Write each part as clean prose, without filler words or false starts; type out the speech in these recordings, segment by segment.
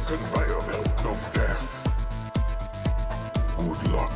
conveyor belt of death. Good luck.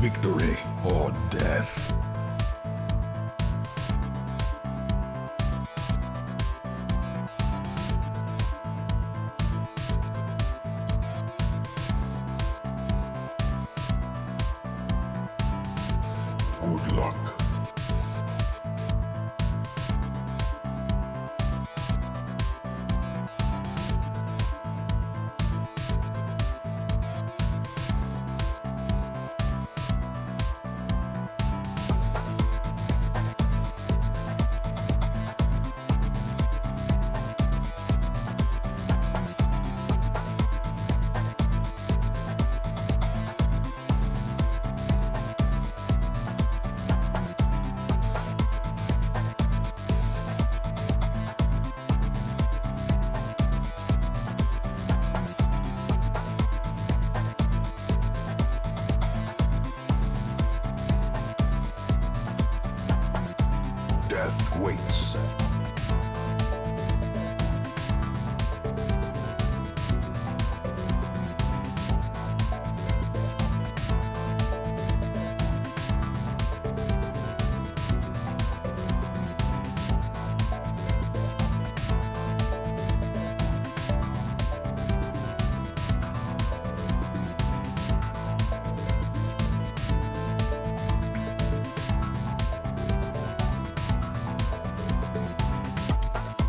Victory or death. Good luck. Death waits.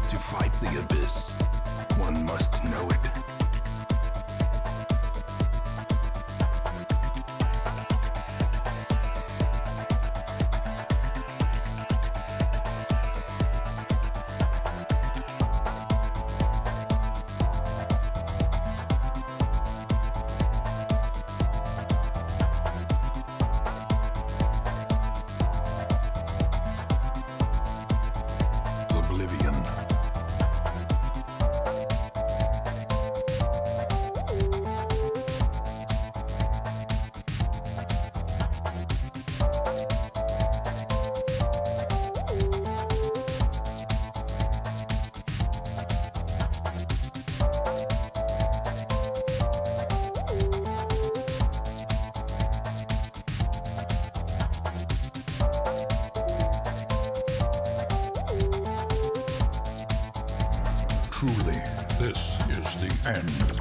To fight the abyss, one must know it. Oblivion. Truly, this is the end.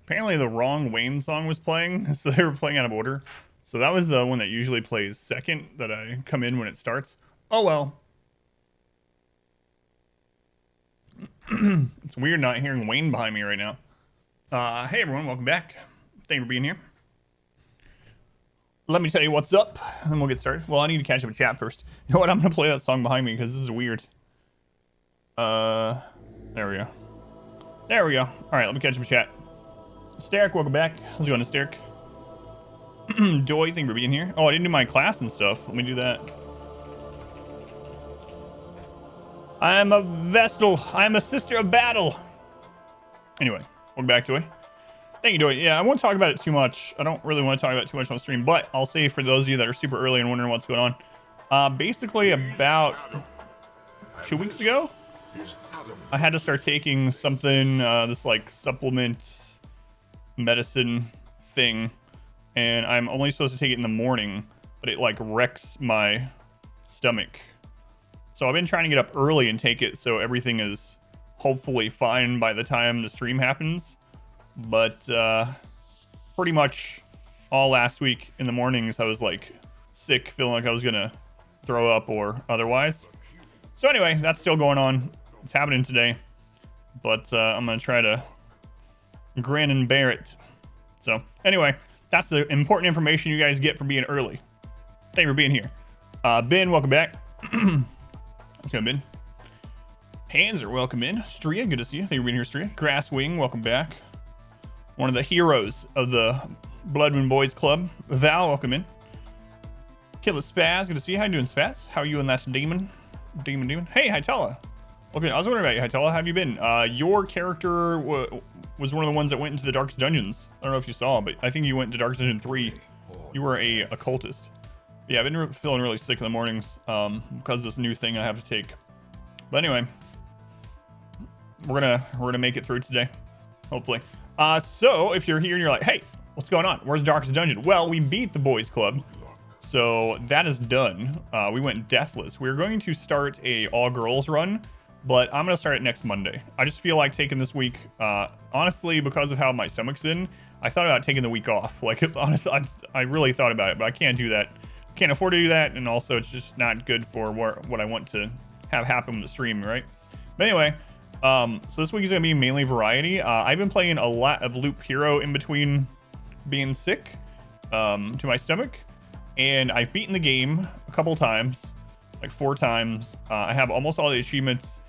Apparently the wrong Wayne song was playing, so they were playing out of order. So that was the one that usually plays second that I come in when it starts. Oh well. It's weird not hearing Wayne behind me right now. Hey everyone, welcome back. Thank you for being here. Let me tell you what's up, and we'll get started. Well, I need to catch up with chat first. You know what? I'm gonna play that song behind me because this is weird. There we go. There we go. All right, let me catch up with chat. Steric, welcome back. How's it going, Steric? Joy, thank you for being here. Oh, I didn't do my class and stuff. Let me do that. I am a Vestal. I am a sister of battle. Anyway, welcome back, Joy. Thank you, Joy. Yeah, I won't talk about it too much. I don't really want to talk about it too much on stream, but I'll say for those of you that are super early and wondering what's going on. Basically, about 2 weeks ago, I had to start taking something, this like supplement medicine thing, and I'm only supposed to take it in the morning, but it like wrecks my stomach. So I've been trying to get up early and take it so everything is hopefully fine by the time the stream happens. But pretty much all last week in the mornings I was like sick, feeling like I was gonna throw up or otherwise. So anyway, that's still going on. It's happening today, but I'm gonna try to grin and bear it. So anyway, that's the important information you guys get for being early. Thank you for being here. Ben, welcome back. Let's go, Ben. Panzer, welcome in. Stria, good to see you. Thank you for being here, Stria. Grasswing, welcome back. One of the heroes of the Bloodman Boys Club. Val, welcome in. Killer Spaz, good to see you. How you doing, Spaz? How are you in that demon? Demon. Hey, Hytala. Okay, I was wondering about you, Hytala. How have you been? Your character was one of the ones that went into the Darkest Dungeons. I don't know if you saw, but I think you went to Darkest Dungeon 3. You were a occultist. Yeah, I've been feeling really sick in the mornings because of this new thing I have to take. But anyway, we're gonna make it through today, hopefully. So if you're here and you're like, hey, what's going on? Where's Darkest Dungeon? Well, we beat the boys club, so that is done. We went deathless. We're going to start a all girls run, but I'm gonna start it next Monday. I just feel like taking this week, honestly, because of how my stomach's been. I thought about taking the week off. Like, honestly, I really thought about it, but I can't do that. Can't afford to do that, and also it's just not good for what I want to have happen with the stream, right? But anyway, so this week is gonna be mainly variety. I've been playing a lot of Loop Hero in between being sick to my stomach, and I've beaten the game a couple times, like 4 times. I have almost all the achievements,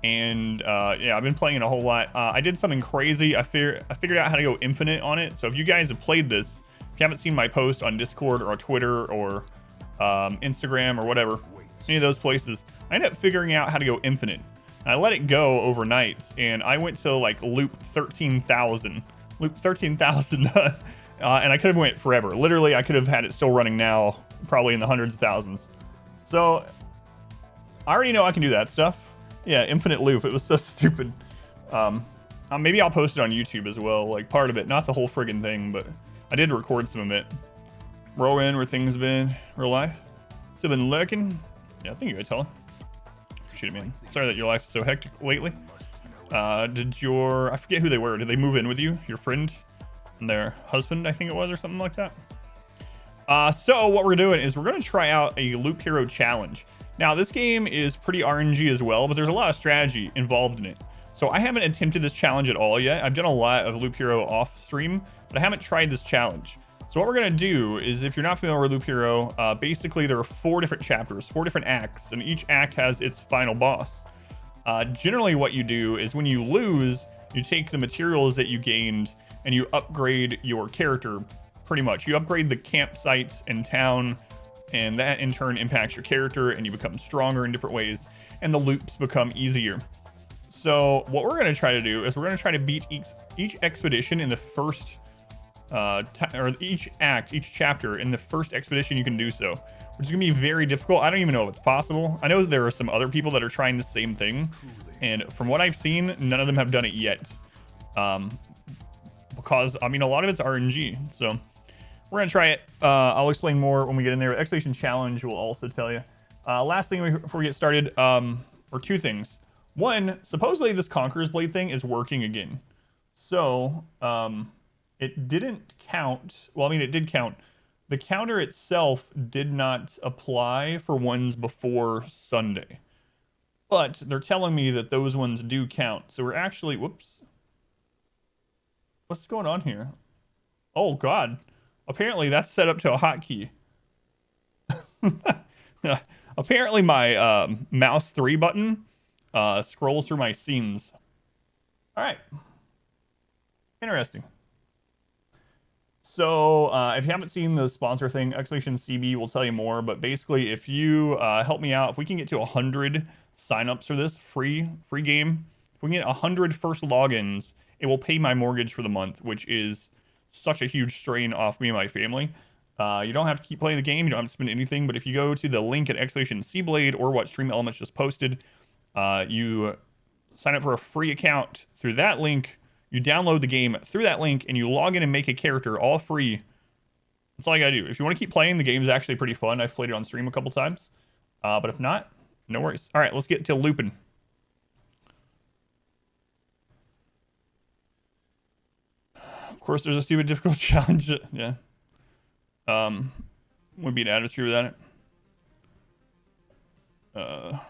and yeah, I've been playing it a whole lot. I did something crazy. I figured out how to go infinite on it. So if you guys have played this, if you haven't seen my post on Discord or Twitter or Instagram or whatever, any of those places, I ended up figuring out how to go infinite. And I let it go overnight, and I went to like loop 13,000. Loop 13,000, and I could have went forever. Literally, I could have had it still running now, probably in the hundreds of thousands. So I already know I can do that stuff. Yeah, infinite loop. It was so stupid. Maybe I'll post it on YouTube as well, like part of it, not the whole friggin' thing, but I did record some of it. Rowan, where things been real life. Still been lurking. Yeah, I think you guys tell. Appreciate it, man. Sorry that your life is so hectic lately. I forget who they were. Did they move in with you? Your friend and their husband, I think it was, or something like that. So what we're doing is we're going to try out a Loop Hero challenge. Now, this game is pretty RNG as well, but there's a lot of strategy involved in it. So I haven't attempted this challenge at all yet. I've done a lot of Loop Hero off stream, but I haven't tried this challenge. So what we're going to do is, if you're not familiar with Loop Hero, basically there are 4 different chapters, 4 different acts, and each act has its final boss. Generally what you do is when you lose, you take the materials that you gained and you upgrade your character, pretty much. You upgrade the campsite and town, and that in turn impacts your character, and you become stronger in different ways, and the loops become easier. So what we're going to try to do is we're going to try to beat each expedition in the first or each act, each chapter in the first expedition you can do so, which is gonna be very difficult. I don't even know if it's possible. I know there are some other people that are trying the same thing, and from what I've seen, none of them have done it yet. Because I mean, a lot of it's RNG. So we're gonna try it. I'll explain more when we get in there. Expedition challenge will also tell you. Last thing before we get started, or 2 things. One, supposedly this Conqueror's Blade thing is working again. So it didn't count. Well, I mean, it did count. The counter itself did not apply for ones before Sunday. But they're telling me that those ones do count. So we're actually, whoops. What's going on here? Oh, God. Apparently that's set up to a hotkey. Apparently my mouse 3 button scrolls through my scenes. All right. Interesting. So if you haven't seen the sponsor thing, Expedition CB will tell you more. But basically, if you help me out, if we can get to 100 signups for this free game, if we can get 100 first logins, it will pay my mortgage for the month, which is such a huge strain off me and my family. You don't have to keep playing the game. You don't have to spend anything. But if you go to the link at Expedition Seablade or what Stream Elements just posted, you sign up for a free account through that link. You download the game through that link, and you log in and make a character all free. That's all you gotta do. If you want to keep playing, the game is actually pretty fun. I've played it on stream a couple times. But if not, no worries. All right, let's get to looping. Of course, there's a stupid difficult challenge. Yeah. Wouldn't be an atmosphere without it.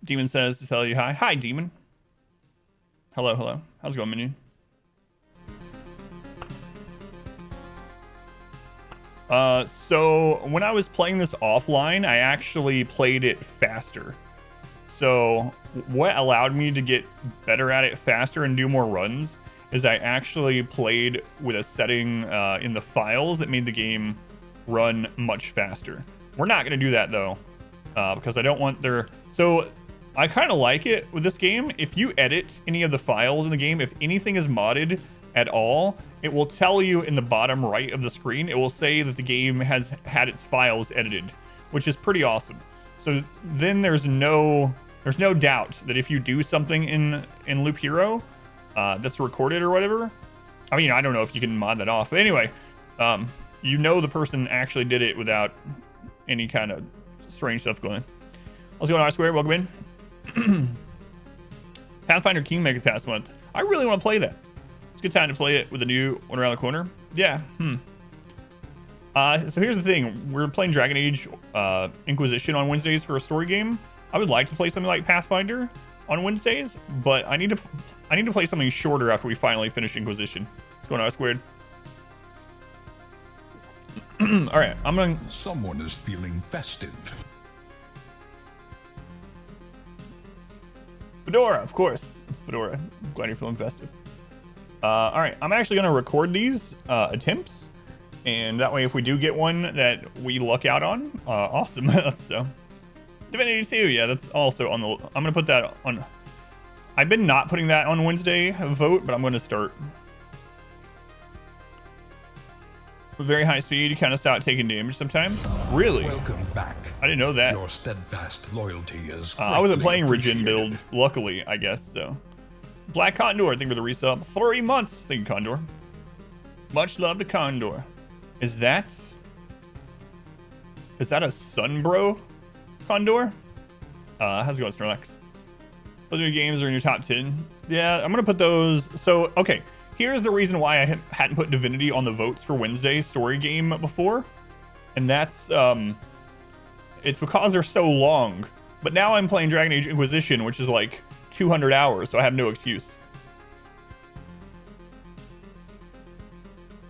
Demon says to tell you hi. Hi, Demon. Hello, hello. How's it going, Minion? So when I was playing this offline, I actually played it faster. So what allowed me to get better at it faster and do more runs is I actually played with a setting in the files that made the game run much faster. We're not going to do that though, because I don't want their... So I kind of like it with this game. If you edit any of the files in the game, if anything is modded at all, it will tell you in the bottom right of the screen. It will say that the game has had its files edited, which is pretty awesome. So then there's no doubt that if you do something in Loop Hero that's recorded or whatever, I mean, I don't know if you can mod that off, but anyway, you know the person actually did it without any kind of strange stuff going on. How's it going, R-Square? Welcome in. Pathfinder Kingmaker past month. I really want to play that. It's a good time to play it with a new one around the corner. Yeah. So here's the thing. We're playing Dragon Age Inquisition on Wednesdays for a story game. I would like to play something like Pathfinder on Wednesdays, but I need to play something shorter after we finally finish Inquisition. What's going on, Squared? All right, I'm gonna... Someone is feeling festive. Fedora, of course. Fedora. I'm glad you're feeling festive. All right, I'm actually going to record these attempts, and that way if we do get one that we luck out on, awesome. So, Divinity 2, yeah, that's also on the... I'm going to put that on... I've been not putting that on Wednesday vote, but I'm going to start. With very high speed, you kind of start taking damage sometimes. Really? Welcome back. I didn't know that. Your steadfast loyalty is I wasn't playing Regen appreciated. builds, luckily, I guess, so. Black Condor, thank you for the resub. 3 months, thank you, Condor. Much love to Condor. Is that a Sunbro Condor? How's it going, Snorlax? Those new games are in your top 10. Yeah, I'm gonna put those. So, okay, here's the reason why I hadn't put Divinity on the votes for Wednesday's story game before. And that's, it's because they're so long. But now I'm playing Dragon Age Inquisition, which is like 200 hours, so I have no excuse.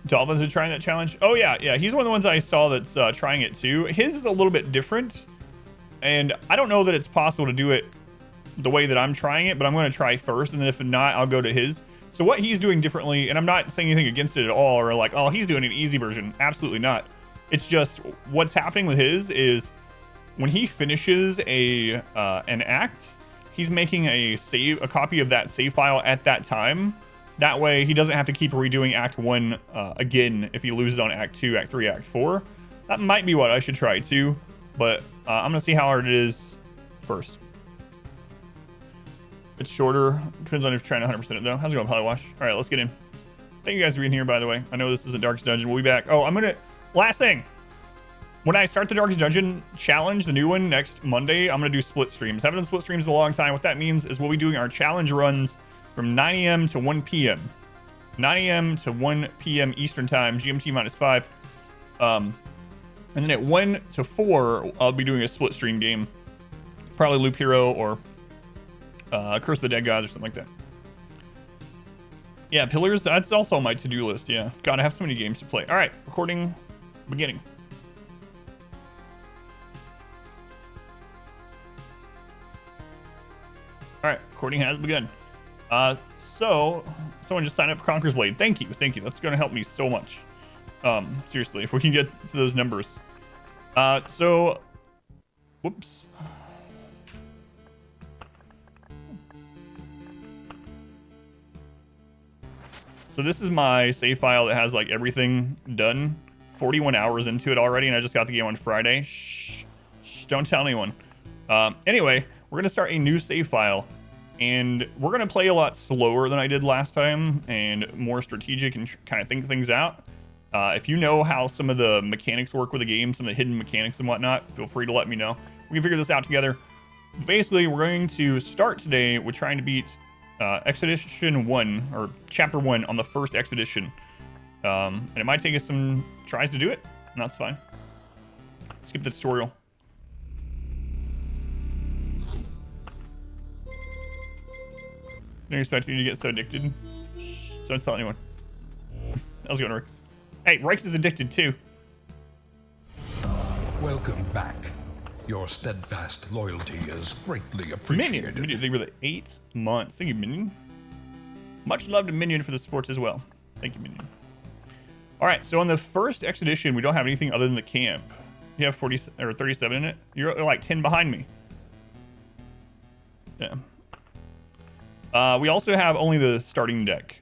Dolphins are trying that challenge. Oh yeah, he's one of the ones I saw that's trying it too. His is a little bit different, and I don't know that it's possible to do it the way that I'm trying it, but I'm going to try first, and then if not, I'll go to his. So what he's doing differently, and I'm not saying anything against it at all, or like, oh, he's doing an easy version. Absolutely not. It's just what's happening with his is when he finishes an act, he's making a copy of that save file at that time. That way he doesn't have to keep redoing Act 1 again if he loses on Act 2, Act 3, Act 4. That might be what I should try too, but I'm gonna see how hard it is first. It's shorter. Depends on if you're trying to 100% it though. How's it going, Polywash? All right, let's get in. Thank you guys for being here, by the way. I know this isn't Darkest Dungeon. We'll be back. Oh, last thing. When I start the Darkest Dungeon challenge, the new one next Monday, I'm going to do split streams. Haven't done split streams in a long time. What that means is we'll be doing our challenge runs from 9 a.m. to 1 p.m. 9 a.m. to 1 p.m. Eastern time, GMT -5. And then at 1 to 4, I'll be doing a split stream game. Probably Loop Hero or Curse of the Dead Gods or something like that. Yeah, Pillars, that's also on my to-do list, yeah. God, I have so many games to play. All right, recording beginning. All right, recording has begun. So someone just signed up for Conqueror's Blade. Thank you. That's going to help me so much. Seriously, if we can get to those numbers. Whoops. So this is my save file that has like everything done. 41 hours into it already, and I just got the game on Friday. Shh, don't tell anyone. Anyway, we're gonna start a new save file. And we're going to play a lot slower than I did last time and more strategic and kind of think things out. If you know how some of the mechanics work with the game, some of the hidden mechanics and whatnot, feel free to let me know. We can figure this out together. Basically, we're going to start today with trying to beat Expedition 1, or Chapter 1 on the first expedition. And it might take us some tries to do it, and that's fine. Skip the tutorial. Didn't expect you to get so addicted. Shh, don't tell anyone. How's it going, Rix? Hey, Rix is addicted too. Welcome back. Your steadfast loyalty is greatly Minion, appreciated. Minion, thank you for the 8 months. Thank you, Minion. Much love to Minion for the sports as well. Thank you, Minion. All right, so on the first expedition, we don't have anything other than the camp. You have 40 or 37 in it. You're like 10 behind me. Yeah. We also have only the starting deck.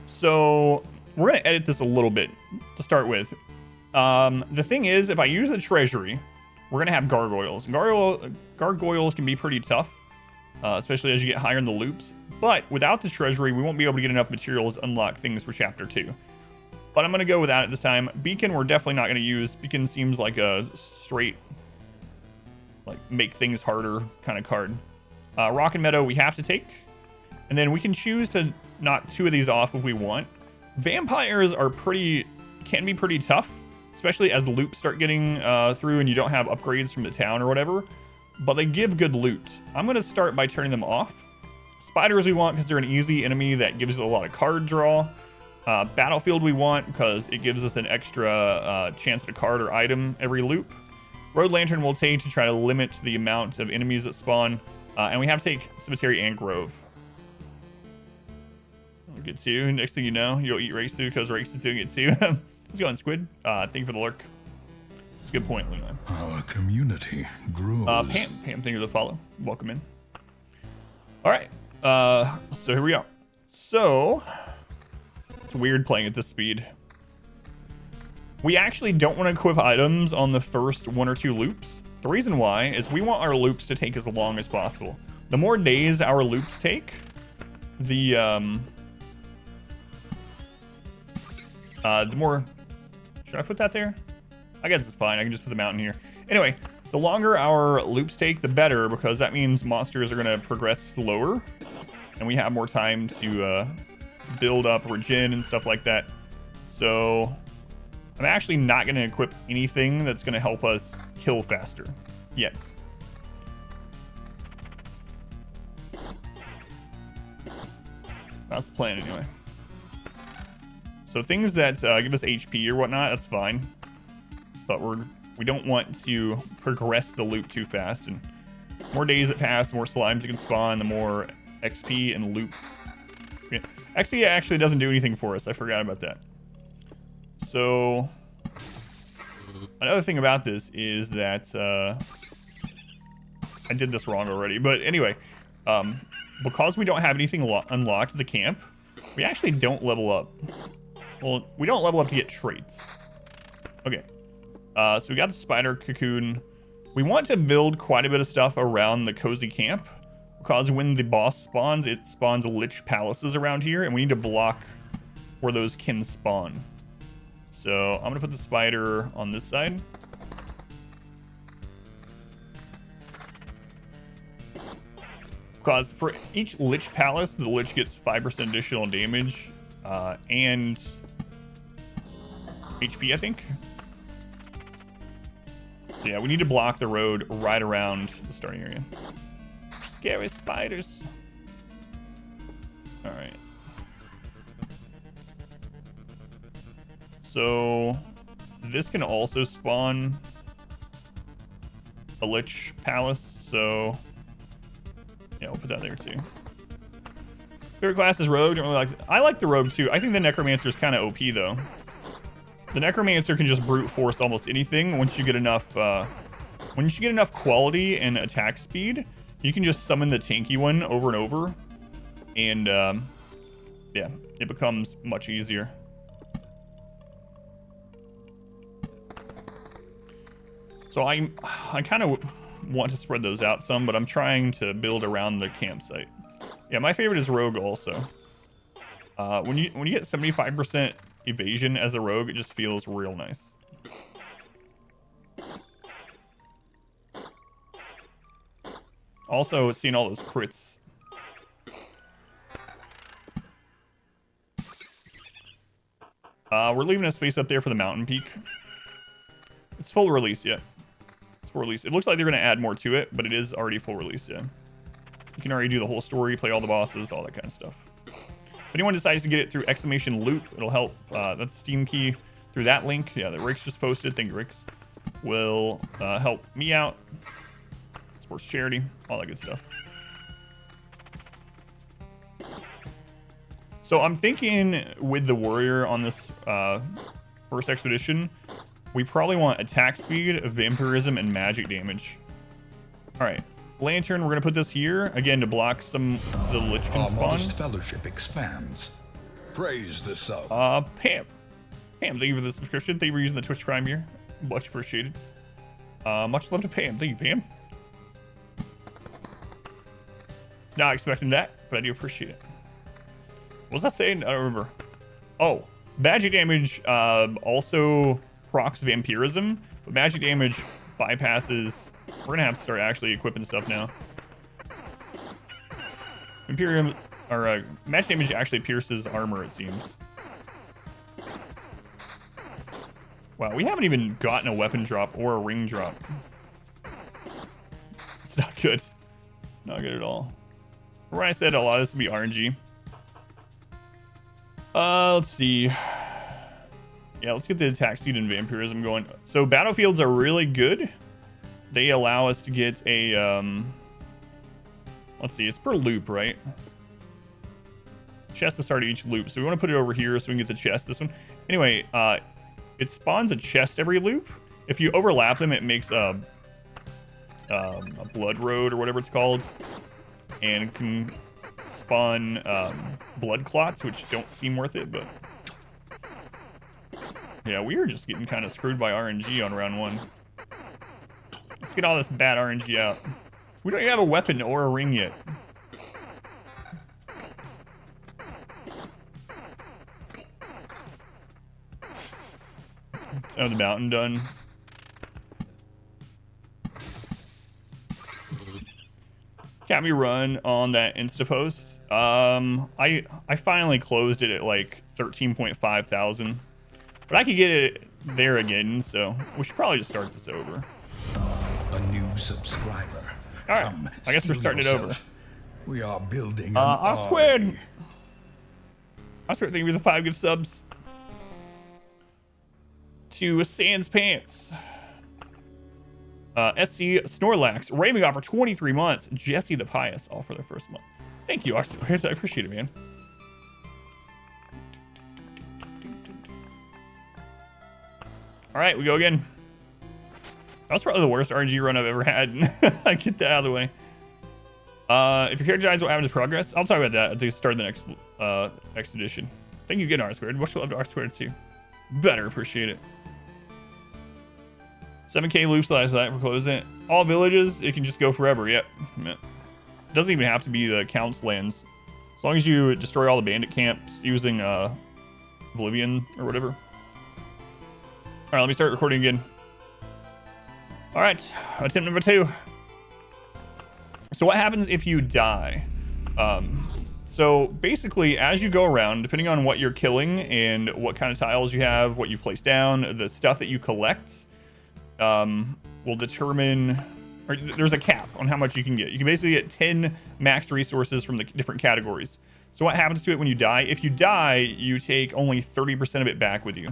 So we're going to edit this a little bit to start with. The thing is, if I use the treasury, we're going to have gargoyles. Gargoyles can be pretty tough, especially as you get higher in the loops. But without the treasury, we won't be able to get enough materials to unlock things for Chapter 2. But I'm going to go without it this time. Beacon, we're definitely not going to use. Beacon seems like a straight, like, make things harder kind of card. Rock and Meadow, we have to take. And then we can choose to knock 2 of these off if we want. Vampires are can be pretty tough, especially as the loops start getting through and you don't have upgrades from the town or whatever. But they give good loot. I'm going to start by turning them off. Spiders we want because they're an easy enemy that gives us a lot of card draw. Battlefield we want because it gives us an extra chance at a card or item every loop. Road Lantern we'll take to try to limit the amount of enemies that spawn. And we have to take Cemetery and Grove. Good too. Next thing you know, you'll eat Race too because Race is doing it too. How's it going, Squid? Thank you for the lurk. It's a good point, Leland. Our community grows. Pam, thank you for the follow. Welcome in. All right. So here we are. So it's weird playing at this speed. We actually don't want to equip items on the first 1 or 2 loops. The reason why is we want our loops to take as long as possible. The more days our loops take, the more... Should I put that there? I guess it's fine. I can just put the mountain here. Anyway, the longer our loops take, the better, because that means monsters are going to progress slower, and we have more time to build up regen and stuff like that. So I'm actually not going to equip anything that's going to help us kill faster yet. That's the plan anyway. So things that give us HP or whatnot, that's fine. But we don't want to progress the loop too fast. And more days that pass, the more slimes you can spawn, the more XP and loop. Yeah. XP actually doesn't do anything for us. I forgot about that. So another thing about this is that I did this wrong already. But anyway, because we don't have anything unlocked at the camp, we actually don't level up. Well, we don't level up to get traits. Okay. So we got the spider cocoon. We want to build quite a bit of stuff around the cozy camp, because when the boss spawns, it spawns lich palaces around here, and we need to block where those can spawn. So I'm gonna put the spider on this side. Because for each lich palace, the lich gets 5% additional damage and HP, I think. So yeah, we need to block the road right around the starting area. Scary spiders. All right. So this can also spawn a lich palace. So yeah, we'll put that there too. Favorite class is rogue. Don't really like. I like the rogue too. I think the necromancer is kind of OP though. The necromancer can just brute force almost anything once you get enough. Once you get enough quality and attack speed, you can just summon the tanky one over and over, and yeah, it becomes much easier. So I kind of want to spread those out some, but I'm trying to build around the campsite. Yeah, my favorite is rogue also. When you get 75% evasion as a rogue, it just feels real nice. Also, seeing all those crits. We're leaving a space up there for the mountain peak. It's full release yet. It's full release. It looks like they're going to add more to it, but it is already full release, yeah. You can already do the whole story, play all the bosses, all that kind of stuff. If anyone decides to get it through exclamation loop, it'll help. That's Steam key through that link. Yeah, that Rix just posted. Thank you, Rix. Will help me out. Sports charity, all that good stuff. So I'm thinking with the warrior on this first expedition, we probably want attack speed, vampirism, and magic damage. All right, lantern. We're gonna put this here again to block some of the Lichkin Our spawn. modest fellowship expands. Praise the sub. Pam, thank you for the subscription. Thank you for using the Twitch Prime here. Much appreciated. Much love to Pam. Thank you, Pam. Not expecting that, but I do appreciate it. What was I saying? I don't remember. Oh, magic damage also procs vampirism, but magic damage bypasses. We're gonna have to start actually equipping stuff now. Vampirism or magic damage actually pierces armor, it seems. Wow, we haven't even gotten a weapon drop or a ring drop. It's not good. Not good at all. Remember when I said a lot of this would be RNG? Let's see. Yeah, let's get the attack speed and vampirism going. So battlefields are really good. They allow us to get a, let's see, it's per loop, right? Chest to start each loop. So we want to put it over here so we can get the chest, this one. Anyway, it spawns a chest every loop. If you overlap them, it makes a blood road or whatever it's called. And it can spawn blood clots, which don't seem worth it, but yeah, we are just getting kind of screwed by RNG on round one. Let's get all this bad RNG out. We don't even have a weapon or a ring yet. Let's have the mountain done. Got me run on that Insta post. I finally closed it at like 13.5 thousand, but I could get it there again, so we should probably just start this over. A new subscriber. All right, Come, I guess we're steel starting it over. yourself. We are building an R squared. army. R squared, thank you for the 5 gift subs. To Sans Pants. SC Snorlax, Raymond for 23 months. Jesse the Pious, all for their first month. Thank you, R squared. I appreciate it, man. All right, we go again. That was probably the worst RNG run I've ever had. Get that out of the way. If your character dies, what happens to progress? I'll talk about that at the start of the next expedition. Thank you again, R squared. Much love to R squared too. Better appreciate it. 7K loops last night for closing it. All villages, it can just go forever. Yep. It doesn't even have to be the Count's lands. As long as you destroy all the bandit camps using Oblivion or whatever. All right, let me start recording again. All right, attempt number 2. So what happens if you die? So basically, as you go around, depending on what you're killing and what kind of tiles you have, what you've placed down, the stuff that you collect, will determine, or there's a cap on how much you can get. You can basically get 10 maxed resources from the different categories. So what happens to it when you die? If you die, you take only 30% of it back with you.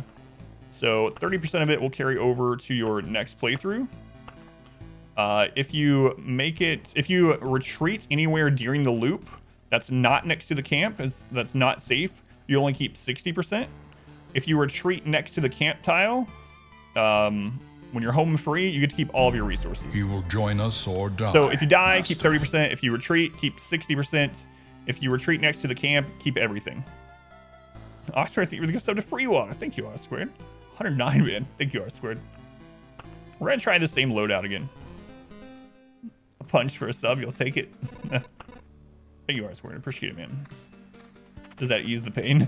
So 30% of it will carry over to your next playthrough. If you retreat anywhere during the loop that's not next to the camp, that's not safe, you only keep 60%. If you retreat next to the camp tile, when you're home free, you get to keep all of your resources. You will join us or die. So if you die, Master. keep 30%. If you retreat, keep 60%. If you retreat next to the camp, keep everything. Oxford, thank you for the gift sub to Freewater. Thank you, R squared. 109, man. Thank you, R squared. We're gonna try the same loadout again. A punch for a sub, you'll take it. Thank you, Iceborne. Appreciate it, man. Does that ease the pain?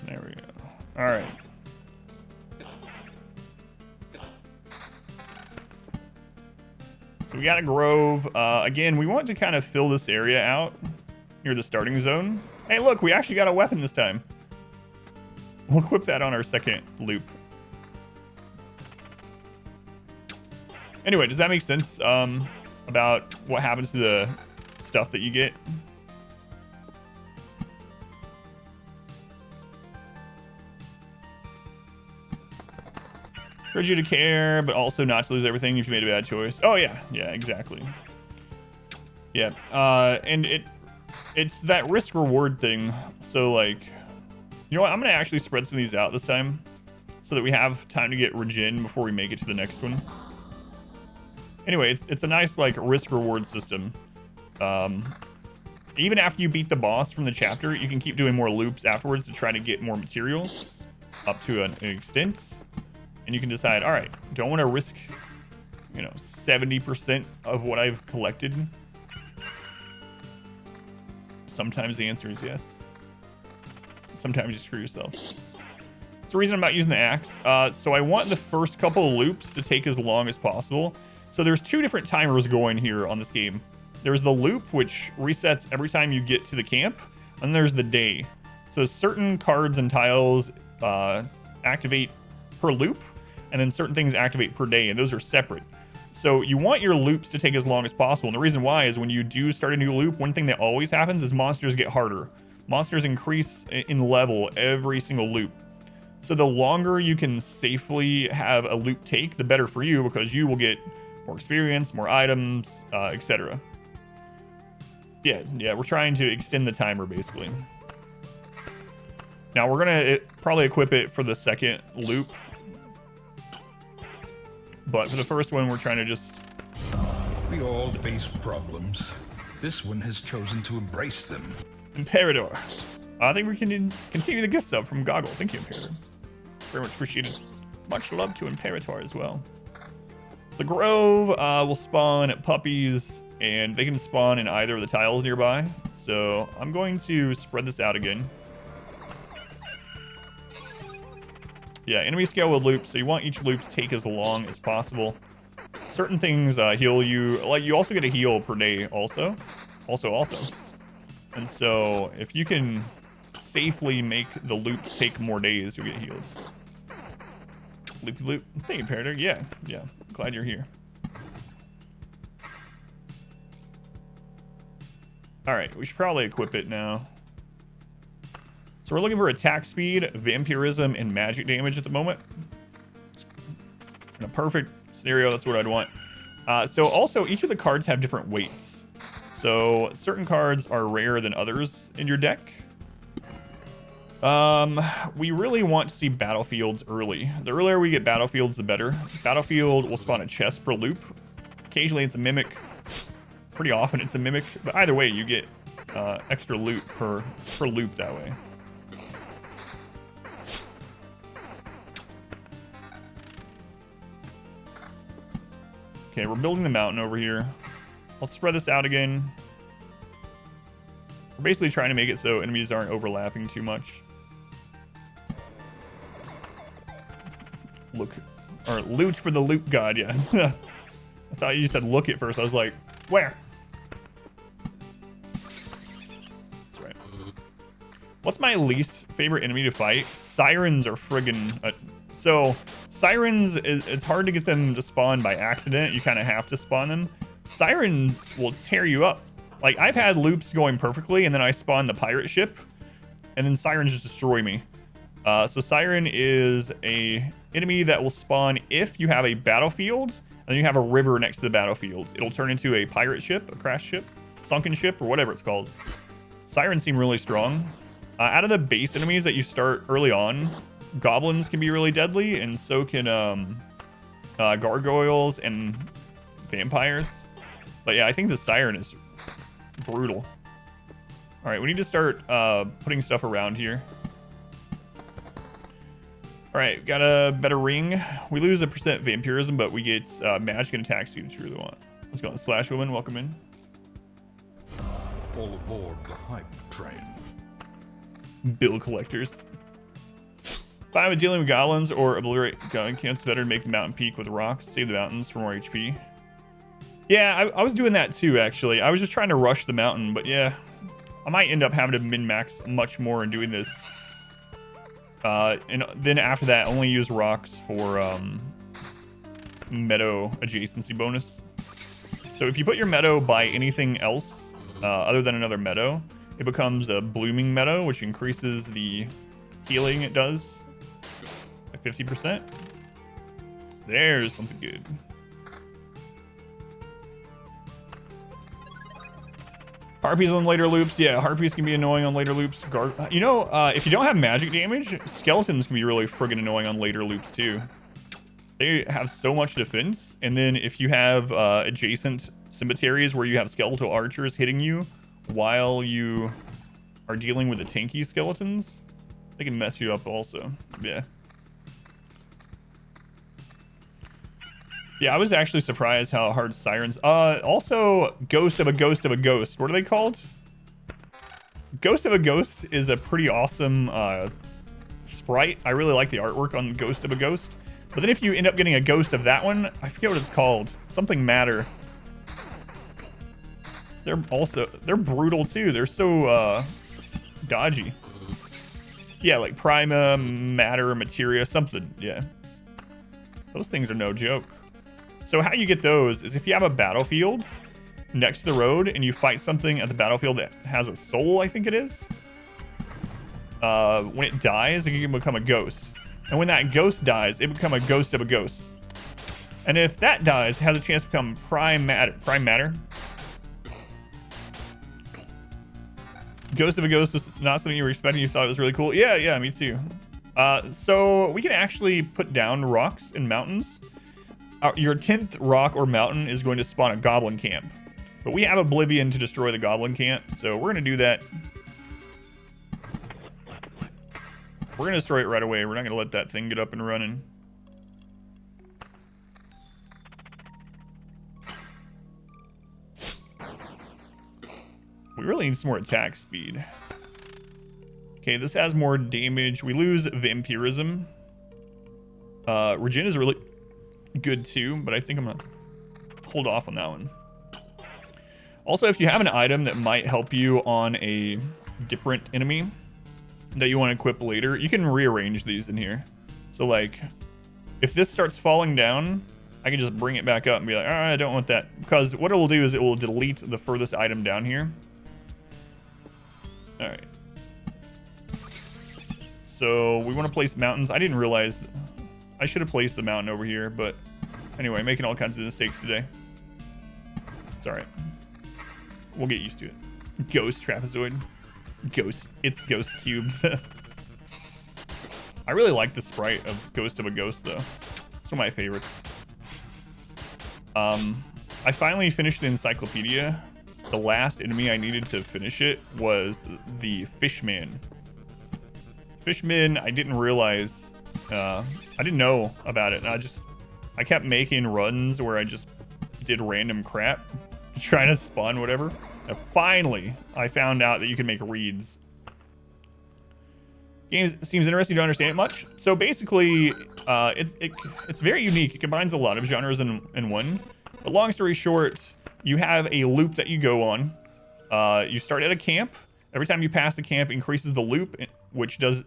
There we go. All right. So we got a grove. Again, we want to kind of fill this area out near the starting zone. Hey, look, we actually got a weapon this time. We'll equip that on our second loop. Anyway, does that make sense about what happens to the stuff that you get? Urge you to care, but also not to lose everything if you made a bad choice. Oh yeah, yeah, exactly. Yeah, and it's that risk reward thing. So like, you know what? I'm gonna actually spread some of these out this time, so that we have time to get regen before we make it to the next one. Anyway, it's a nice like risk reward system. Even after you beat the boss from the chapter, you can keep doing more loops afterwards to try to get more material up to an extent. And you can decide, all right, do I want to risk, 70% of what I've collected? Sometimes the answer is yes. Sometimes you screw yourself. It's the reason I'm not using the axe. So I want the first couple of loops to take as long as possible. So there's two different timers going here on this game. There's the loop, which resets every time you get to the camp. And there's the day. So certain cards and tiles activate per loop. And then certain things activate per day, and those are separate. So you want your loops to take as long as possible. And the reason why is when you do start a new loop, one thing that always happens is monsters get harder. Monsters increase in level every single loop. So the longer you can safely have a loop take, the better for you, because you will get more experience, more items, etc. Yeah, we're trying to extend the timer, basically. Now, we're going to probably equip it for the second loop. But for the first one, we're trying to just... We all face problems. This one has chosen to embrace them. Imperator. I think we can continue the gift sub from Goggle. Thank you, Imperator. Very much appreciated. Much love to Imperator as well. The Grove will spawn puppies, and they can spawn in either of the tiles nearby. So I'm going to spread this out again. Yeah, enemy scale with loops, so you want each loop to take as long as possible. Certain things heal you. Like, you also get a heal per day also. Also. And so, if you can safely make the loops take more days, you'll get heals. Loopy loop. Thank you, Imperator. Yeah. Glad you're here. Alright, we should probably equip it now. So we're looking for attack speed, vampirism, and magic damage at the moment. In a perfect scenario, that's what I'd want. So also, each of the cards have different weights. So certain cards are rarer than others in your deck. We really want to see battlefields early. The earlier we get battlefields, the better. Battlefield will spawn a chest per loop. Occasionally it's a mimic. Pretty often it's a mimic. But either way, you get extra loot per loop that way. Okay, we're building the mountain over here. Let's spread this out again. We're basically trying to make it so enemies aren't overlapping too much. Loot for the loot god, yeah. I thought you said look at first. I was like, where? That's right. What's my least favorite enemy to fight? Sirens are friggin'... So, sirens, it's hard to get them to spawn by accident. You kind of have to spawn them. Sirens will tear you up. Like, I've had loops going perfectly, and then I spawn the pirate ship, and then sirens just destroy me. So siren is a enemy that will spawn if you have a battlefield, and then you have a river next to the battlefield. It'll turn into a pirate ship, a crash ship, sunken ship, or whatever it's called. Sirens seem really strong. Out of the base enemies that you start early on, goblins can be really deadly, and so can gargoyles and vampires. But yeah, I think the siren is brutal. All right, we need to start putting stuff around here. All right, got a better ring. We lose a % vampirism, but we get magic and attack speed, which we really want. Let's go on Splash Woman. Welcome in. All aboard the hype train. Bill collectors. Fine with dealing with goblins or obliterate gun camps. Better to make the mountain peak with rocks. Save the mountains for more HP. Yeah, I was doing that too, actually. I was just trying to rush the mountain, but yeah. I might end up having to min-max much more in doing this. And then after that, only use rocks for meadow adjacency bonus. So if you put your meadow by anything else other than another meadow, it becomes a blooming meadow, which increases the healing it does by 50%. There's something good. Harpies on later loops. Yeah, harpies can be annoying on later loops. You know, if you don't have magic damage, skeletons can be really friggin' annoying on later loops too. They have so much defense, and then if you have adjacent cemeteries where you have skeletal archers hitting you while you are dealing with the tanky skeletons, they can mess you up also. Yeah. Yeah, I was actually surprised how hard sirens. Also, Ghost of a Ghost of a Ghost. What are they called? Ghost of a Ghost is a pretty awesome sprite. I really like the artwork on Ghost of a Ghost. But then if you end up getting a ghost of that one, I forget what it's called. Something Matter. They're brutal too. They're so dodgy. Yeah, like Prima, Matter, Materia, something. Yeah. Those things are no joke. So how you get those is if you have a battlefield next to the road and you fight something at the battlefield that has a soul, I think it is. When it dies, it can become a ghost. And when that ghost dies, it becomes a ghost of a ghost. And if that dies, it has a chance to become prime matter. Ghost of a Ghost was not something you were expecting. You thought it was really cool. Yeah, me too. So we can actually put down rocks in mountains. Your 10th rock or mountain is going to spawn a goblin camp. But we have Oblivion to destroy the goblin camp, so we're going to do that. We're going to destroy it right away. We're not going to let that thing get up and running. We really need some more attack speed. Okay, this has more damage. We lose Vampirism. Regen is really good too, but I think I'm going to hold off on that one. Also, if you have an item that might help you on a different enemy that you want to equip later, you can rearrange these in here. So like, if this starts falling down, I can just bring it back up and be like, I don't want that. Because what it will do is it will delete the furthest item down here. All right. So we want to place mountains. I didn't realize I should have placed the mountain over here, but anyway, making all kinds of mistakes today. It's all right. We'll get used to it. Ghost trapezoid. Ghost. It's ghost cubes. I really like the sprite of Ghost of a Ghost, though. It's one of my favorites. I finally finished the encyclopedia. The last enemy I needed to finish it was the Fishman. Fishman, I didn't realize. I didn't know about it. I kept making runs where I just did random crap, trying to spawn whatever. And finally, I found out that you can make reeds. Game seems interesting to understand it much. So basically, it's very unique. It combines a lot of genres in one. But long story short, you have a loop that you go on. You start at a camp. Every time you pass the camp, it increases the loop, which does.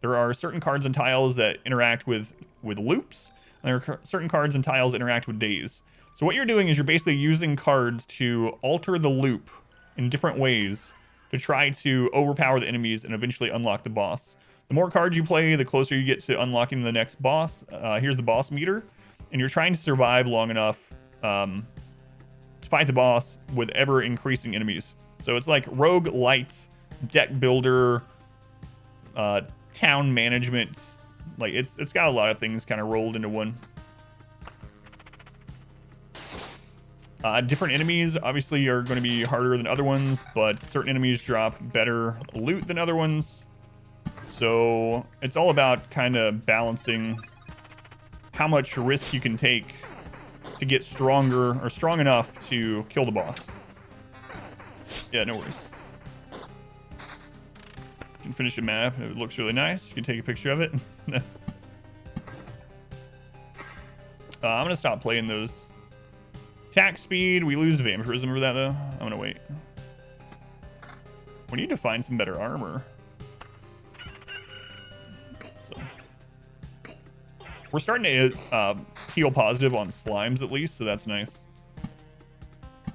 There are certain cards and tiles that interact with loops. And there are certain cards and tiles that interact with days. So what you're doing is you're basically using cards to alter the loop in different ways to try to overpower the enemies and eventually unlock the boss. The more cards you play, the closer you get to unlocking the next boss. Here's the boss meter. And you're trying to survive long enough to fight the boss with ever increasing enemies. So it's like rogue light, deck builder, town management. Like it's got a lot of things kind of rolled into one. Different enemies obviously are going to be harder than other ones, but certain enemies drop better loot than other ones. So it's all about kind of balancing how much risk you can take to get stronger or strong enough to kill the boss. Yeah, no worries. You can finish a map. It looks really nice. You can take a picture of it. I'm going to stop playing those. Attack speed. We lose vampirism for that, though. I'm going to wait. We need to find some better armor. So we're starting to heal positive on slimes, at least, so that's nice. I'm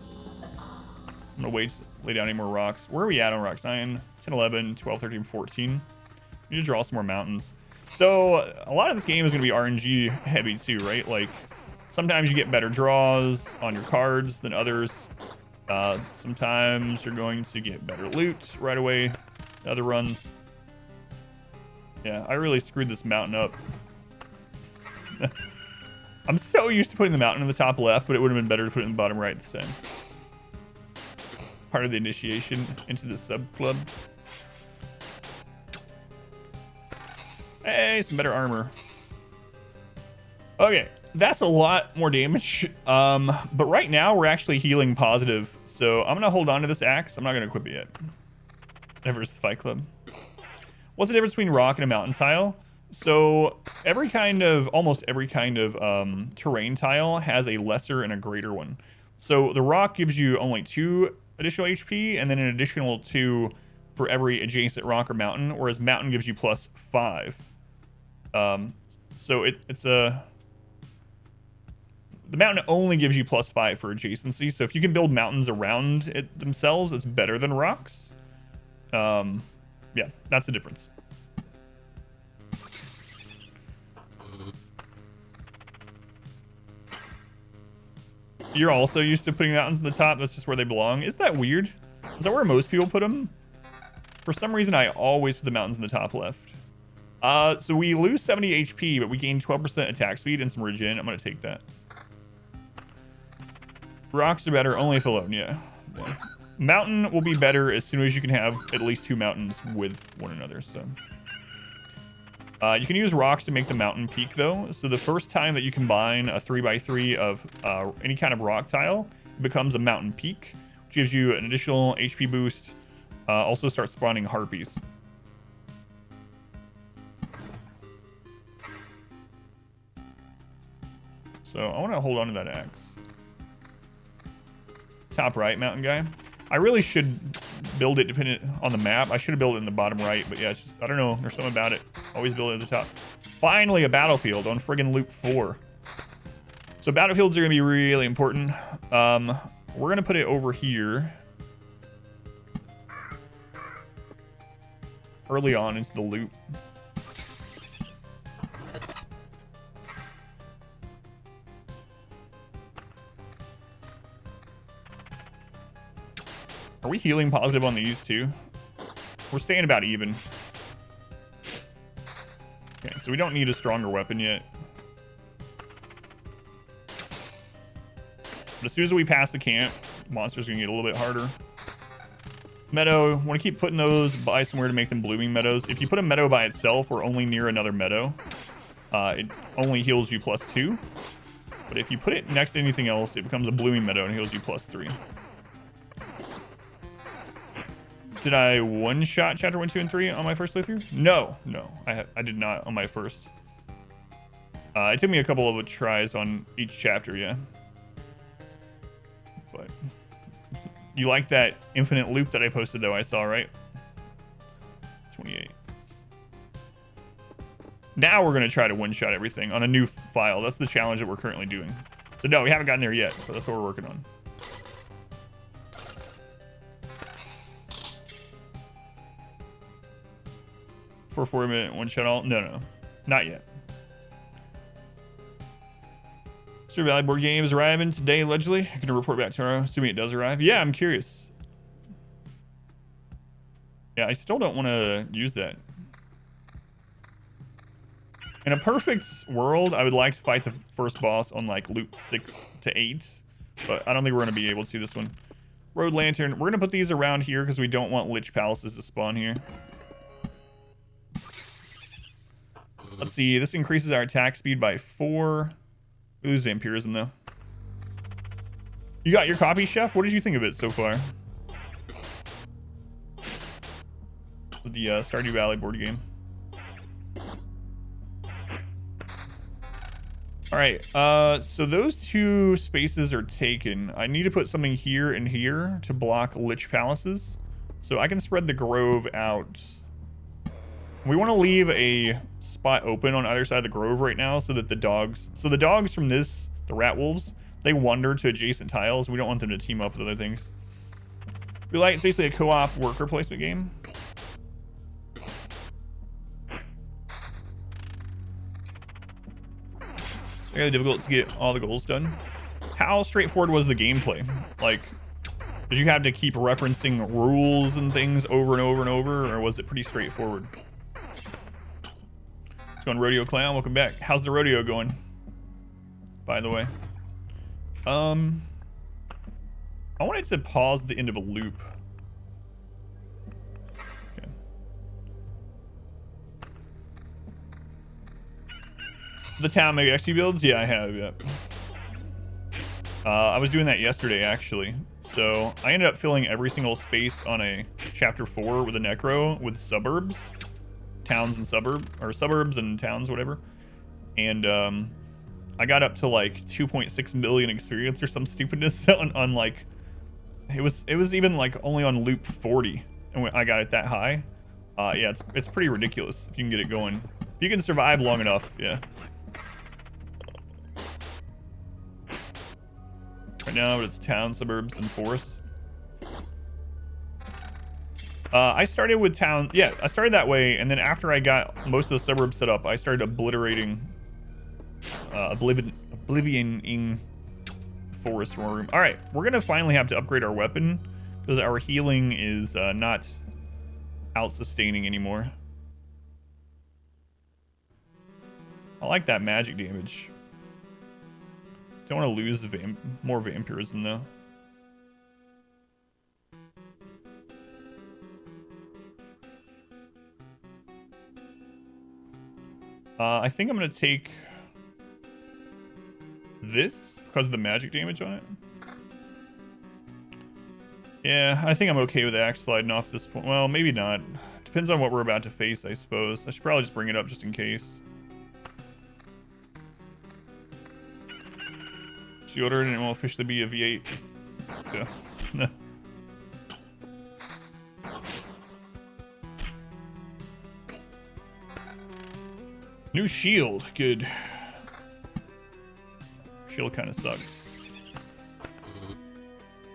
going to wait to lay down any more rocks. Where are we at on rocks? 9, 10, 11, 12, 13, 14. We need to draw some more mountains. So a lot of this game is going to be RNG heavy too, right? Like sometimes you get better draws on your cards than others. Sometimes you're going to get better loot right away. Other runs. Yeah, I really screwed this mountain up. I'm so used to putting the mountain in the top left, but it would have been better to put it in the bottom right this time. Part of the initiation into the sub club. Hey, some better armor. Okay, that's a lot more damage. But right now we're actually healing positive. So I'm gonna hold on to this axe. I'm not gonna equip it yet. Everest Fight Club. What's the difference between rock and a mountain tile? So almost every kind of terrain tile has a lesser and a greater one. So the rock gives you only 2 additional HP and then an additional 2 for every adjacent rock or mountain, whereas mountain gives you plus 5. So the mountain only gives you plus 5 for adjacency. So if you can build mountains around it themselves, it's better than rocks. Yeah, that's the difference. You're also used to putting mountains in the top. That's just where they belong. Is that weird? Is that where most people put them? For some reason, I always put the mountains in the top left. So we lose 70 HP, but we gain 12% attack speed and some regen. I'm going to take that. Rocks are better only if alone, yeah. Mountain will be better as soon as you can have at least 2 mountains with one another, so. You can use rocks to make the mountain peak, though. So the first time that you combine a 3x3 of any kind of rock tile, it becomes a mountain peak, which gives you an additional HP boost. Also start spawning harpies. So I want to hold on to that axe. Top right, mountain guy. I really should build it dependent on the map. I should have built it in the bottom right, but yeah, it's just, I don't know. There's something about it. Always build it at the top. Finally, a battlefield on friggin' loop 4. So battlefields are going to be really important. We're going to put it over here. Early on into the loop. Are we healing positive on these too? We're staying about even. Okay, so we don't need a stronger weapon yet. But as soon as we pass the camp, monsters are gonna get a little bit harder. Meadow, want to keep putting those by somewhere to make them blooming meadows. If you put a meadow by itself or only near another meadow, it only heals you +2. But if you put it next to anything else, it becomes a blooming meadow and heals you +3. Did I one-shot chapter 1, 2, and 3 on my first playthrough? No, I did not on my first. It took me a couple of tries on each chapter, yeah. But you like that infinite loop that I posted, though, I saw, right? 28. Now we're going to try to one-shot everything on a new file. That's the challenge that we're currently doing. So no, we haven't gotten there yet, but that's what we're working on. For 4-minute one-shot all? No, not yet. Mr. Valley board game is arriving today, allegedly. I'm gonna report back tomorrow, assuming it does arrive. Yeah, I'm curious. Yeah, I still don't want to use that. In a perfect world, I would like to fight the first boss on like loop 6 to 8, but I don't think we're gonna be able to this one. Road lantern. We're gonna put these around here because we don't want Lich Palaces to spawn here. Let's see. This increases our attack speed by 4. We lose vampirism though. You got your copy, Chef? What did you think of it so far? With the Stardew Valley board game. All right, so those 2 spaces are taken. I need to put something here and here to block Lich Palaces. So I can spread the Grove out. We want to leave a spot open on either side of the Grove right now so that the dogs from this, the Rat Wolves, they wander to adjacent tiles. We don't want them to team up with other things. It's basically a co-op worker placement game. It's really difficult to get all the goals done. How straightforward was the gameplay? Like, did you have to keep referencing rules and things over and over and over, or was it pretty straightforward? What's going, Rodeo Clown? Welcome back. How's the rodeo going, by the way? I wanted to pause the end of a loop. Okay. The town mega XP builds? Yeah, I have, yeah. I was doing that yesterday, actually. So I ended up filling every single space on a chapter 4 with a necro with suburbs, towns and suburbs and towns, whatever. And I got up to like 2.6 million experience or some stupidness on like, it was even like only on loop 40, and I got it that high. Yeah, it's pretty ridiculous if you can get it going. If you can survive long enough, yeah. Right now it's town, suburbs, and forests. I started with town. Yeah, I started that way, and then after I got most of the suburbs set up, I started obliterating, oblivioning forest room. All right, we're gonna finally have to upgrade our weapon because our healing is not out-sustaining anymore. I like that magic damage. Don't want to lose more vampirism though. I think I'm gonna take this because of the magic damage on it. Yeah, I think I'm okay with the axe sliding off this point. Well, maybe not. Depends on what we're about to face, I suppose. I should probably just bring it up just in case. She ordered and it will officially be a V8. Yeah. New shield, good. Shield kind of sucks.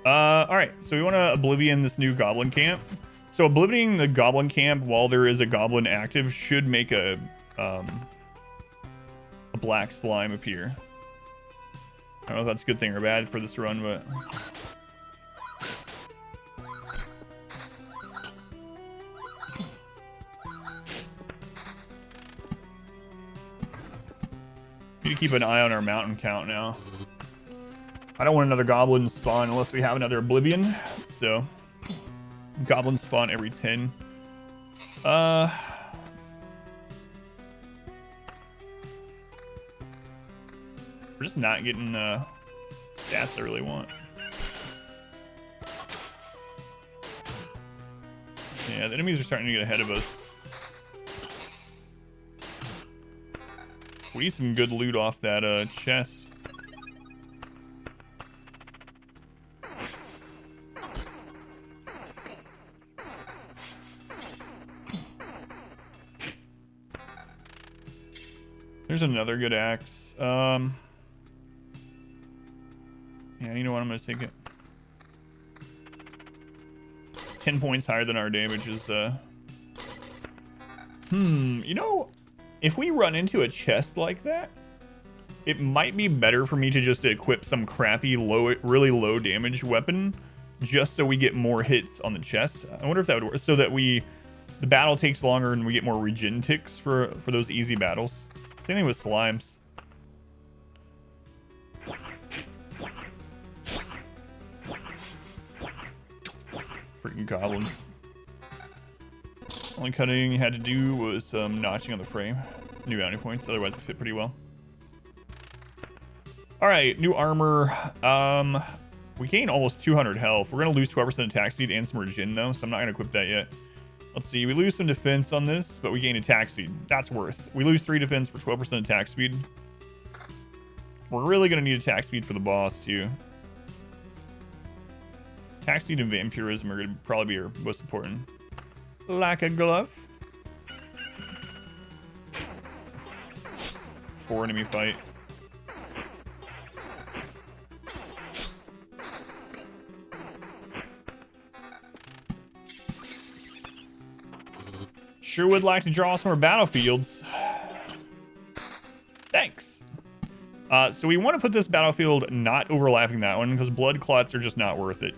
All right, so we want to Oblivion this new goblin camp. So Oblivioning the goblin camp while there is a goblin active should make a black slime appear. I don't know if that's a good thing or bad for this run, but need to keep an eye on our mountain count now. I don't want another goblin spawn unless we have another Oblivion. So goblins spawn every 10. We're just not getting stats I really want. Yeah, the enemies are starting to get ahead of us. We need some good loot off that chest. There's another good axe. Yeah, you know what? I'm gonna take it. 10 points higher than our damage is. You know, if we run into a chest like that, it might be better for me to just equip some crappy, really low damage weapon, just so we get more hits on the chest. I wonder if that would work, so that the battle takes longer and we get more regen ticks for those easy battles. Same thing with slimes. Freaking goblins. Only cutting you had to do was some notching on the frame. new bounty points. Otherwise, it fit pretty well. All right, new armor. We gain almost 200 health. We're gonna lose 12% attack speed and some regen though, so I'm not gonna equip that yet. Let's see. We lose some defense on this, but we gain attack speed. That's worth. We lose 3 defense for 12% attack speed. We're really gonna need attack speed for the boss too. Attack speed and vampirism are gonna probably be our most important. Like a glove. 4 enemy fight. Sure would like to draw some more battlefields. Thanks. So we want to put this battlefield not overlapping that one because blood clots are just not worth it.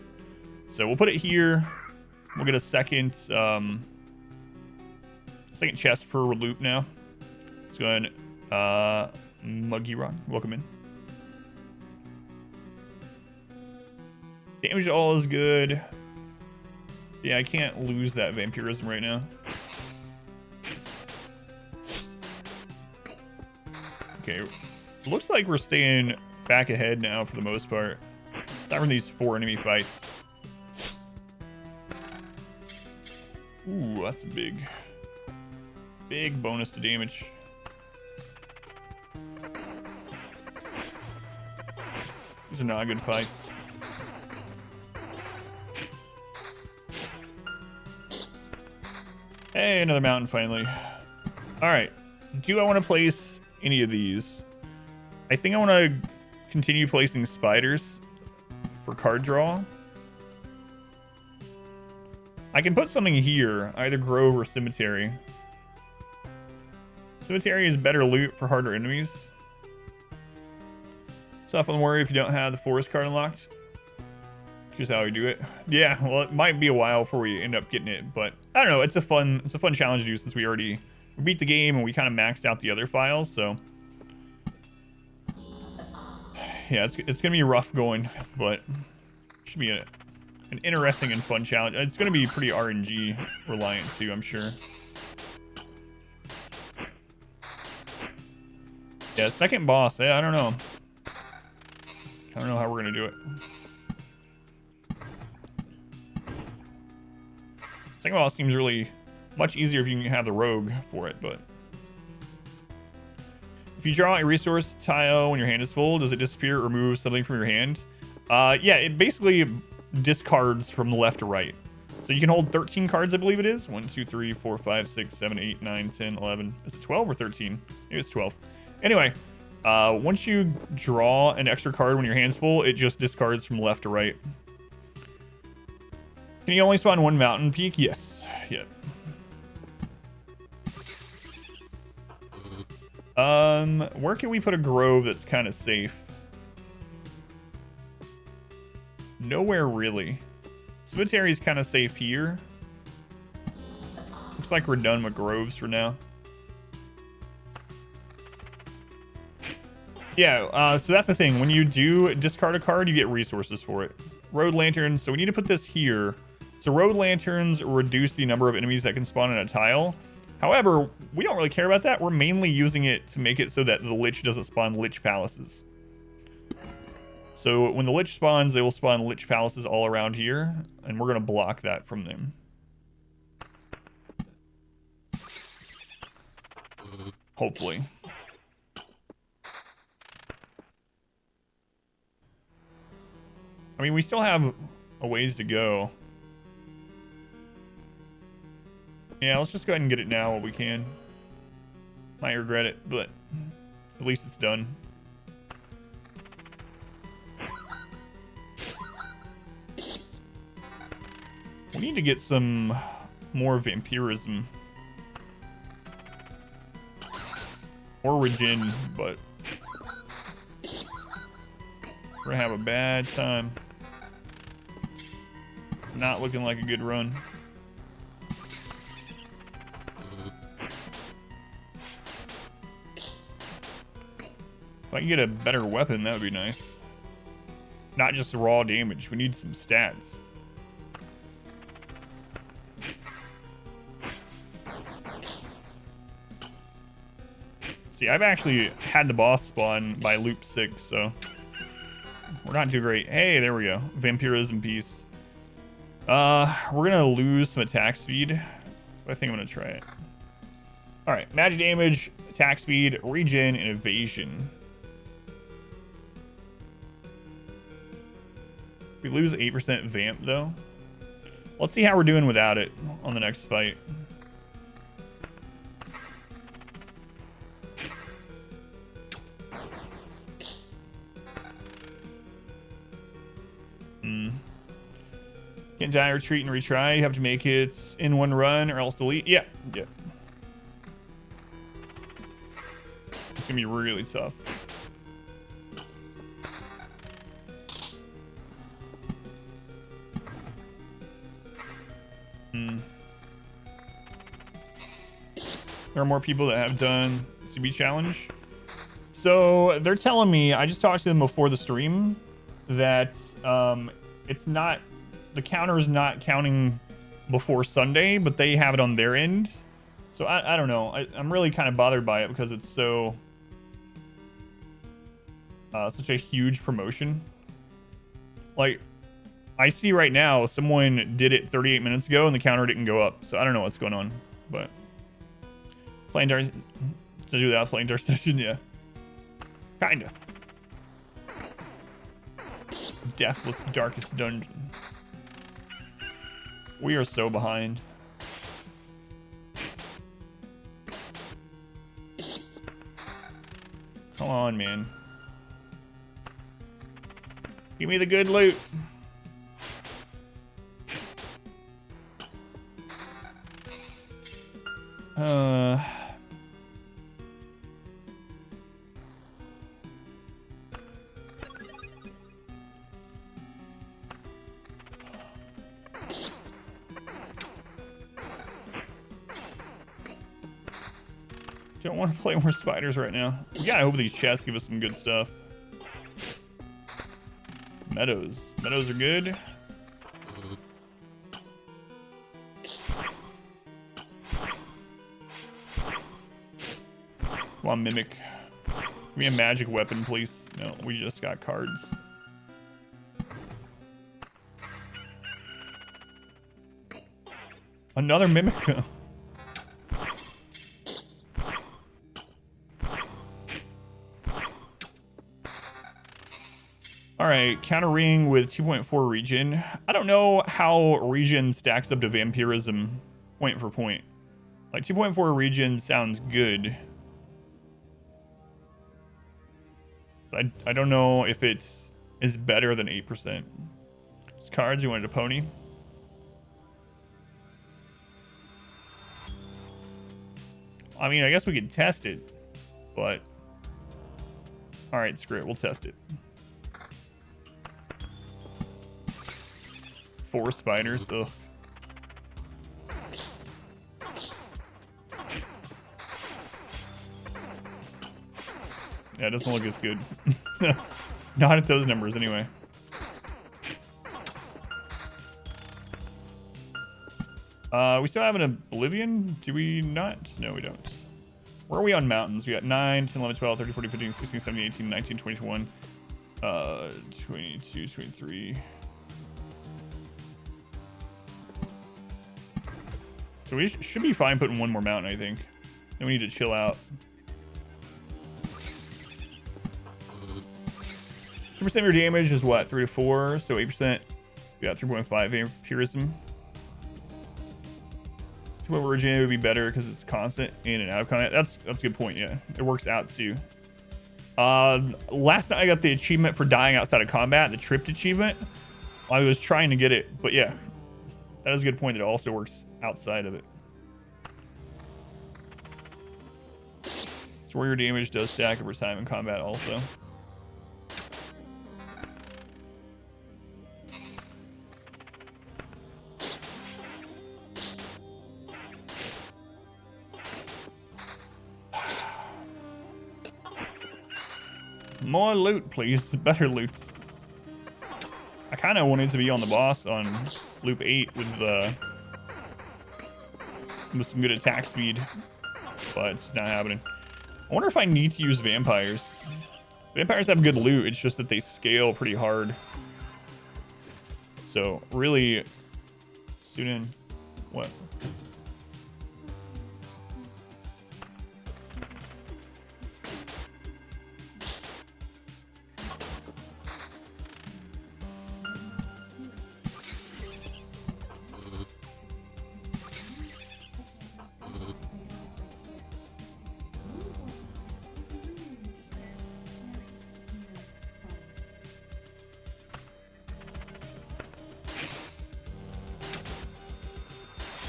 So we'll put it here. We'll get a second chest per loop now. Let's go ahead. Muggy Run, welcome in. Damage all is good. Yeah, I can't lose that vampirism right now. Okay, looks like we're staying back ahead now for the most part. Aside from these 4 enemy fights. Ooh, that's a big bonus to damage. These are not good fights. Hey, another mountain finally. All right, do I want to place any of these? I think I want to continue placing spiders for card draw. I can put something here, either Grove or Cemetery. Cemetery is better loot for harder enemies. So nothing to worry if you don't have the forest card unlocked. Here's how we do it. Yeah, well, it might be a while before we end up getting it, but I don't know. It's a fun challenge to do since we already beat the game and we kind of maxed out the other files. So yeah, it's gonna be rough going, but it should be an interesting and fun challenge. It's gonna be pretty RNG reliant too, I'm sure. Yeah, second boss. Yeah, I don't know. I don't know how we're gonna do it. Second boss seems really much easier if you can have the rogue for it, but if you draw a resource tile when your hand is full, does it disappear or remove something from your hand? Yeah, it basically discards from left to right. So you can hold 13 cards, I believe it is. 1, 2, 3, 4, 5, 6, 7, 8, 9, 10, 11. Is it 12 or 13? Maybe it's 12. Anyway, once you draw an extra card when your hand's full, it just discards from left to right. Can you only spawn 1 mountain peak? Yes. Yeah. Where can we put a grove that's kind of safe? Nowhere really. Cemetery is kind of safe here. Looks like we're done with groves for now. Yeah, so that's the thing. When you do discard a card, you get resources for it. Road lanterns. So we need to put this here. So road lanterns reduce the number of enemies that can spawn in a tile. However, we don't really care about that. We're mainly using it to make it so that the Lich doesn't spawn Lich Palaces. So when the Lich spawns, they will spawn Lich Palaces all around here, and we're going to block that from them. Hopefully. I mean, we still have a ways to go. Yeah, let's just go ahead and get it now while we can. Might regret it, but at least it's done. We need to get some more vampirism. Or regen, but we're gonna have a bad time. It's not looking like a good run. If I can get a better weapon, that would be nice. Not just raw damage. We need some stats. See, I've actually had the boss spawn by loop 6, so we're not too great. Hey, there we go. Vampirism piece. We're gonna lose some attack speed, but I think I'm gonna try it. All right, magic damage, attack speed, regen, and evasion. We lose 8% vamp though. Let's see how we're doing without it on the next fight. Can't die, retreat, and retry. You have to make it in one run or else delete. Yeah. It's gonna be really tough. There are more people that have done CB challenge. So they're telling me, I just talked to them before the stream, that it's not, the counter is not counting before Sunday, but they have it on their end. So I don't know. I'm really kind of bothered by it because it's so such a huge promotion. Like, I see right now someone did it 38 minutes ago and the counter didn't go up. So I don't know what's going on, but playing Dark to do that, playing Dark Session, yeah, kind of. Deathless Darkest Dungeon. We are so behind. Come on, man. Give me the good loot. Don't want to play more spiders right now. We gotta hope these chests give us some good stuff. Meadows. Meadows are good. Come on, Mimic. Give me a magic weapon, please. No, we just got cards. Another Mimic. All right, countering with 2.4 regen. I don't know how regen stacks up to vampirism point for point. Like 2.4 regen sounds good. But I don't know if it is better than 8%. Just cards, you wanted a pony. I mean, I guess we could test it, but all right, screw it, we'll test it. 4 spiders, ugh. Yeah, it doesn't look as good. Not at those numbers, anyway. We still have an Oblivion? Do we not? No, we don't. Where are we on mountains? We got 9, 10, 11, 12, 13, 14, 15, 16, 17, 18, 19, 20, 21, 22, 23. So we should be fine putting one more mountain, I think. Then we need to chill out. 2% of your damage is what? 3 to 4, so 8%. We got 3.5 vampirism. 2 regen would be better because it's constant in and out of combat. That's a good point, yeah. It works out too. Last night I got the achievement for dying outside of combat, the tripped achievement. I was trying to get it, but yeah. That is a good point that it also works outside of it. So where your damage does stack over time in combat also. More loot, please. Better loot. I kind of wanted to be on the boss on loop 8 with some good attack speed, but it's not happening. I wonder if I need to use vampires. Vampires have good loot, it's just that they scale pretty hard. So, really, suit in. What?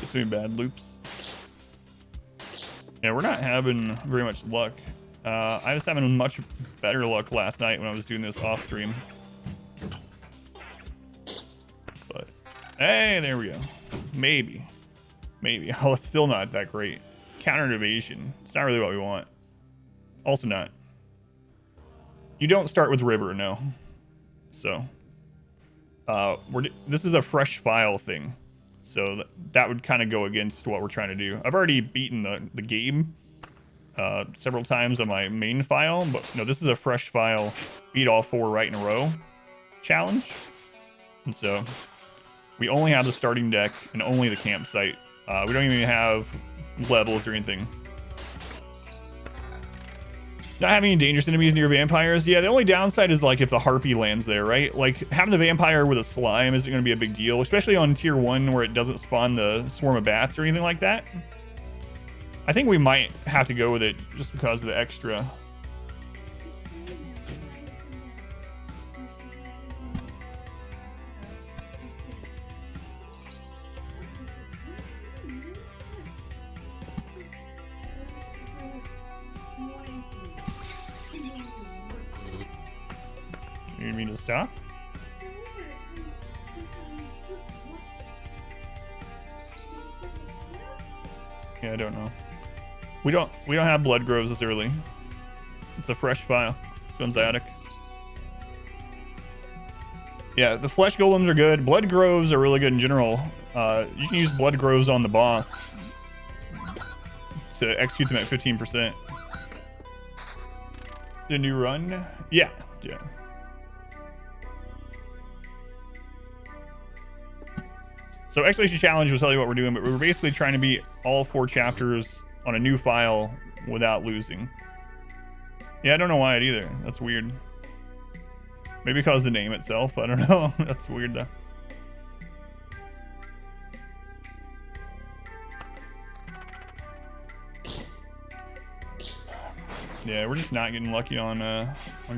Just doing bad loops. Yeah, we're not having very much luck. I was having much better luck last night when I was doing this off stream. But hey, there we go. Maybe. Oh, it's still not that great. Counter evasion. It's not really what we want. Also not. You don't start with river, no. So, this is a fresh file thing. So that would kind of go against what we're trying to do. I've already beaten the game several times on my main file, but no, this is a fresh file, beat all 4 right in a row challenge. And so we only have the starting deck and only the campsite. We don't even have levels or anything. Not having any dangerous enemies near vampires. Yeah, the only downside is like if the harpy lands there, right? Like having the vampire with a slime isn't going to be a big deal, especially on tier 1 where it doesn't spawn the swarm of bats or anything like that. I think we might have to go with it just because of the extra. You need me to stop? Yeah, I don't know. We don't have blood groves this early. It's a fresh file. This one's Attic. Yeah, the flesh golems are good. Blood groves are really good in general. You can use blood groves on the boss to execute them at 15%. The new run? Yeah. So Exploration Challenge will tell you what we're doing, but we're basically trying to beat all 4 chapters on a new file without losing. Yeah, I don't know why it either. That's weird. Maybe because the name itself. I don't know. That's weird though. Yeah, we're just not getting lucky on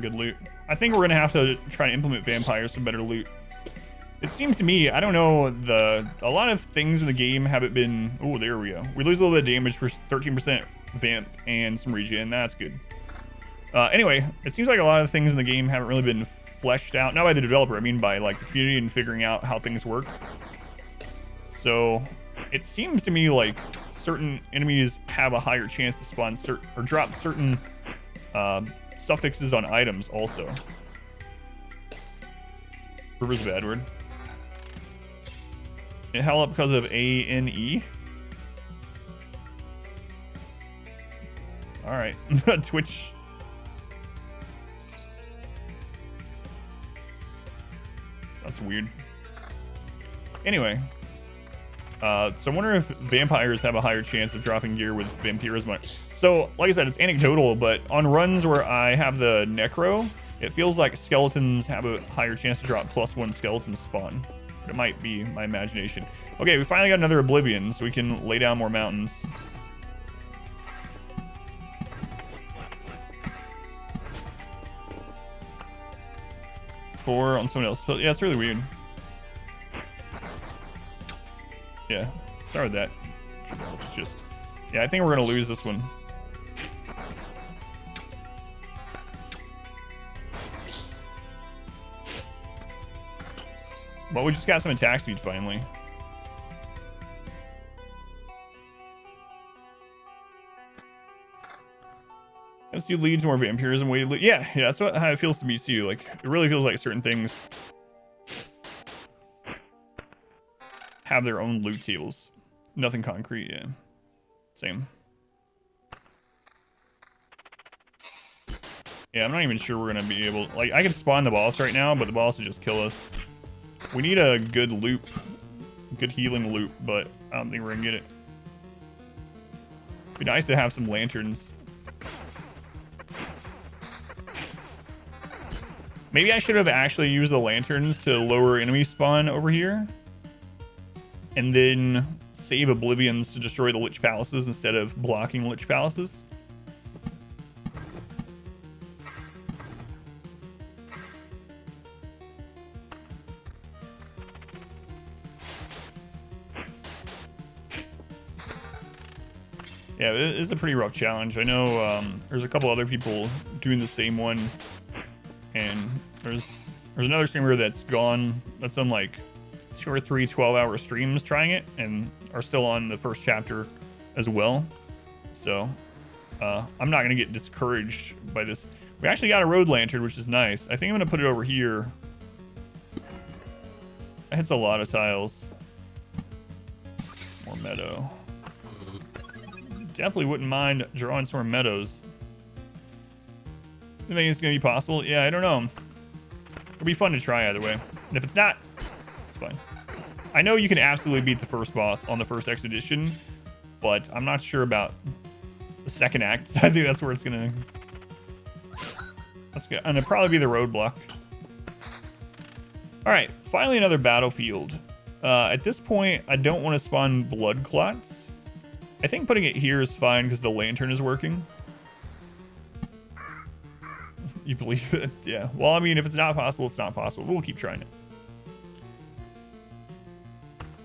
good loot. I think we're gonna have to try to implement vampires for better loot. It seems to me, I don't know, a lot of things in the game haven't been. Oh, there we go. We lose a little bit of damage for 13% vamp and some regen. That's good. Anyway, it seems like a lot of things in the game haven't really been fleshed out. Not by the developer, I mean by like the community and figuring out how things work. So it seems to me like certain enemies have a higher chance to spawn or drop certain suffixes on items also. River's a bad word. It held up because of ANE. All right, Twitch. That's weird. Anyway, so I wonder if vampires have a higher chance of dropping gear with vampirism. So, like I said, it's anecdotal, but on runs where I have the necro, it feels like skeletons have a higher chance to drop +1 skeleton spawn. It might be my imagination. Okay, we finally got another Oblivion, so we can lay down more mountains. Four on someone else. Yeah, it's really weird. Yeah, sorry with that. It's just, yeah, I think we're gonna lose this one. Well, we just got some attack speed finally. Let's do leads more vampirism way. Yeah, that's how it feels to me too. Like it really feels like certain things have their own loot tables. Nothing concrete, yeah. Same. Yeah, I'm not even sure we're gonna be able. Like, I can spawn the boss right now, but the boss will just kill us. We need a good loop, good healing loop, but I don't think we're gonna get it. Be nice to have some lanterns. Maybe I should have actually used the lanterns to lower enemy spawn over here. And then save Oblivions to destroy the Lich Palaces instead of blocking Lich Palaces. Yeah, it is a pretty rough challenge. I know there's a couple other people doing the same one. And there's another streamer that's done like 2 or 3 12-hour streams trying it and are still on the first chapter as well. So I'm not gonna get discouraged by this. We actually got a road lantern, which is nice. I think I'm gonna put it over here. That hits a lot of tiles. More meadow. Definitely wouldn't mind drawing some more meadows. You think it's gonna be possible? Yeah, I don't know. It'll be fun to try either way. And if it's not, it's fine. I know you can absolutely beat the first boss on the first expedition, but I'm not sure about the second act. I think that's where it's gonna. That's good, and it'll probably be the roadblock. All right, finally another battlefield. At this point, I don't want to spawn blood clots. I think putting it here is fine because the lantern is working. You believe it? Yeah. Well, I mean, if it's not possible, it's not possible. We'll keep trying it.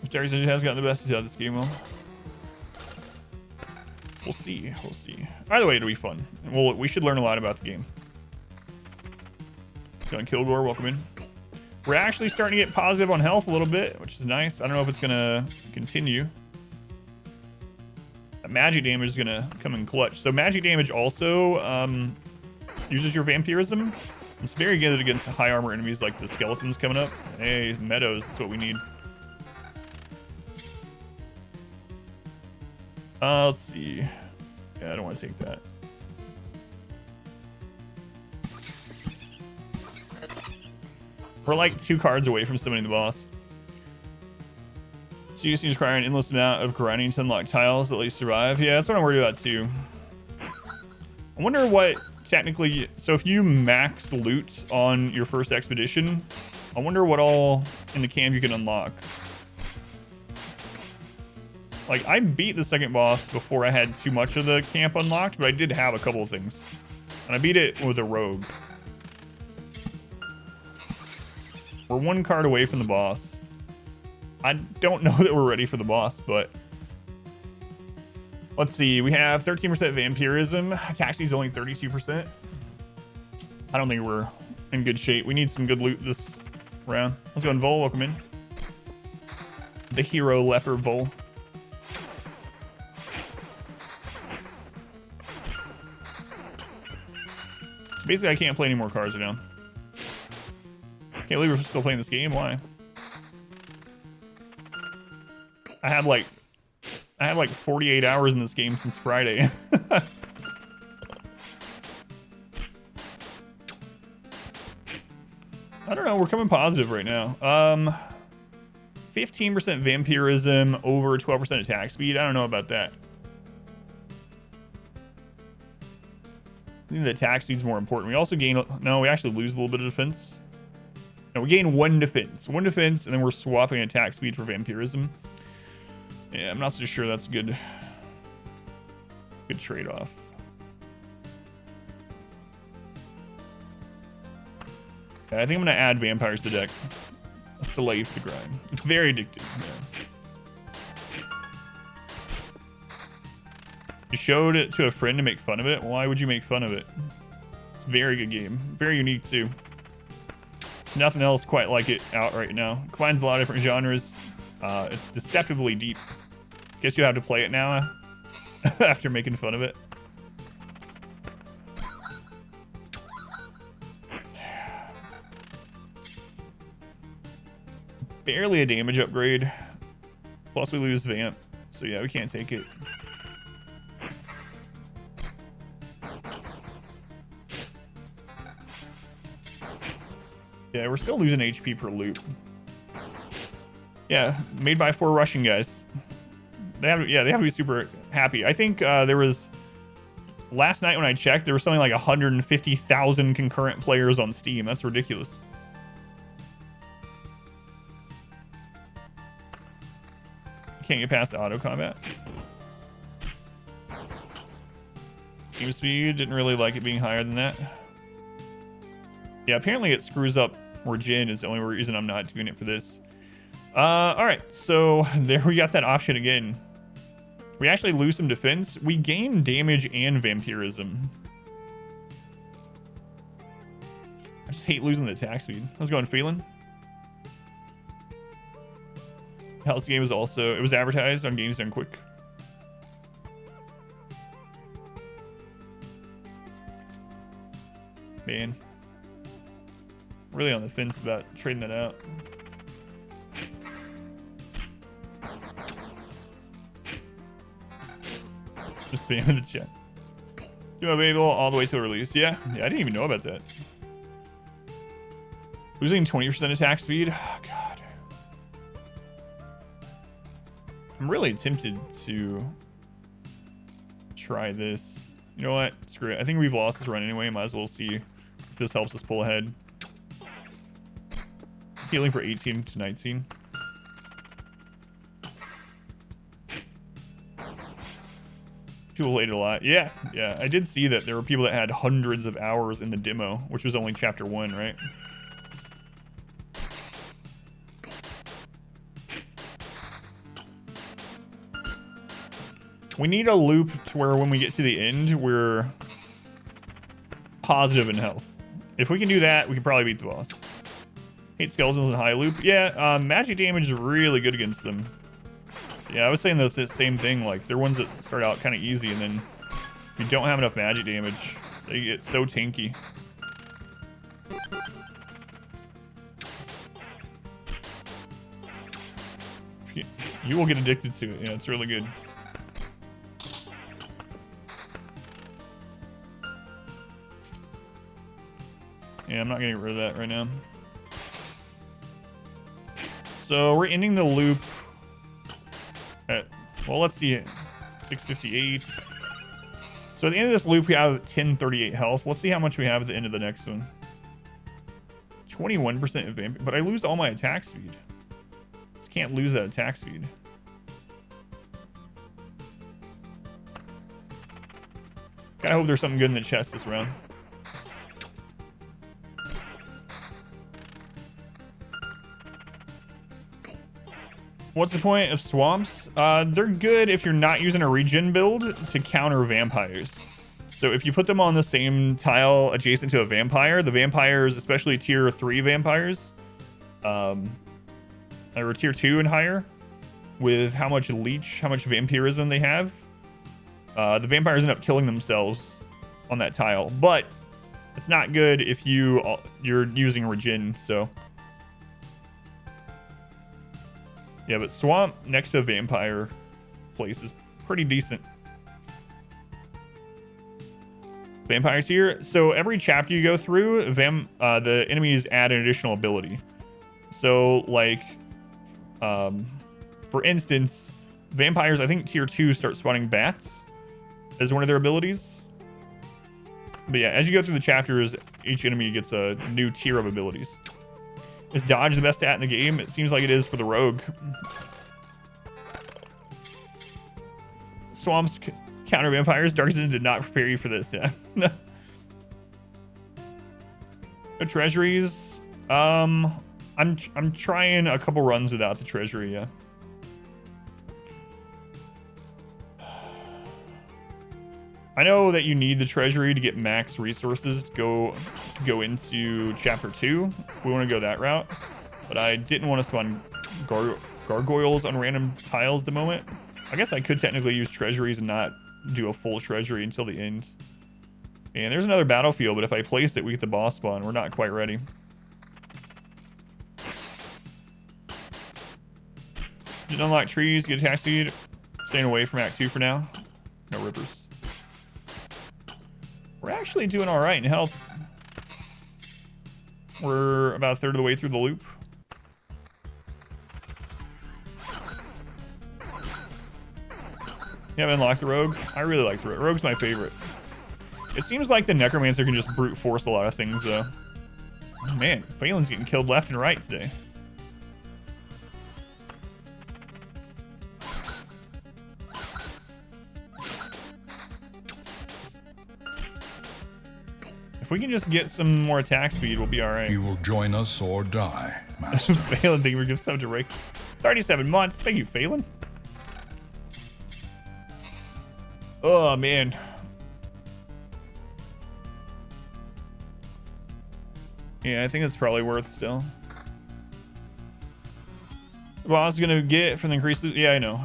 If Terry says he has gotten the best out of this game, well, we'll see. We'll see. Either way, it'll be fun. And we should learn a lot about the game. Going Kilgore, welcome in. We're actually starting to get positive on health a little bit, which is nice. I don't know if it's gonna continue. Magic damage is gonna come in clutch. So magic damage also uses your vampirism. It's very good against high armor enemies like the skeletons coming up. Hey, meadows, that's what we need. Let's see. Yeah, I don't want to take that. We're like 2 cards away from summoning the boss. So you just need to require an endless amount of grinding to unlock tiles that let you survive. Yeah, that's what I'm worried about too. I wonder what technically, so if you max loot on your first expedition, I wonder what all in the camp you can unlock. Like, I beat the second boss before I had too much of the camp unlocked, but I did have a couple of things. And I beat it with a rogue. We're 1 card away from the boss. I don't know that we're ready for the boss, but let's see. We have 13% vampirism. Attack speed is only 32%. I don't think we're in good shape. We need some good loot this round. Let's go in Vol. Welcome in. The hero leper Vol. So basically, I can't play any more cards right now. Can't believe we're still playing this game. Why? I have like 48 hours in this game since Friday. I don't know. We're coming positive right now. 15% vampirism, over 12% attack speed. I don't know about that. I think the attack speed's more important. We also gain... No, we actually lose a little bit of defense. No, we gain 1 defense. 1 defense, and then we're swapping attack speed for vampirism. Yeah, I'm not so sure that's good. Good trade-off. Okay, I think I'm going to add vampires to the deck. A slave to the grind. It's very addictive. Yeah. You showed it to a friend to make fun of it? Why would you make fun of it? It's a very good game. Very unique, too. Nothing else quite like it out right now. Combines a lot of different genres. It's deceptively deep. Guess you have to play it now after making fun of it. Barely a damage upgrade. Plus we lose Vamp. So yeah, we can't take it. Yeah, we're still losing HP per loop. Yeah, made by 4 Russian guys. They have to be super happy. I think there was last night when I checked, there was something like 150,000 concurrent players on Steam. That's ridiculous. Can't get past auto combat. Game speed, didn't really like it being higher than that. Yeah, apparently it screws up Regen is the only reason I'm not doing it for this. All right, so there we got that option again. We actually lose some defense. We gain damage and vampirism. I just hate losing the attack speed. How's it going, Phelan? Hell's game is also, it was advertised on Games Done Quick. Man. Really on the fence about trading that out. Just spamming the chat. Do my Babel all the way till release. Yeah, I didn't even know about that. Losing 20% attack speed. Oh, God. I'm really tempted to try this. You know what? Screw it. I think we've lost this run anyway. Might as well see if this helps us pull ahead. Healing for 18 to 19. People played it a lot. Yeah, I did see that there were people that had hundreds of hours in the demo, which was only chapter 1, right? We need a loop to where when we get to the end, we're positive in health. If we can do that, we can probably beat the boss. Hate skeletons in high loop. Yeah, magic damage is really good against them. Yeah, I was saying the same thing. Like, they're ones that start out kind of easy, and then if you don't have enough magic damage, they get so tanky. You will get addicted to it. Yeah, it's really good. Yeah, I'm not getting rid of that right now. So we're ending the loop at, well, let's see, 658. So at the end of this loop, we have 1038 health. Let's see how much we have at the end of the next one. 21% of vamp, but I lose all my attack speed. Just can't lose that attack speed. I hope there's something good in the chest this round. What's the point of swamps? They're good if you're not using a regen build to counter vampires. So if you put them on the same tile adjacent to a vampire, the vampires, especially tier 3 vampires, or tier 2 and higher, with how much leech, how much vampirism they have, the vampires end up killing themselves on that tile. But it's not good if you're using regen, so... Yeah, but swamp next to a vampire place is pretty decent. Vampires here. So every chapter you go through, the enemies add an additional ability. So like, for instance, vampires, I think tier 2 start spawning bats as one of their abilities. But yeah, as you go through the chapters, each enemy gets a new tier of abilities. Is dodge the best stat in the game? It seems like it is for the rogue. Swamps counter vampires. Dark Zone did not prepare you for this. Yeah. No treasuries. I'm trying a couple runs without the treasury. Yeah. I know that you need the treasury to get max resources to go into chapter 2. We want to go that route, but I didn't want to spawn gargoyles on random tiles at the moment. I guess I could technically use treasuries and not do a full treasury until the end. And there's another battlefield, but if I place it, we get the boss spawn. We're not quite ready. Didn't unlock trees, get attack speed. Staying away from Act 2 for now. No rivers. We're actually doing all right in health. We're about a third of the way through the loop. You haven't unlocked the rogue? I really like the rogue. Rogue's my favorite. It seems like the necromancer can just brute force a lot of things, though. Oh, man, Phelan's getting killed left and right today. If we can just get some more attack speed, we'll be all right. You will join us or die, Master. Phelan, thank you for giving sub to Rakes. 37 months. Thank you, Phelan. Oh, man. Yeah, I think it's probably worth still. The boss is gonna get from the increases. Yeah, I know.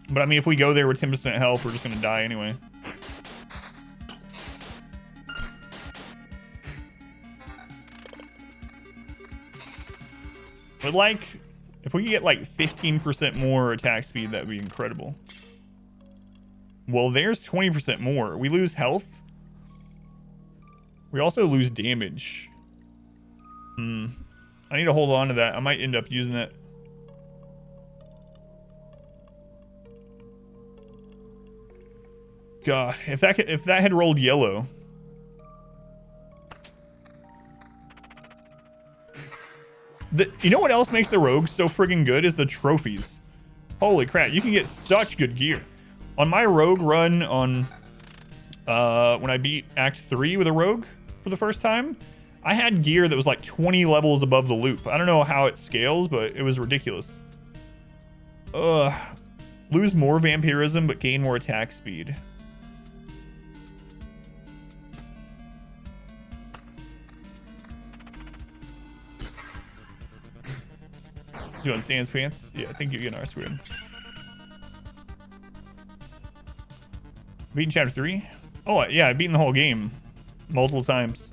But I mean, if we go there with 10% health, we're just gonna die anyway. But like, if we could get like 15% more attack speed, that would be incredible. Well, there's 20% more. We lose health. We also lose damage. I need to hold on to that. I might end up using that. God, if that had rolled yellow. You know what else makes the rogue so friggin' good is the trophies. Holy crap, you can get such good gear. On my rogue run on when I beat Act 3 with a rogue for the first time, I had gear that was like 20 levels above the loop. I don't know how it scales, but it was ridiculous. Lose more vampirism, but gain more attack speed. Doing Sans Pants? Yeah, thank you again, R-Squid. Beaten chapter 3? Oh, yeah, I've beaten the whole game multiple times.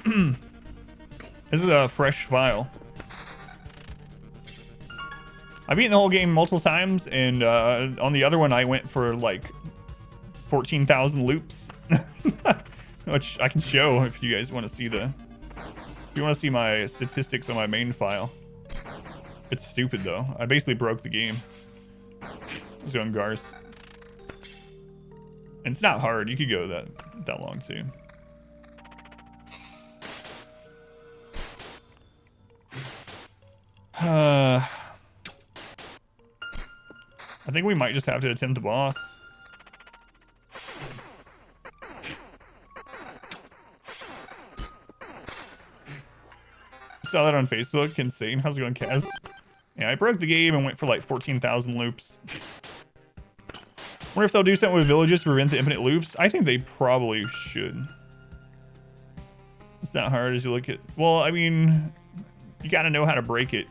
This is a fresh file. I've beaten the whole game multiple times, and on the other one, I went for like 14,000 loops, which I can show if you guys want to see if you want to see my statistics on my main file. It's stupid though. I basically broke the game. I was doing Gars. And it's not hard. You could go that long too. I think we might just have to attempt the boss. Saw that on Facebook. Insane. How's it going, Kaz? Yeah, I broke the game and went for like 14,000 loops. Wonder if they'll do something with villages to prevent the infinite loops. I think they probably should. It's not hard as you look at... Well, I mean, you gotta know how to break it.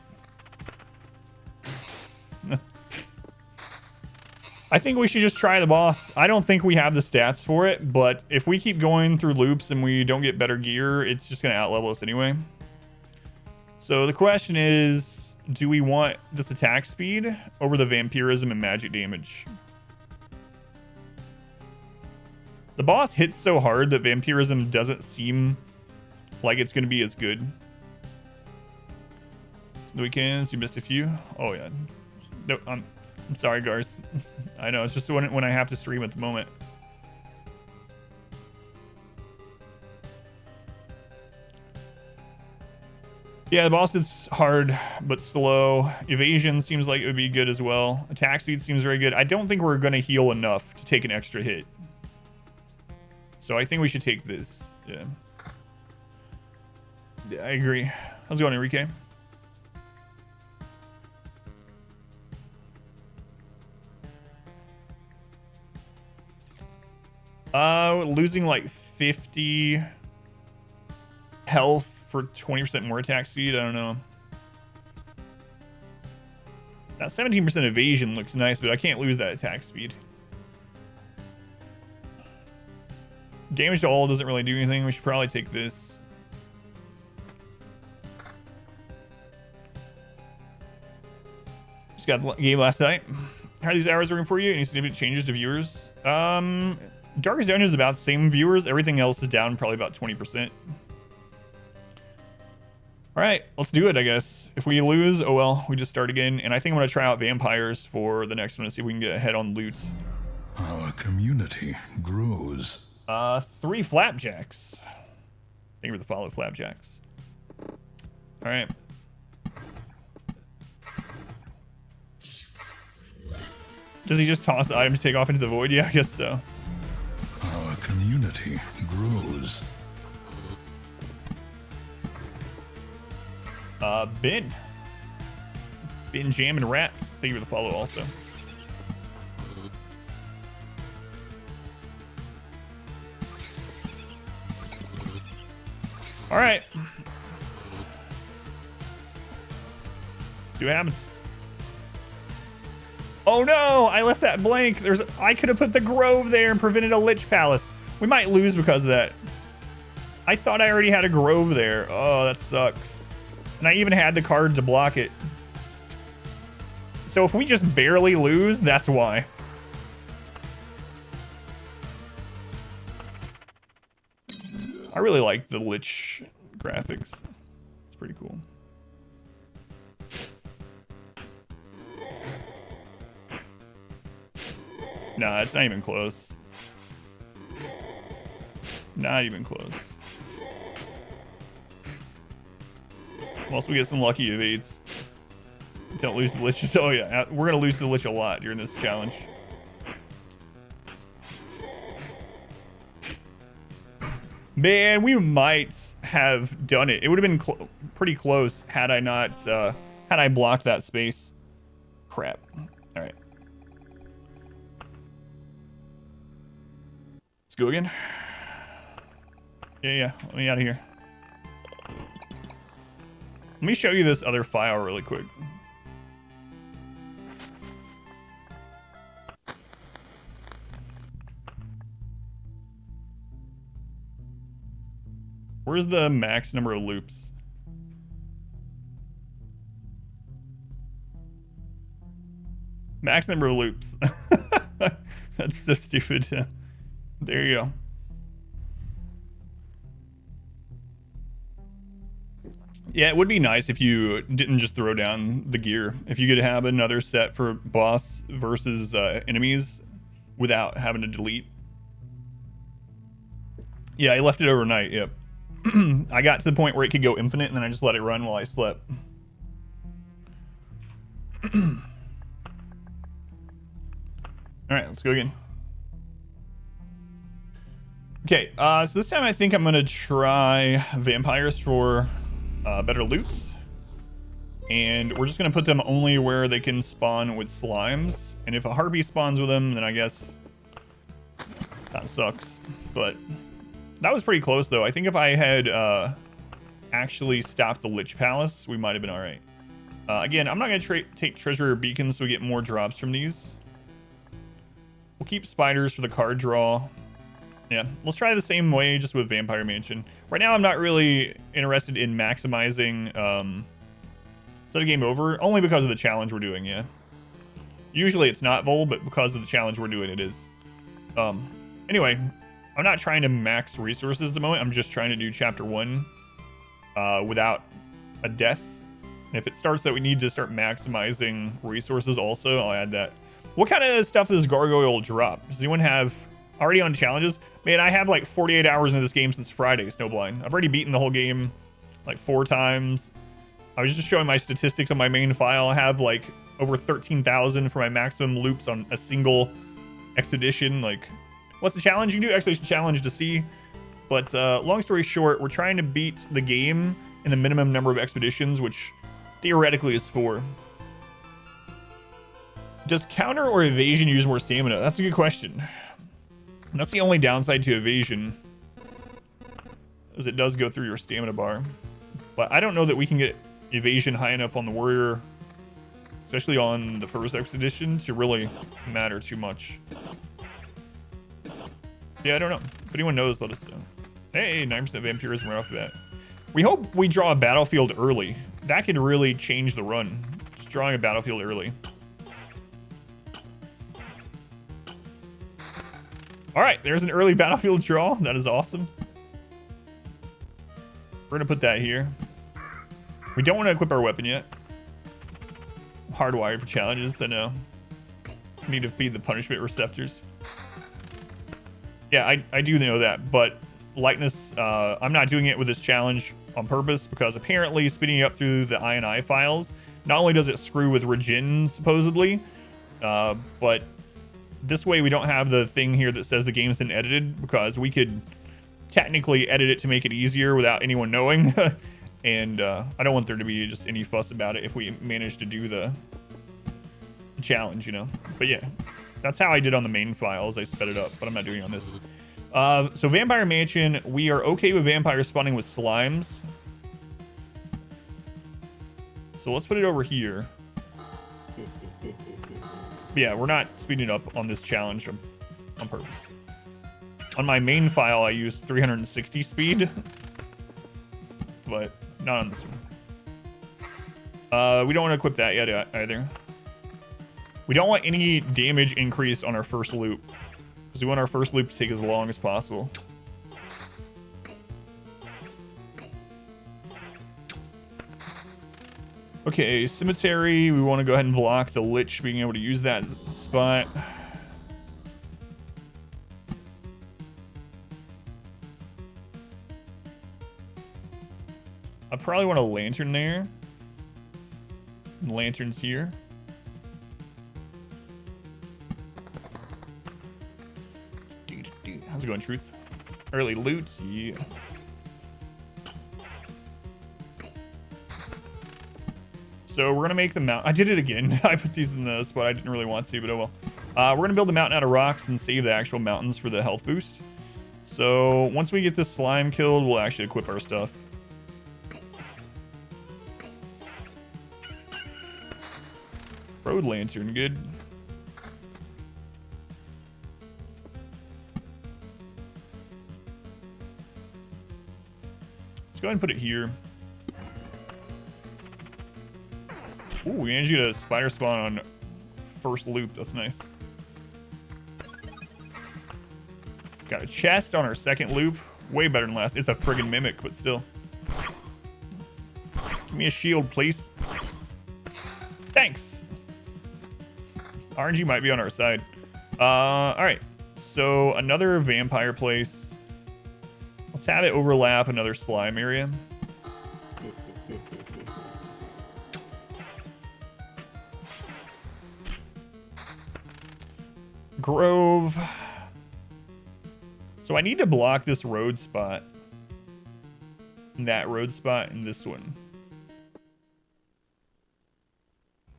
I think we should just try the boss. I don't think we have the stats for it, but if we keep going through loops and we don't get better gear, it's just gonna outlevel us anyway. So the question is, do we want this attack speed over the vampirism and magic damage? The boss hits so hard that vampirism doesn't seem like it's going to be as good. The weekends, you missed a few. Oh yeah. No, I'm sorry, Gars. I know, it's just when I have to stream at the moment. Yeah, the boss is hard, but slow. Evasion seems like it would be good as well. Attack speed seems very good. I don't think we're going to heal enough to take an extra hit. So I think we should take this. Yeah. Yeah, I agree. How's it going, Enrique? Losing like 50 health for 20% more attack speed. I don't know. That 17% evasion looks nice, but I can't lose that attack speed. Damage to all doesn't really do anything. We should probably take this. Just got the game last night. How are these hours working for you? Any significant changes to viewers? Darkest Dungeon is about the same viewers. Everything else is down probably about 20%. All right, let's do it, I guess. If we lose, oh well, we just start again. And I think I'm going to try out vampires for the next one to see if we can get ahead on loot. Our community grows. 3 flapjacks. Thank you for the follow, flapjacks. All right. Does he just toss the items to take off into the void? Yeah, I guess so. Our community grows. Ben. Ben Jam and Rats. Thank you for the follow also. All right. Let's see what happens. Oh no, I left that blank. I could have put the Grove there and prevented a Lich Palace. We might lose because of that. I thought I already had a Grove there. Oh, that sucks. And I even had the card to block it. So if we just barely lose, that's why. I really like the Lich graphics. It's pretty cool. Nah, it's not even close. Not even close. Unless we get some lucky evades. Don't lose the Liches. Oh yeah, we're gonna lose the Lich a lot during this challenge. Man, we might have done it. It would have been pretty close had I not, had I blocked that space. Crap. All right. Let's go again. Yeah, let me out of here. Let me show you this other file really quick. Where's the max number of loops? Max number of loops. That's so stupid. There you go. Yeah, it would be nice if you didn't just throw down the gear. If you could have another set for boss versus enemies without having to delete. Yeah, I left it overnight, yep. I got to the point where it could go infinite and then I just let it run while I slept. Alright, let's go again. Okay, so this time I think I'm gonna try vampires for better loots. And we're just gonna put them only where they can spawn with slimes. And if a harpy spawns with them, then I guess that sucks. But that was pretty close though. I think if I had actually stopped the Lich Palace, we might have been all right. Again, I'm not gonna take treasure beacons so we get more drops from these. We'll keep spiders for the card draw. Yeah, let's try the same way just with Vampire Mansion. Right now, I'm not really interested in maximizing is that a game over? Only because of the challenge we're doing, yeah. Usually it's not Vol, but because of the challenge we're doing, it is. Anyway, I'm not trying to max resources at the moment. I'm just trying to do chapter 1 without a death. And if it starts that we need to start maximizing resources also, I'll add that. What kind of stuff does Gargoyle drop? Does anyone have... Already on challenges? Man, I have like 48 hours into this game since Friday, Snowblind. I've already beaten the whole game like 4 times. I was just showing my statistics on my main file. I have like over 13,000 for my maximum loops on a single expedition. Like, what's the challenge? You can do expedition challenge to see. But long story short, we're trying to beat the game in the minimum number of expeditions, which theoretically is 4. Does counter or evasion use more stamina? That's a good question. That's the only downside to evasion, is it does go through your stamina bar. But I don't know that we can get evasion high enough on the warrior, especially on the first expedition, to really matter too much. Yeah, I don't know. If anyone knows, let us know. Hey, 9% vampirism right off the bat. We hope we draw a battlefield early. That could really change the run. Just drawing a battlefield early. All right, there's an early battlefield draw. That is awesome. We're gonna put that here. We don't want to equip our weapon yet. Hardwired for challenges, I know. Need to feed the punishment receptors. Yeah, I do know that, but lightness, I'm not doing it with this challenge on purpose because apparently speeding up through the INI files, not only does it screw with regen supposedly, but this way we don't have the thing here that says the game's been edited, because we could technically edit it to make it easier without anyone knowing. And I don't want there to be just any fuss about it if we manage to do the challenge, you know. But yeah, that's how I did on the main files. I sped it up, but I'm not doing it on this. So Vampire Mansion, we are okay with vampires spawning with slimes. So let's put it over here. But yeah, we're not speeding up on this challenge on purpose. On my main file, I used 360 speed, but not on this one. We don't want to equip that yet either. We don't want any damage increase on our first loop, because we want our first loop to take as long as possible. Okay, cemetery. We want to go ahead and block the Lich being able to use that spot. I probably want a lantern there. Lanterns here. How's it going, Truth? Early loot, yeah. So we're gonna make the mountain. I did it again. I put these in the spot I didn't really want to, but oh well. We're gonna build the mountain out of rocks and save the actual mountains for the health boost. So once we get this slime killed, we'll actually equip our stuff. Road lantern, good. Let's go ahead and put it here. Ooh, we managed to get a spider spawn on first loop. That's nice. Got a chest on our second loop. Way better than last. It's a friggin' mimic, but still. Give me a shield, please. Thanks. RNG might be on our side. All right. So another vampire place. Let's have it overlap another slime area. Grove. So I need to block this road spot. And that road spot and this one.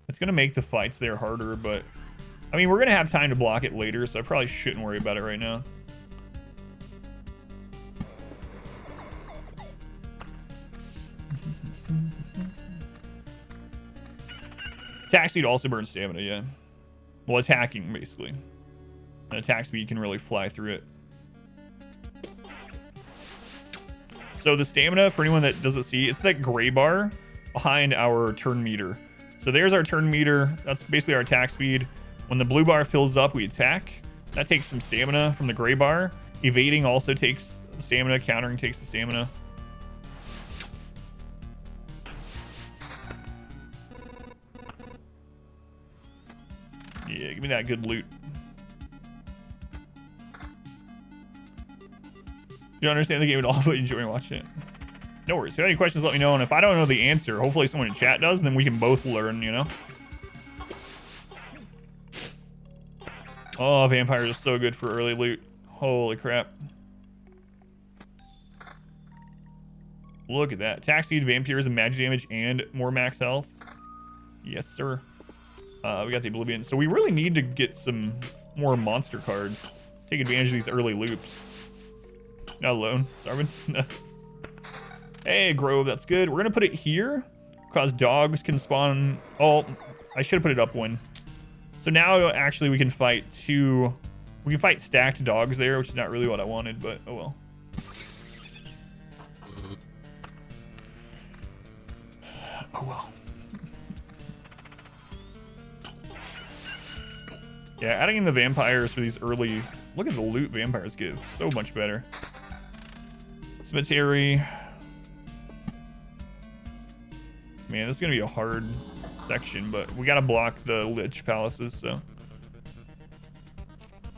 It's going to make the fights there harder, but I mean, we're going to have time to block it later, so I probably shouldn't worry about it right now. Attack speed also burns stamina, yeah. Well, attacking, basically. And attack speed can really fly through it. So the stamina, for anyone that doesn't see, it's that gray bar behind our turn meter. So there's our turn meter. That's basically our attack speed. When the blue bar fills up, we attack. That takes some stamina from the gray bar. Evading also takes stamina. Countering takes the stamina. Yeah, give me that good loot. You don't understand the game at all, but enjoying watching it. No worries. If you have any questions, let me know. And if I don't know the answer, hopefully someone in chat does, then we can both learn, you know? Oh, vampires are so good for early loot. Holy crap. Look at that. Attack speed, vampires, and magic damage, and more max health. Yes, sir. We got the Oblivion. So we really need to get some more monster cards. Take advantage of these early loops. Not alone, Starvin. Hey, Grove, that's good. We're going to put it here because dogs can spawn. Oh, I should have put it up one. So now actually we can fight stacked dogs there, which is not really what I wanted, but oh well. Oh well. Yeah, adding in the vampires for these early... Look at the loot vampires give. So much better. Man, this is gonna be a hard section, but we gotta block the Lich Palaces, so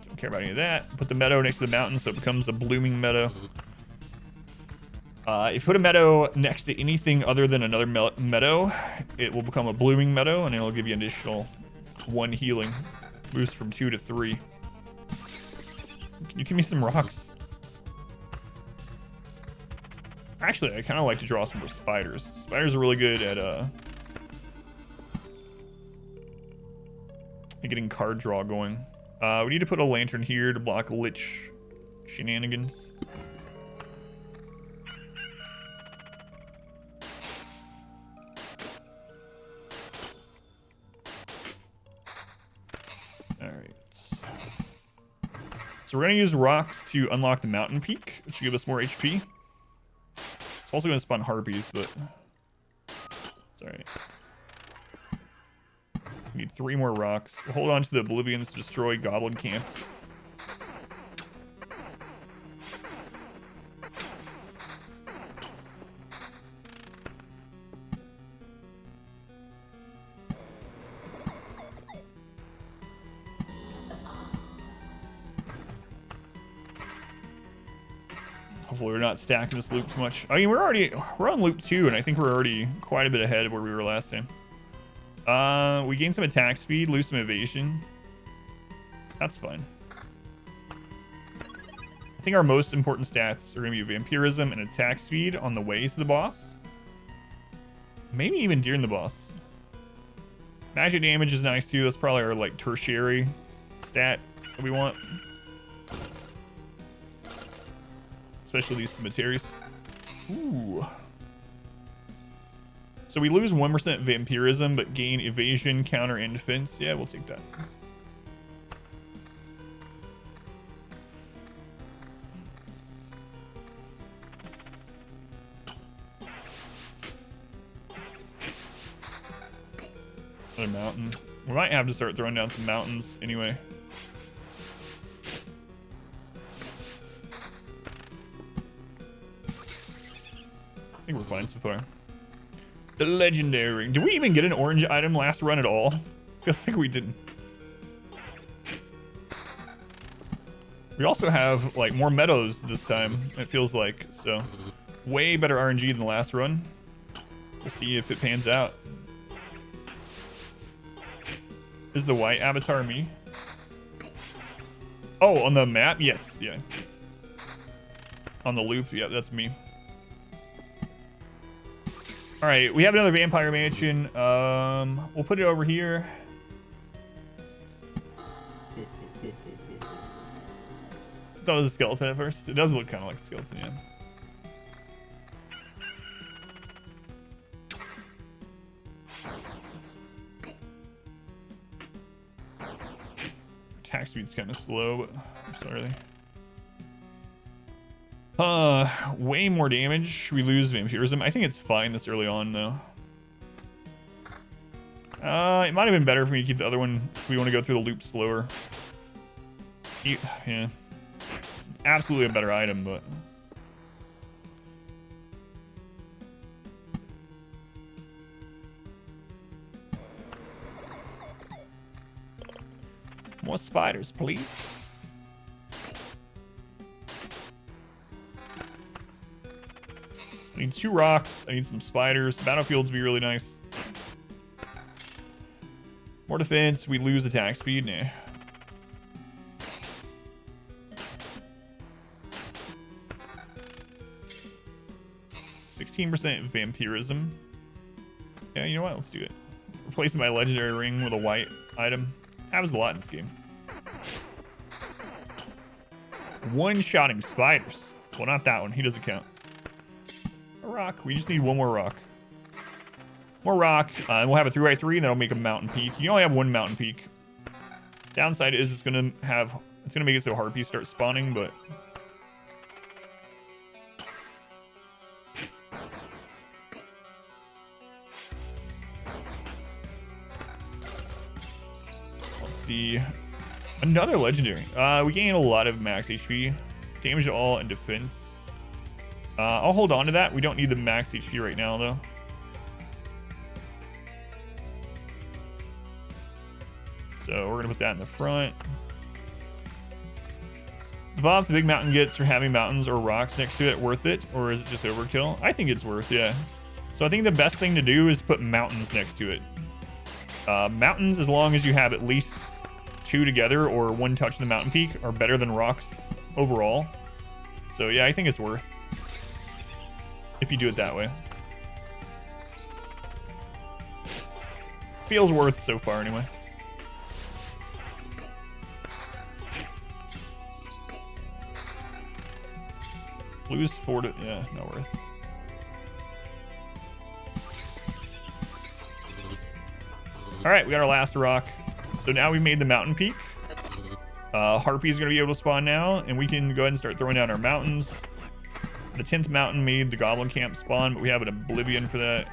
don't care about any of that. Put the meadow next to the mountain so it becomes a blooming meadow. If you put a meadow next to anything other than another meadow, it will become a blooming meadow, and it'll give you an additional 1 healing. Boost from 2 to 3. Can you give me some rocks? Actually, I kind of like to draw some more spiders. Spiders are really good at getting card draw going. We need to put a lantern here to block Lich shenanigans. So we're going to use rocks to unlock the mountain peak, which will give us more HP. It's also going to spawn harpies, but it's alright. We need 3 more rocks. We'll hold on to the Oblivions to destroy goblin camps. Hopefully we're not stacking this loop too much. I mean, we're on loop 2, and I think we're already quite a bit ahead of where we were last time. We gained some attack speed, lose some evasion. That's fine. I think our most important stats are going to be vampirism and attack speed on the way to the boss. Maybe even during the boss. Magic damage is nice too. That's probably our like tertiary stat that we want. Especially these cemeteries. Ooh. So we lose 1% vampirism, but gain evasion, counter, and defense. Yeah, we'll take that. Another mountain. We might have to start throwing down some mountains anyway. I think we're fine so far. The legendary. Did we even get an orange item last run at all? Feels like we didn't. We also have like more meadows this time, it feels like. So way better RNG than the last run. We'll see if it pans out. Is the white avatar me? Oh, on the map? Yes, yeah. On the loop, yeah, that's me. All right, we have another vampire mansion. We'll put it over here. Thought it was a skeleton at first. It does look kind of like a skeleton, yeah. Attack speed's kind of slow, but I'm sorry. Way more damage. We lose vampirism. I think it's fine this early on, though. It might have been better for me to keep the other one, so we want to go through the loop slower. Yeah. It's absolutely a better item, but... More spiders, please. I need 2 rocks. I need some spiders. Battlefields would be really nice. More defense. We lose attack speed. Nah. %16 vampirism. Yeah, you know what? Let's do it. Replacing my legendary ring with a white item. Happens a lot in this game. One-shotting spiders. Well, not that one. He doesn't count. A rock. We just need 1 more rock. More rock. And we'll have a 3x3, and then I'll make a mountain peak. You only have 1 mountain peak. Downside is it's gonna make it so harpies start spawning, but let's see. Another legendary. We gain a lot of max HP, damage to all, and defense. I'll hold on to that. We don't need the max HP right now, though. So we're gonna put that in the front. The buff the big mountain gets for having mountains or rocks next to it worth it, or is it just overkill? I think it's worth, yeah. So I think the best thing to do is to put mountains next to it. Mountains, as long as you have at least 2 together or 1 touch the mountain peak, are better than rocks overall. So yeah, I think it's worth if you do it that way. Feels worth so far anyway. Lose 4 to, yeah, not worth. All right, we got our last rock. So now we made the mountain peak. Harpy's gonna be able to spawn now, and we can go ahead and start throwing down our mountains. The 10th mountain made the goblin camp spawn, but we have an oblivion for that.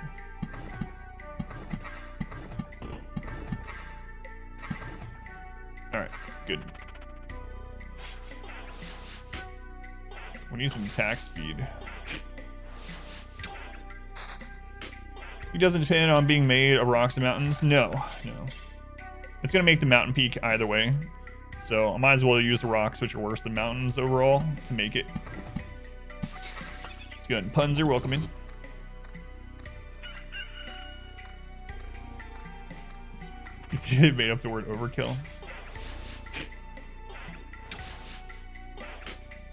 All right, good. We need some attack speed. It doesn't depend on being made of rocks and mountains. No. It's gonna make the mountain peak either way. So I might as well use the rocks, which are worse than mountains overall, to make it. It's good. Punzer, welcome in. They made up the word overkill.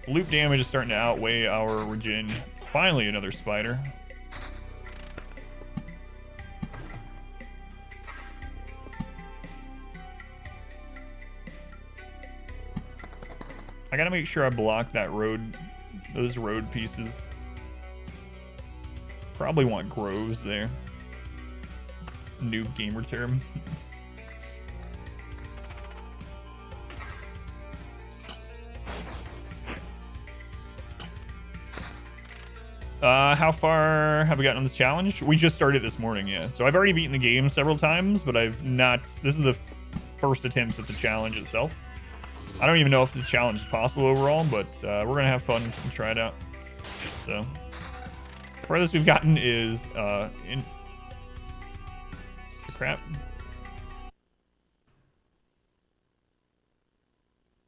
Loop damage is starting to outweigh our regen. Finally, another spider. I gotta make sure I block that road, those road pieces. Probably want groves there. New gamer term. How far have we gotten on this challenge? We just started this morning, yeah. So I've already beaten the game several times, but I've not... This is the first attempts at the challenge itself. I don't even know if the challenge is possible overall, but we're going to have fun and try it out. So, furthest we've gotten is in... Crap.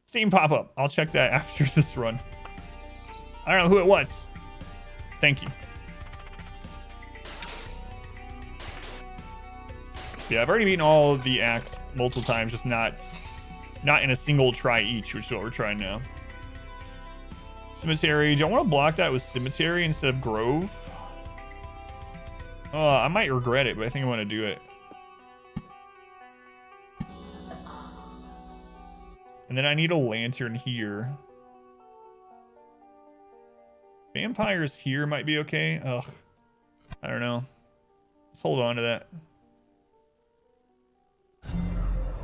Steam pop-up. I'll check that after this run. I don't know who it was. Thank you. Yeah, I've already beaten all of the acts multiple times, just not in a single try each, which is what we're trying now. Cemetery. Do I want to block that with cemetery instead of grove? I might regret it, but I think I want to do it. And then I need a lantern here. Vampires here might be okay. Ugh. I don't know. Let's hold on to that.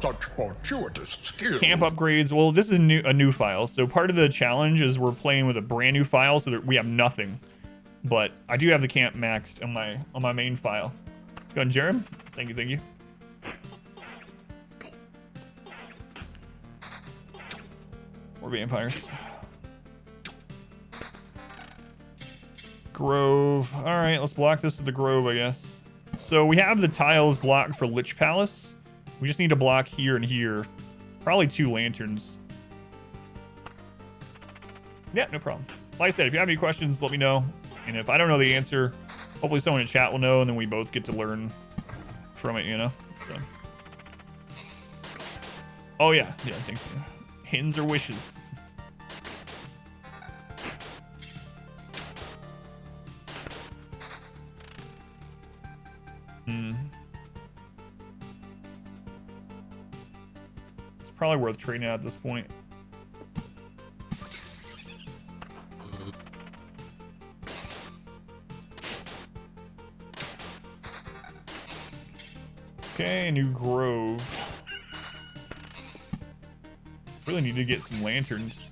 Such fortuitous skill. Camp upgrades. Well, this is a new file. So part of the challenge is we're playing with a brand new file, so that we have nothing. But I do have the camp maxed on my main file. Let's go on, Jerem. Thank you, thank you. More vampires. Grove. All right, let's block this with the grove, I guess. So we have the tiles blocked for Lich Palace. We just need to block here and here. Probably 2 lanterns. Yeah, no problem. Like I said, if you have any questions, let me know. And if I don't know the answer, hopefully someone in chat will know, and then we both get to learn from it, you know? So. Oh, yeah. Yeah, I think so. Hens or wishes. It's probably worth trading out at this point. Okay, a new grove. Really need to get some lanterns.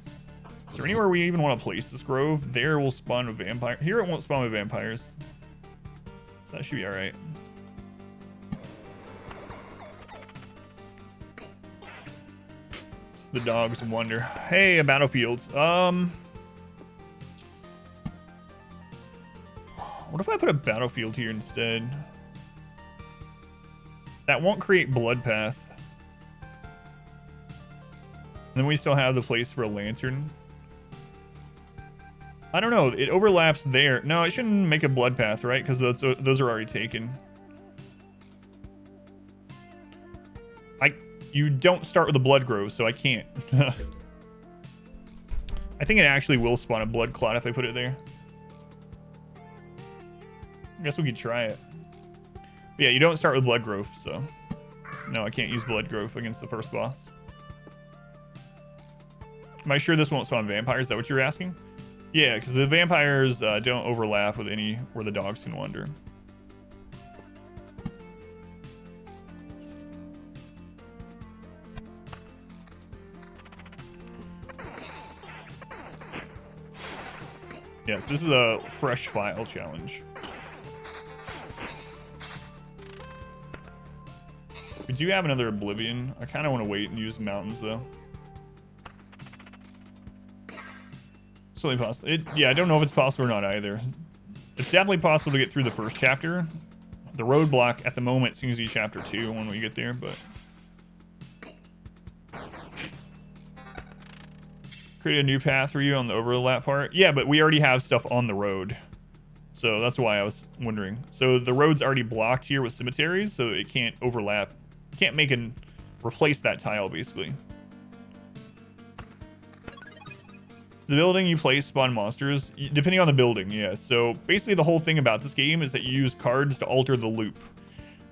Is there anywhere we even want to place this grove? There will spawn with vampire. Here it won't spawn with vampires. So that should be alright. It's the dogs wonder. Hey, a battlefield. What if I put a battlefield here instead? That won't create blood path. then we still have the place for a lantern. I don't know. It overlaps there. No, it shouldn't make a blood path, right? Because those are already taken. You don't start with a blood grove, so I can't. I think it actually will spawn a blood clot if I put it there. I guess we could try it. But yeah, you don't start with blood growth, so no, I can't use blood growth against the first boss. Am I sure this won't spawn vampires? Is that what you're asking? Yeah, because the vampires don't overlap with any where the dogs can wander. Yes, this is a fresh file challenge. We do have another Oblivion. I kind of want to wait and use mountains, though. It's totally possible. Yeah, I don't know if it's possible or not either. It's definitely possible to get through the first chapter. The roadblock at the moment seems to be chapter 2 when we get there, but... Create a new path for you on the overlap part. Yeah, but we already have stuff on the road. So that's why I was wondering. So the road's already blocked here with cemeteries, so it can't overlap. Can't make an replace that tile, basically. The building you place spawn monsters, depending on the building, yeah. So basically the whole thing about this game is that you use cards to alter the loop.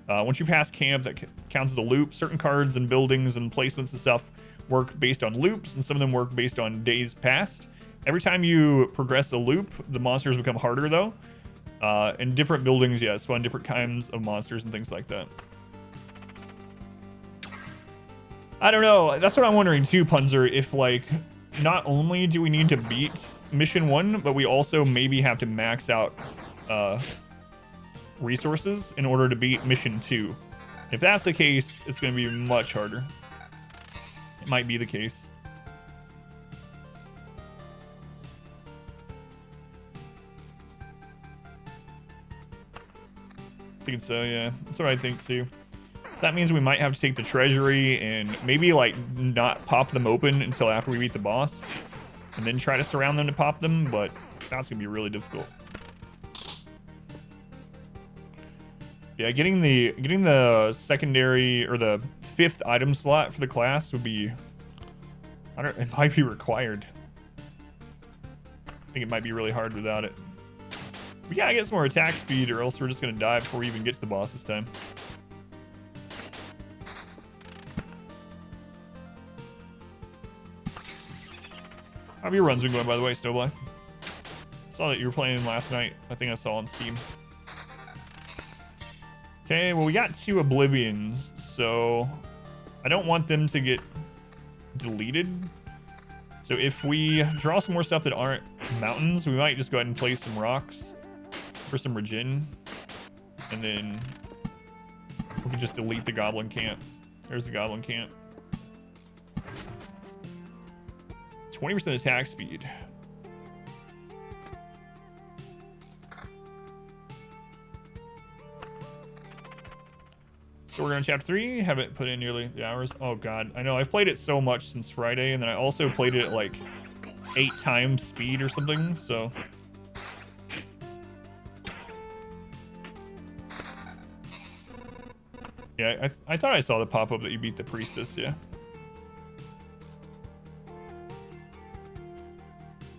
Once you pass camp, that counts as a loop. Certain cards and buildings and placements and stuff work based on loops, and some of them work based on days past. Every time you progress a loop, the monsters become harder, though. And different buildings, yeah, spawn different kinds of monsters and things like that. I don't know. That's what I'm wondering too, Punzer. If, like, not only do we need to beat Mission 1, but we also maybe have to max out resources in order to beat Mission 2. If that's the case, it's going to be much harder. It might be the case. I think so, yeah. That's what I think too. So that means we might have to take the treasury and maybe like not pop them open until after we beat the boss, and then try to surround them to pop them, but that's gonna be really difficult. Yeah, getting the secondary or the 5th item slot for the class would be, it might be required. I think it might be really hard without it. We gotta get some more attack speed, or else we're just gonna die before we even get to the boss this time. How have your runs been going, by the way, Snowblind? Saw that you were playing last night. I think I saw on Steam. Okay, well, we got 2 Oblivions, so I don't want them to get deleted. So if we draw some more stuff that aren't mountains, we might just go ahead and place some rocks for some regen, and then we can just delete the goblin camp. There's the goblin camp. 20% attack speed. So we're on chapter 3. Haven't put in nearly the hours. Oh god, I know. I've played it so much since Friday, and then I also played it at like 8 times speed or something. So yeah, I thought I saw the pop-up that you beat the priestess. Yeah.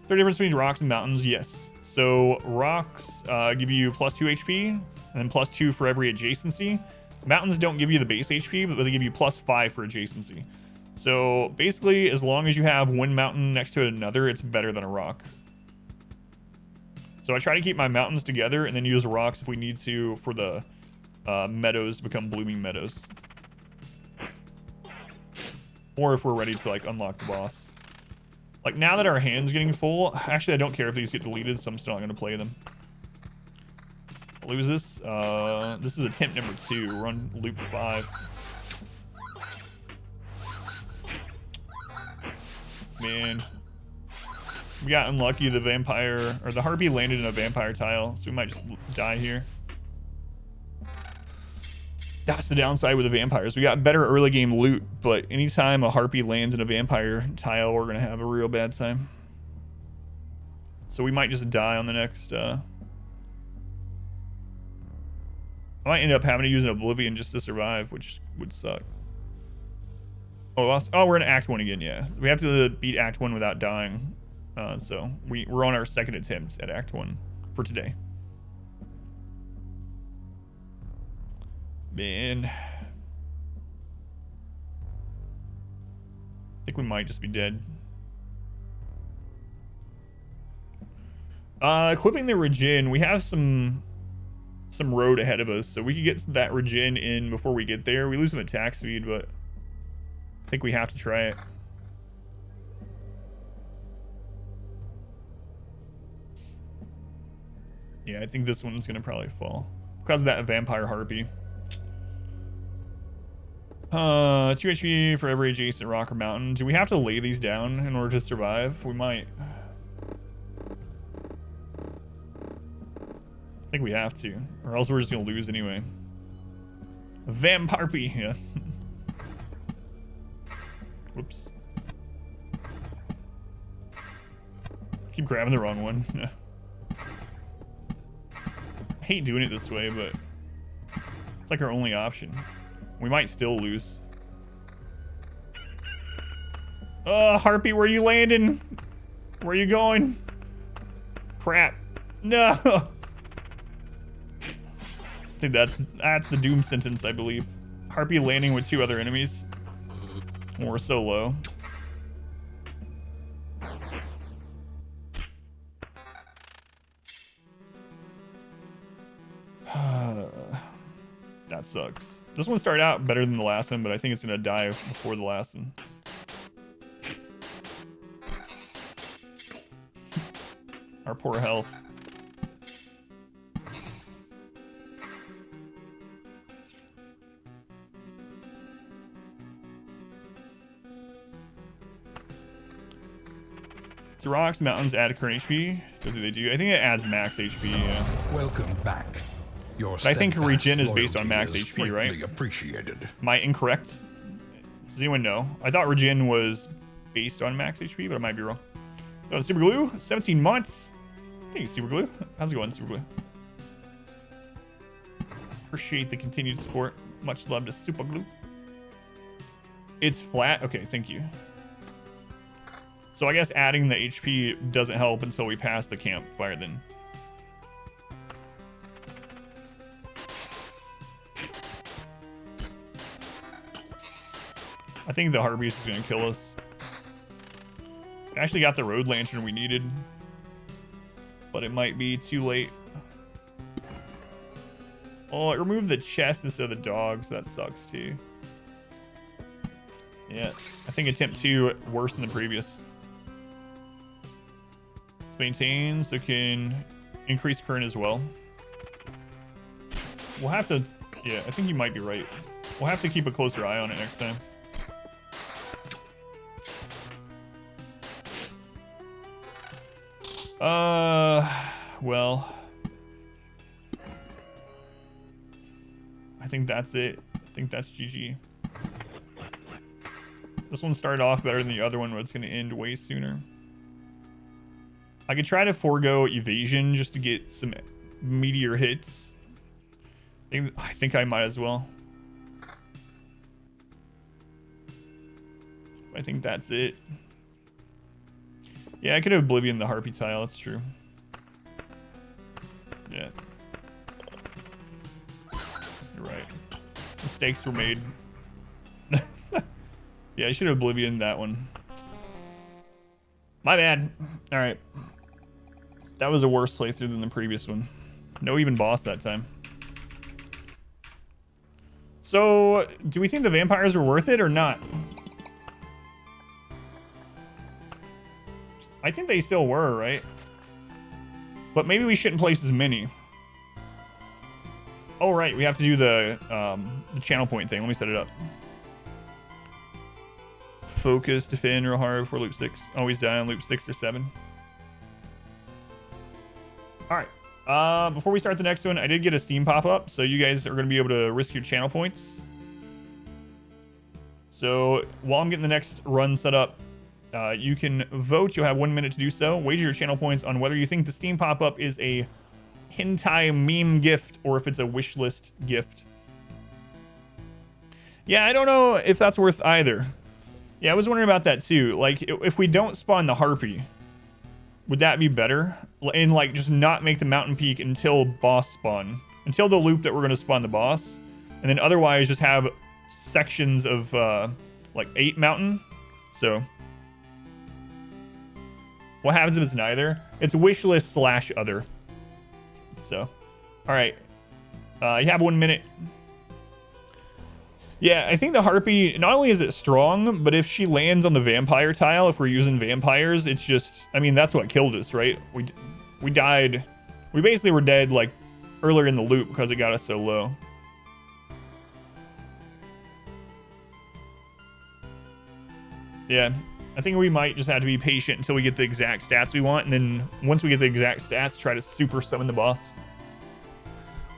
Is there a difference between rocks and mountains? Yes. So rocks give you plus 2 HP, and then plus 2 for every adjacency. Mountains don't give you the base HP, but they give you plus 5 for adjacency. So basically, as long as you have one mountain next to another, it's better than a rock. So I try to keep my mountains together and then use rocks if we need to for the meadows to become blooming meadows. Or if we're ready to like unlock the boss. Like now that our hand's getting full, actually I don't care if these get deleted, so I'm still not going to play them. What loop is this? This is attempt number 2. We're on loop 5. Man. We got unlucky. The vampire, or the harpy landed in a vampire tile, so we might just die here. That's the downside with the vampires. We got better early game loot, but anytime a harpy lands in a vampire tile, we're gonna have a real bad time. So we might just die on the next. I might end up having to use an Oblivion just to survive, which would suck. Oh, lost. Oh, we're in Act 1 again. Yeah, we have to beat Act 1 without dying. So we're on our second attempt at Act 1 for today. Man, I think we might just be dead. Equipping the regen, we have some road ahead of us, so we could get that regen in before we get there. We lose some attack speed, but I think we have to try it. Yeah, I think this one's gonna probably fall because of that vampire harpy. 2 HP for every adjacent rock or mountain. Do we have to lay these down in order to survive? We might. I think we have to, or else we're just gonna lose anyway. Vamparpy, yeah. Whoops. Keep grabbing the wrong one. I hate doing it this way, but it's like our only option. We might still lose. Harpy, where you landing? Where you going? Crap. No. I think that's the doom sentence, I believe. Harpy landing with 2 other enemies. When we're so low. That sucks. This one started out better than the last one, but I think it's gonna die before the last one. Our poor health. So rocks, mountains add current HP. What do they do? I think it adds max HP. Yeah. Welcome back. Your I think regen is steadfast based on max loyalty HP, is right? greatly appreciated. Am I incorrect? Does anyone know? I thought regen was based on max HP, but I might be wrong. Oh, Super Glue, 17 months. Thank you, Super Glue. How's it going, Super Glue? Appreciate the continued support. Much love to Super Glue. It's flat. Okay, thank you. So I guess adding the HP doesn't help until we pass the campfire then. I think the Harpy is going to kill us. We actually got the road lantern we needed, but it might be too late. Oh, it removed the chest instead of the dog, so that sucks too. Yeah, I think attempt 2 worse than the previous. Maintain, so can increase current as well. We'll have to, yeah, I think you might be right. We'll have to keep a closer eye on it next time. Well, I think that's it. I think that's GG. This one started off better than the other one, but it's going to end way sooner. I could try to forego evasion just to get some meteor hits. I think I might as well. I think that's it. Yeah, I could have Oblivion the Harpy tile, that's true. Yeah. You're right. Mistakes were made. Yeah, I should have Oblivion that one. My bad. Alright. That was a worse playthrough than the previous one. No even boss that time. So, do we think the vampires were worth it or not? I think they still were, right? But maybe we shouldn't place as many. Oh, right. We have to do the channel point thing. Let me set it up. Focus, defend real hard before loop 6. Always die on loop 6 or 7. Alright. Before we start the next one, I did get a Steam pop-up, so you guys are going to be able to risk your channel points. So while I'm getting the next run set up, you can vote. You'll have 1 minute to do so. Wager your channel points on whether you think the Steam pop-up is a hentai meme gift or if it's a wish list gift. Yeah, I don't know if that's worth either. Yeah, I was wondering about that too. Like, if we don't spawn the Harpy, would that be better? And like, just not make the mountain peak until boss spawn, until the loop that we're going to spawn the boss, and then otherwise just have sections of like 8 mountain. So what happens if it's neither? It's wishlist / other. So, all right, you have 1 minute. Yeah, I think the Harpy, not only is it strong, but if she lands on the vampire tile, if we're using vampires, it's just, I mean, that's what killed us, right? We died, we basically were dead like earlier in the loop because it got us so low. Yeah, I think we might just have to be patient until we get the exact stats we want, and then once we get the exact stats, try to super summon the boss.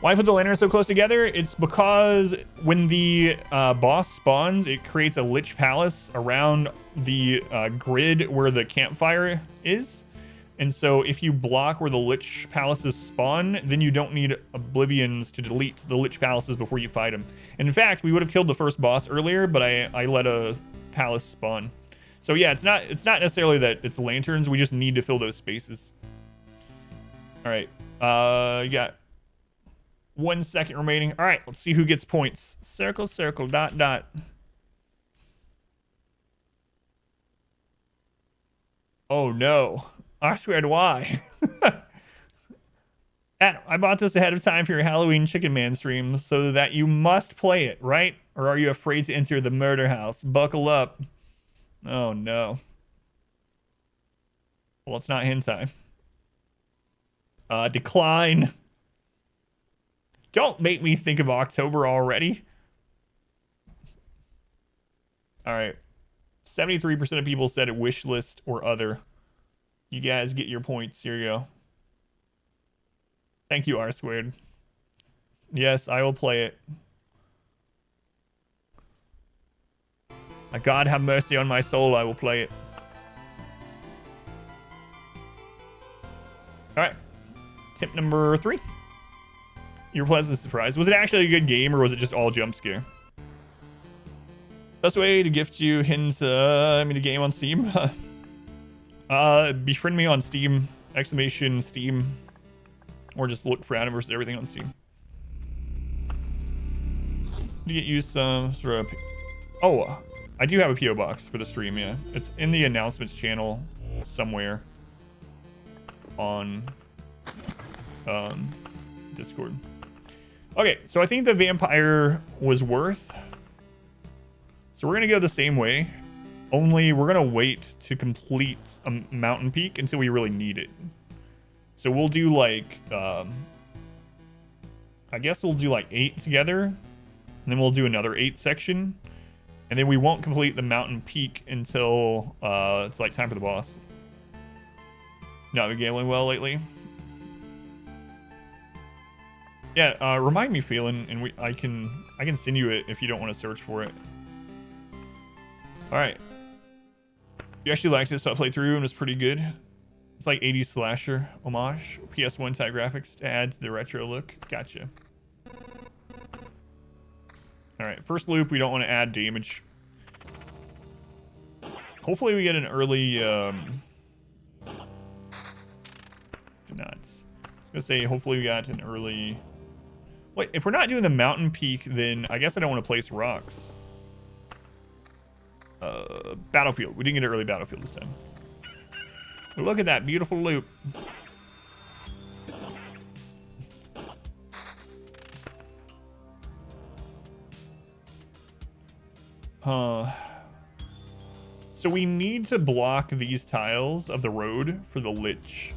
Why put the lanterns so close together? It's because when the boss spawns, it creates a Lich Palace around the grid where the campfire is. And so if you block where the Lich Palaces spawn, then you don't need Oblivions to delete the Lich Palaces before you fight them. And in fact, we would have killed the first boss earlier, but I let a palace spawn. So yeah, it's not necessarily that it's lanterns. We just need to fill those spaces. All right, you got 1 second remaining. All right, let's see who gets points. Circle, circle, dot, dot. Oh no. I swear to why. I bought this ahead of time for your Halloween Chicken Man streams so that you must play it, right? Or are you afraid to enter the murder house? Buckle up. Oh no. Well, it's not hentai. Decline. Don't make me think of October already. All right. 73% of people said it wish list or other. You guys get your points. Here you go. Thank you, R squared. Yes, I will play it. My God, have mercy on my soul. I will play it. All right. Tip number 3. You're pleasantly surprised. Was it actually a good game or was it just all jump scare? Best way to gift you hint a game on Steam? Befriend me on Steam, ! Steam, or just look for Adam vs. Everything on Steam. To get you some sort of... Oh, I do have a PO box for the stream, yeah. It's in the announcements channel somewhere on Discord. Okay, so I think the vampire was worth. So we're gonna go the same way, only we're gonna wait to complete a mountain peak until we really need it. So we'll do like, I guess we'll do like 8 together, and then we'll do another 8 section, and then we won't complete the mountain peak until it's like time for the boss. Not been gambling well lately. Yeah, remind me, Phelan, and I can send you it if you don't want to search for it. All right. You actually liked it, so I played through and it was pretty good. It's like 80s slasher homage, PS1 type graphics to add to the retro look. Gotcha. All right, first loop, we don't want to add damage. Hopefully we get an early, nuts. I was gonna say, hopefully we got an early... Wait, if we're not doing the mountain peak, then I guess I don't want to place rocks. Battlefield. We didn't get an early battlefield this time. But look at that beautiful loop. So we need to block these tiles of the road for the Lich.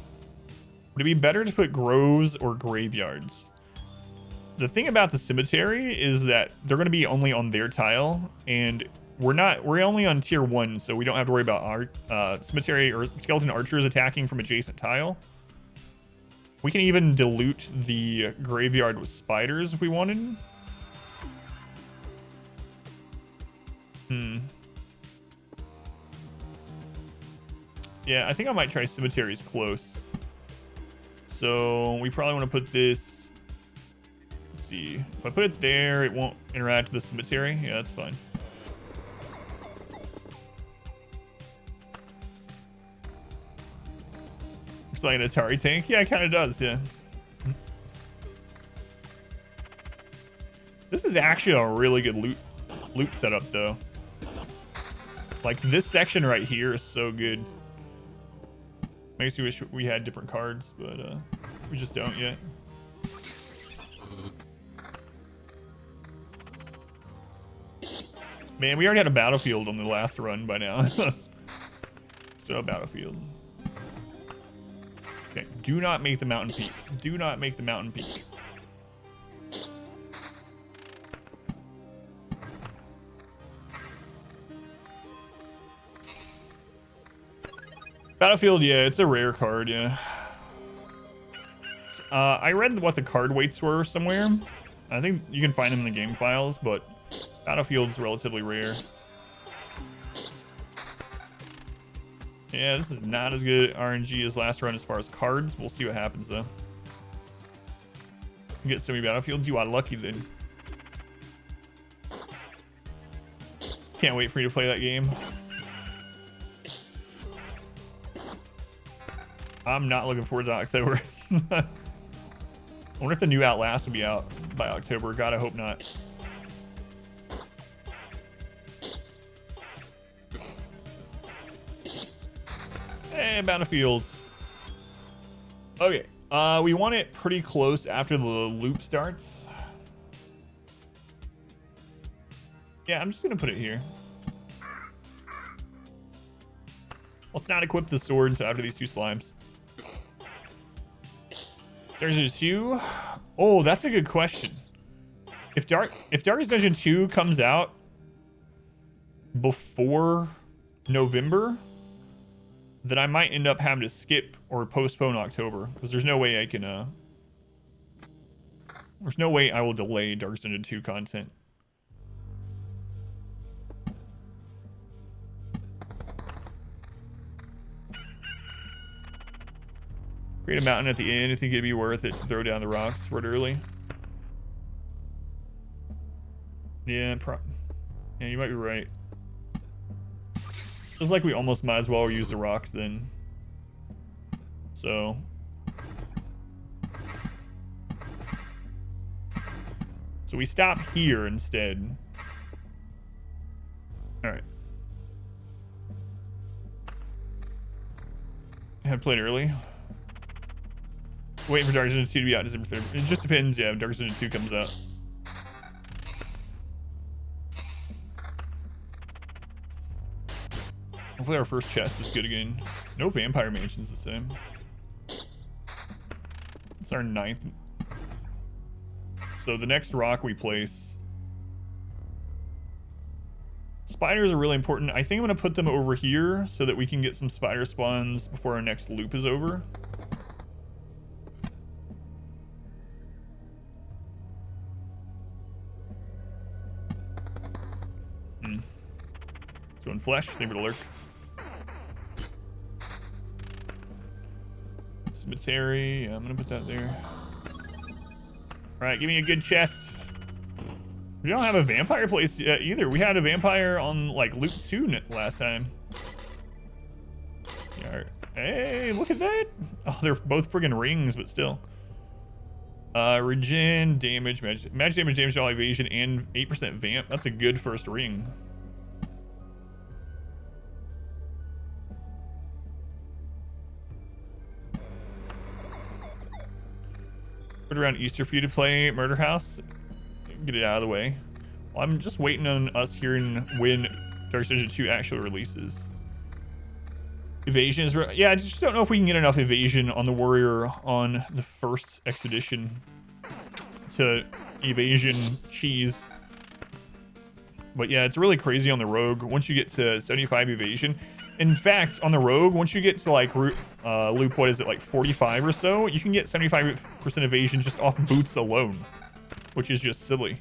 Would it be better to put groves or graveyards? The thing about the cemetery is that they're going to be only on their tile, and we're only on tier 1, so we don't have to worry about our cemetery or skeleton archers attacking from adjacent tile. We can even dilute the graveyard with spiders if we wanted. Yeah, I think I might try cemeteries close. So we probably want to put this. Let's see. If I put it there, it won't interact with the cemetery. Yeah, that's fine. Looks like an Atari tank. Yeah, it kind of does. Yeah. This is actually a really good loop setup, though. Like this section right here is so good. Makes me wish we had different cards, but we just don't yet. Man, we already had a battlefield on the last run by now. Still a battlefield. Okay, do not make the mountain peak. Do not make the mountain peak. Battlefield, yeah, it's a rare card, yeah. I read what the card weights were somewhere. I think you can find them in the game files, but Battlefield's relatively rare. Yeah, this is not as good RNG as last run as far as cards. We'll see what happens, though. You get so many Battlefields, you are lucky then. Can't wait for you to play that game. I'm not looking forward to October. I wonder if the new Outlast will be out by October. God, I hope not. Hey, Battlefields. Okay, we want it pretty close after the loop starts. Yeah, I'm just gonna put it here. Let's not equip the sword until after these two slimes. There's a 2. Oh, that's a good question. If Darkest Dungeon 2 comes out before November, then I might end up having to skip or postpone October because there's no way I can there's no way I will delay Darkest Dungeon 2 content. Create a mountain at the end. I think it'd be worth it to throw down the rocks for it early. Yeah, yeah, you might be right. Feels like we almost might as well use the rocks then. So we stop here instead. All right. I had played early. Waiting for Darkest Dungeon 2 to be out December 3rd. It just depends, yeah, if Darkest Dungeon 2 comes out. Hopefully our first chest is good again. No vampire mansions this time. It's our 9th. So the next rock we place. Spiders are really important. I think I'm going to put them over here so that we can get some spider spawns before our next loop is over. Doing flesh, leave it alert. Cemetery, yeah, I'm gonna put that there. Alright, give me a good chest. We don't have a vampire place yet either. We had a vampire on like loop 2 last time. Yeah, hey, look at that. Oh, they're both friggin' rings, but still. Regen, damage, magic damage, all evasion, and 8% vamp. That's a good first ring. Around Easter for you to play Murder House. Get it out of the way. Well, I'm just waiting on us hearing when Darkest Dungeon 2 actually releases. Evasion is... Yeah, I just don't know if we can get enough evasion on the warrior on the first expedition to evasion cheese. But yeah, it's really crazy on the rogue. Once you get to 75 evasion, In fact, on the rogue, once you get to like loop, what is it, like 45 or so, you can get 75% evasion just off boots alone, which is just silly.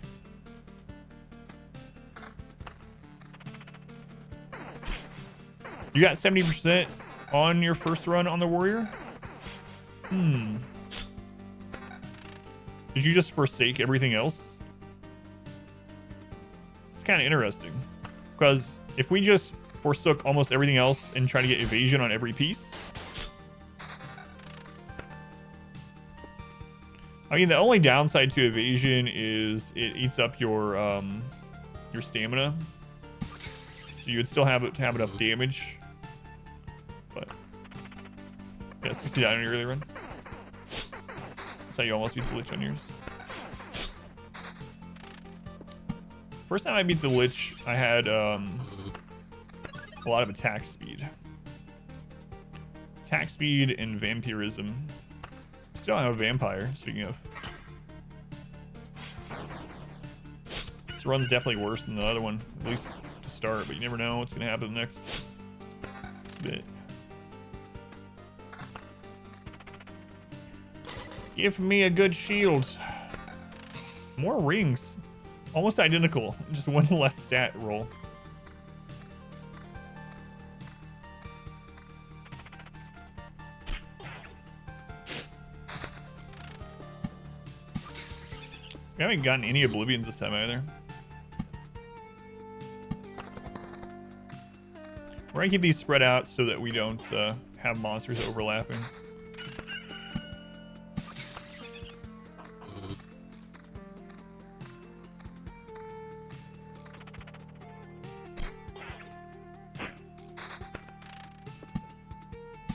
You got 70% on your first run on the warrior? Did you just forsake everything else? It's kind of interesting. Because if we just forsook almost everything else and try to get evasion on every piece. I mean, the only downside to evasion is it eats up your stamina. So you would still have enough damage. But yeah, 69 on your early run. That's how you almost beat the Lich on yours. First time I beat the Lich, I had a lot of attack speed. Attack speed and vampirism. Still have a vampire, speaking of. This run's definitely worse than the other one, at least to start, but you never know what's going to happen next bit. Give me a good shield. More rings. Almost identical. Just one less stat roll. We haven't gotten any Oblivions this time either. We're gonna keep these spread out so that we don't have monsters overlapping.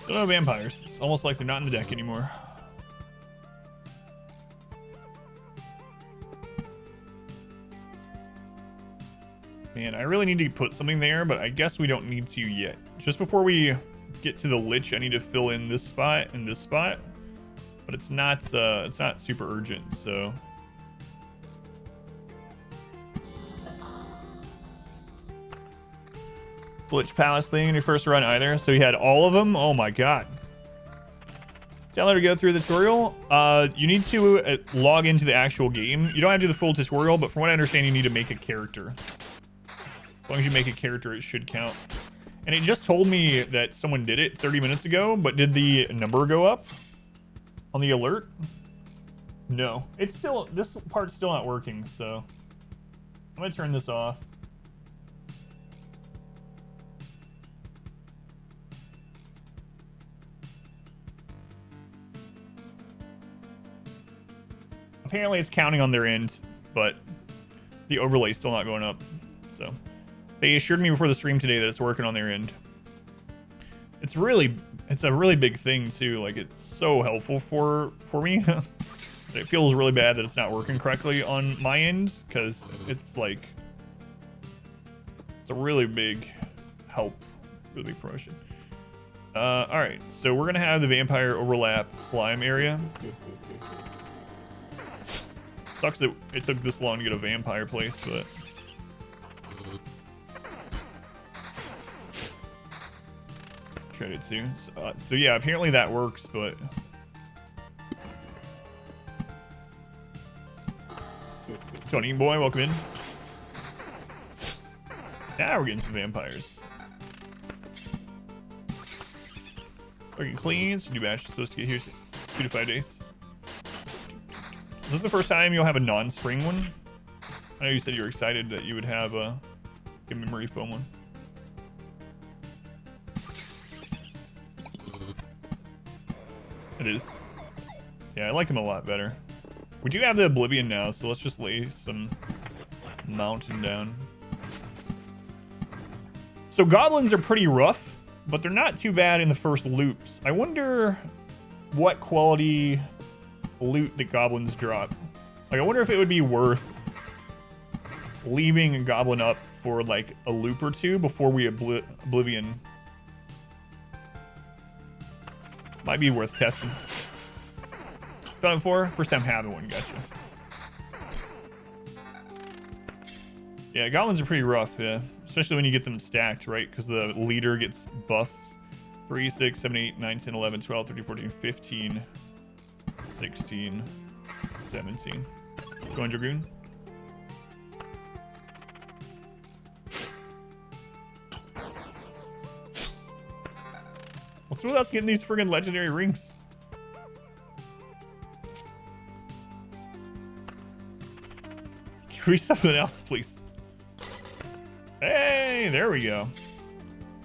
Still no vampires. It's almost like they're not in the deck anymore. Man, I really need to put something there, but I guess we don't need to yet. Just before we get to the Lich, I need to fill in this spot and this spot. But it's not super urgent, so. The Lich Palace thing in your first run either. So you had all of them? Oh my god. Tell her to go through the tutorial. You need to log into the actual game. You don't have to do the full tutorial, but from what I understand, you need to make a character. As long as you make a character, it should count. And it just told me that someone did it 30 minutes ago, but did the number go up on the alert? No. It's still, this part's still not working, so I'm gonna turn this off. Apparently it's counting on their end, but the overlay's still not going up, so. They assured me before the stream today that it's working on their end. It's a really big thing too. Like, it's so helpful for me. It feels really bad that it's not working correctly on my end, because it's like, it's a really big help, really big promotion. All right, so we're gonna have the vampire overlap slime area. Sucks that it took this long to get a vampire place, but. Tried it too. So yeah, apparently that works, but Tony boy, welcome in. Now we're getting some vampires. Looking clean. So new batch is supposed to get here 2 to 5 days. Is this the first time you'll have a non-spring one? I know you said you were excited that you would have a memory foam one. It is. Yeah, I like him a lot better. We do have the Oblivion now, so let's just lay some mountain down. So goblins are pretty rough, but they're not too bad in the first loops. I wonder what quality loot the goblins drop. Like, I wonder if it would be worth leaving a goblin up for like a loop or two before we Oblivion. Might be worth testing. Done it before? First time having one, gotcha. Yeah, goblins are pretty rough, yeah. Especially when you get them stacked, right? Because the leader gets buffs. 3, 6, 7, 8, 9, 10, 11, 12, 13, 14, 15, 16, 17. Go on, Dragoon. What's with us getting these friggin' legendary rings? Can we something else, please? Hey, there we go.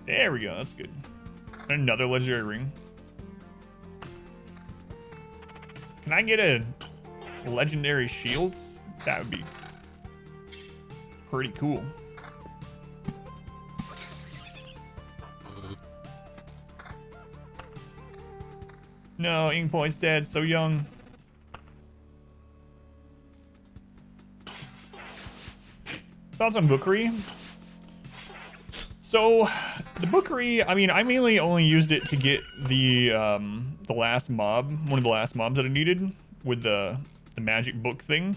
There we go. That's good. Another legendary ring. Can I get a legendary shields? That would be pretty cool. No, Ink Boy's dead. So young. Thoughts on Bookery? So, the Bookery, I mean, I mainly only used it to get the last mob, one of the last mobs that I needed with the magic book thing.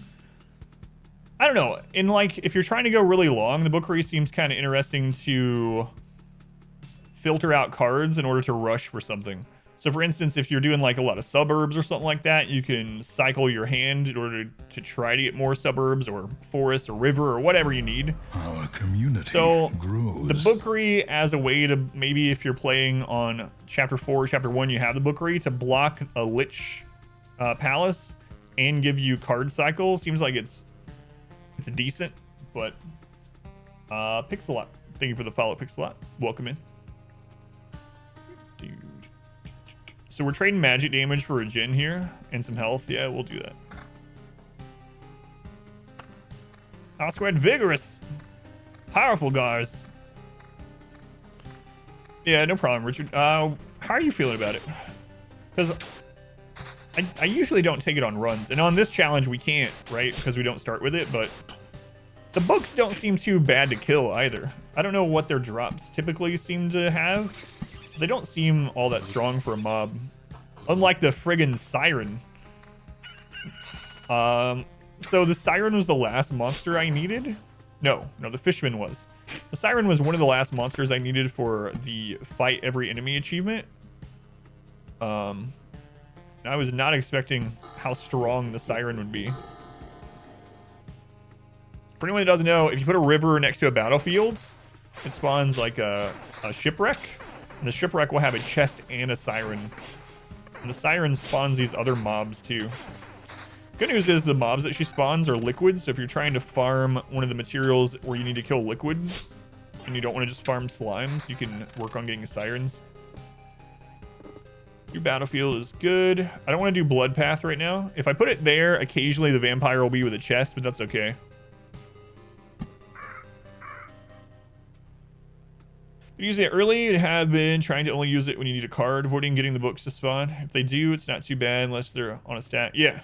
I don't know. In like, if you're trying to go really long, the Bookery seems kind of interesting to filter out cards in order to rush for something. So for instance, if you're doing like a lot of suburbs or something like that, you can cycle your hand in order to try to get more suburbs or forest or river or whatever you need. Our community So grows. the Bookery as a way to, maybe if you're playing on chapter 4 or chapter 1, you have the Bookery to block a Lich Palace and give you card cycle. Seems like it's decent, but Pixelot. Thank you for the follow, Pixelot. Welcome in. Dude. So we're trading magic damage for a Jin here and some health. Yeah, we'll do that. R squared vigorous. Powerful guys. Yeah, no problem, Richard. How are you feeling about it? Because I usually don't take it on runs. And on this challenge, we can't, right? Because we don't start with it. But the books don't seem too bad to kill either. I don't know what their drops typically seem to have. They don't seem all that strong for a mob. Unlike the friggin' Siren. So the Siren was the last monster I needed. No, the Fishman was. The Siren was one of the last monsters I needed for the fight every enemy achievement. I was not expecting how strong the Siren would be. For anyone that doesn't know, if you put a river next to a battlefield, it spawns like a shipwreck. And the shipwreck will have a chest and a Siren. And the Siren spawns these other mobs too. Good news is the mobs that she spawns are liquid, so if you're trying to farm one of the materials where you need to kill liquid, and you don't want to just farm slimes, you can work on getting Sirens. Your battlefield is good. I don't want to do Blood Path right now. If I put it there, occasionally the vampire will be with a chest, but that's okay. Use it early. Have been trying to only use it when you need a card, avoiding getting the books to spawn. If they do, it's not too bad unless they're on a stat. Yeah.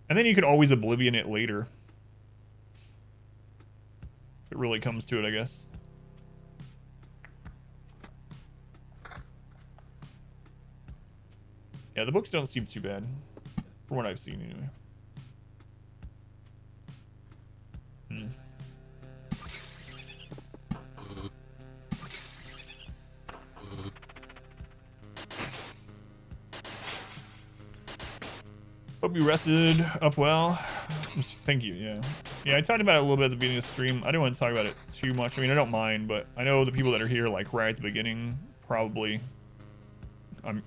And then you could always Oblivion it later. If it really comes to it, I guess. Yeah, the books don't seem too bad. From what I've seen, anyway. Hope you rested up well. Thank you, yeah. Yeah, I talked about it a little bit at the beginning of the stream. I don't want to talk about it too much. I mean, I don't mind, but I know the people that are here, like, right at the beginning probably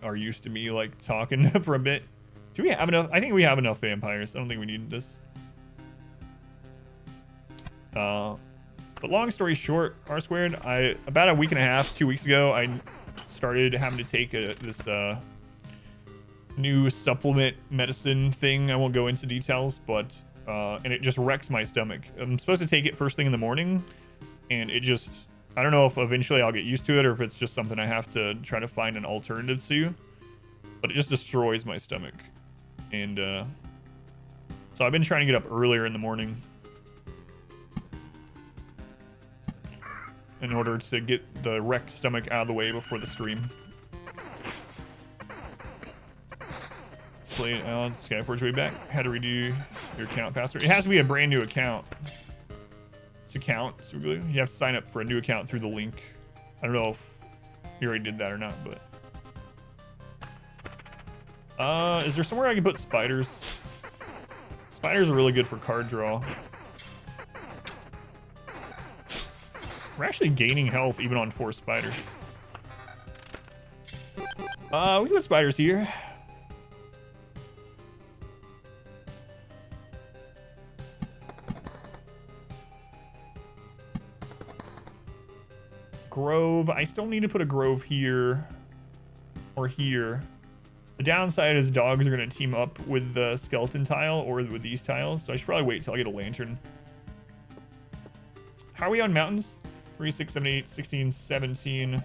are used to me, like, talking for a bit. Do we have enough? I think we have enough vampires. I don't think we need this. But long story short, R squared, about a week and a half, 2 weeks ago, I started having to take this new supplement medicine thing. I won't go into details, but and it just wrecks my stomach. I'm supposed to take it first thing in the morning, and it just, I don't know if eventually I'll get used to it or if it's just something I have to try to find an alternative to, but it just destroys my stomach. And so I've been trying to get up earlier in the morning in order to get the wrecked stomach out of the way before the stream. Played on Skyforge way back. Had to redo your account password. It has to be a brand new account. to count. So you have to sign up for a new account through the link. I don't know if you already did that or not, but is there somewhere I can put spiders? Spiders are really good for card draw. We're actually gaining health even on 4 spiders. We can put spiders here. Grove. I still need to put a grove here or here. The downside is dogs are going to team up with the skeleton tile or with these tiles, so I should probably wait till I get a lantern. How are we on mountains? 3, 6, 7, 8, 16, 17,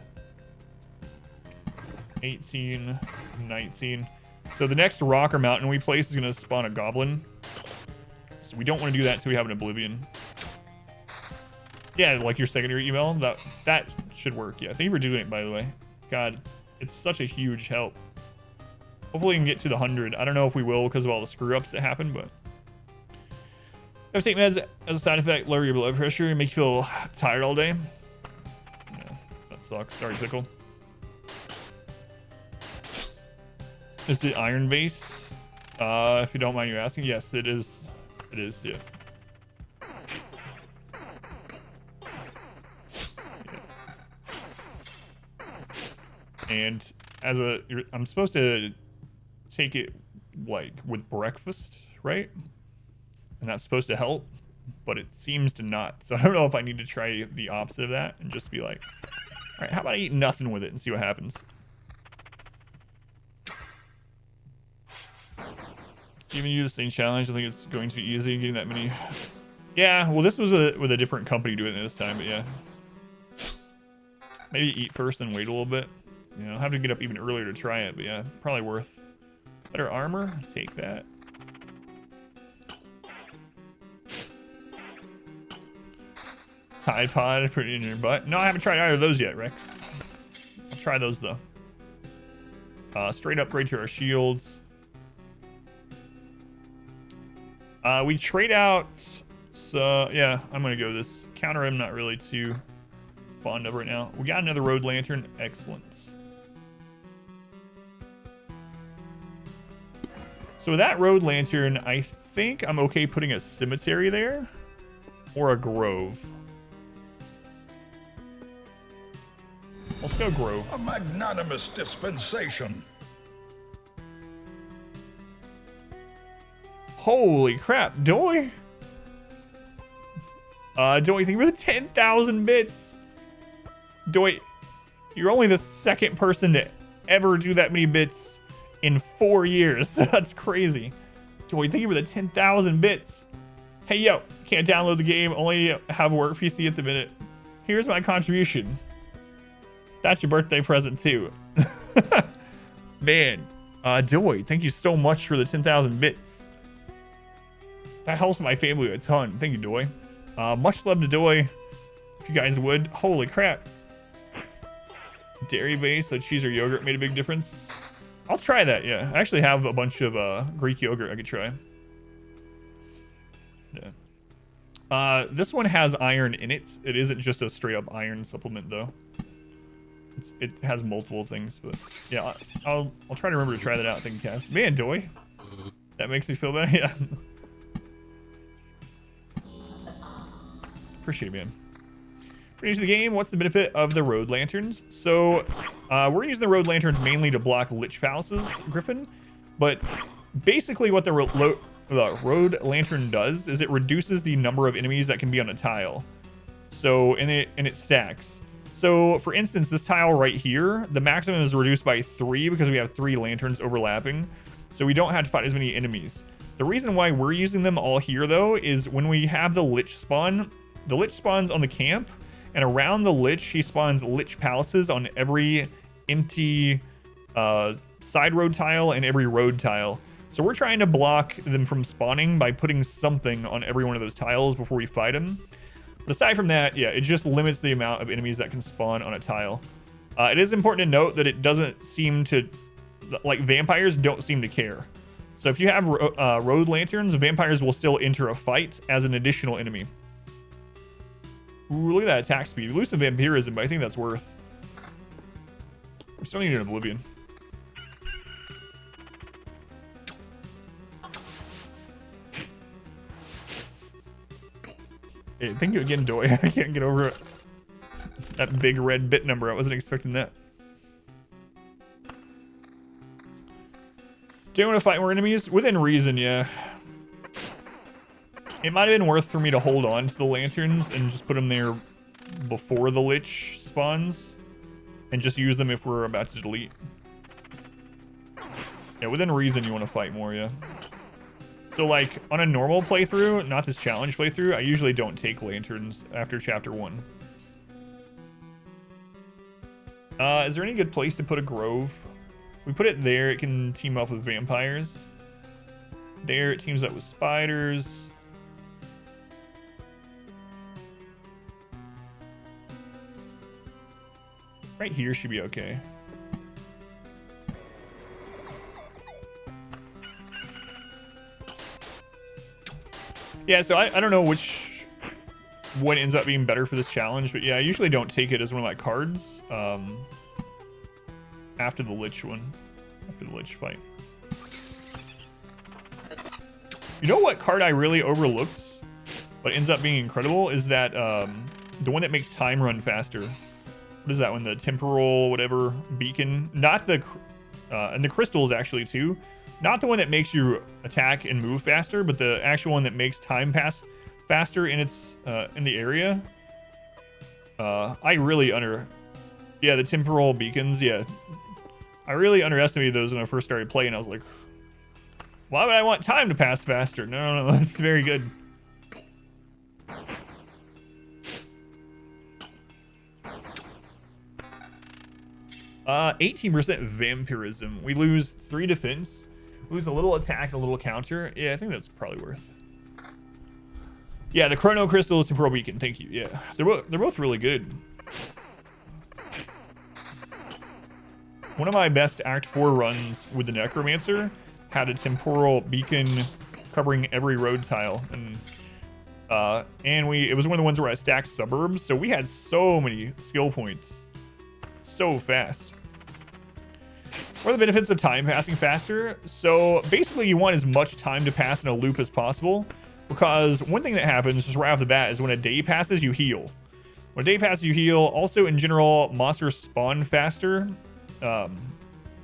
18, 19. So the next rock or mountain we place is going to spawn a goblin. So we don't want to do that until we have an oblivion. Yeah, like your secondary email. That should work. Yeah, thank you for doing it, by the way. God, it's such a huge help. Hopefully we can get to the 100. I don't know if we will because of all the screw-ups that happen, but... Have to take meds as a side effect, lower your blood pressure, and make you feel tired all day. Yeah, that sucks. Sorry, Pickle. Is it iron base? If you don't mind you asking, yes, it is. It is, yeah. And as I'm supposed to take it like with breakfast, right? And that's supposed to help, but it seems to not. So I don't know if I need to try the opposite of that and just be like, all right, how about I eat nothing with it and see what happens? Even you the same challenge, I think it's going to be easy getting that many. Yeah, well, this was with a different company doing it this time, but yeah. Maybe eat first and wait a little bit. You know, I'll have to get up even earlier to try it, but yeah, probably worth. Better armor, take that. Tide Pod, put it in your butt. No, I haven't tried either of those yet, Rex. I'll try those though. Straight upgrade to our shields. We trade out, so yeah, I'm gonna go this. Counter I'm not really too fond of right now. We got another road lantern, excellent. So with that road lantern, I think I'm okay putting a cemetery there or a grove. Let's go grove. A magnanimous dispensation. Holy crap, Doy. Doy, thank you for the 10,000 bits. Doy, you're only the second person to ever do that many bits in 4 years. That's crazy. Doy, thank you for the 10,000 bits. Hey, yo, can't download the game. Only have a work PC at the minute. Here's my contribution. That's your birthday present, too. Man, Doy, thank you so much for the 10,000 bits. That helps my family a ton. Thank you, Doy. Much love to Doy. If you guys would. Holy crap. Dairy base, so cheese or yogurt made a big difference. I'll try that, yeah. I actually have a bunch of Greek yogurt I could try. Yeah. This one has iron in it. It isn't just a straight up iron supplement, though. It has multiple things, but yeah, I'll try to remember to try that out. Thank you, Cass. Man, Doy. That makes me feel better. Yeah. Appreciate it, man. For each of the game, what's the benefit of the road lanterns? So we're using the road lanterns mainly to block Lich Palaces, Griffin. But basically what the road lantern does is it reduces the number of enemies that can be on a tile. So, and it stacks. So for instance, this tile right here, the maximum is reduced by 3 because we have 3 lanterns overlapping. So we don't have to fight as many enemies. The reason why we're using them all here though, is when we have the Lich spawn, the Lich spawns on the camp, and around the Lich, he spawns Lich Palaces on every empty side road tile and every road tile. So we're trying to block them from spawning by putting something on every one of those tiles before we fight them. But aside from that, yeah, it just limits the amount of enemies that can spawn on a tile. It is important to note that it doesn't seem to, like vampires don't seem to care. So if you have road lanterns, vampires will still enter a fight as an additional enemy. Ooh, look at that attack speed. We lose some vampirism, but I think that's worth. We still need an oblivion. Hey, thank you again, Doy. I can't get over it. That big red bit number. I wasn't expecting that. Do you want to fight more enemies? Within reason, yeah. It might have been worth for me to hold on to the lanterns and just put them there before the Lich spawns. And just use them if we're about to delete. Yeah, within reason you want to fight more, yeah. So like, on a normal playthrough, not this challenge playthrough, I usually don't take lanterns after chapter 1. Is there any good place to put a grove? If we put it there, it can team up with vampires. There, it teams up with spiders. Right here should be okay. Yeah, so I don't know which one ends up being better for this challenge, but yeah, I usually don't take it as one of my cards after the Lich one, after the Lich fight. You know what card I really overlooked, but ends up being incredible, is that the one that makes time run faster. What is that one? The temporal whatever beacon? Not the, and the crystals actually too. Not the one that makes you attack and move faster, but the actual one that makes time pass faster in its in the area. I really yeah, the temporal beacons. Yeah, I really underestimated those when I first started playing. I was like, why would I want time to pass faster? No, that's very good. 18% vampirism. We lose 3 defense. We lose a little attack and a little counter. Yeah, I think that's probably worth. Yeah, the Chrono Crystal is Temporal Beacon. Thank you. Yeah, they're both really good. One of my best Act 4 runs with the Necromancer had a Temporal Beacon covering every road tile, and it was one of the ones where I stacked suburbs, so we had so many skill points so fast. What are the benefits of time passing faster? So basically you want as much time to pass in a loop as possible, because one thing that happens just right off the bat is when a day passes, you heal. When a day passes, you heal. Also, in general, monsters spawn faster.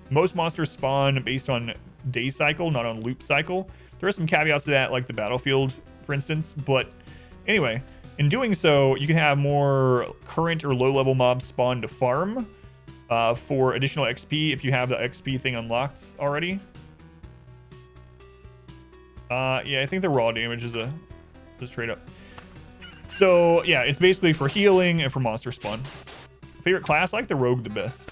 Most monsters spawn based on day cycle, not on loop cycle. There are some caveats to that, like the battlefield, for instance. But anyway, in doing so, you can have more current or low-level mobs spawn to farm for additional XP if you have the XP thing unlocked already. Yeah, I think the raw damage is straight up. So yeah, it's basically for healing and for monster spawn. Favorite class? I like the rogue the best.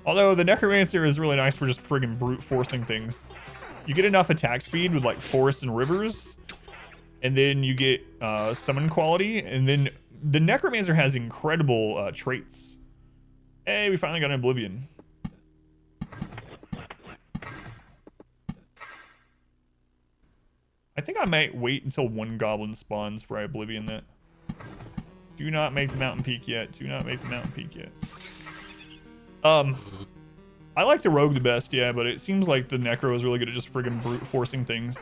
Although the necromancer is really nice for just friggin' brute forcing things. You get enough attack speed with like forests and rivers, and then you get summon quality, and then the necromancer has incredible traits. Hey, we finally got an oblivion. I think I might wait until one goblin spawns before I oblivion that. Do not make the mountain peak yet. Do not make the mountain peak yet. I like the rogue the best, yeah, but it seems like the necro is really good at just friggin' brute forcing things.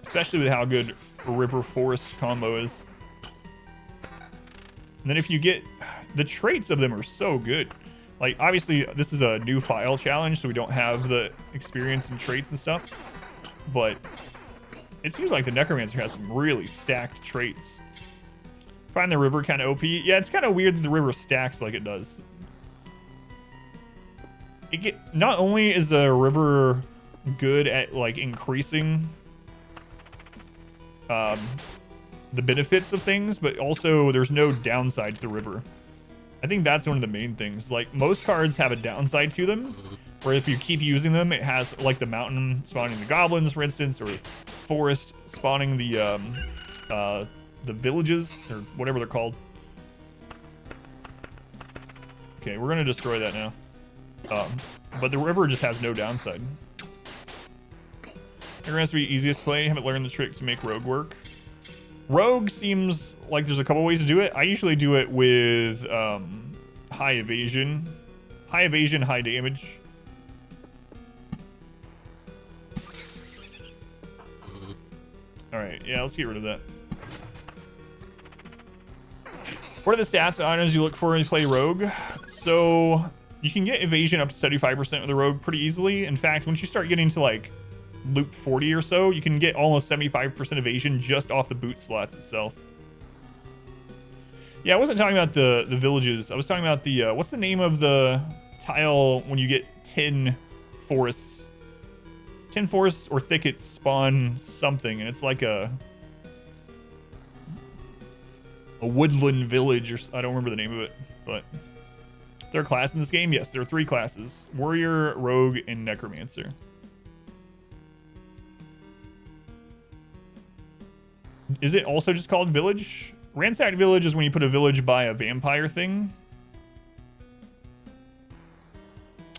Especially with how good a river forest combo is. And then if you get... The traits of them are so good. Like, obviously, this is a new file challenge, so we don't have the experience and traits and stuff. But it seems like the necromancer has some really stacked traits. Find the river kind of OP. Yeah, it's kind of weird that the river stacks like it does. Not only is the river good at like increasing the benefits of things, but also there's no downside to the river. I think that's one of the main things. Like, most cards have a downside to them, where if you keep using them, it has like the mountain spawning the goblins, for instance, or forest spawning the villages, or whatever they're called. Okay, we're gonna destroy that now. But the river just has no downside. It has to be easiest to play. Haven't learned the trick to make rogue work. Rogue seems like there's a couple ways to do it. I usually do it with high evasion, high damage. All right, yeah, let's get rid of that. What are the stats and items you look for when you play Rogue? So you can get evasion up to 75% with the Rogue pretty easily. In fact, once you start getting to like loop 40 or so, you can get almost 75% evasion just off the boot slots itself. Yeah, I wasn't talking about the villages. I was talking about the, what's the name of the tile when you get 10 forests? 10 forests or thickets spawn something, and it's like a woodland village, or I don't remember the name of it, but there are classes in this game. Yes, there are 3 classes: warrior, rogue, and necromancer. Is it also just called village? Ransacked village is when you put a village by a vampire thing.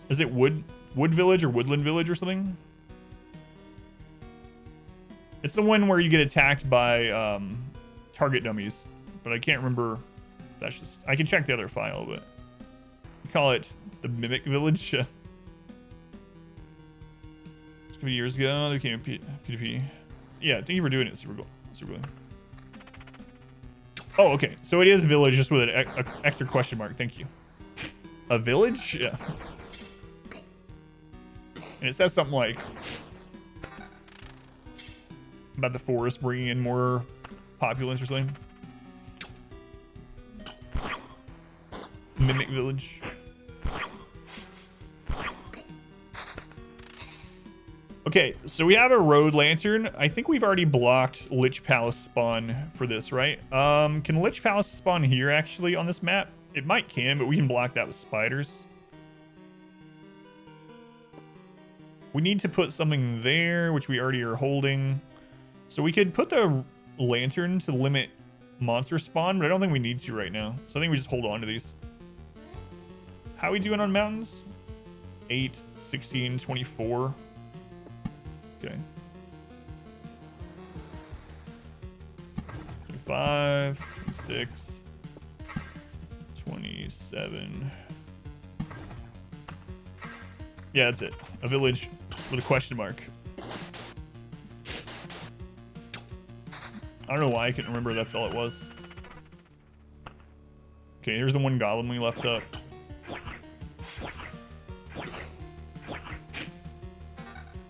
Is it wood village or woodland village or something? It's the one where you get attacked by target dummies, but I can't remember. That's just, I can check the other file, but we call it the Mimic Village. It's gonna be years ago. They became PvP. Yeah, thank you for doing it, Super Cool. Oh, okay. So it is village, just with an extra question mark. Thank you. A village? Yeah. And it says something like about the forest bringing in more populace or something. Mimic village. Okay, so we have a road lantern. I think we've already blocked Lich Palace spawn for this, right? Can Lich Palace spawn here actually on this map? It might can, but we can block that with spiders. We need to put something there, which we already are holding. So we could put the lantern to limit monster spawn, but I don't think we need to right now. So I think we just hold on to these. How are we doing on mountains? 8, 16, 24. Okay. 25, 26, 27. Yeah, that's it. A village with a question mark. I don't know why I couldn't remember that's all it was. Okay, here's the one golem we left up.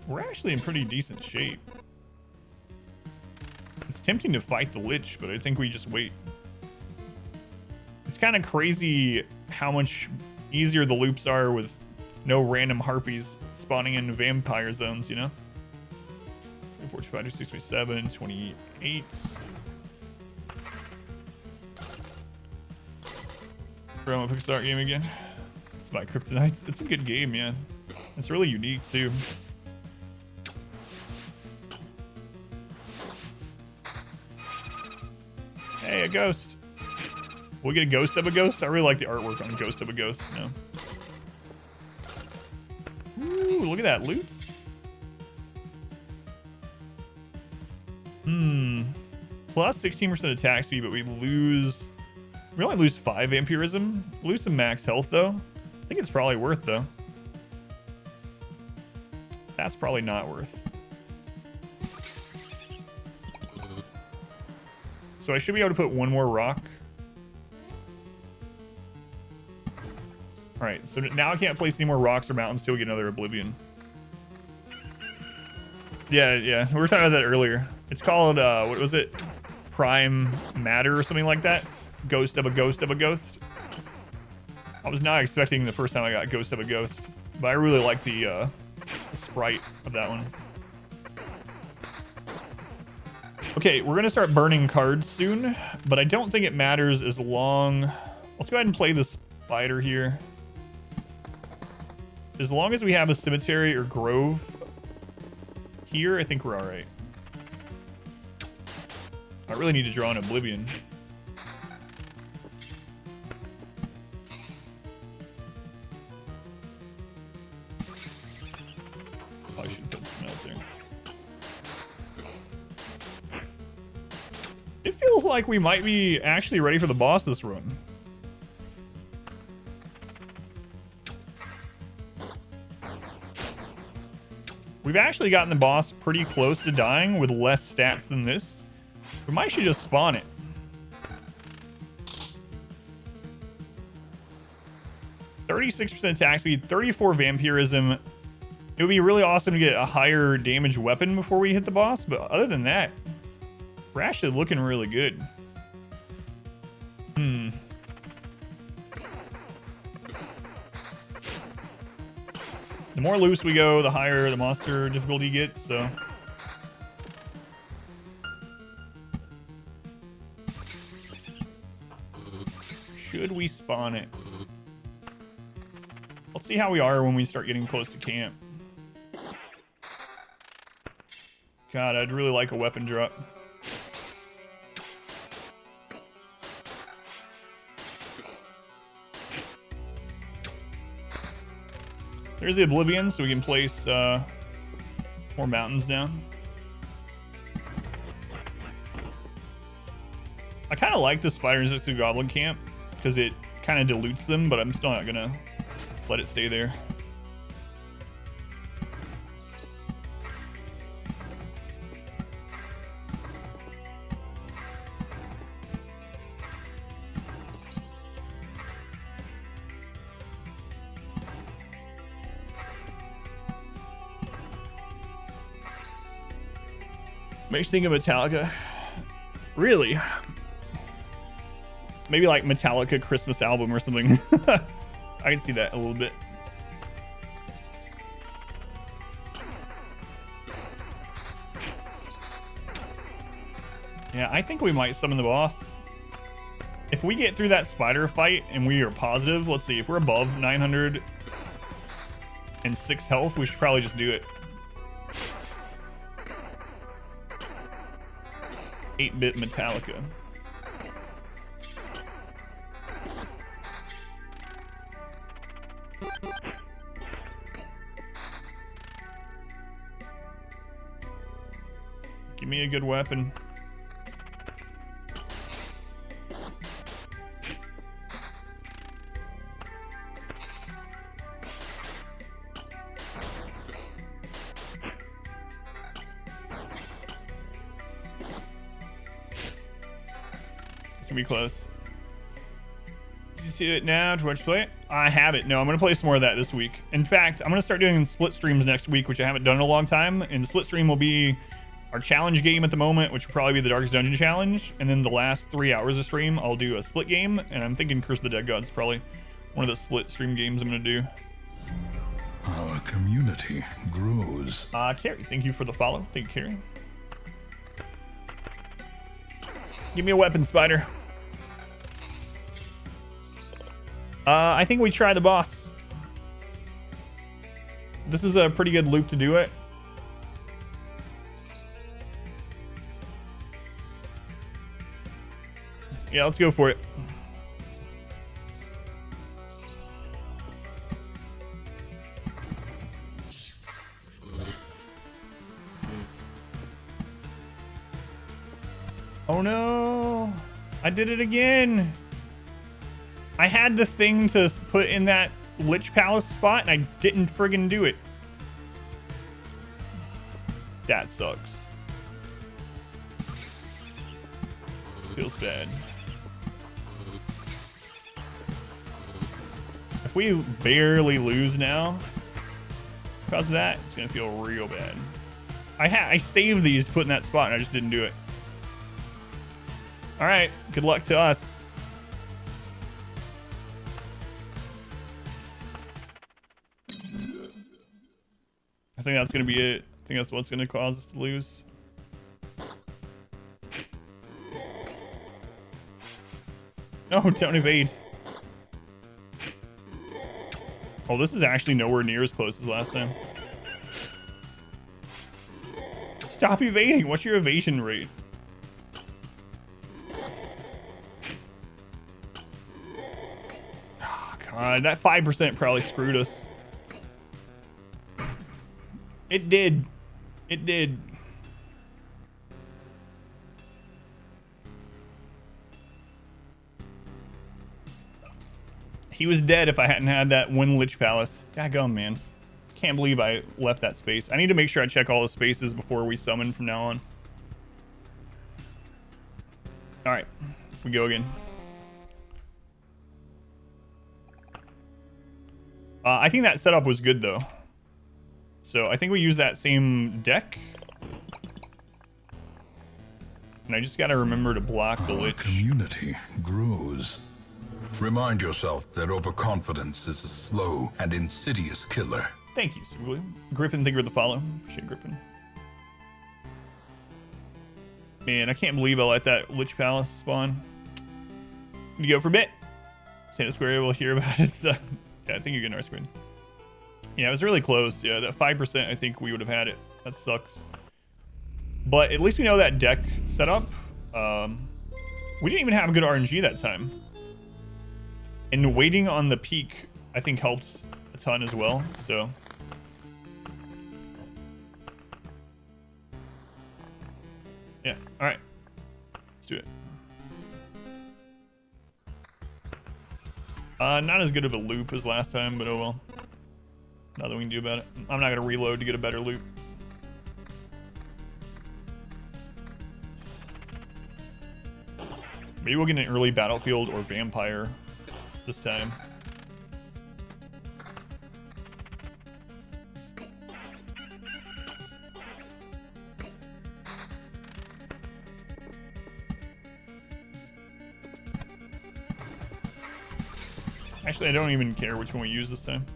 We're actually in pretty decent shape. It's tempting to fight the Lich, but I think we just wait. It's kind of crazy how much easier the loops are with no random harpies spawning in vampire zones, you know? 45, 26, 27, 28. From a Pixar game again. It's my Kryptonites. It's a good game, man. It's really unique, too. Hey, a ghost. We'll get a ghost of a ghost. I really like the artwork on Ghost of a Ghost. No. Ooh, look at that. Loots. Plus 16% attack speed, but we only lose 5 vampirism. Lose some max health, though. I think it's probably worth, though. That's probably not worth. So I should be able to put one more rock. All right, so now I can't place any more rocks or mountains till we get another Oblivion. Yeah, we were talking about that earlier. It's called, what was it? Prime Matter or something like that. Ghost of a Ghost of a Ghost. I was not expecting the first time I got Ghost of a Ghost, but I really like the sprite of that one. Okay, we're gonna start burning cards soon, but I don't think it matters as long. Let's go ahead and play the spider here. As long as we have a cemetery or grove here, I think we're all right. I really need to draw an Oblivion. I should put some out there. It feels like we might be actually ready for the boss this run. We've actually gotten the boss pretty close to dying with less stats than this. We might should just spawn it. %36% attack speed, 34 vampirism. It would be really awesome to get a higher damage weapon before we hit the boss, but other than that, we're actually looking really good. The more loose we go, the higher the monster difficulty gets, so. Should we spawn it? Let's see how we are when we start getting close to camp. God, I'd really like a weapon drop. There's the Oblivion, so we can place more mountains down. I kind of like the spiders next to Goblin Camp because it kind of dilutes them, but I'm still not gonna let it stay there. Makes you think of Metallica. Really? Maybe like Metallica Christmas album or something. I can see that a little bit. Yeah, I think we might summon the boss. If we get through that fight and we are positive, let's see, if we're above 906 health, we should probably just do it. 8-bit Metallica. Give me a good weapon. It's gonna be close. Did you see it now? To watch play it? I have it. No, I'm gonna play some more of that this week. In fact, I'm gonna start doing split streams next week, which I haven't done in a long time. And the split stream will be our challenge game at the moment, which will probably be the Darkest Dungeon challenge. And then the last 3 hours of stream, I'll do a split game. And I'm thinking Curse of the Dead Gods is probably one of the split stream games I'm gonna do. Our community grows. Carrie, thank you for the follow. Thank you, Carrie. Give me a weapon, Spider. I think we try the boss. This is a pretty good loop to do it. Yeah, let's go for it. Oh no, I did it again. I had the thing to put in that Lich Palace spot and I didn't friggin' do it. That sucks. Feels bad. If we barely lose now because of that, it's gonna feel real bad. I saved these to put in that spot and I just didn't do it. All right, good luck to us. I think that's gonna be it. I think that's what's gonna cause us to lose. No, don't evade. Oh, this is actually nowhere near as close as last time. Stop evading. What's your evasion rate? Oh, God, that 5% probably screwed us. It did. It did. He was dead if I hadn't had that one Lich Palace. Daggum, man. Can't believe I left that space. I need to make sure I check all the spaces before we summon from now on. All right, we go again. I think that setup was good though. So I think we use that same deck. And I just got to remember to block the Our Lich. community grows. Remind yourself that overconfidence is a slow and insidious killer. Thank you, Super William. Griffin, thank you for the follow. Appreciate Griffin. Man, I can't believe I let that Lich Palace spawn. You go for a bit. Santa Square will hear about it. So, yeah, I think you're getting our screen. Yeah, it was really close. Yeah, that 5%, I think we would have had it. That sucks. But at least we know that deck setup. We didn't even have good RNG that time. And waiting on the peak, I think, helped a ton as well. So. Yeah, all right. Let's do it. Not as good of a loop as last time, but oh well. Nothing we can do about it. I'm not going to reload to get a better loop. Maybe we'll get an early Battlefield or Vampire this time. Actually, I don't even care which one we use this time.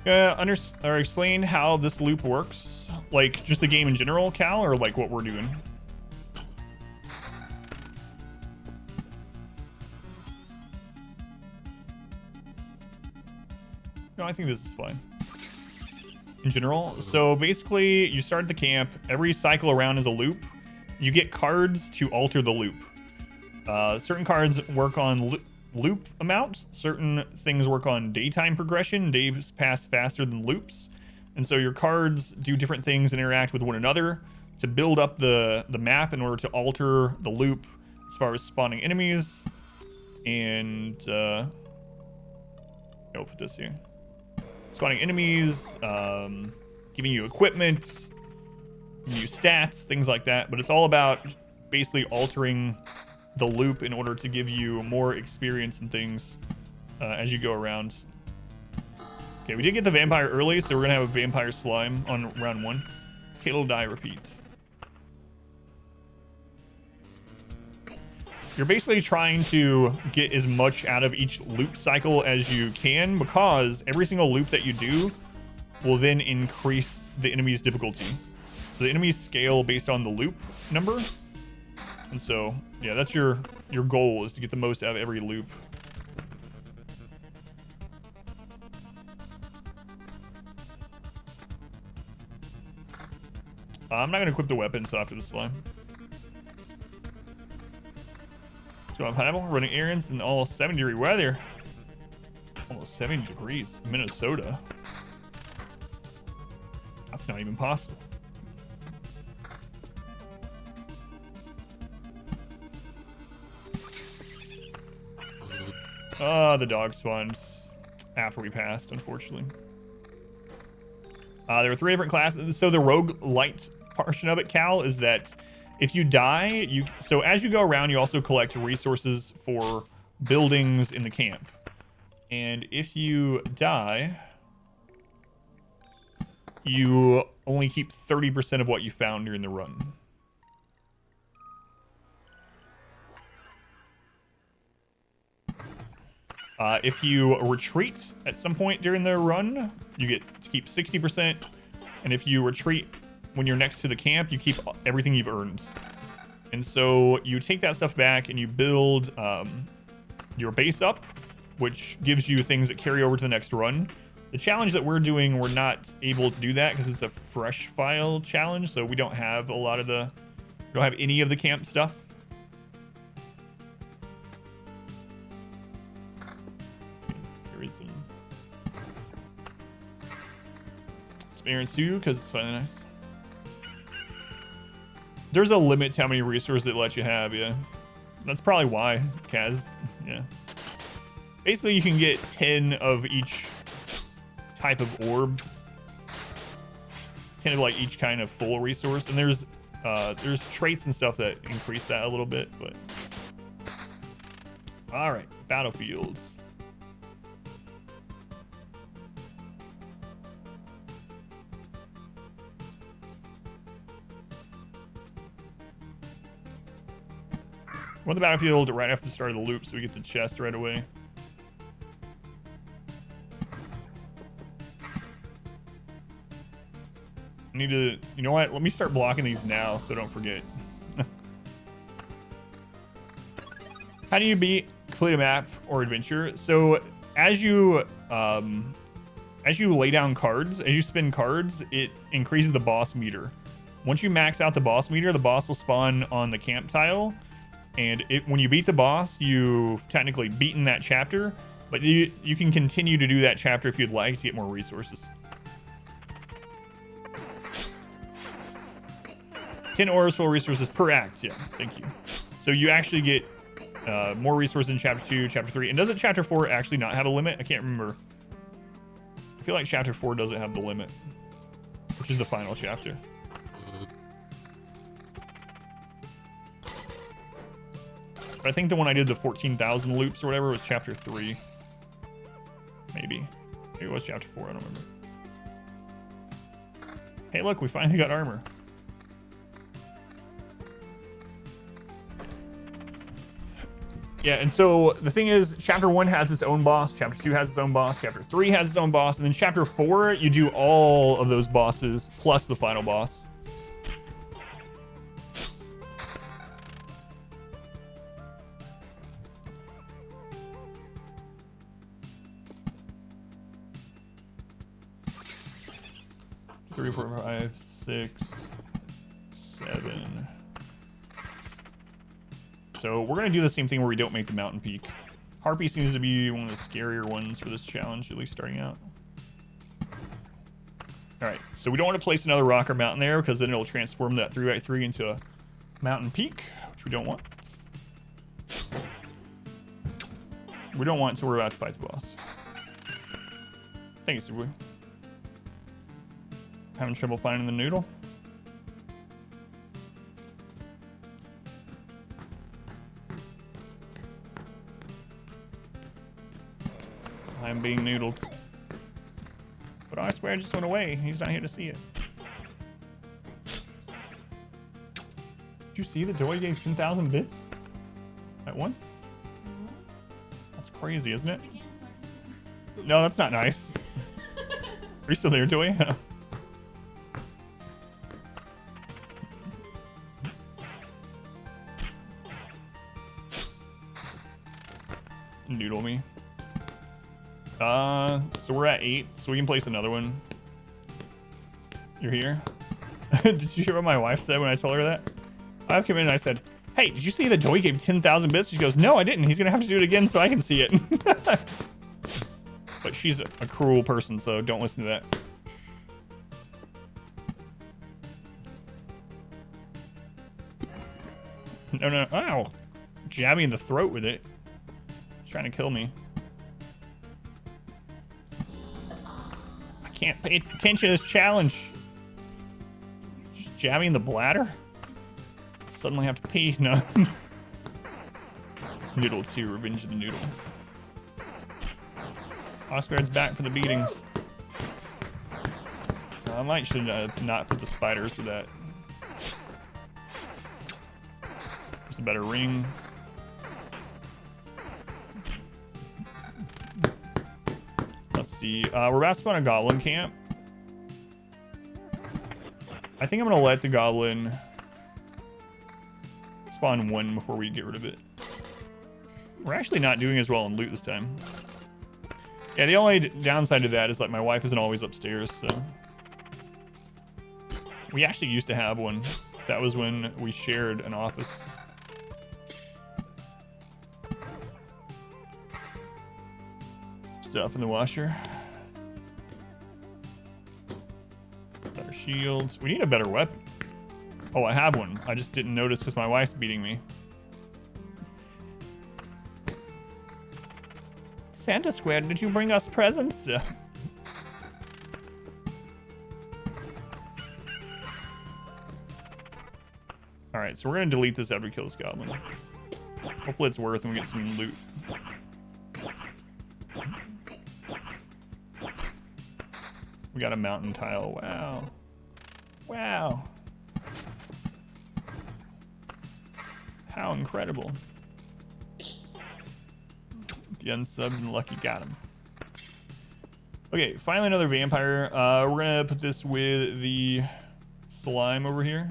Or explain how this loop works. Like, just the game in general, Cal, or like what we're doing? No, I think this is fine. In general, so basically, you start the camp. Every cycle around is a loop. You get cards to alter the loop. Certain cards work on loop amounts. Certain things work on daytime progression. Days pass faster than loops. And so your cards do different things and interact with one another to build up the map in order to alter the loop as far as spawning enemies. And I'll put this here. Spawning enemies, giving you equipment, giving you stats, things like that. But it's all about basically altering the loop in order to give you more experience and things as you go around. Okay, we did get the vampire early, so we're gonna have a vampire slime on round 1. Kalo die, repeat. You're basically trying to get as much out of each loop cycle as you can, because every single loop that you do will then increase the enemy's difficulty. So the enemies scale based on the loop number. And so, yeah, that's your goal, is to get the most out of every loop. I'm not going to equip the weapons after the slime. So I'm pineapple, running errands in all 70-degree weather. Almost 70 degrees in Minnesota. That's not even possible. The dog spawned after we passed, unfortunately. There were 3 different classes. So the roguelite portion of it, Cal, is that if you die, so as you go around, you also collect resources for buildings in the camp. And if you die, you only keep 30% of what you found during the run. If you retreat at some point during the run, you get to keep 60%. And if you retreat when you're next to the camp, you keep everything you've earned. And so you take that stuff back and you build your base up, which gives you things that carry over to the next run. The challenge that we're doing, we're not able to do that because it's a fresh file challenge. So we don't have a lot of we don't have any of the camp stuff. Some Aaron Sue because it's finally nice. There's a limit to how many resources it lets you have, yeah. That's probably why, Kaz. Yeah. Basically, you can get 10 of each type of orb. 10 of like each kind of full resource, and there's traits and stuff that increase that a little bit, but all right, battlefields. I want the battlefield right after the start of the loop so we get the chest right away. I need to, you know what? Let me start blocking these now so don't forget. How do you complete a map or adventure? So as you lay down cards, as you spin cards, it increases the boss meter. Once you max out the boss meter, the boss will spawn on the camp tile. And when you beat the boss, you've technically beaten that chapter, but you can continue to do that chapter if you'd like to get more resources. 10 orbs full resources per act. Yeah, thank you. So you actually get more resources in chapter 2, chapter 3. And doesn't chapter 4 actually not have a limit? I can't remember. I feel like chapter 4 doesn't have the limit, which is the final chapter. But I think the one I did the 14,000 loops or whatever was chapter 3. Maybe. Maybe it was chapter 4. I don't remember. Hey, look, we finally got armor. Yeah, and so the thing is, chapter 1 has its own boss, chapter 2 has its own boss, chapter 3 has its own boss, and then chapter 4, you do all of those bosses plus the final boss. Three, 4, 5, 6, 7. So we're going to do the same thing where we don't make the mountain peak. Harpy seems to be one of the scarier ones for this challenge, at least starting out. All right, so we don't want to place another rock or mountain there because then it'll transform that 3x3 into a mountain peak, which we don't want. We don't want until we're about to fight the boss. Thank you, Subway. Having trouble finding the noodle? I'm being noodled. But I swear I just went away. He's not here to see it. Did you see the Joy gave 10,000 bits? At once? That's crazy, isn't it? No, that's not nice. Are you still there, Joy? Noodle me. So we're at 8, so we can place another one. You're here? Did you hear what my wife said when I told her that? I've come in and I said, hey, did you see that Joey gave 10,000 bits? She goes, no, I didn't. He's gonna have to do it again so I can see it. But she's a cruel person, so don't listen to that. No, no, ow. Jab me in the throat with it. It's trying to kill me. I can't pay attention to this challenge. Just jab me in the bladder? Suddenly have to pee? No. Noodle 2, Revenge of the Noodle. Oscard's back for the beatings. I might should not put the spiders with that. There's a better ring. Let's see. We're about to spawn a goblin camp. I think I'm gonna let the goblin spawn one before we get rid of it. We're actually not doing as well in loot this time. Yeah, the only downside to that is like my wife isn't always upstairs, so. We actually used to have one. That was when we shared an office. Stuff in the washer. Better shields. We need a better weapon. Oh, I have one. I just didn't notice because my wife's beating me. Santa Square, did you bring us presents? Alright, so we're gonna delete this after we kill this goblin. Hopefully it's worth and we get some loot. We got a mountain tile. Wow. Wow. How incredible. The unsubbed and lucky got him. Okay, finally another vampire. We're gonna put this with the slime over here.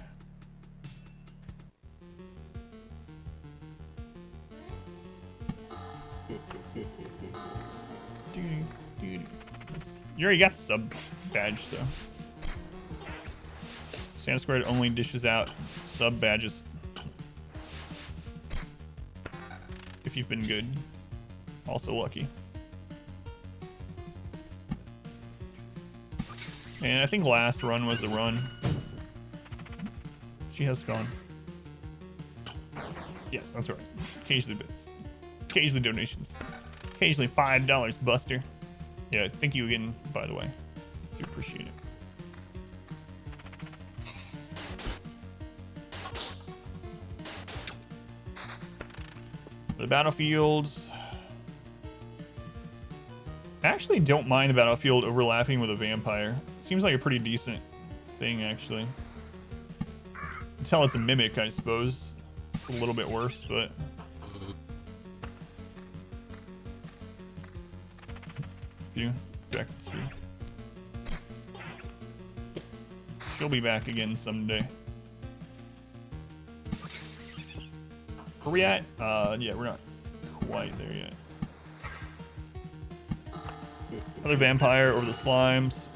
You already got the sub badge, so. Santa Squared only dishes out sub badges. If you've been good. Also lucky. And I think last run was the run. She has gone. Yes, that's right. Occasionally bits. Occasionally donations. Occasionally $5, Buster. Yeah, thank you again, by the way. Do appreciate it. The battlefields. I actually don't mind the battlefield overlapping with a vampire. Seems like a pretty decent thing, actually. Until it's a mimic, I suppose. It's a little bit worse, but... Back to... She'll be back again someday. Where we at? Yeah, we're not quite there yet. Another vampire over the slimes.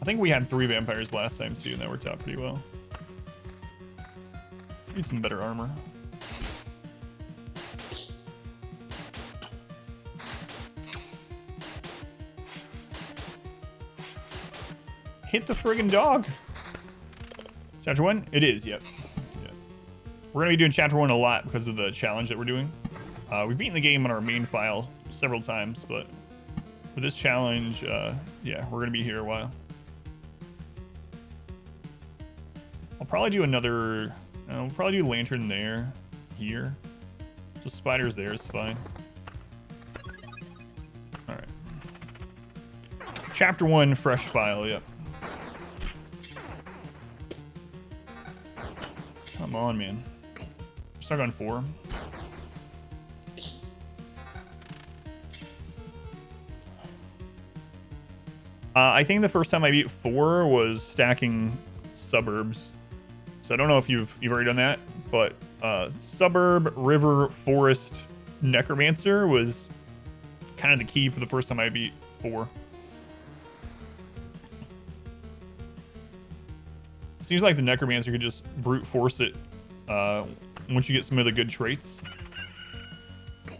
I think we had 3 vampires last time too, and that worked out pretty well. Need some better armor. Hit the friggin' dog. Chapter 1? It is, yep. We're gonna be doing chapter 1 a lot because of the challenge that we're doing. We've beaten the game on our main file several times, but with this challenge, yeah, we're gonna be here a while. I'll probably do another, we'll probably do lantern there, here. Just spiders there is fine. All right. Chapter 1, fresh file, yep. Come on, man. We're stuck on 4. I think the first time I beat 4 was stacking suburbs. So I don't know if you've already done that, but suburb, river, forest, necromancer was kind of the key for the first time I beat 4. Seems like the necromancer could just brute force it once you get some of the good traits.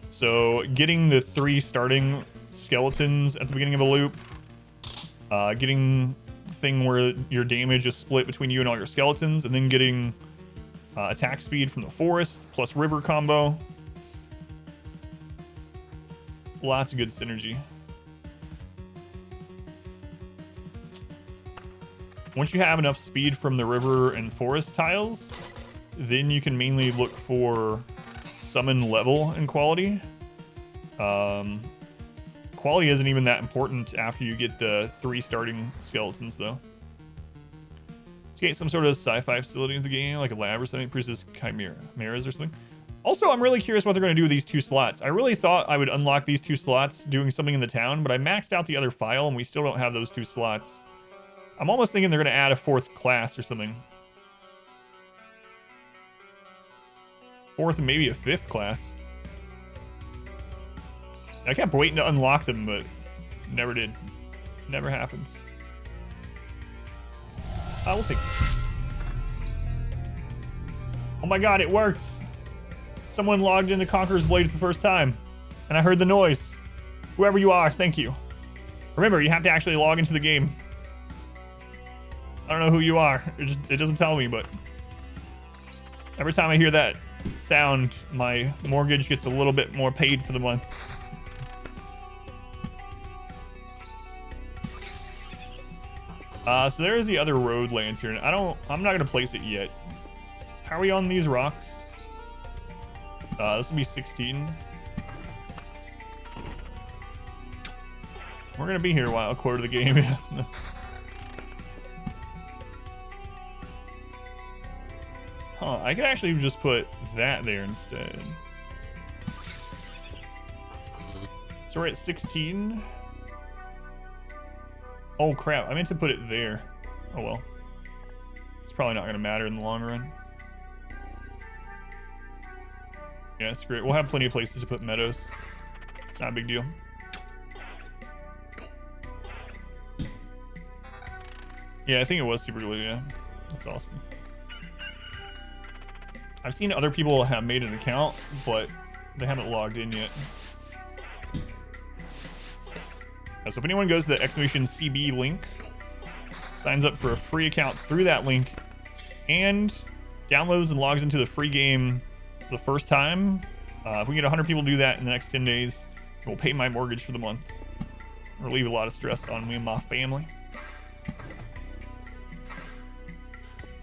So getting the 3 starting skeletons at the beginning of a loop, getting the thing where your damage is split between you and all your skeletons, and then getting attack speed from the forest plus river combo. Lots of good synergy. Once you have enough speed from the river and forest tiles, then you can mainly look for summon level and quality. Quality isn't even that important after you get the 3 starting skeletons, though. Let's get some sort of sci-fi facility in the game, like a lab or something. Produces chimeras or something. Also, I'm really curious what they're going to do with these 2 slots. I really thought I would unlock these 2 slots doing something in the town, but I maxed out the other file, and we still don't have those 2 slots. I'm almost thinking they're going to add a 4th class or something. 4th and maybe a 5th class. I kept waiting to unlock them, but never did. Never happens. I will take it. Oh my god, it worked! Someone logged into Conqueror's Blade for the first time, and I heard the noise. Whoever you are, thank you. Remember, you have to actually log into the game. I don't know who you are. It doesn't tell me, but every time I hear that sound, my mortgage gets a little bit more paid for the month. So there's the other road lantern. I'm not gonna place it yet. How are we on these rocks? This will be 16. We're gonna be here a while, a quarter of the game. Huh, I could actually just put that there instead. So we're at 16. Oh crap, I meant to put it there. Oh well. It's probably not gonna matter in the long run. Yeah, screw it. We'll have plenty of places to put meadows. It's not a big deal. Yeah, I think it was super glue, yeah. That's awesome. I've seen other people have made an account, but they haven't logged in yet. So if anyone goes to the exclamation CB link, signs up for a free account through that link, and downloads and logs into the free game the first time, if we get 100 people do that in the next 10 days, it will pay my mortgage for the month. Relieve a lot of stress on me and my family.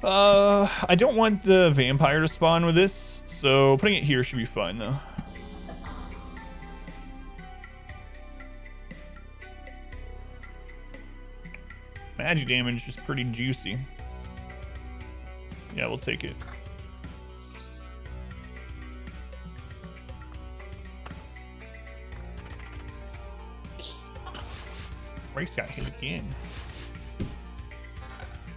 I don't want the vampire to spawn with this, so putting it here should be fine though. Magic damage is pretty juicy. Yeah, we'll take it. Race got hit again.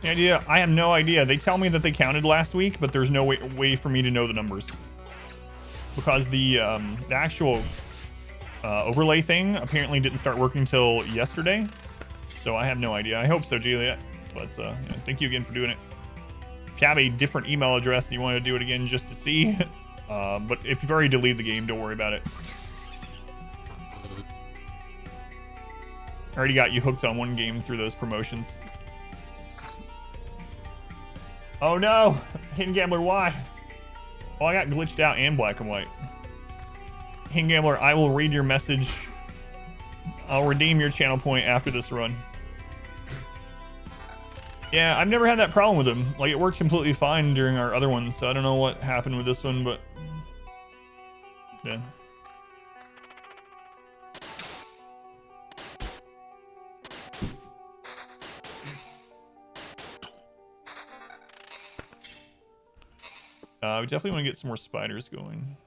The idea, I have no idea. They tell me that they counted last week, but there's no way for me to know the numbers. Because the actual overlay thing apparently didn't start working till yesterday. So I have no idea. I hope so, Juliet. But yeah, thank you again for doing it. If you have a different email address and you want to do it again just to see, but if you've already deleted the game, don't worry about it. I already got you hooked on one game through those promotions. Oh no! Hidden Gambler, why? Oh, I got glitched out and black and white. Hidden Gambler, I will read your message. I'll redeem your channel point after this run. Yeah, I've never had that problem with him. Like, it worked completely fine during our other ones, so I don't know what happened with this one, but... yeah. We definitely want to get some more spiders going.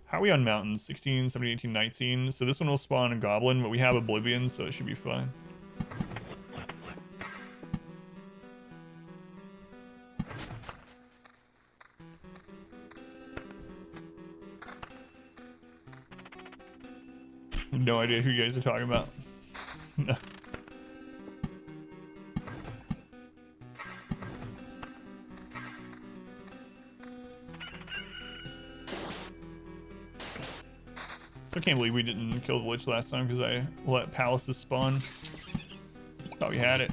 How are we on mountains? 16, 17, 18, 19. So this one will spawn a goblin, but we have Oblivion, so it should be fine. No idea who you guys are talking about. No. So I can't believe we didn't kill the Lich last time because I let palaces spawn. Thought we had it.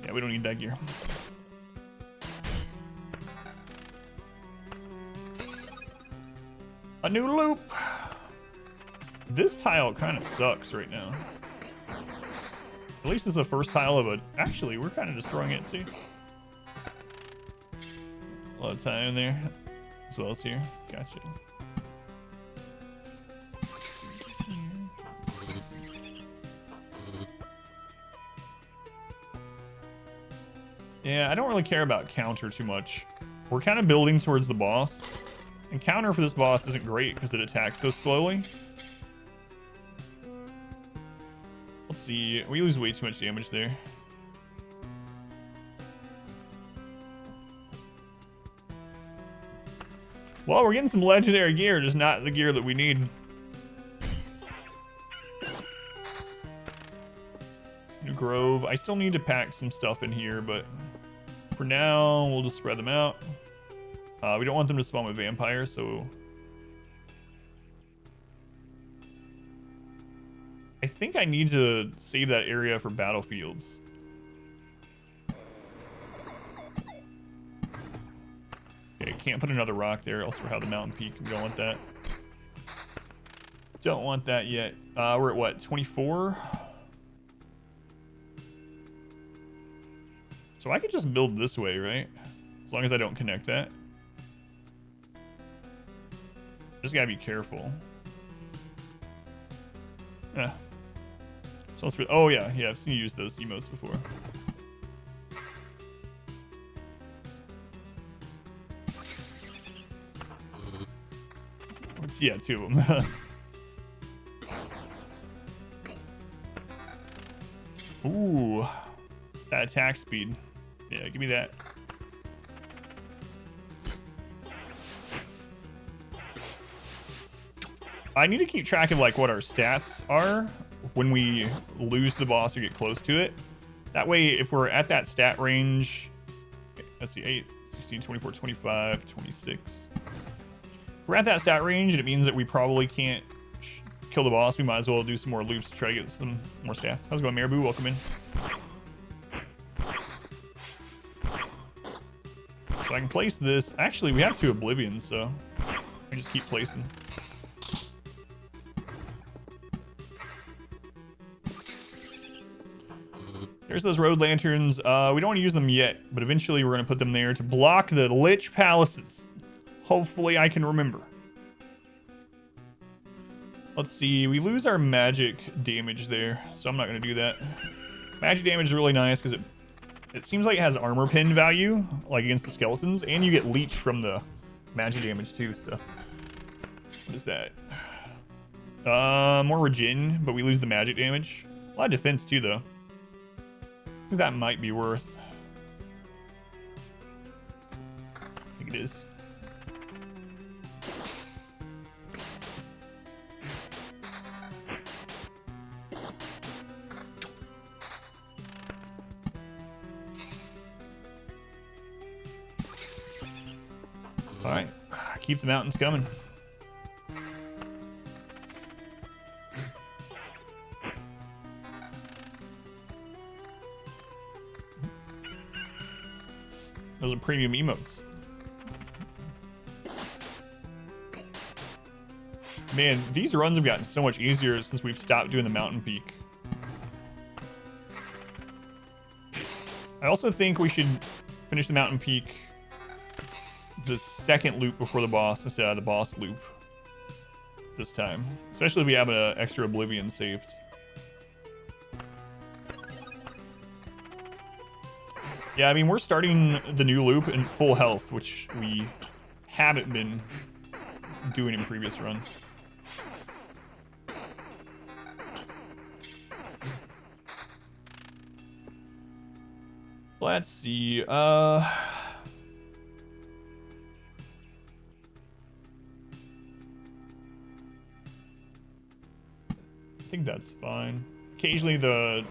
Yeah, we don't need that gear. A new loop. This tile kind of sucks right now. At least it's the first tile of it. Actually, we're kind of destroying it too. A lot of time in there, as well as here. Gotcha. Yeah, I don't really care about counter too much. We're kind of building towards the boss. And counter for this boss isn't great because it attacks so slowly. Let's see. We lose way too much damage there. Well, we're getting some legendary gear, just not the gear that we need. New Grove. I still need to pack some stuff in here, but for now, we'll just spread them out. We don't want them to spawn with vampires, so... I think I need to save that area for battlefields. Okay, can't put another rock there, else we'll have the mountain peak. We don't want that. Don't want that yet. We're at what, 24? So I could just build this way, right? As long as I don't connect that. Just gotta be careful. Yeah. So let's. Oh yeah, I've seen you use those emotes before. Yeah, 2 of them. Ooh, that attack speed. Yeah, give me that. I need to keep track of like what our stats are when we lose the boss or get close to it. That way, if we're at that stat range, let's see, 8, 16, 24, 25, 26. If we're at that stat range and it means that we probably can't kill the boss, we might as well do some more loops to try to get some more stats. How's it going, Marabou? Welcome in. So I can place this. Actually, we have 2 Oblivions, so I just keep placing. There's those road lanterns. We don't want to use them yet, but eventually we're going to put them there to block the Lich Palaces. Hopefully I can remember. Let's see. We lose our magic damage there, so I'm not going to do that. Magic damage is really nice because it seems like it has armor pin value, like against the skeletons, and you get leech from the magic damage too, so. What is that? More regen, but we lose the magic damage. A lot of defense too, though. I think that might be worth. I think it is. All right, keep the mountains coming. Those are premium emotes. Man, these runs have gotten so much easier since we've stopped doing the mountain peak. I also think we should finish the mountain peak the second loop before the boss instead of the boss loop this time. Especially if we have an extra Oblivion saved. Yeah, I mean, we're starting the new loop in full health, which we haven't been doing in previous runs. Let's see. I think that's fine. Occasionally the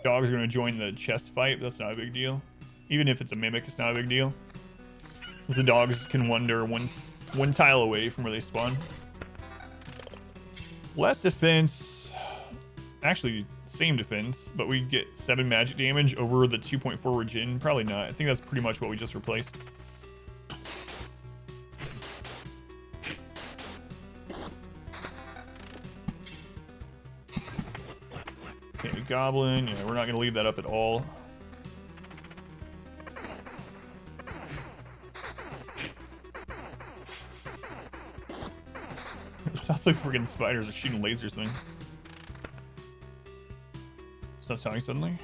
dogs are going to join the chest fight, but that's not a big deal. Even if it's a mimic, it's not a big deal. Since the dogs can wander one tile away from where they spawn. Less defense. Actually, same defense, but we get 7 magic damage over the 2.4 regen. Probably not. I think that's pretty much what we just replaced. Okay, goblin. Yeah, we're not going to leave that up at all. It sounds like freaking spiders are shooting lasers or something. Stop talking suddenly.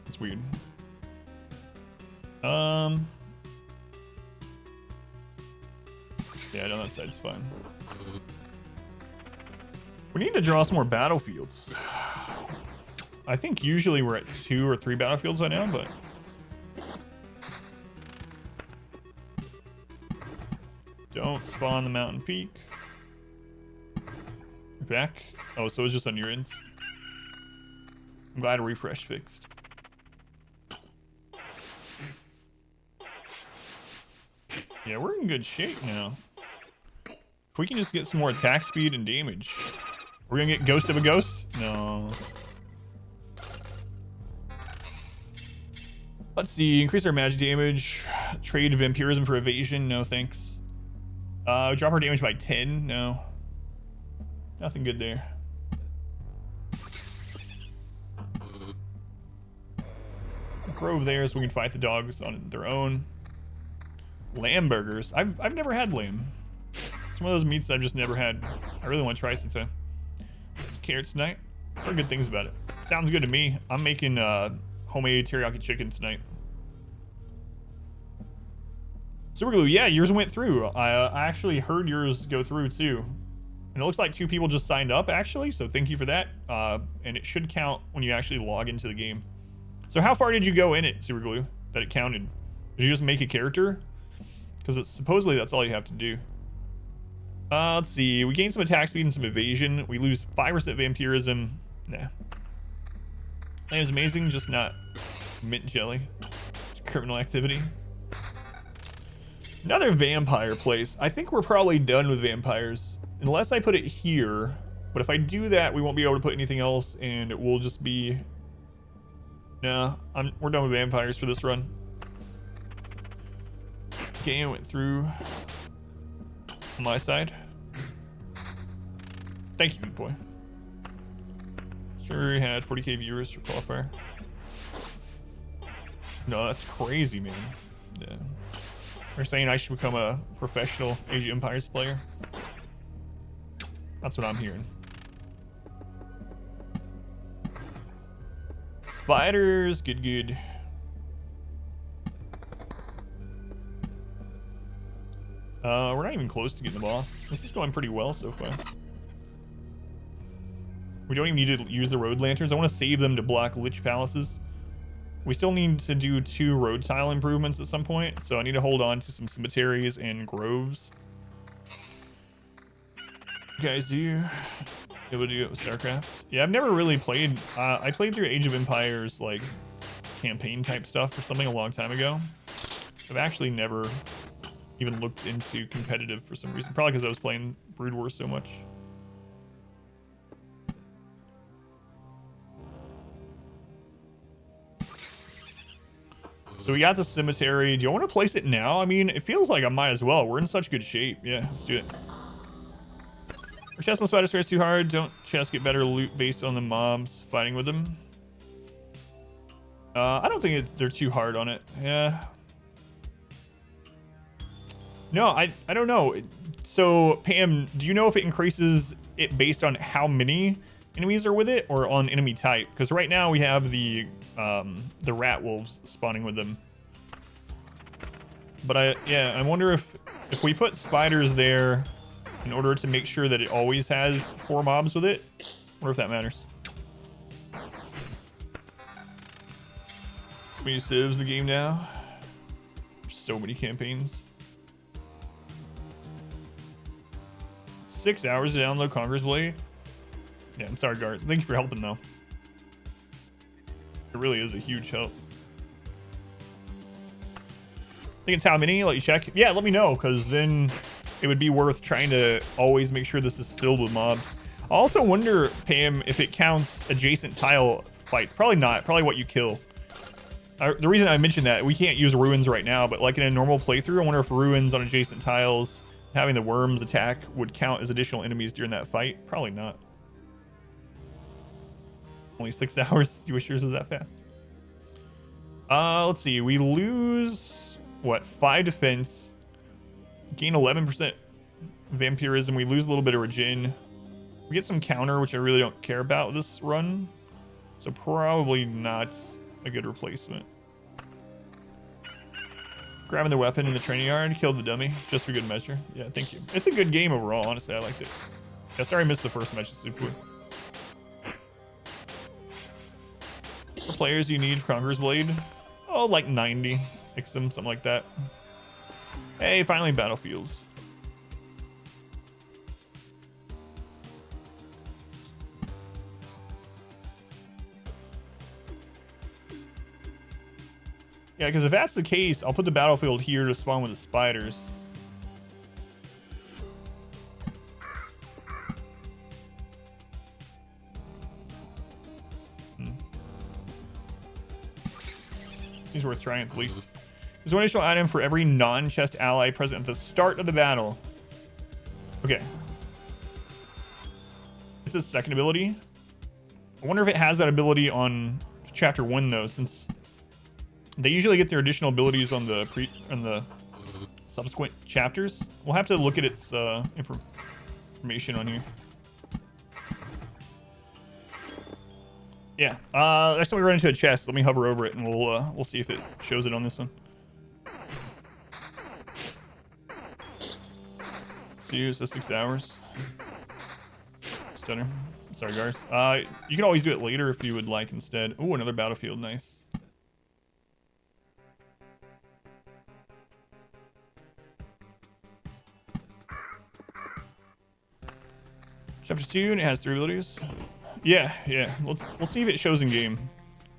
That's weird. Yeah, no, that side's fine. We need to draw some more battlefields. I think usually we're at 2 or 3 battlefields right now, but don't spawn the mountain peak. You're back. Oh, so it's just on your ends. I'm glad a refresh fixed. Yeah, we're in good shape now. If we can just get some more attack speed and damage. We're gonna get Ghost of a Ghost? No. Let's see, increase our magic damage. Trade vampirism for evasion. No thanks. Drop our damage by 10. No. Nothing good there. Grove there so we can fight the dogs on their own. Lamb burgers. I've never had lamb. It's one of those meats I've just never had. I really want to try sometime. Carrots tonight. Heard good things about it. Sounds good to me. I'm making homemade teriyaki chicken tonight. Super Glue, yeah, yours went through. I actually heard yours go through too. And it looks like 2 people just signed up actually, so thank you for that. And it should count when you actually log into the game. So how far did you go in it, Super Glue, that it counted? Did you just make a character? Because it's supposedly that's all you have to do. Let's see. We gain some attack speed and some evasion. We lose 5% vampirism. Nah. That is amazing, just not mint jelly. It's criminal activity. Another vampire place. I think we're probably done with vampires. Unless I put it here. But if I do that, we won't be able to put anything else, and it will just be... Nah, we're done with vampires for this run. Game went through on my side. Thank you, big boy. Sure, he had 40k viewers for qualifier. No, that's crazy, man. Yeah. They're saying I should become a professional Age of Empires player. That's what I'm hearing. Spiders, good. We're not even close to getting the boss. This is going pretty well so far. We don't even need to use the road lanterns. I want to save them to block Lich Palaces. We still need to do 2 road tile improvements at some point, so I need to hold on to some cemeteries and groves. You guys, do you able to do it with StarCraft? Yeah, I've never really played. I played through Age of Empires, like, campaign type stuff or something a long time ago. I've actually never even looked into competitive for some reason. Probably because I was playing Brood War so much. So we got the cemetery. Do you want to place it now? I mean, it feels like I might as well. We're in such good shape. Yeah, let's do it. Our chest on spider square is too hard. Don't chests get better loot based on the mobs fighting with them? I don't think they're too hard on it. Yeah. No, I don't know. So, Pam, do you know if it increases it based on how many enemies are with it or on enemy type? Because right now we have the rat wolves spawning with them. But I wonder if we put spiders there in order to make sure that it always has 4 mobs with it. I wonder if that matters. So many civs the game now. There's so many campaigns. 6 hours to download Conqueror's Blade. Yeah, I'm sorry, Garth. Thank you for helping, though. It really is a huge help. I think it's how many? Let you check. Yeah, let me know, because then it would be worth trying to always make sure this is filled with mobs. I also wonder, Pam, if it counts adjacent tile fights. Probably not. Probably what you kill. The reason I mentioned that, we can't use ruins right now, but like in a normal playthrough, I wonder if ruins on adjacent tiles, having the worms attack, would count as additional enemies during that fight. Probably not. Only 6 hours. You wish yours was that fast? Let's see. We lose, what, 5 defense. Gain 11% vampirism. We lose a little bit of regen. We get some counter, which I really don't care about this run. So probably not a good replacement. Grabbing the weapon in the training yard, killed the dummy, just for good measure. Yeah, thank you. It's a good game overall, honestly. I liked it. Yeah, sorry I missed the first match of Super. What players do you need for Conqueror's Blade? Oh, like 90. Ixom, something like that. Hey, finally Battlefields. Yeah, because if that's the case, I'll put the battlefield here to spawn with the spiders. Seems worth trying at least. There's one additional item for every non-chest ally present at the start of the battle. Okay. It's a second ability. I wonder if it has that ability on chapter 1 though, since they usually get their additional abilities on the subsequent chapters. We'll have to look at its information on here. Yeah. Next time we run into a chest, let me hover over it and we'll see if it shows it on this one. See, it's 6 hours. Stunner. Sorry, guys. You can always do it later if you would like instead. Oh, another battlefield. Nice. Chapter 2, and it has 3 abilities. Yeah. Let's see if it shows in game.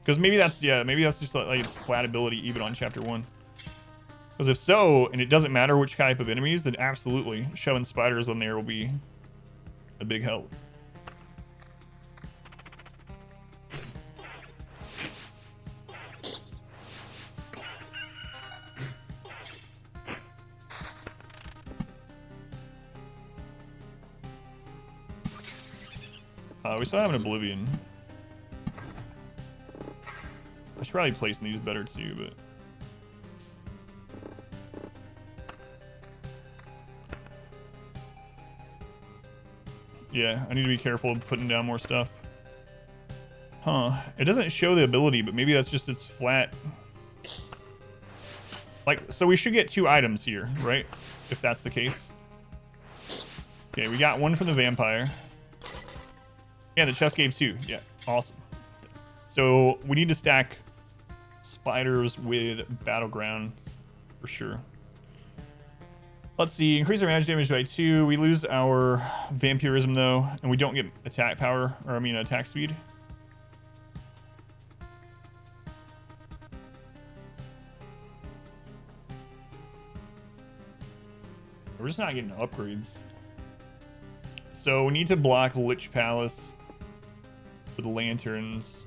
Because maybe that's just like its flat ability even on chapter 1. Because if so, and it doesn't matter which type of enemies, then absolutely showing spiders on there will be a big help. We still have an Oblivion. I should probably place these better too, but yeah, I need to be careful of putting down more stuff. Huh. It doesn't show the ability, but maybe that's just its flat. Like, so we should get 2 items here, right? If that's the case. Okay, we got one from the vampire. Yeah, the chest gave 2. Yeah, awesome. So we need to stack spiders with battleground for sure. Let's see, increase our magic damage by 2. We lose our vampirism though, and we don't get attack power, or I mean attack speed. We're just not getting upgrades. So we need to block Lich Palace with lanterns.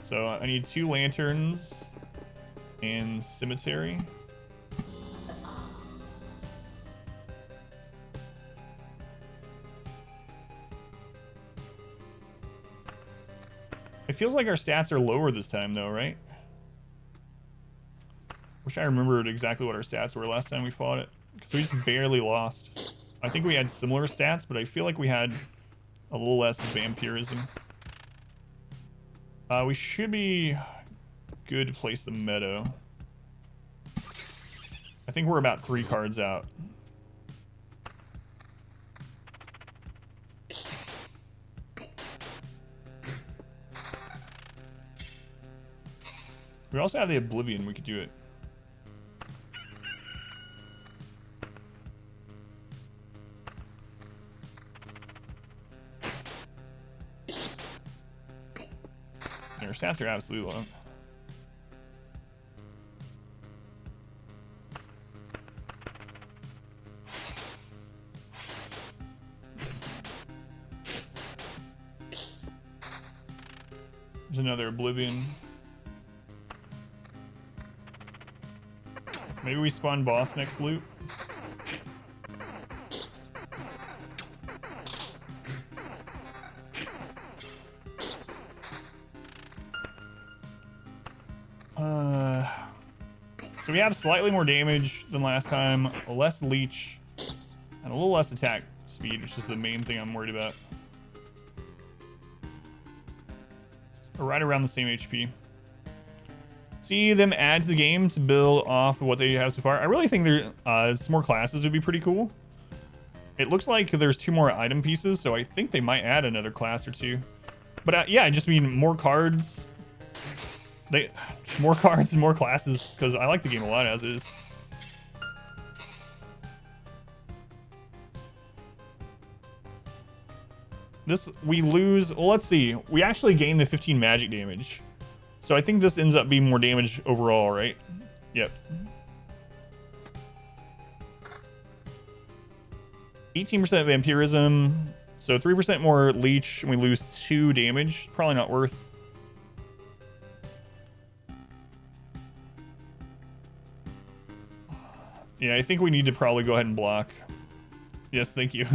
So I need 2 lanterns and cemetery. It feels like our stats are lower this time though, right? Wish I remembered exactly what our stats were last time we fought it, because we just barely lost. I think we had similar stats, but I feel like we had a little less vampirism. We should be good to place the meadow. I think we're about 3 cards out. We also have the Oblivion, we could do it. Our stats are absolutely low. There's another Oblivion. Maybe we spawn boss next loop. So we have slightly more damage than last time, less leech, and a little less attack speed, which is the main thing I'm worried about. We're right around the same HP. See them add to the game to build off of what they have so far. I really think some more classes would be pretty cool. It looks like there's 2 more item pieces, so I think they might add another class or 2. But yeah, I just mean more cards. Just more cards and more classes, because I like the game a lot as is. This, we lose, well, let's see. We actually gain the 15 magic damage. So I think this ends up being more damage overall, right? Yep. 18% vampirism. So 3% more leech, and we lose 2 damage. Probably not worth. Yeah, I think we need to probably go ahead and block. Yes, thank you.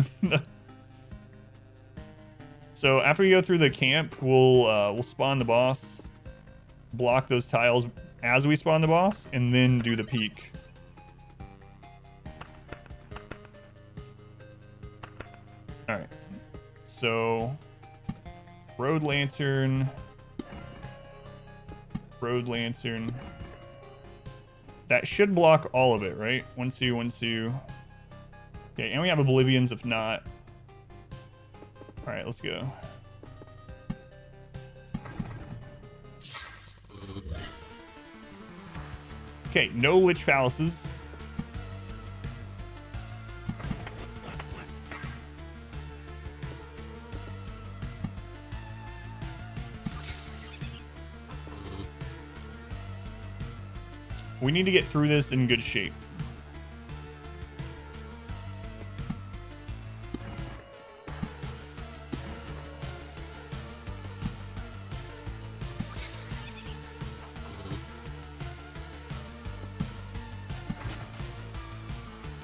So after we go through the camp, we'll spawn the boss, block those tiles as we spawn the boss, and then do the peak. All right. So road lantern. That should block all of it, right? 1, 2, 1, 2. Okay, and we have Oblivions if not. All right, let's go. Okay, no Lich Palaces. We need to get through this in good shape.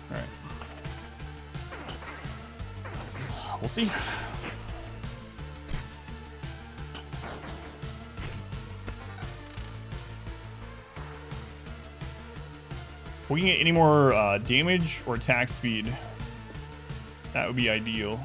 All right. We'll see. If we can get any more damage or attack speed, that would be ideal.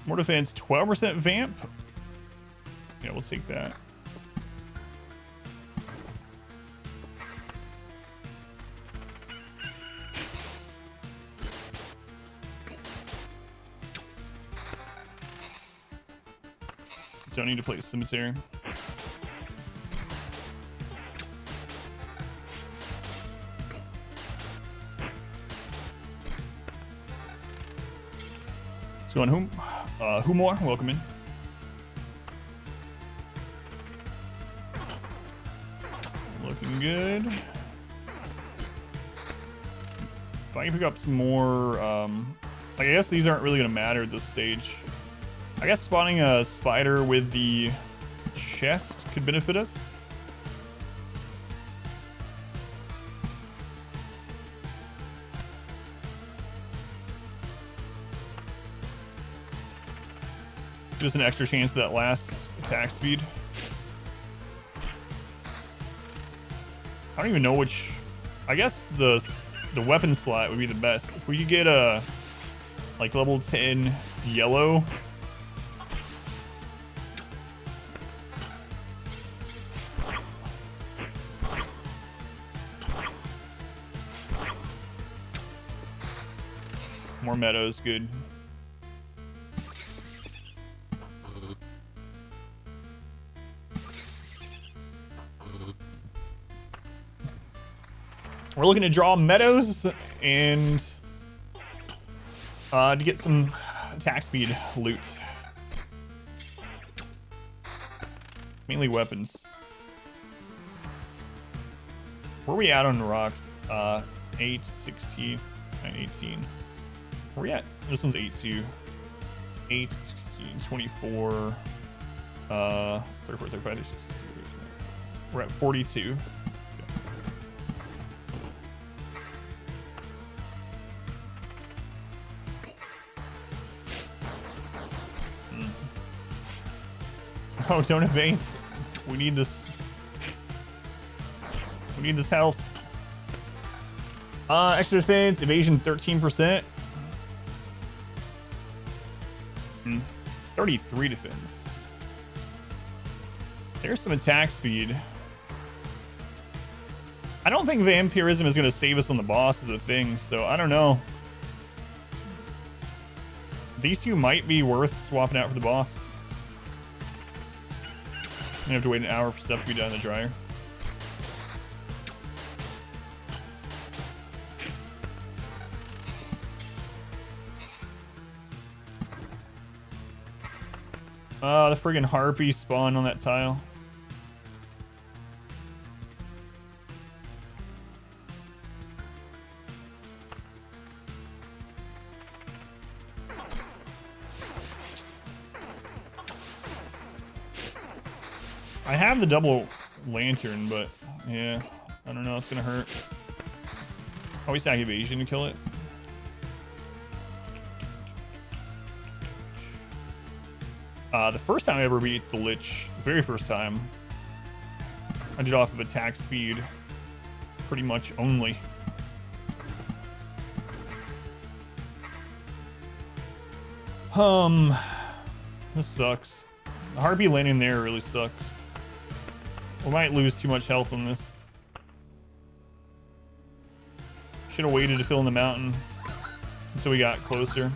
More defense, 12% vamp. Yeah, we'll take that. Don't need to play cemetery. Let's go on Humor, welcome in. Looking good. If I can pick up some more, I guess these aren't really gonna matter at this stage. I guess spawning a spider with the chest could benefit us. Just an extra chance of that last attack speed. I don't even know which. I guess the weapon slot would be the best. If we could get a like level 10 yellow. More meadows, good. We're looking to draw meadows and to get some attack speed loot. Mainly weapons. Where are we at on rocks? 8, 16, 9, 18. Where are we at? This one's 8-2. 8, 16, 24, 34, 35, 36. We're at 42. Oh, don't evade. We need this. We need this health. Extra defense, evasion 13%. 33 defense. There's some attack speed. I don't think vampirism is going to save us on the boss as a thing, so I don't know. These two might be worth swapping out for the boss. I'm gonna have to wait an hour for stuff to be done in the dryer. The friggin' harpy spawned on that tile. I have the double lantern, but yeah, I don't know. It's gonna hurt. Oh, we stack evasion to kill it. The first time I ever beat the Lich, very first time, I did off of attack speed, pretty much only. This sucks. The Harpy landing there really sucks. We might lose too much health on this. Should have waited to fill in the mountain until we got closer.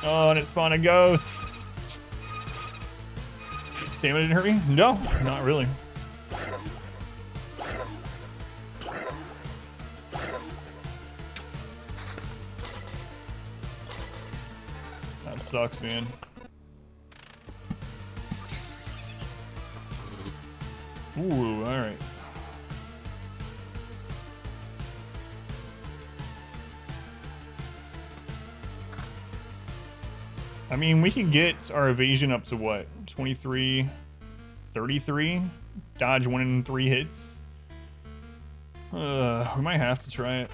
Oh, and it spawned a ghost. Stamina didn't hurt me? No, not really. That sucks, man. Ooh, all right. I mean, we can get our evasion up to what? 23, 33? Dodge 1 in 3 hits. We might have to try it.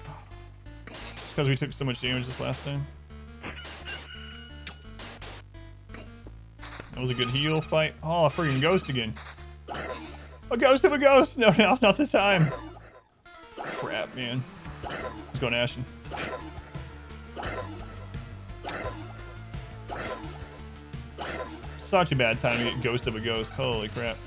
Just because we took so much damage this last time. That was a good heal fight. Oh, a freaking ghost again. A ghost of a ghost! No, now's not the time. Crap, man. Let's go Ashen. Such a bad time to get ghost of a ghost. Holy crap.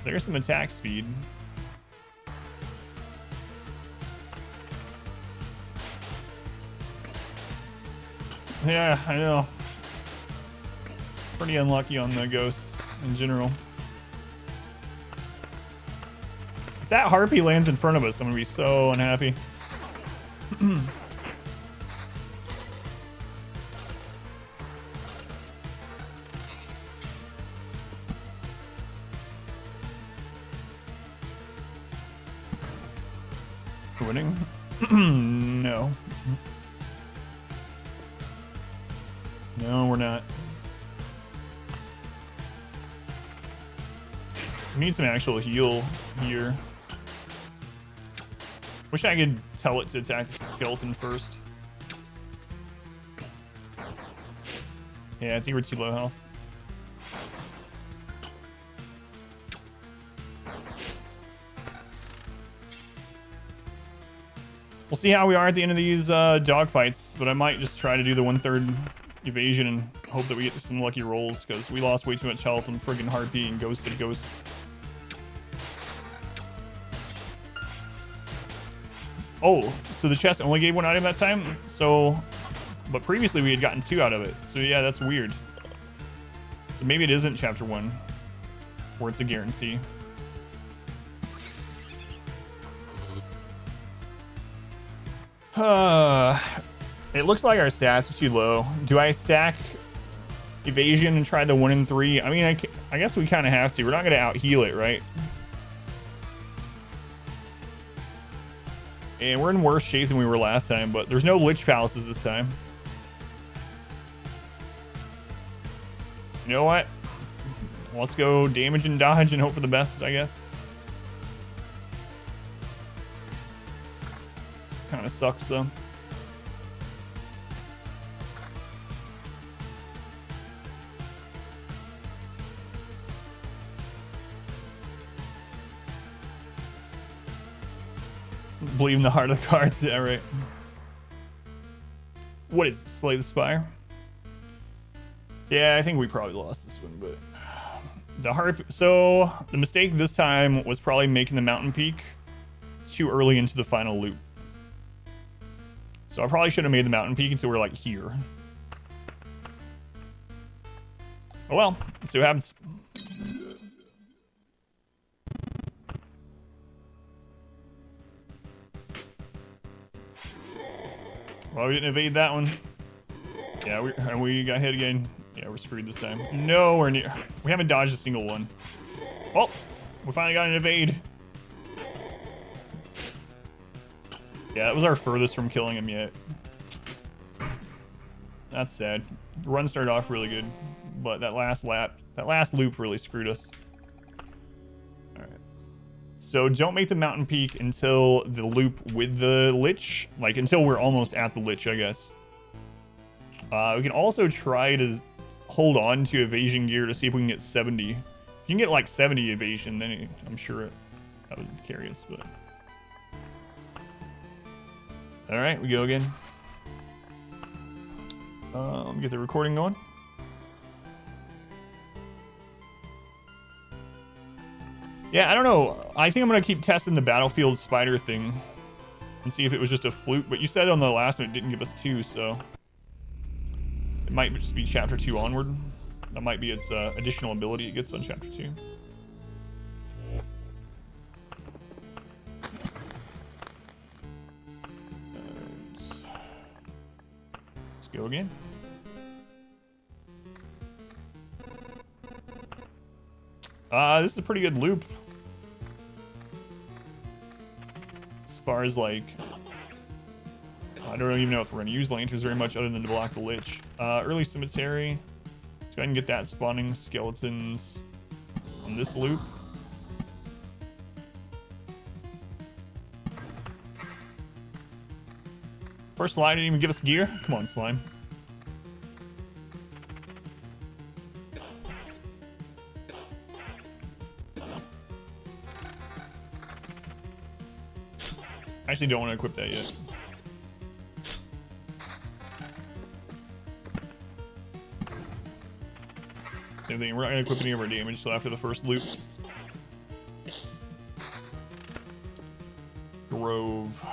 There's some attack speed. Yeah, I know. Pretty unlucky on the ghosts in general. If that Harpy lands in front of us, I'm gonna be so unhappy. We're winning? No. No, we're not. We need some actual heal here. Wish I could tell it to attack the skeleton first. Yeah, I think we're too low health. We'll see how we are at the end of these dog fights, but I might just try to do the 1/3 evasion and hope that we get some lucky rolls, because we lost way too much health on friggin' Harpy and Ghosts of Ghosts. Oh, so the chest only gave 1 item that time? So, but previously we had gotten 2 out of it. So yeah, that's weird. So maybe it isn't chapter 1, where it's a guarantee. It looks like our stats are too low. Do I stack evasion and try the 1 in 3? I mean, I guess we kind of have to. We're not going to out heal it, right? And we're in worse shape than we were last time, but there's no Lich Palaces this time. You know what? Let's go damage and dodge and hope for the best, I guess. Kind of sucks, though. Believe in the heart of the cards. Yeah, right. What is it? Slay the Spire? Yeah, I think we probably lost this one, but the harp. So the mistake this time was probably making the mountain peak too early into the final loot. So I probably should have made the mountain peak until we're like here. Oh well, let's see what happens. Well, we didn't evade that one. Yeah, we got hit again. Yeah, we're screwed this time. Nowhere near. We haven't dodged a single one. Well, we finally got an evade. Yeah, it was our furthest from killing him yet. That's sad. The run started off really good, but that last loop really screwed us. Alright. So don't make the mountain peak until the loop with the Lich. Like, until we're almost at the Lich, I guess. We can also try to hold on to evasion gear to see if we can get 70. If you can get like 70 evasion, then I'm sure that would carry us, but... Alright, we go again. Let me get the recording going. Yeah, I don't know. I think I'm going to keep testing the battlefield spider thing and see if it was just a fluke. But you said on the last one it didn't give us 2, so it might just be Chapter 2 onward. That might be its additional ability it gets on Chapter 2. Let's go again. This is a pretty good loop. As far as like, I don't even know if we're gonna use lanterns very much other than to block the Lich. Early cemetery. Let's go ahead and get that spawning skeletons on this loop. First slide didn't even give us gear. Come on, slime. I actually don't want to equip that yet. Same thing, we're not going to equip any of our damage till after the first loop. Grove.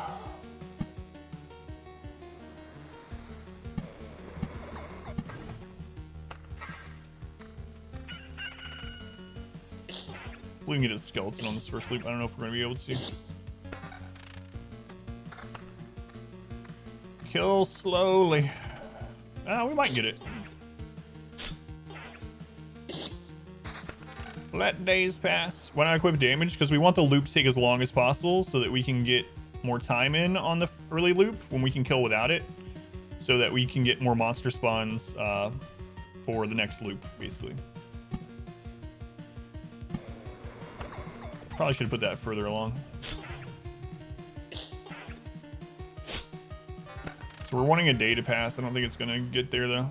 We can get a skeleton on this first loop. I don't know if we're going to be able to. Kill slowly. We might get it. Let days pass. Why not equip damage? Because we want the loop to take as long as possible so that we can get more time in on the early loop when we can kill without it. So that we can get more monster spawns for the next loop, basically. Probably should have put that further along. So we're wanting a day to pass. I don't think it's going to get there, though.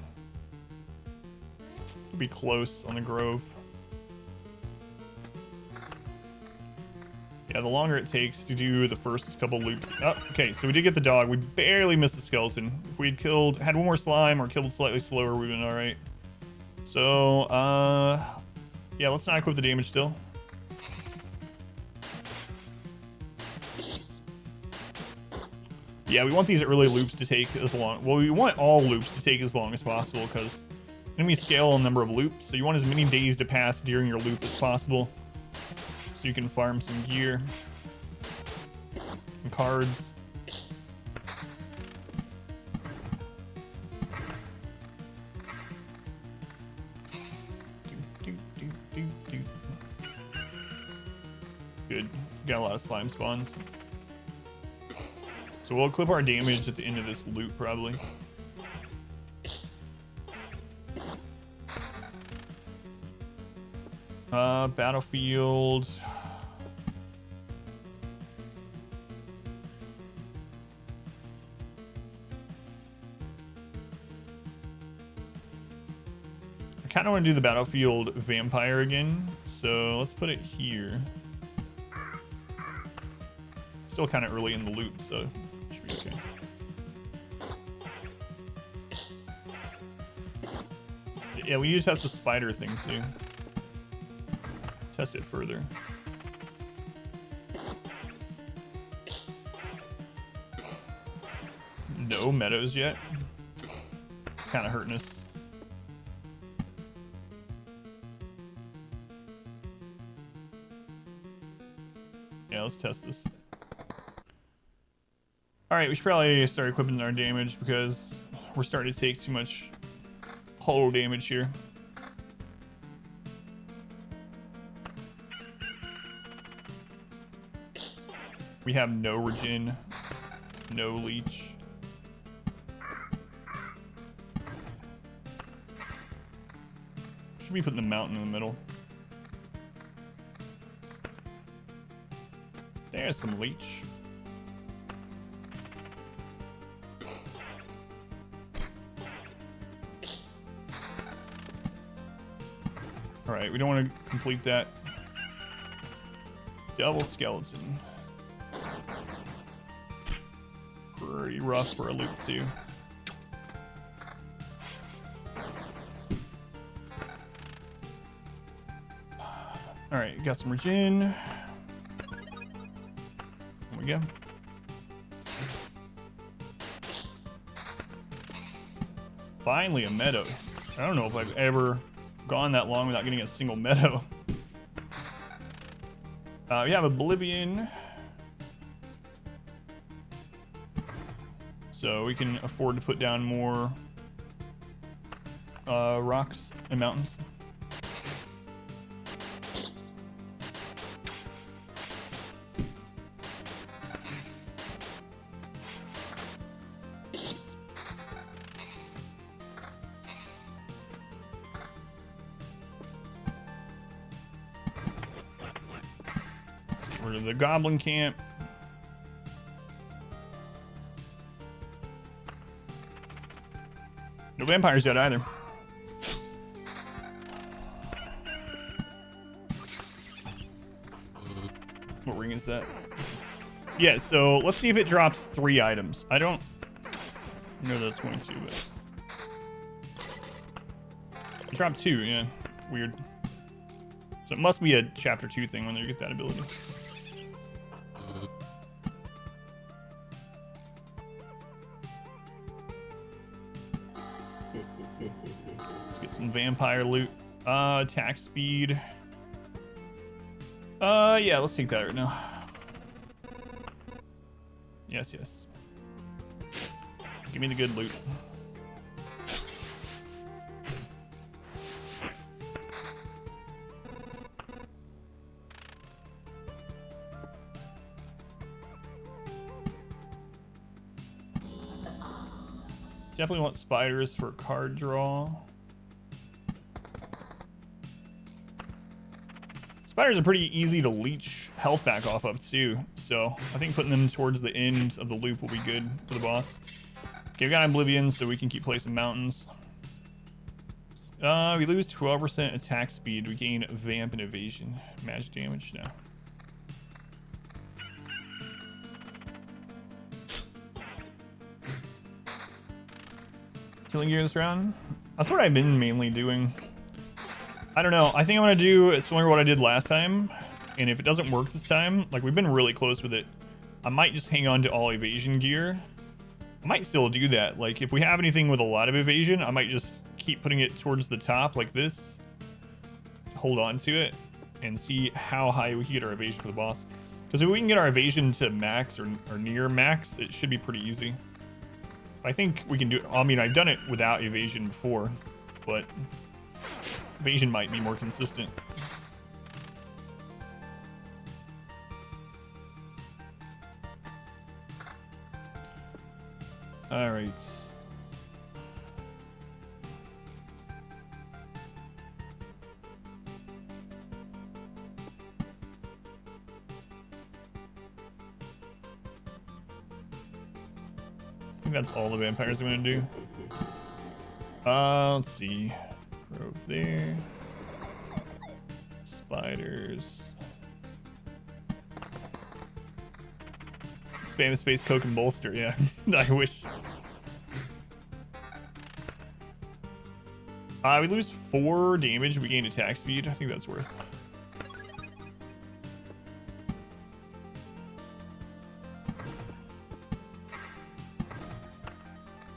It'll be close on the Grove. Yeah, the longer it takes to do the first couple loops. Oh, okay, so we did get the dog. We barely missed the skeleton. If we had one more slime or killed slightly slower, we'd been all right. So, yeah, let's not equip the damage still. Yeah, we want these early loops to take as long. Well, we want all loops to take as long as possible because enemies scale a number of loops. So you want as many days to pass during your loop as possible, so you can farm some gear and cards. Good. Got a lot of slime spawns. So we'll clip our damage at the end of this loop, probably. Battlefield. I kind of want to do the Battlefield Vampire again, so let's put it here. Still kind of early in the loop, so should be okay. Yeah, we need to test the spider thing too. Test it further. No meadows yet. Kind of hurting us. Yeah, let's test this. Alright, we should probably start equipping our damage because we're starting to take too much hull damage here. We have no regen, No leech. Should be putting the mountain in the middle. There's some leech. Alright, we don't want to complete that. Double skeleton. Pretty rough for a loop too. Alright, got some regen. There we go. Finally a meadow. I don't know if I've ever gone that long without getting a single meadow. We have Oblivion. So we can afford to put down more rocks and mountains. We're to the goblin camp. No vampires yet either. What ring is that? Yeah, so let's see if it drops 3 items. I don't know that's going to, but it dropped 2, yeah. Weird. So it must be a chapter 2 thing when they get that ability. Let's get some vampire loot. Attack speed. Yeah, let's take that right now. Yes, yes. Give me the good loot. Definitely want spiders for card draw. Spiders are pretty easy to leech health back off of too, so I think putting them towards the end of the loop will be good for the boss. Okay, we got Oblivion, so we can keep placing mountains. We lose 12% attack speed. We gain Vamp and Evasion. Magic damage? No. Killing gear this round? That's what I've been mainly doing. I don't know. I think I'm gonna do similar to what I did last time, and if it doesn't work this time, like we've been really close with it, I might just hang on to all evasion gear. I might still do that. Like if we have anything with a lot of evasion, I might just keep putting it towards the top like this, hold on to it, and see how high we can get our evasion for the boss. Because if we can get our evasion to max or near max, it should be pretty easy. I think we can do it. I mean, I've done it without evasion before, but evasion might be more consistent. All right. I think that's all the vampires I'm gonna do. Let's see. Grove there. Spiders. Spam space coke and bolster, yeah. I wish. We lose 4 damage, we gain attack speed. I think that's worth.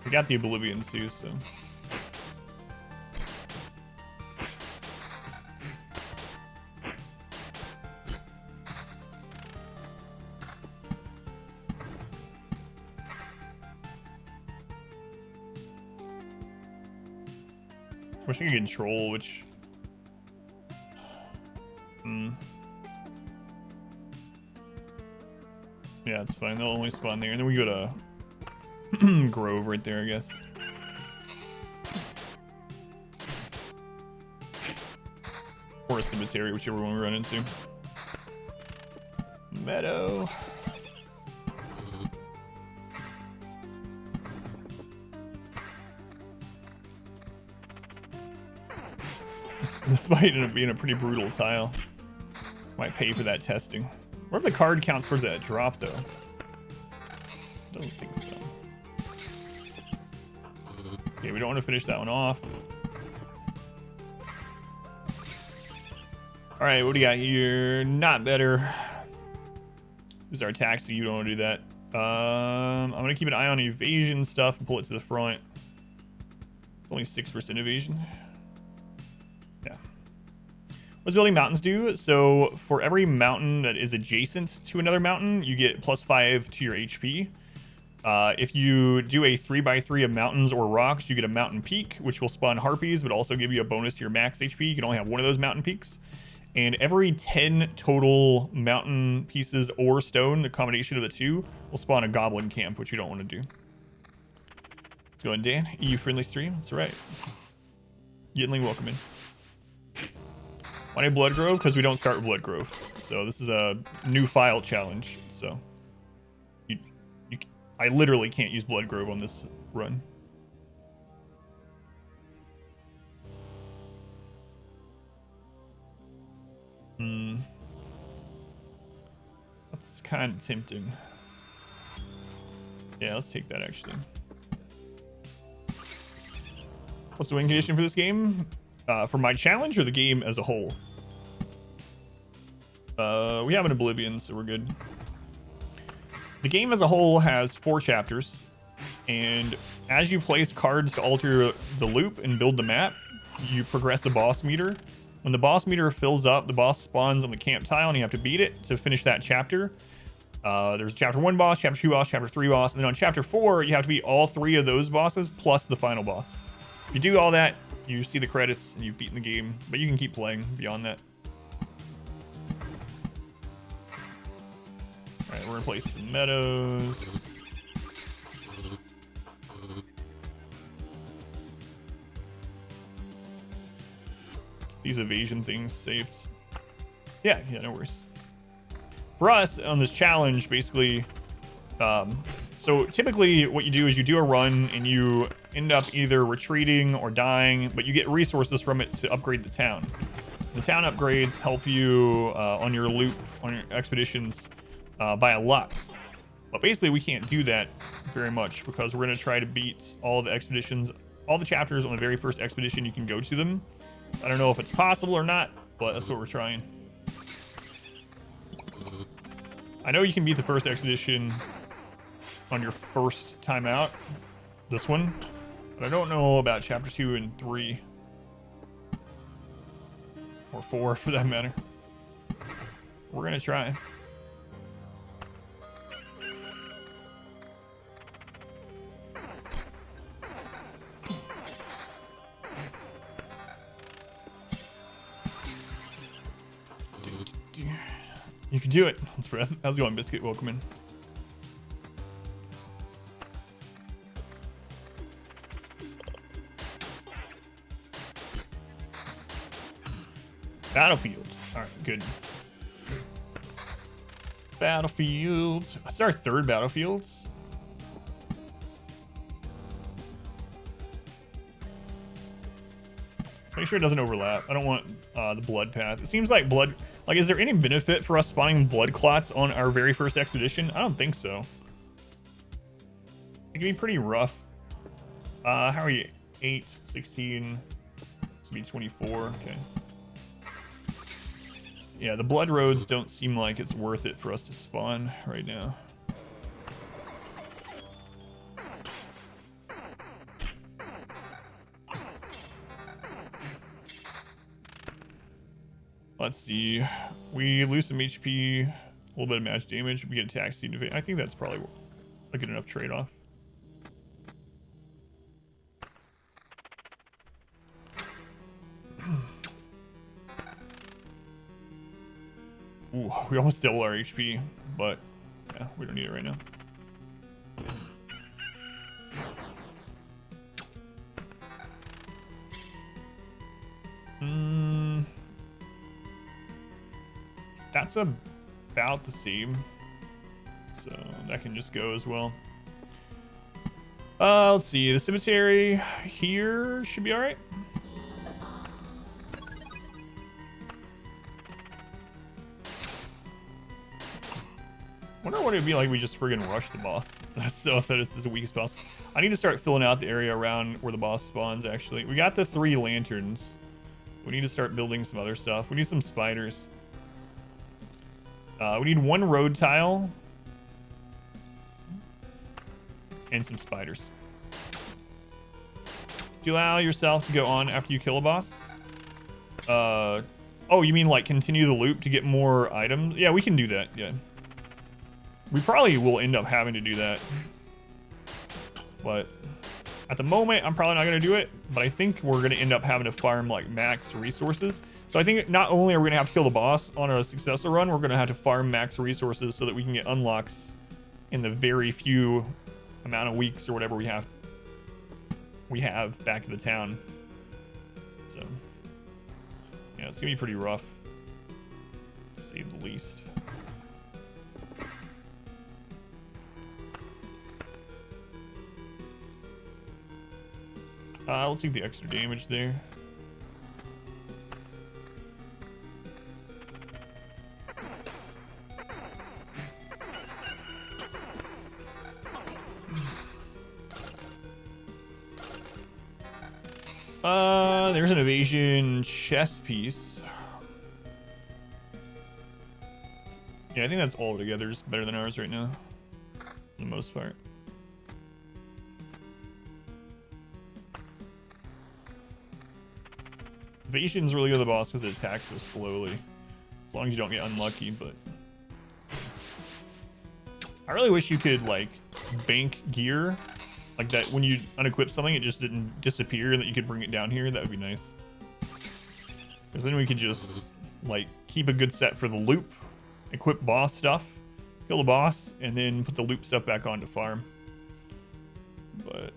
We got the Oblivion too, so. Wish I could control which. Yeah, it's fine. They'll only spawn there, and then we go to grove right there, I guess. Or a cemetery, whichever one we run into. Meadow. This might end up being a pretty brutal tile. Might pay for that testing. What if the card counts towards that drop, though? Don't think so. Okay, we don't want to finish that one off. All right, what do you got here? Not better. This is our attack, so you don't want to do that. I'm going to keep an eye on evasion stuff and pull it to the front. It's only 6% evasion. Yeah. What does building mountains do? So for every mountain that is adjacent to another mountain, you get +5 to your HP. If you do a 3x3 of mountains or rocks, you get a mountain peak, which will spawn harpies, but also give you a bonus to your max HP. You can only have one of those mountain peaks. And every 10 total mountain pieces or stone, the combination of the two, will spawn a goblin camp, which you don't want to do. Let's go in, Dan. EU friendly stream. That's right. Yinling, welcome in. Why Blood Grove? Because we don't start with Blood Grove. So this is a new file challenge. So I literally can't use Blood Grove on this run. That's kind of tempting. Yeah, let's take that actually. What's the win condition for this game? For my challenge or the game as a whole? We have an Oblivion, so we're good. The game as a whole has 4 chapters, and as you place cards to alter the loop and build the map, you progress the boss meter. When the boss meter fills up, the boss spawns on the camp tile, and you have to beat it to finish that chapter. There's chapter 1 boss, chapter 2 boss, chapter 3 boss, and then on chapter 4, you have to beat all 3 of those bosses plus the final boss. If you do all that, you see the credits, and you've beaten the game, but you can keep playing beyond that. Alright, we're gonna play some meadows. These evasion things saved. Yeah, no worries. For us, on this challenge, basically, so typically what you do is you do a run and you end up either retreating or dying, but you get resources from it to upgrade the town. The town upgrades help you on your loop, on your expeditions, by a lot. But basically we can't do that very much because we're going to try to beat all the expeditions, all the chapters on the very first expedition you can go to them. I don't know if it's possible or not, but that's what we're trying. I know you can beat the first expedition on your first time out, this one, but I don't know about chapter 2 and 3. Or 4 for that matter. We're going to try. You can do it. How's it going, Biscuit? Welcome in. Battlefield. All right, good. Battlefields. That's our 3rd Battlefields. Let's make sure it doesn't overlap. I don't want the blood path. It seems like blood. Like, is there any benefit for us spawning blood clots on our very first expedition? I don't think so. It can be pretty rough. How are you? 8, 16. This will be 24. Okay. Yeah, the blood roads don't seem like it's worth it for us to spawn right now. Let's see. We lose some HP, a little bit of match damage. We get attack speed. I think that's probably a good enough trade-off. Ooh, we almost double our HP, but yeah, we don't need it right now. That's about the same. So that can just go as well. Let's see. The cemetery here should be all right. Wonder what it'd be like if we just friggin' rush the boss. That's so that it's as weak as possible. I need to start filling out the area around where the boss spawns, actually. We got the 3 lanterns. We need to start building some other stuff. We need some spiders. We need 1 road tile. And some spiders. Do you allow yourself to go on after you kill a boss? Oh, you mean like continue the loop to get more items? Yeah, we can do that, yeah. We probably will end up having to do that. But at the moment, I'm probably not going to do it. But I think we're going to end up having to farm like max resources. So I think not only are we going to have to kill the boss on a successful run, we're going to have to farm max resources so that we can get unlocks in the very few amount of weeks or whatever we have back in the town. So yeah, it's going to be pretty rough, to say the least. I'll take the extra damage there. There's an evasion chest piece. Yeah, I think that's all together is better than ours right now, for the most part. Evasion's really good to the boss because it attacks so slowly. As long as you don't get unlucky, but... I really wish you could, like, bank gear. Like that when you unequip something, it just didn't disappear and that you could bring it down here. That would be nice. Because then we could just, like, keep a good set for the loop, equip boss stuff, kill the boss, and then put the loop stuff back on to farm. But...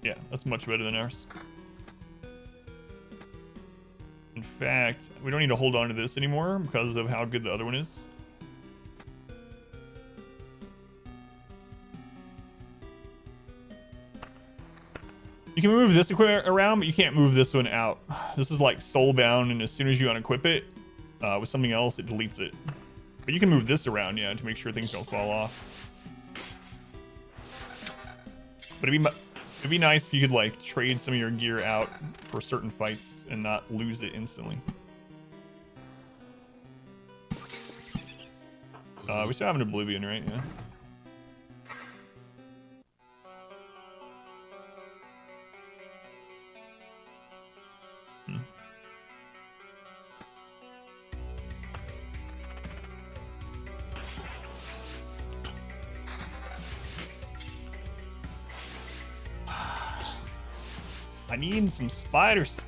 yeah, that's much better than ours. In fact, we don't need to hold on to this anymore because of how good the other one is. You can move this equipment around, but you can't move this one out. This is like soulbound, and as soon as you unequip it with something else, it deletes it. But you can move this around, yeah, to make sure things don't fall off. But it'd be nice if you could like trade some of your gear out for certain fights and not lose it instantly. We still have an Oblivion, right? Yeah. I need some spiders.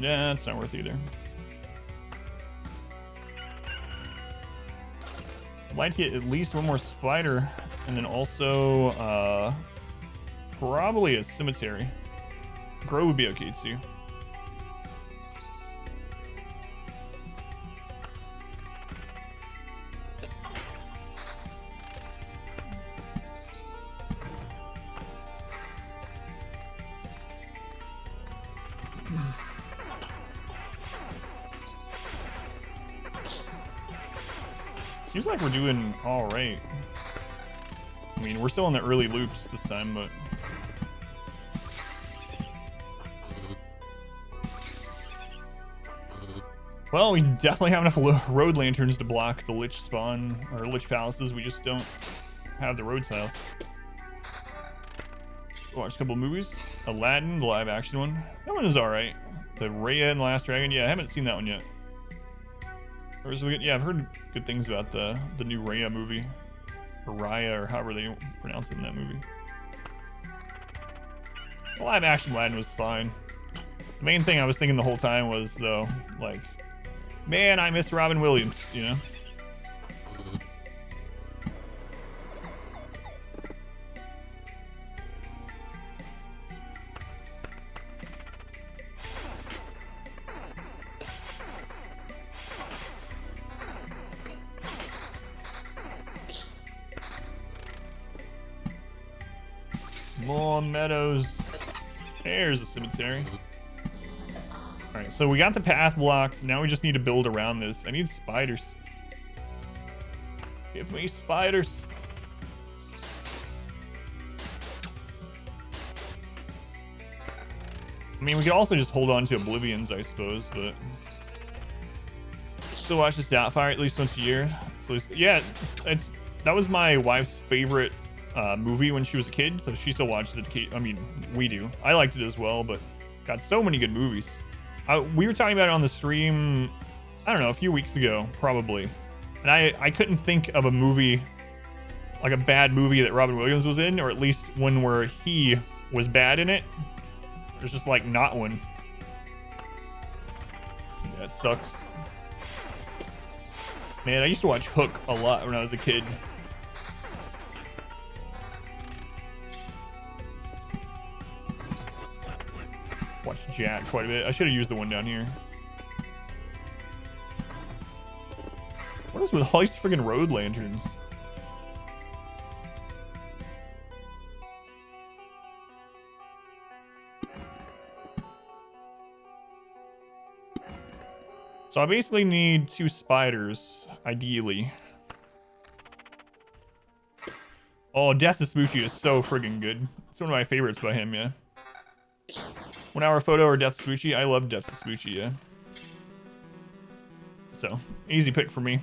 Yeah, it's not worth either. I'd like to get at least 1 more spider, and then also probably a cemetery. Grow would be okay too. Seems like we're doing all right. I mean, we're still in the early loops this time, but... well, we definitely have enough road lanterns to block the Lich spawn, or Lich palaces. We just don't have the road tiles. Watched a couple movies. Aladdin, the live action one. That one is alright. The Raya and the Last Dragon. Yeah, I haven't seen that one yet. Yeah, I've heard good things about the new Raya movie. Or Raya, or however they pronounce it in that movie. The live action Aladdin was fine. The main thing I was thinking the whole time was, though, like, man, I miss Robin Williams, you know? More meadows. There's a cemetery. All right, so we got the path blocked. Now we just need to build around this. I need spiders. Give me spiders. I mean, we could also just hold on to Oblivions, I suppose, but still watch this Doubtfire at least once a year. So at least, yeah, it's that was my wife's favorite movie when she was a kid, so she still watches it. I mean, we do. I liked it as well, but got so many good movies. We were talking about it on the stream, I don't know, a few weeks ago, probably. And I couldn't think of a movie, like a bad movie that Robin Williams was in, or at least one where he was bad in it. There's just like not one. Yeah, it sucks. Man, I used to watch Hook a lot when I was a kid. Watched Jack quite a bit. I should have used the one down here. What is with all these friggin' road lanterns? So I basically need 2 spiders, ideally. Oh, Death to Smoochie is so friggin' good. It's one of my favorites by him, yeah. 1 Hour Photo or Death to Smoochie? I love Death to Smoochie, yeah. So, easy pick for me.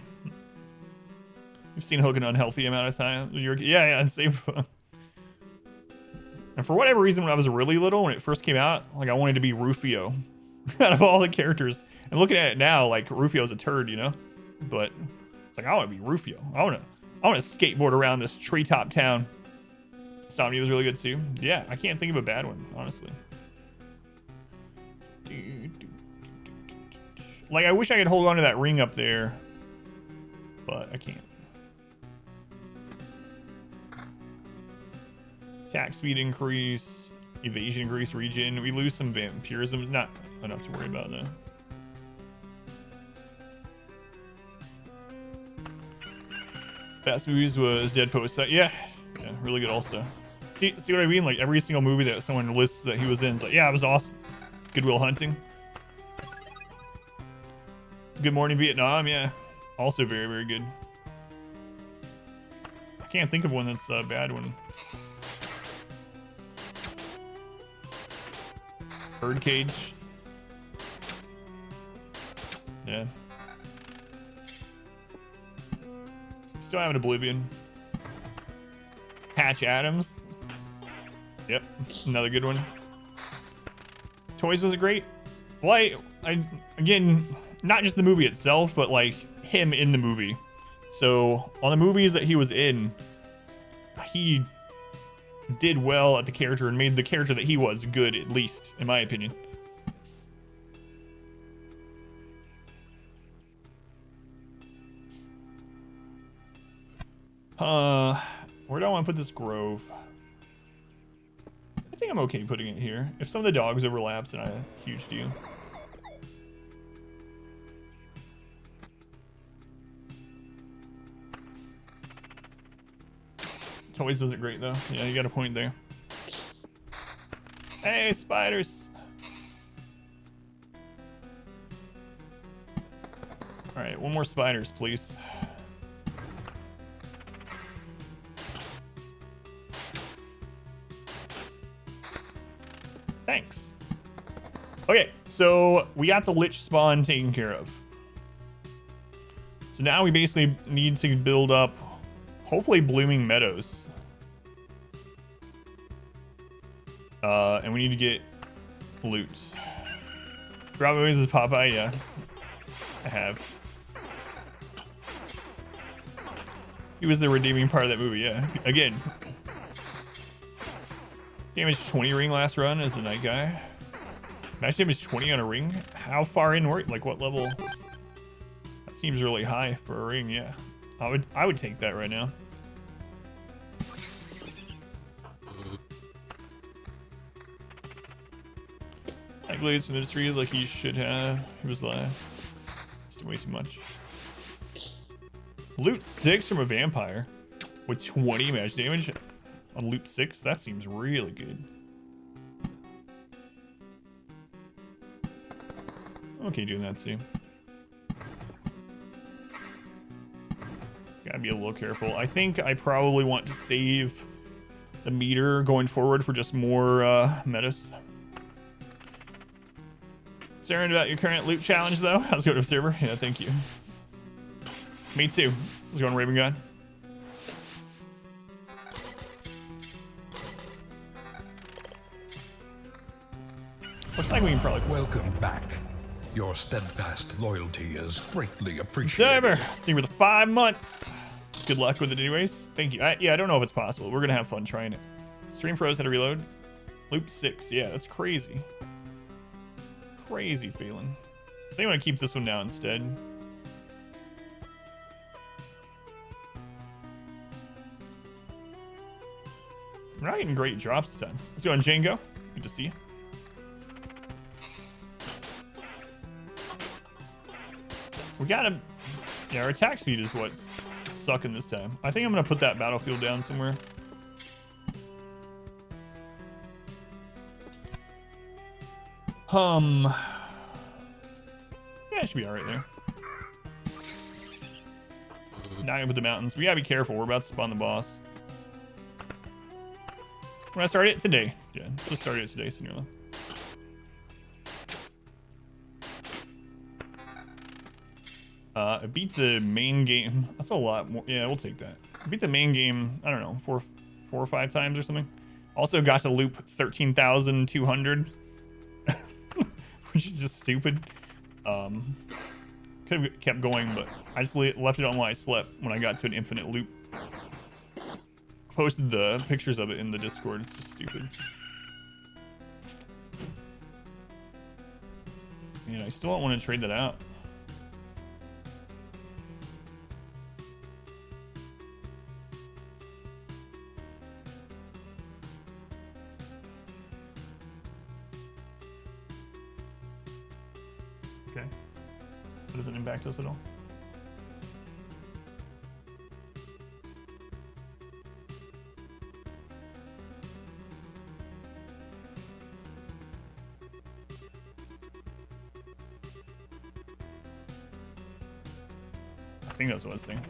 You've seen Hook an unhealthy amount of time. Yeah, same. And for whatever reason, when I was really little, when it first came out, like I wanted to be Rufio out of all the characters. And looking at it now, like Rufio's a turd, you know. But it's like I want to be Rufio. I want to skateboard around this treetop town. Somni was really good too. Yeah, I can't think of a bad one, honestly. Like I wish I could hold on to that ring up there, but I can't. Attack speed increase, evasion increase, regen. We lose some vampirism. Not enough to worry about though. Best movies was Dead Post. Yeah, really good also. See what I mean? Like every single movie that someone lists that he was in is like, yeah, it was awesome. Good Will Hunting. Good Morning Vietnam, yeah. Also very, very good. I can't think of one that's a bad one. Birdcage. Yeah. Still have an Oblivion. Patch Adams. Yep, another good one. Toys was it great? Well, I again, not just the movie itself, but like him in the movie. So on the movies that he was in, he did well at the character and made the character that he was good, at least in my opinion. Where do I want to put this grove? I think I'm okay putting it here. If some of the dogs overlap, then a huge deal. Toys does it great though. Yeah, you got a point there. Hey, spiders. All right, 1 more spiders, please. Thanks. Okay, so we got the Lich spawn taken care of. So now we basically need to build up, hopefully, Blooming Meadows. And we need to get loot. Rob movies is Popeye, yeah. I have. He was the redeeming part of that movie, yeah. Again. Damage 20 ring last run as the night guy. Match damage 20 on a ring? How far in were like what level? That seems really high for a ring, yeah. I would take that right now. I glades from the industry like he should have. He was last. Just way too much. Loot 6 from a vampire with 20 match damage. on loop 6. That seems really good. Okay, doing that too. Gotta be a little careful. I think I probably want to save the meter going forward for just more metas. Concerned about your current loop challenge though? How's it going, Observer? Yeah, thank you. Me too. How's it going, Raven God? Looks like we can probably... Welcome back. Your steadfast loyalty is greatly appreciated. Observer, thank you for the 5 months. Good luck with it anyways. Thank you. Yeah, I don't know if it's possible. We're gonna have fun trying it. Stream froze, had to reload. Loop 6. Yeah, that's crazy. Crazy feeling. I think I'm gonna keep this one now instead. We're not getting great drops this time. Let's go on Django. Good to see you. We gotta... Yeah, our attack speed is what's sucking this time. I think I'm gonna put that battlefield down somewhere. Yeah, it should be alright there. Not gonna put the mountains. We gotta be careful. We're about to spawn the boss. When I start it today. Yeah, just started it today, Senora. I beat the main game. That's a lot more. Yeah, we'll take that. I beat the main game, I don't know, four or 5 times or something. Also got to loop 13,200, which is just stupid. Could have kept going, but I just left it on while I slept when I got to an infinite loop. Posted the pictures of it in the Discord. It's just stupid. Yeah, I still don't want to trade that out. Okay. That doesn't impact us at all. I think that's what I was saying.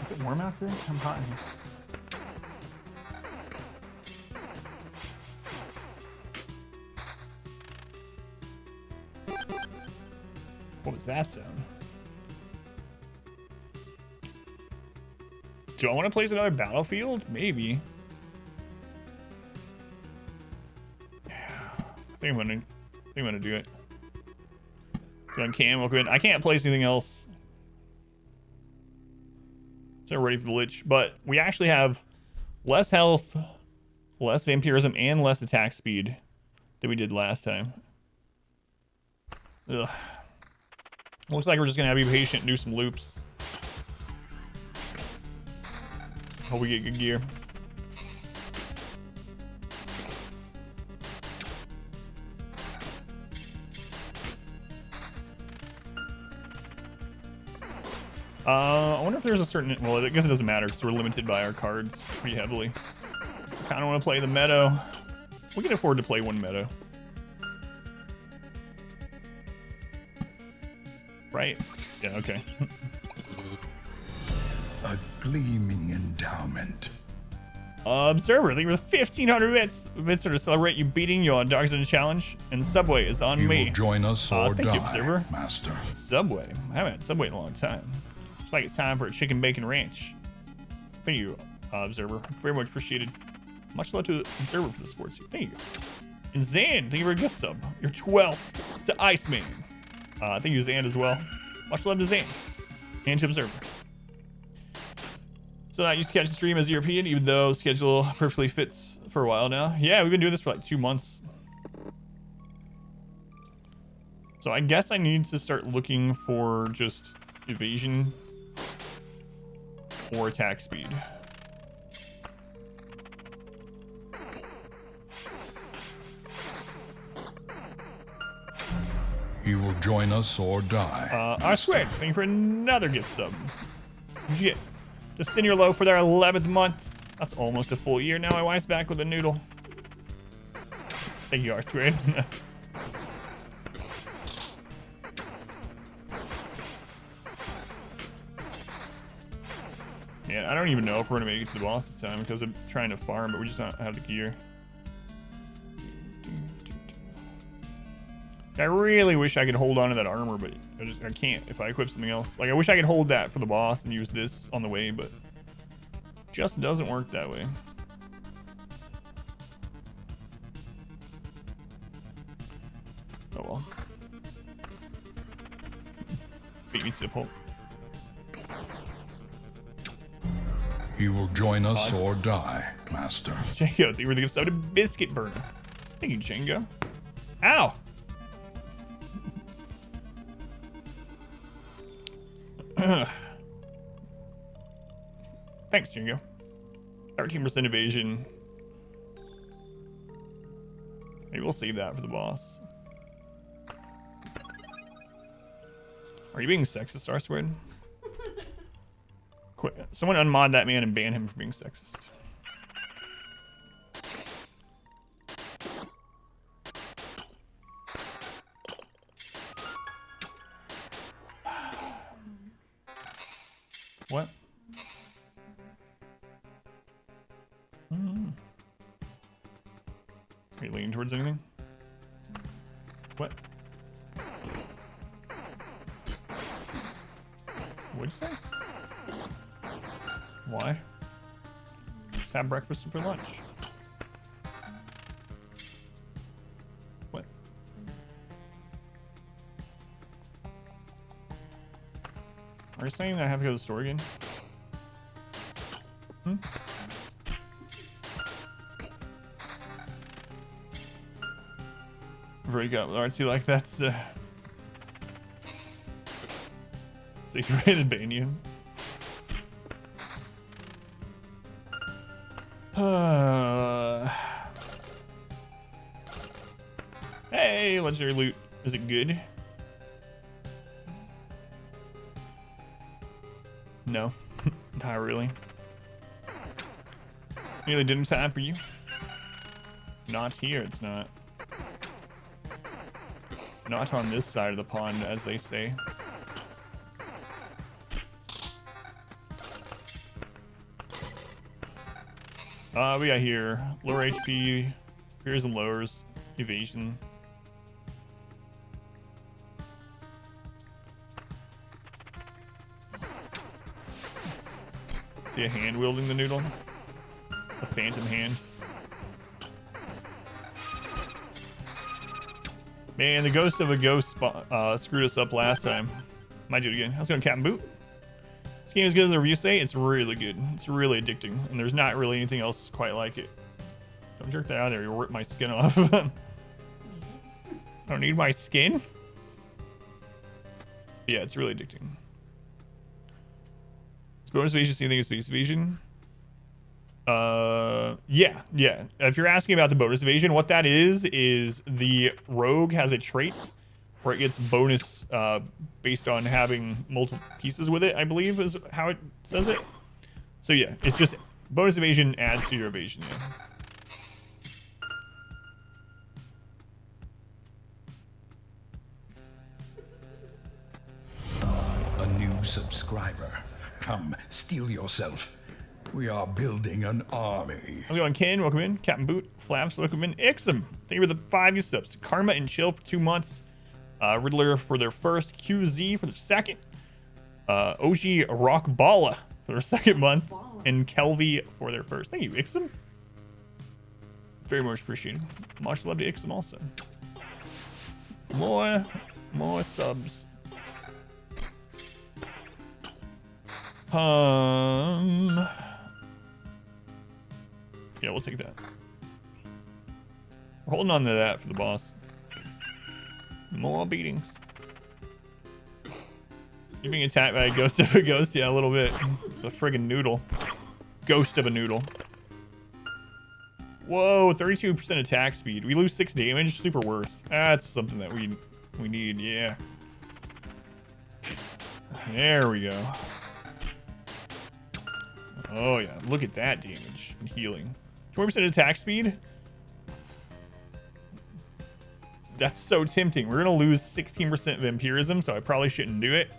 Is it warm out today? I'm hot in here. What was that sound? Do I want to place another battlefield? Maybe. Yeah, I think I'm gonna do it. Gun cam, we'll go ahead. I can't place anything else. So we're ready for the Lich, but we actually have less health, less vampirism, and less attack speed than we did last time. Ugh. Looks like we're just gonna have to be patient and do some loops. Hope we get good gear. I wonder if there's a certain... Well, I guess it doesn't matter because we're limited by our cards pretty heavily. I kind of want to play the Meadow. We can afford to play one Meadow. Right? Yeah, okay. A gleaming endowment. Observer, thank you for the 1,500 bits. Bits are to celebrate you beating you on Dogs in the Challenge, and the Subway is on You me. will join us or thank die, you, Observer. Master. Subway. I haven't had Subway in a long time. Looks like it's time for a chicken bacon ranch. Thank you, Observer. Very much appreciated. Much love to Observer for the sports. Thank you. And Zan, thank you for a gift sub. You're 12 to Iceman. Thank you, Zan, as well. Much love to Zan and to Observer. So I used to catch the stream as European, even though schedule perfectly fits for a while now. Yeah, we've been doing this for like 2 months. So I guess I need to start looking for just evasion or attack speed. You will join us or die. I swear, thank you for another gift sub. What'd you get? to Senior Low for their 11th month. That's almost a full year now. My wife's back with a noodle. Thank you, R-Squared. Man, I don't even know if we're gonna make it to the boss this time because I'm trying to farm, but we just don't have the gear. I really wish I could hold on to that armor, but I can't if I equip something else. Like, I wish I could hold that for the boss and use this on the way, but just doesn't work that way. Oh well. Beat me to the pulp. You will join us or die, Master. Django, thank you for the gift sub to Biscuit Burner. Thank you, Django. Ow! Thanks, Jingo. 13% evasion. Maybe we'll save that for the boss. Are you being sexist, R-Squared? Quit. Someone unmod that man and ban him for being sexist. What? Are you leaning towards anything? What? What'd you say? Why? Just have breakfast for lunch. What? Are you saying that I have to go to the store again? Hmm? Break up. Alright, see, like, that's, secret ban you. Hey, legendary loot. Is it good? No, not really. Nearly didn't time for you. Not here, it's not. Not on this side of the pond, as they say. We got here lower HP, fears and lowers, evasion. See a hand wielding the noodle? A phantom hand. Man, the ghost of a ghost screwed us up last time. Might do it again. How's it going, Captain Boot? This game is as good as the reviews say. It's really good. It's really addicting, and there's not really anything else quite like it. Don't jerk that out of there. You'll rip my skin off. I don't need my skin. Yeah, it's really addicting. Is bonus evasion the same thing as base evasion? Yeah. If you're asking about the bonus evasion, what that is the rogue has a trait where it gets bonus based on having multiple pieces with it, I believe is how it says it. So yeah, it's just bonus evasion adds to your evasion. Yeah. A new subscriber. Come, steel yourself. We are building an army. How's it going, Ken? Welcome in. Captain Boot, Flaps, welcome in. Ixum, thank you for the 5 subs. Karma and Chill for 2 months. Riddler for their first. QZ for their second. OG Rockballa for their second month. And Kelvy for their first. Thank you, Ixum. Very much appreciated. Much love to Ixum also. More subs. Yeah, we'll take that. We're holding on to that for the boss. More beatings. You're being attacked by a ghost of a ghost? Yeah, a little bit. The friggin' noodle. Ghost of a noodle. Whoa, 32% attack speed. We lose 6 damage. Super worth. That's something that we need, yeah. There we go. Oh yeah, look at that damage and healing. 20% attack speed. That's so tempting. We're gonna lose 16% vampirism, so I probably shouldn't do it.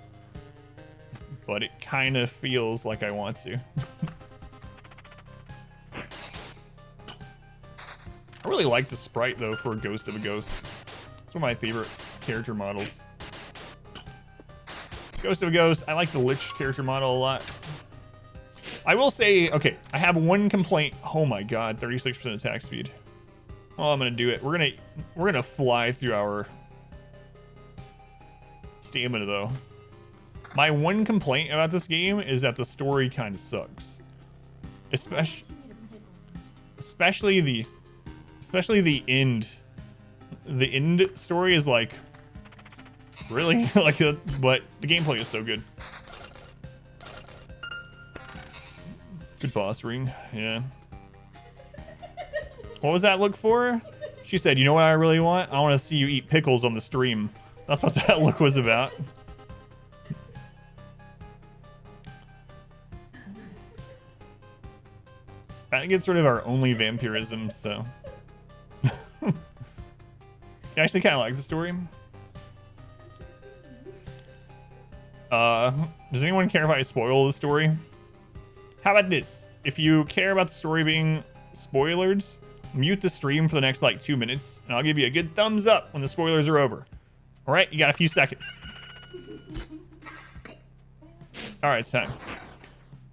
But it kind of feels like I want to. I really like the sprite though for Ghost of a Ghost. It's one of my favorite character models. Ghost of a Ghost. I like the Lich character model a lot. I will say, okay, I have one complaint. Oh my god, 36% attack speed. Oh, I'm gonna do it. We're gonna fly through our stamina though. My one complaint about this game is that the story kind of sucks, especially the end. The end story is like really like, but the gameplay is so good. Good boss ring, yeah. What was that look for? She said, you know what I really want? I want to see you eat pickles on the stream. That's what that look was about. I get sort of our only vampirism, so. I actually kind of like the story. Does anyone care if I spoil the story? How about this? If you care about the story being spoiled, mute the stream for the next like 2 minutes, and I'll give you a good thumbs up when the spoilers are over. All right, you got a few seconds. All right, it's time.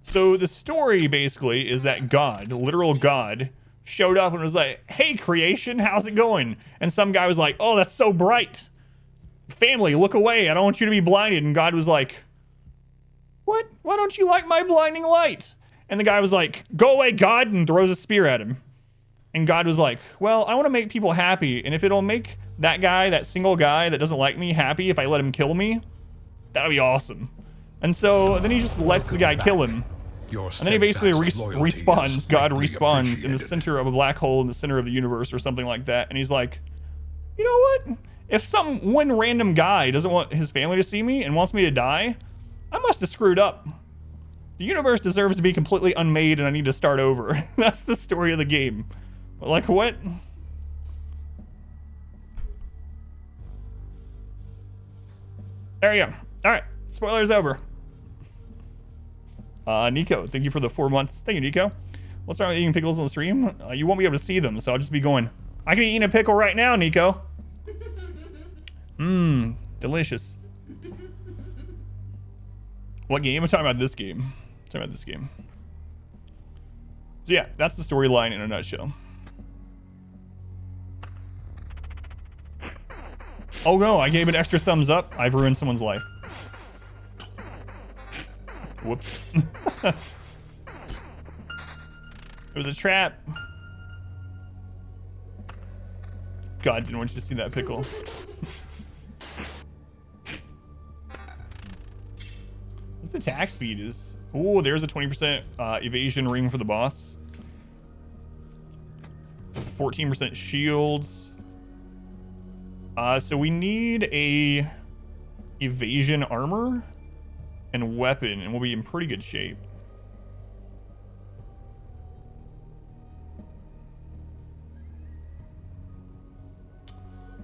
So the story basically is that God, literal God, showed up and was like, hey, creation, how's it going? And some guy was like, oh, that's so bright. Family, look away. I don't want you to be blinded. And God was like, what? Why don't you like my blinding light? And the guy was like, go away, God, and throws a spear at him. And God was like, well, I want to make people happy. And if it'll make that guy, that single guy that doesn't like me happy if I let him kill me, that'd be awesome. And so then he just lets the guy kill him. And then he basically respawns, God respawns in the center of a black hole in the center of the universe or something like that. And he's like, you know what? If one random guy doesn't want his family to see me and wants me to die, I must have screwed up. The universe deserves to be completely unmade and I need to start over. That's the story of the game. Like, what? There you go. All right, spoilers over. Nico, thank you for the 4 months. Thank you, Nico. What's wrong with eating pickles on the stream? You won't be able to see them, so I'll just be going. I can be eating a pickle right now, Nico. Mmm, delicious. What game? I'm talking about this game. I'm talking about this game. So yeah, that's the storyline in a nutshell. Oh no, I gave an extra thumbs up. I've ruined someone's life. Whoops. It was a trap. God, didn't want you to see that pickle. What's the attack speed is? Oh, there's a 20% evasion ring for the boss. 14% shields. So we need a evasion armor and weapon, and we'll be in pretty good shape.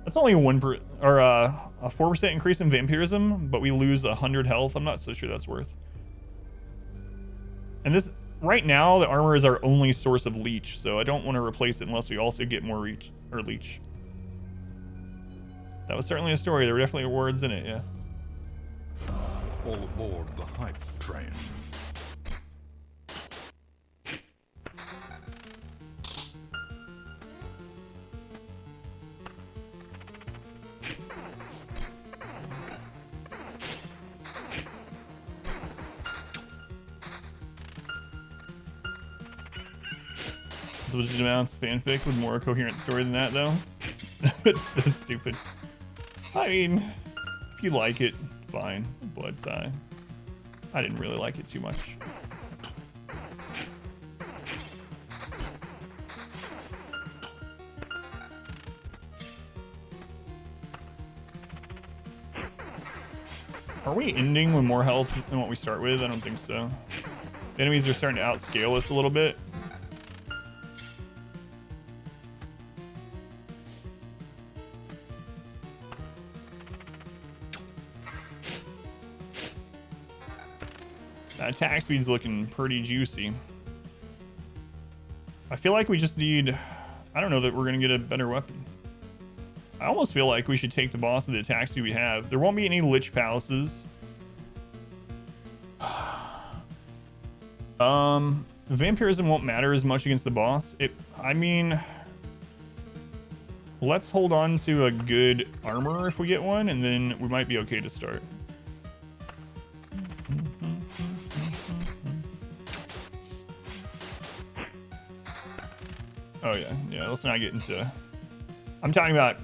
That's only a 4% increase in vampirism, but we lose 100 health. I'm not so sure that's worth. And this right now, the armor is our only source of leech, so I don't want to replace it unless we also get more reach or leech. That was certainly a story. There were definitely words in it, yeah. All aboard the hype train. Blizzard amounts fanfic with more coherent story than that, though. It's so stupid. I mean, if you like it, fine, but I didn't really like it too much. Are we ending with more health than what we start with? I don't think so. The enemies are starting to outscale us a little bit. That attack speed's looking pretty juicy. I feel like we just need... I don't know that we're going to get a better weapon. I almost feel like we should take the boss with the attack speed we have. There won't be any Lich Palaces. Vampirism won't matter as much against the boss. I mean... Let's hold on to a good armor if we get one, and then we might be okay to start. Oh yeah, let's not get into... I'm talking about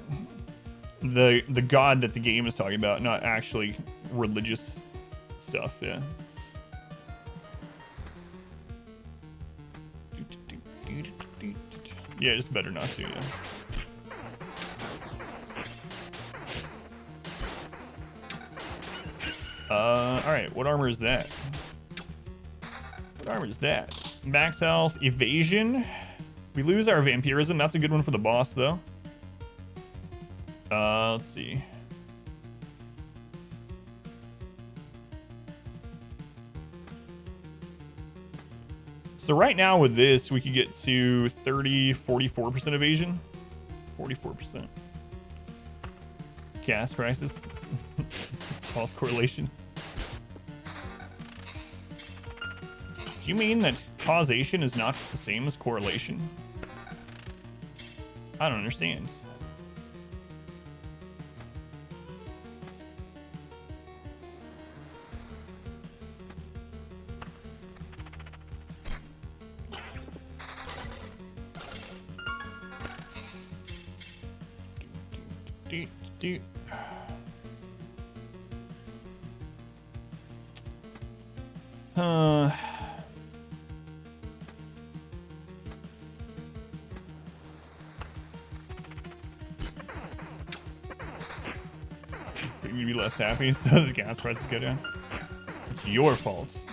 the god that the game is talking about, not actually religious stuff, yeah. Yeah, it's better not to, yeah. Alright, what armor is that? What armor is that? Max health, evasion. We lose our vampirism. That's a good one for the boss, though. Let's see. So right now with this, we could get to 44% evasion. 44%. Gas prices. False correlation. Do you mean that causation is not the same as correlation? I don't understand. You'd be less happy so the gas prices go down. It's your fault.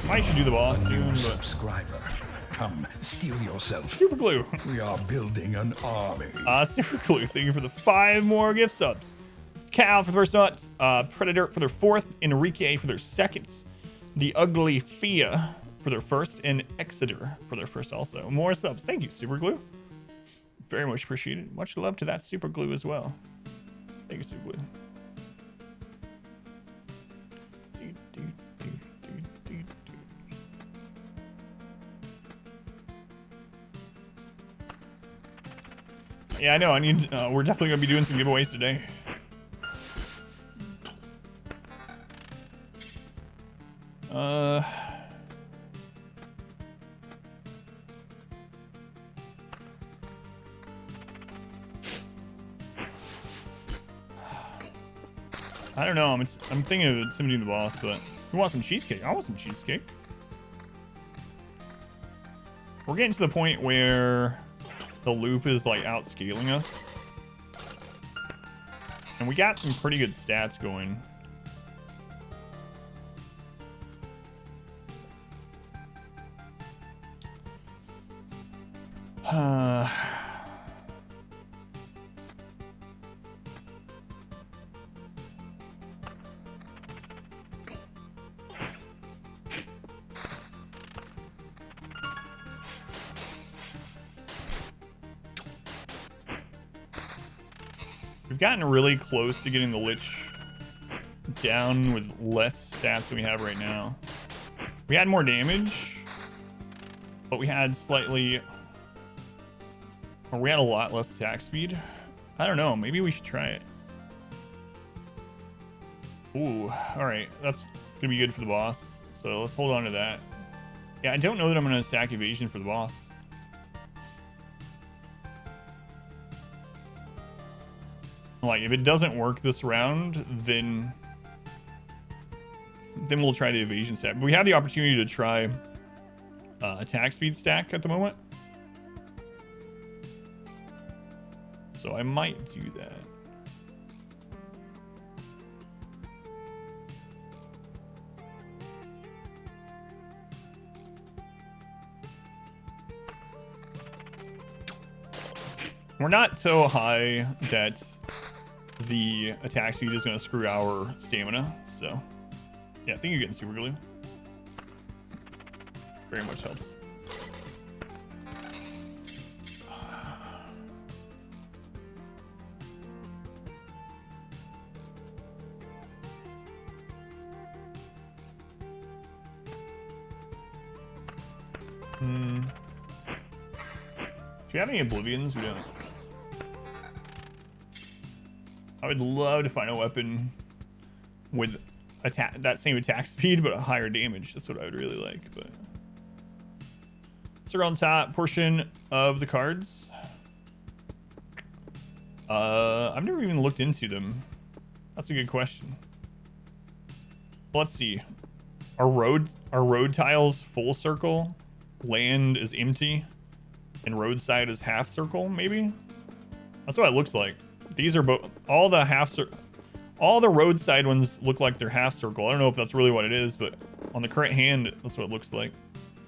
Might should do the boss soon, but... Subscriber, come, steal yourself. Super Glue. We are building an army. Super Glue, thank you for the 5 more gift subs. Cal for the first nut, Predator for their 4th, Enrique for their 2nd, The Ugly Fia for their 1st, and Exeter for their 1st also. More subs. Thank you, Super Glue. Very much appreciated. Much love to that Super Glue as well. Thank you, Super Glue. Yeah, I know. I need. We're definitely gonna be doing some giveaways today. I don't know. I'm thinking of intimidating the boss, but who wants some cheesecake? I want some cheesecake. We're getting to the point where the loop is like outscaling us, and we got some pretty good stats going. We've gotten really close to getting the Lich down with less stats than we have right now. We had more damage, but we had slightly... Or we had a lot less attack speed. I don't know. Maybe we should try it. Ooh, alright. That's going to be good for the boss. So let's hold on to that. Yeah, I don't know that I'm going to stack evasion for the boss. Like, if it doesn't work this round, then we'll try the evasion stack. But we have the opportunity to try attack speed stack at the moment. So I might do that. We're not so high that the attack speed is going to screw our stamina. So, yeah, I think you're getting super glue. Very much helps. Do you have any Oblivions? We don't. I would love to find a weapon with that same attack speed, but a higher damage. That's what I would really like. But let's go on top portion of the cards. I've never even looked into them. That's a good question. Let's see. Are road tiles full circle? Land is empty, and roadside is half circle. Maybe that's what it looks like. These are both all the roadside ones look like they're half circle. I don't know if that's really what it is, but on the current hand, that's what it looks like.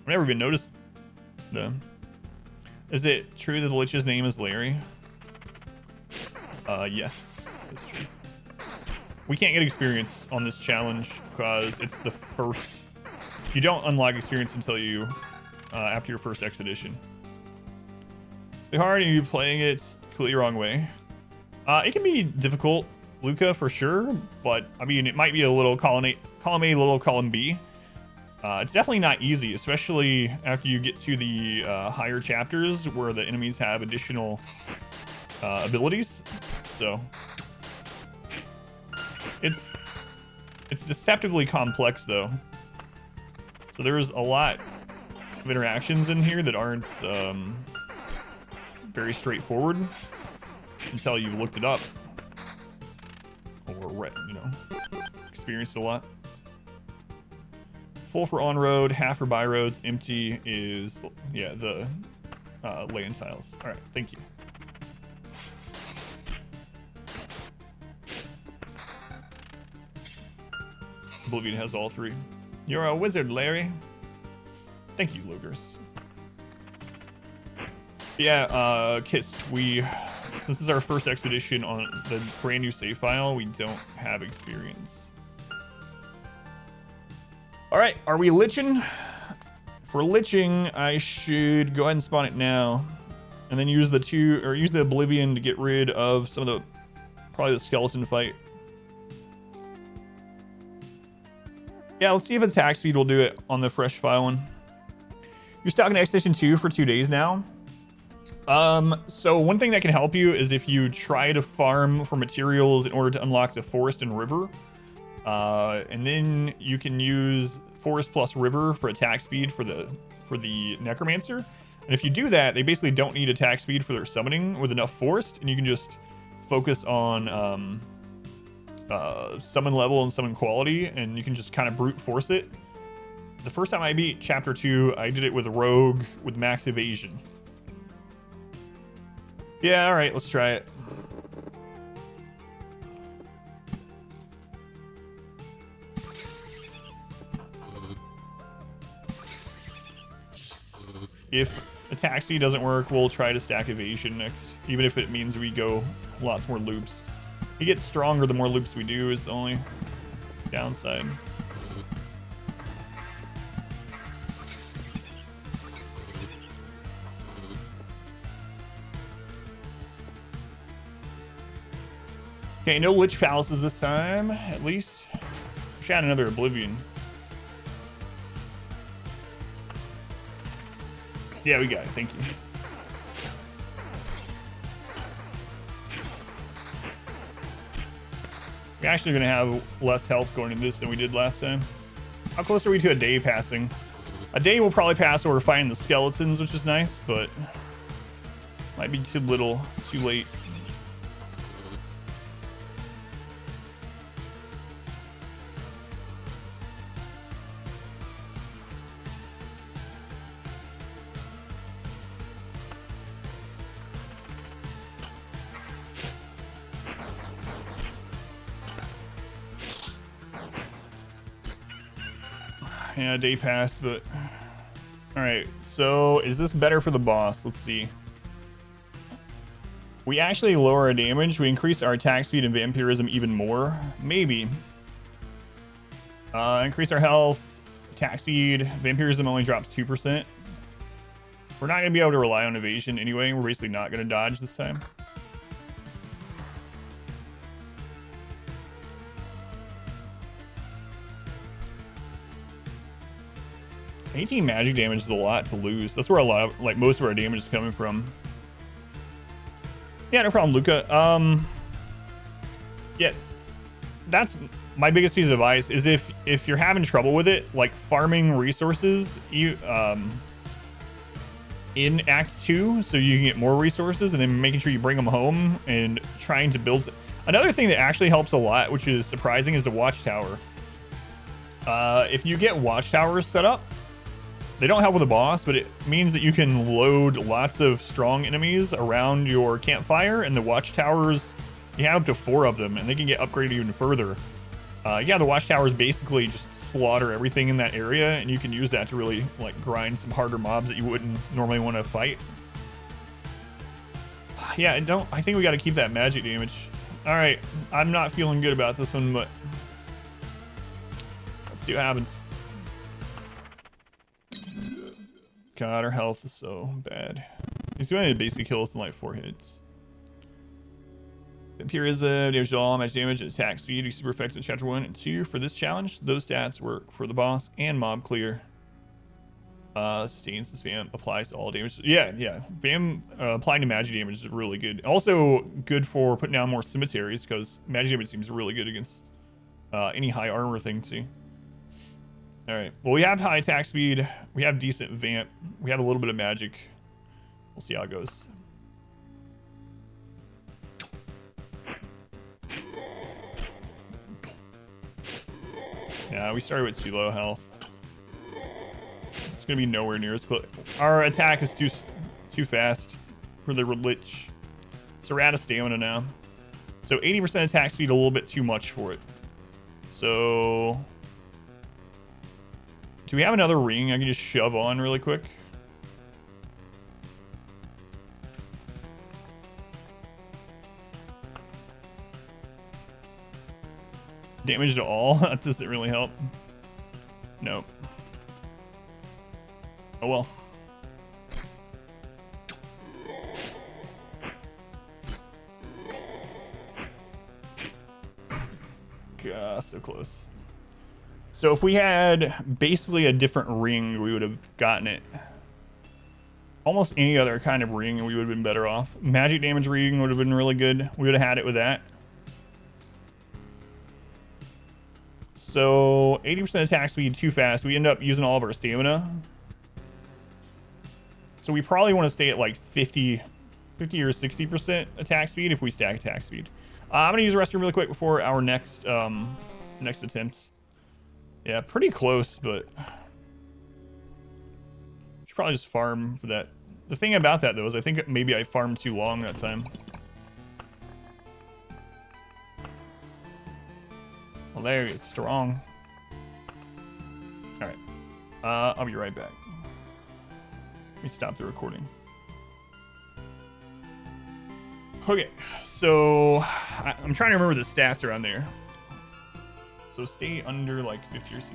I've never even noticed them. Is it true that the Lich's name is Larry? Yes, it's true. We can't get experience on this challenge because it's the first. You don't unlock experience until you after your first expedition. How hard are you playing it completely wrong way? It can be difficult, Luca, for sure, but I mean, it might be a little column A, little column B. It's definitely not easy, especially after you get to the higher chapters where the enemies have additional abilities. So it's deceptively complex though. So there's a lot of interactions in here that aren't very straightforward until you've looked it up or experienced a lot. Full for on-road, half for by-roads, empty is, yeah, the land tiles. All right, thank you. Oblivion has all three. You're a wizard, Larry. Thank you, Logers. Yeah, Kiss, since this is our first expedition on the brand new save file, we don't have experience. All right, are we liching? If we're liching, I should go ahead and spawn it now, and then use the Oblivion to get rid of some of probably the skeleton fight. Yeah, let's see if attack speed will do it on the fresh file one. You're stuck in Expedition 2 for 2 days now. So one thing that can help you is if you try to farm for materials in order to unlock the forest and river. And then you can use forest plus river for attack speed for the necromancer. And if you do that, they basically don't need attack speed for their summoning with enough forest, and you can just focus on summon level and summon quality, and you can just kind of brute force it. The first time I beat chapter 2, I did it with a rogue with max evasion. Yeah, all right, let's try it. If attack speed doesn't work, we'll try to stack evasion next, even if it means we go lots more loops. He gets stronger the more loops we do is the only downside. Okay, no Lich Palaces this time, at least. Should add another Oblivion. Yeah, we got it, thank you. We're actually going to have less health going into this than we did last time. How close are we to a day passing? A day will probably pass where we're fighting the skeletons, which is nice, but might be too little, too late. Yeah, a day passed, but all right. So is this better for the boss? Let's see. We actually lower our damage. We increase our attack speed and vampirism even more. Maybe. Increase our health, attack speed. Vampirism only drops 2%. We're not going to be able to rely on evasion anyway. We're basically not going to dodge this time. $18 magic damage is a lot to lose. That's where a lot of, like, most of our damage is coming from. Yeah, no problem, Luca. Yeah, that's my biggest piece of advice is if you're having trouble with it, like farming resources, in Act 2 so you can get more resources, and then making sure you bring them home and trying to build. Another thing that actually helps a lot, which is surprising, is the watchtower. If you get watchtowers set up, they don't help with the boss, but it means that you can load lots of strong enemies around your campfire, and the watchtowers, you have up to 4 of them, and they can get upgraded even further. Yeah, the watchtowers basically just slaughter everything in that area, and you can use that to really like grind some harder mobs that you wouldn't normally want to fight. Yeah, I think we got to keep that magic damage. All right, I'm not feeling good about this one, but let's see what happens. God, our health is so bad. He's doing to basically kill us in like 4 hits. Vampirism, damage to all, match damage, and attack speed. Are super effective in chapter 1 and 2. For this challenge, those stats work for the boss and mob clear. Sustains this Vam applies to all damage. Yeah. Vam applying to magic damage is really good. Also good for putting down more cemeteries, because magic damage seems really good against any high armor thing too. All right. Well, we have high attack speed. We have decent vamp. We have a little bit of magic. We'll see how it goes. Yeah, we started with too low health. It's gonna be nowhere near as close. Our attack is too fast for the Lich. So we're out of stamina now. So 80% attack speed, a little bit too much for it. So do we have another ring I can just shove on really quick? Damage to all? That doesn't really help. Nope. Oh well. God, so close. So if we had basically a different ring, we would have gotten it. Almost any other kind of ring, we would have been better off. Magic damage ring would have been really good. We would have had it with that. So 80% attack speed, too fast. We end up using all of our stamina. So we probably want to stay at like 50 or 60% attack speed if we stack attack speed. I'm going to use the restroom really quick before our next attempts. Yeah, pretty close, but should probably just farm for that. The thing about that, though, is I think maybe I farmed too long that time. Well, there it's strong. All right. I'll be right back. Let me stop the recording. Okay, so I'm trying to remember the stats around there. So stay under like 50 or 60%.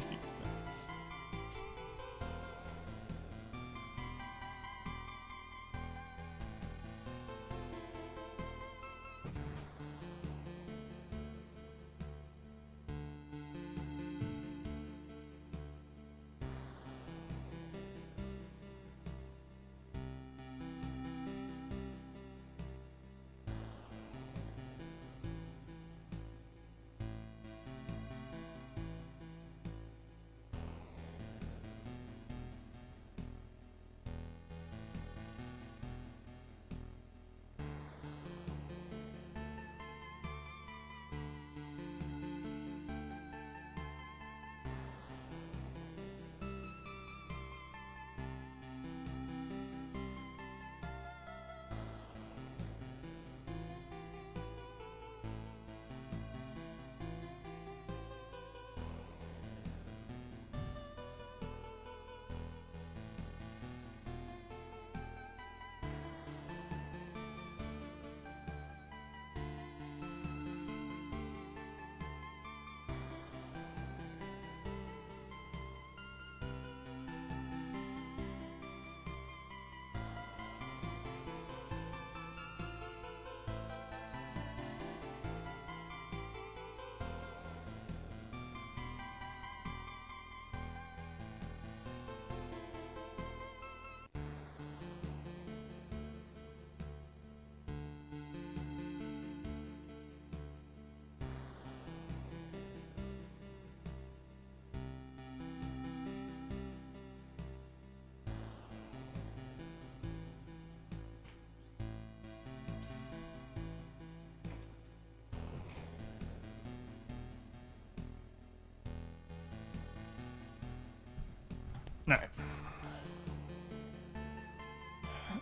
All right.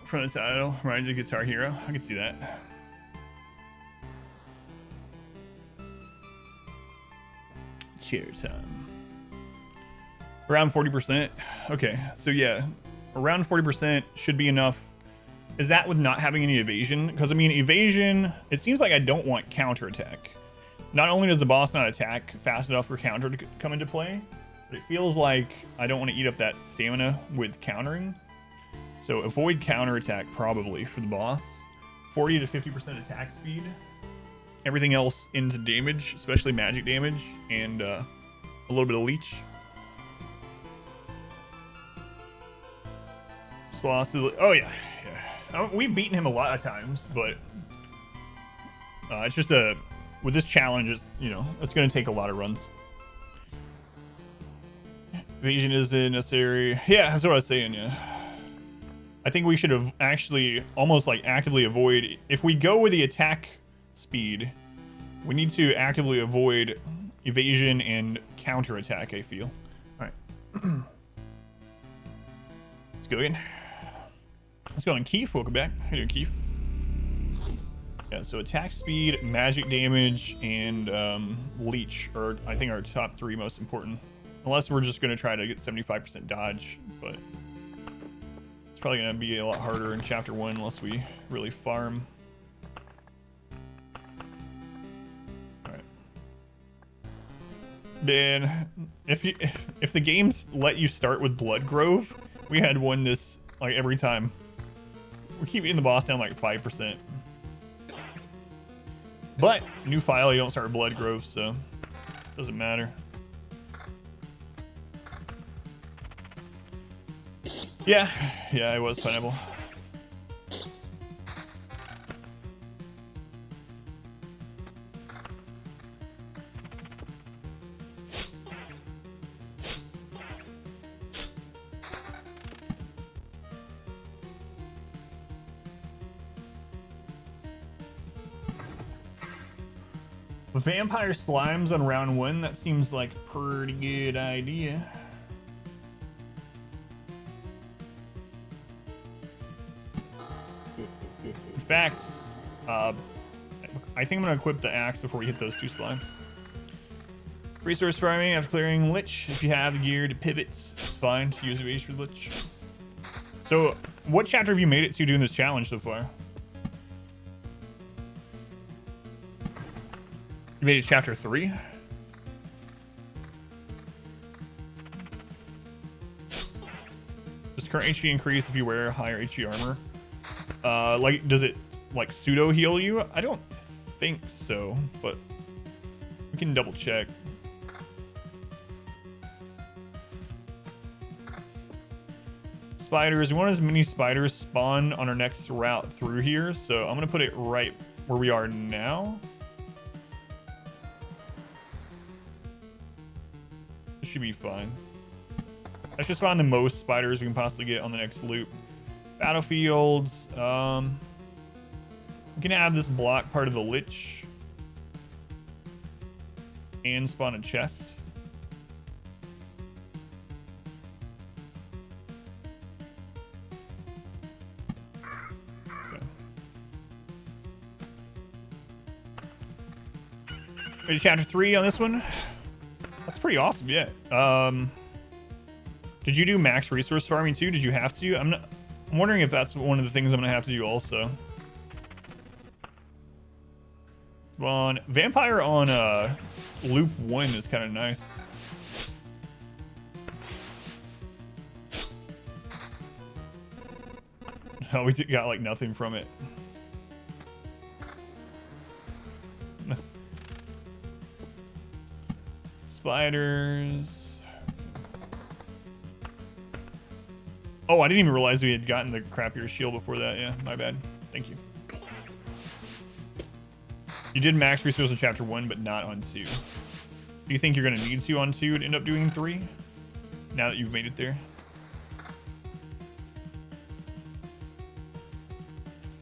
From the title, reminds you of Guitar Hero. I can see that. Cheers time. Around 40%. Okay, so yeah, around 40% should be enough. Is that with not having any evasion? Because I mean, evasion, it seems like I don't want counterattack. Not only does the boss not attack fast enough for counter to come into play, but it feels like I don't want to eat up that stamina with countering. So avoid counterattack probably for the boss. 40 to 50% attack speed. Everything else into damage, especially magic damage, and a little bit of leech. Oh yeah. We've beaten him a lot of times, but it's just with this challenge, it's going to take a lot of runs. Evasion isn't necessary. Yeah, that's what I was saying. Yeah, I think we should have actually almost like actively avoid. If we go with the attack speed, we need to actively avoid evasion and counter attack. I feel. All right, let's go again. Let's go on Keith. Welcome back. How you doing, Keith? Yeah, so attack speed, magic damage, and leech are, I think, our top 3 most important. Unless we're just going to try to get 75% dodge, but it's probably going to be a lot harder in Chapter 1 unless we really farm. Alright. Man, if the games let you start with Bloodgrove, we had won this like every time. We keep getting the boss down like 5%. But new file, you don't start with Bloodgrove, so doesn't matter. Yeah, it was pineapple. Vampire slimes on round 1, that seems like a pretty good idea. In fact, I think I'm gonna equip the axe before we hit those 2 slimes. Resource farming after clearing Lich. If you have the gear to pivots, it's fine to use evasion for Lich. So, what chapter have you made it to doing this challenge so far? You made it chapter 3? Does current HP increase if you wear higher HP armor? Like, does it like pseudo heal you? I don't think so, but we can double check. Spiders. We want as many spiders spawn on our next route through here, so I'm gonna put it right where we are now. Should be fine. Let's just find the most spiders we can possibly get on the next loop. Battlefields. We can have this block part of the Lich and spawn a chest. Okay. Ready, chapter 3 on this one. That's pretty awesome, yeah. Did you do max resource farming too? Did you have to? I'm wondering if that's one of the things I'm gonna have to do also. On Vampire on loop 1 is kind of nice. Oh, we got like nothing from it. Spiders. Oh, I didn't even realize we had gotten the crappier shield before that. Yeah, my bad. Thank you. You did max resource in chapter 1, but not on 2. Do you think you're going to need to on 2 to end up doing 3? Now that you've made it there?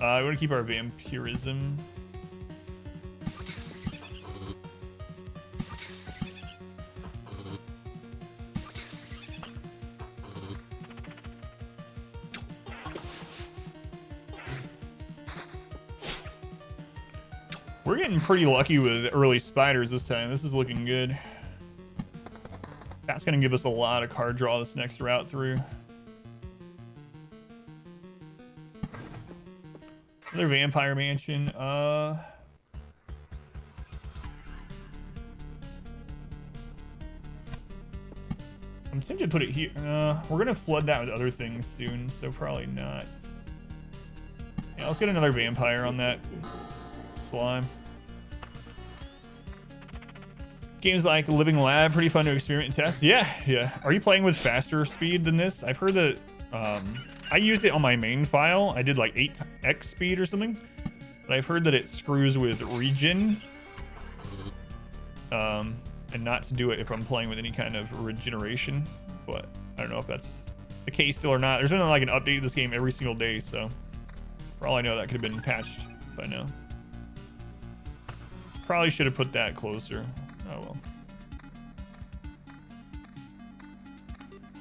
I want to keep our vampirism. We're getting pretty lucky with early spiders this time. This is looking good. That's gonna give us a lot of card draw this next route through. Another vampire mansion. I'm tempted to put it here. We're gonna flood that with other things soon, so probably not. Yeah, let's get another vampire on that slime. Games like Living Lab, pretty fun to experiment and test. Yeah. Are you playing with faster speed than this? I've heard that. I used it on my main file. I did like 8x speed or something, but I've heard that it screws with regen. And not to do it if I'm playing with any kind of regeneration, but I don't know if that's the case still or not. There's been like an update to this game every single day, so for all I know, that could have been patched by now. Probably should have put that closer. Oh well.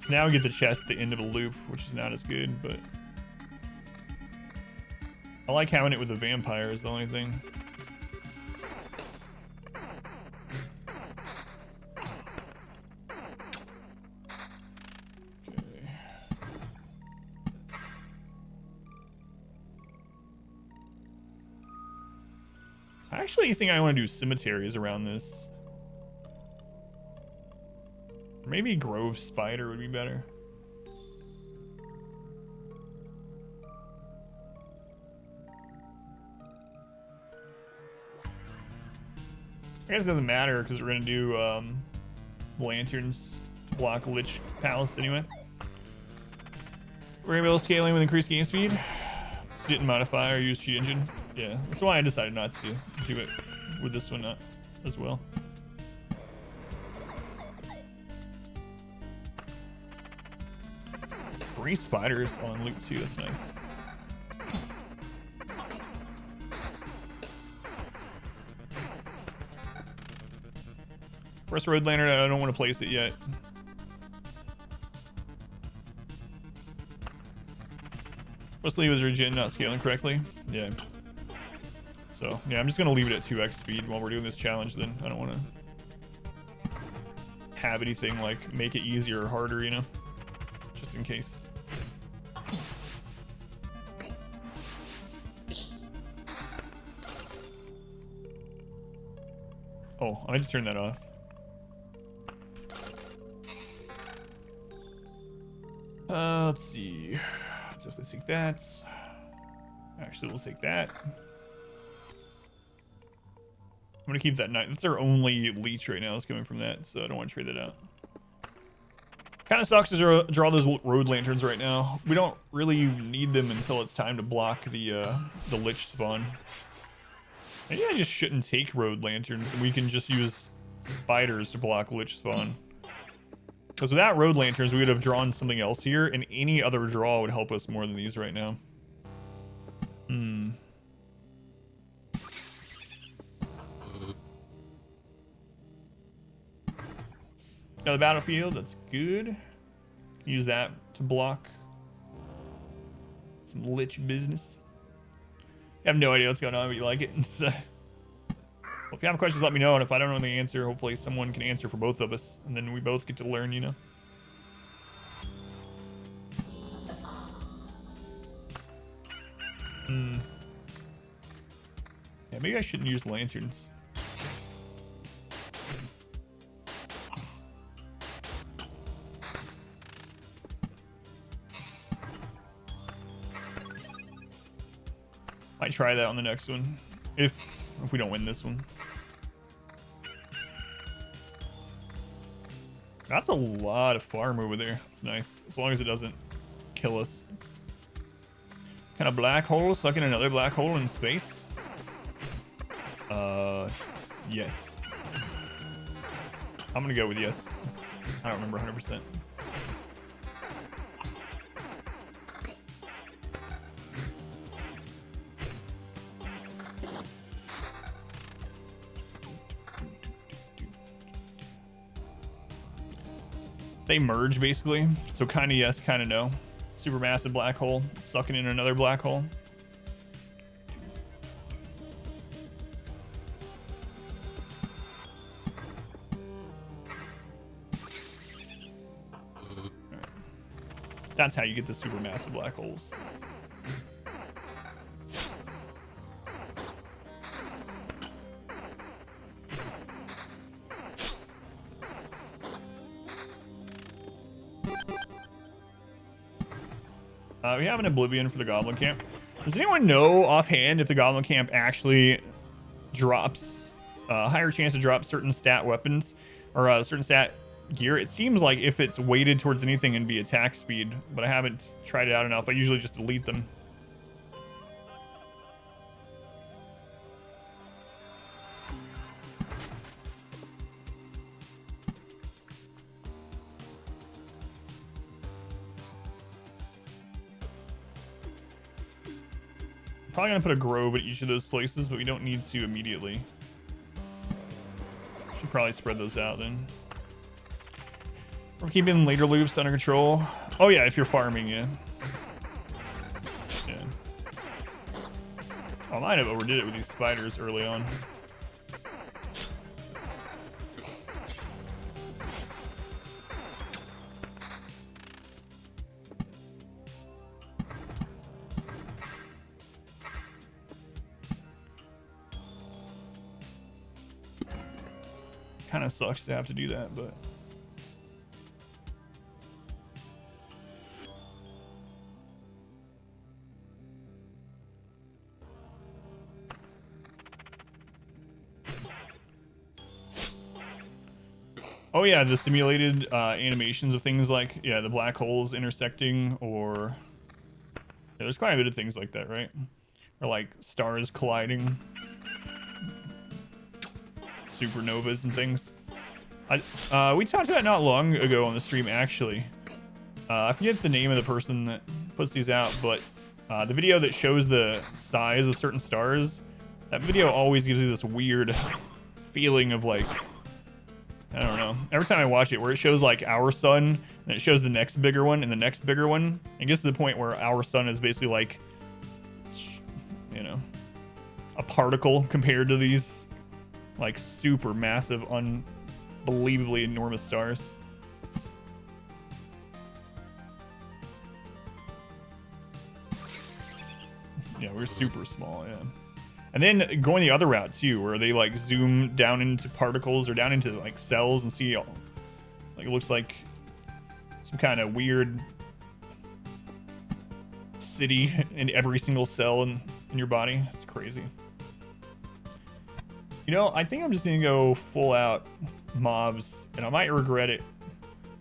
So now we get the chest at the end of a loop, which is not as good, but I like having it with the vampire is the only thing. Okay. I actually think I want to do cemeteries around this. Maybe Grove Spider would be better. I guess it doesn't matter because we're gonna do lanterns to block Lich Palace anyway. We're gonna be able to scaling with increased game speed. Just didn't modify or use cheat engine. Yeah, that's why I decided not to do it with this one as well. Three spiders on loot 2, that's nice. First road lantern, I don't want to place it yet. Mostly with regen not scaling correctly. Yeah. So, yeah, I'm just going to leave it at 2x speed while we're doing this challenge then. I don't want to have anything like make it easier or harder, you know? Just in case. Oh, I just turned that off. Let's see. So let's take that. Actually, we'll take that. I'm gonna keep that knight. That's our only leech right now. It's coming from that, so I don't want to trade that out. Kind of sucks to draw those road lanterns right now. We don't really need them until it's time to block the lich spawn. Maybe I just shouldn't take road lanterns. We can just use spiders to block lich spawn. Because without road lanterns, we would have drawn something else here, and any other draw would help us more than these right now. Hmm. Got the battlefield, that's good. Use that to block some lich business. I have no idea what's going on, but you like it. Well, if you have questions, let me know, and if I don't know the answer, hopefully someone can answer for both of us, and then we both get to learn, you know? Hmm. Yeah, maybe I shouldn't use lanterns. Might try that on the next one, if we don't win this one. That's a lot of farm over there. It's nice, as long as it doesn't kill us. Kind of black hole sucking another black hole in space? Yes. I'm gonna go with yes. I don't remember 100%. They merge basically, so kind of yes, kind of no. Supermassive black hole sucking in another black hole. That's how you get the supermassive black holes. We have an Oblivion for the Goblin Camp. Does anyone know offhand if the Goblin Camp actually drops a higher chance to drop certain stat weapons or certain stat gear? It seems like if it's weighted towards anything, it'd be attack speed, but I haven't tried it out enough. I usually just delete them. Probably gonna put a grove at each of those places, but we don't need to immediately. Should probably spread those out then. We're keeping later loops under control. Oh yeah, if you're farming, yeah. Yeah. Oh, I might have overdid it with these spiders early on. Kind of sucks to have to do that, but oh yeah, the simulated animations of things like, yeah, the black holes intersecting, or yeah, there's quite a bit of things like that, right? Or like stars colliding, supernovas and things. We talked about it not long ago on the stream, actually. I forget the name of the person that puts these out, but the video that shows the size of certain stars, that video always gives you this weird feeling of like, I don't know. Every time I watch it, where it shows like our sun, and it shows the next bigger one and the next bigger one, it gets to the point where our sun is basically like, you know, a particle compared to these like super massive, unbelievably enormous stars. Yeah, we're super small, yeah. And then going the other route too, where they like zoom down into particles or down into like cells and see, like it looks like some kind of weird city in every single cell in your body. It's crazy. You know, I think I'm just gonna go full out mobs, and I might regret it.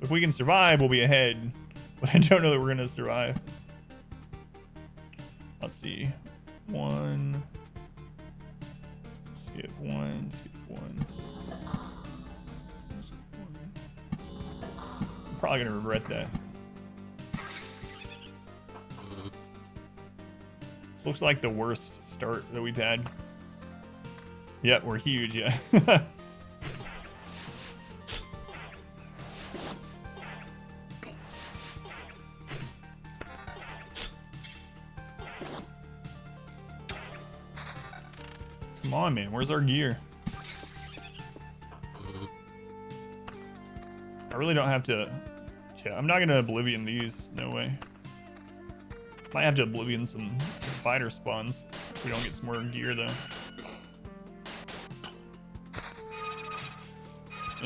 If we can survive, we'll be ahead, but I don't know that we're gonna survive. Let's see. One. Skip one. Skip one. Skip one. I'm probably gonna regret that. This looks like the worst start that we've had. Yep, we're huge, yeah. Come on, man. Where's our gear? I really don't have to... Yeah, I'm not going to Oblivion these. No way. Might have to Oblivion some spider spawns if we don't get some more gear, though.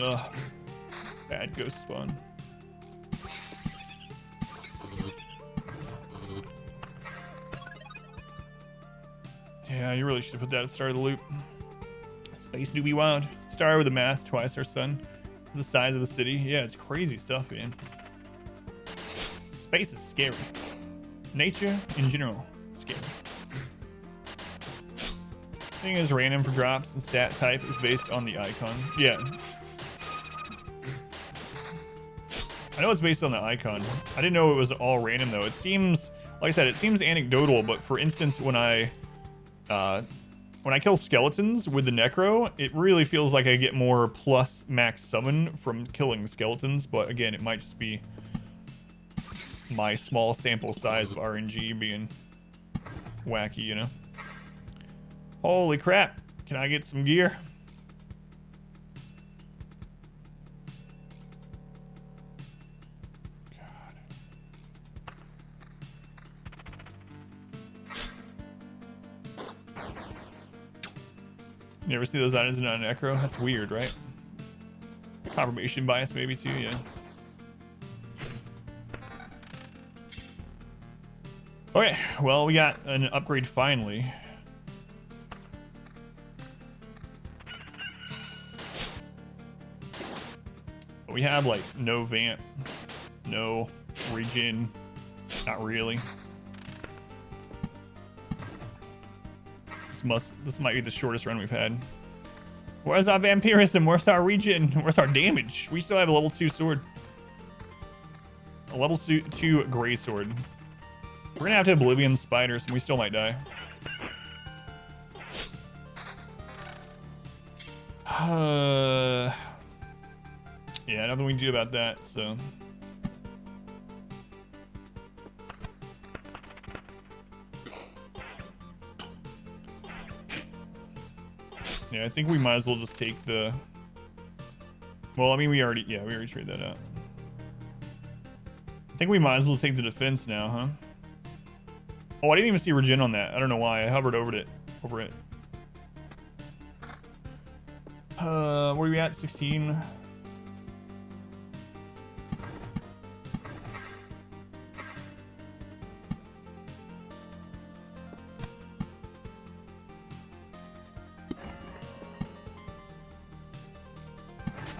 Ugh. Bad ghost spawn. Yeah, you really should have put that at the start of the loop. Space do be wild. Star with a mass, twice our sun. The size of a city. Yeah, it's crazy stuff, man. Space is scary. Nature, in general, scary. Thing is random for drops, and stat type is based on the icon. Yeah. I know it's based on the icon. I didn't know it was all random, though. It seems, like I said, it seems anecdotal, but for instance, when I kill skeletons with the Necro, it really feels like I get more plus max summon from killing skeletons, but again, it might just be my small sample size of RNG being wacky, you know? Holy crap. Can I get some gear? God. You ever see those items in a necro? That's weird, right? Confirmation bias maybe too, yeah. Okay, well, we got an upgrade finally. But we have like no vamp, no regen, not really. This might be the shortest run we've had. Where's our vampirism? Where's our regen? Where's our damage? We still have a level 2 sword. A level 2 gray sword. We're gonna have to Oblivion spiders and we still might die. Yeah, nothing we can do about that, so. Yeah, I think we might as well just take the... Well, I mean, we already traded that out. I think we might as well take the defense now, huh? Oh, I didn't even see regen on that. I don't know why. I hovered over it. Where are we at? 16.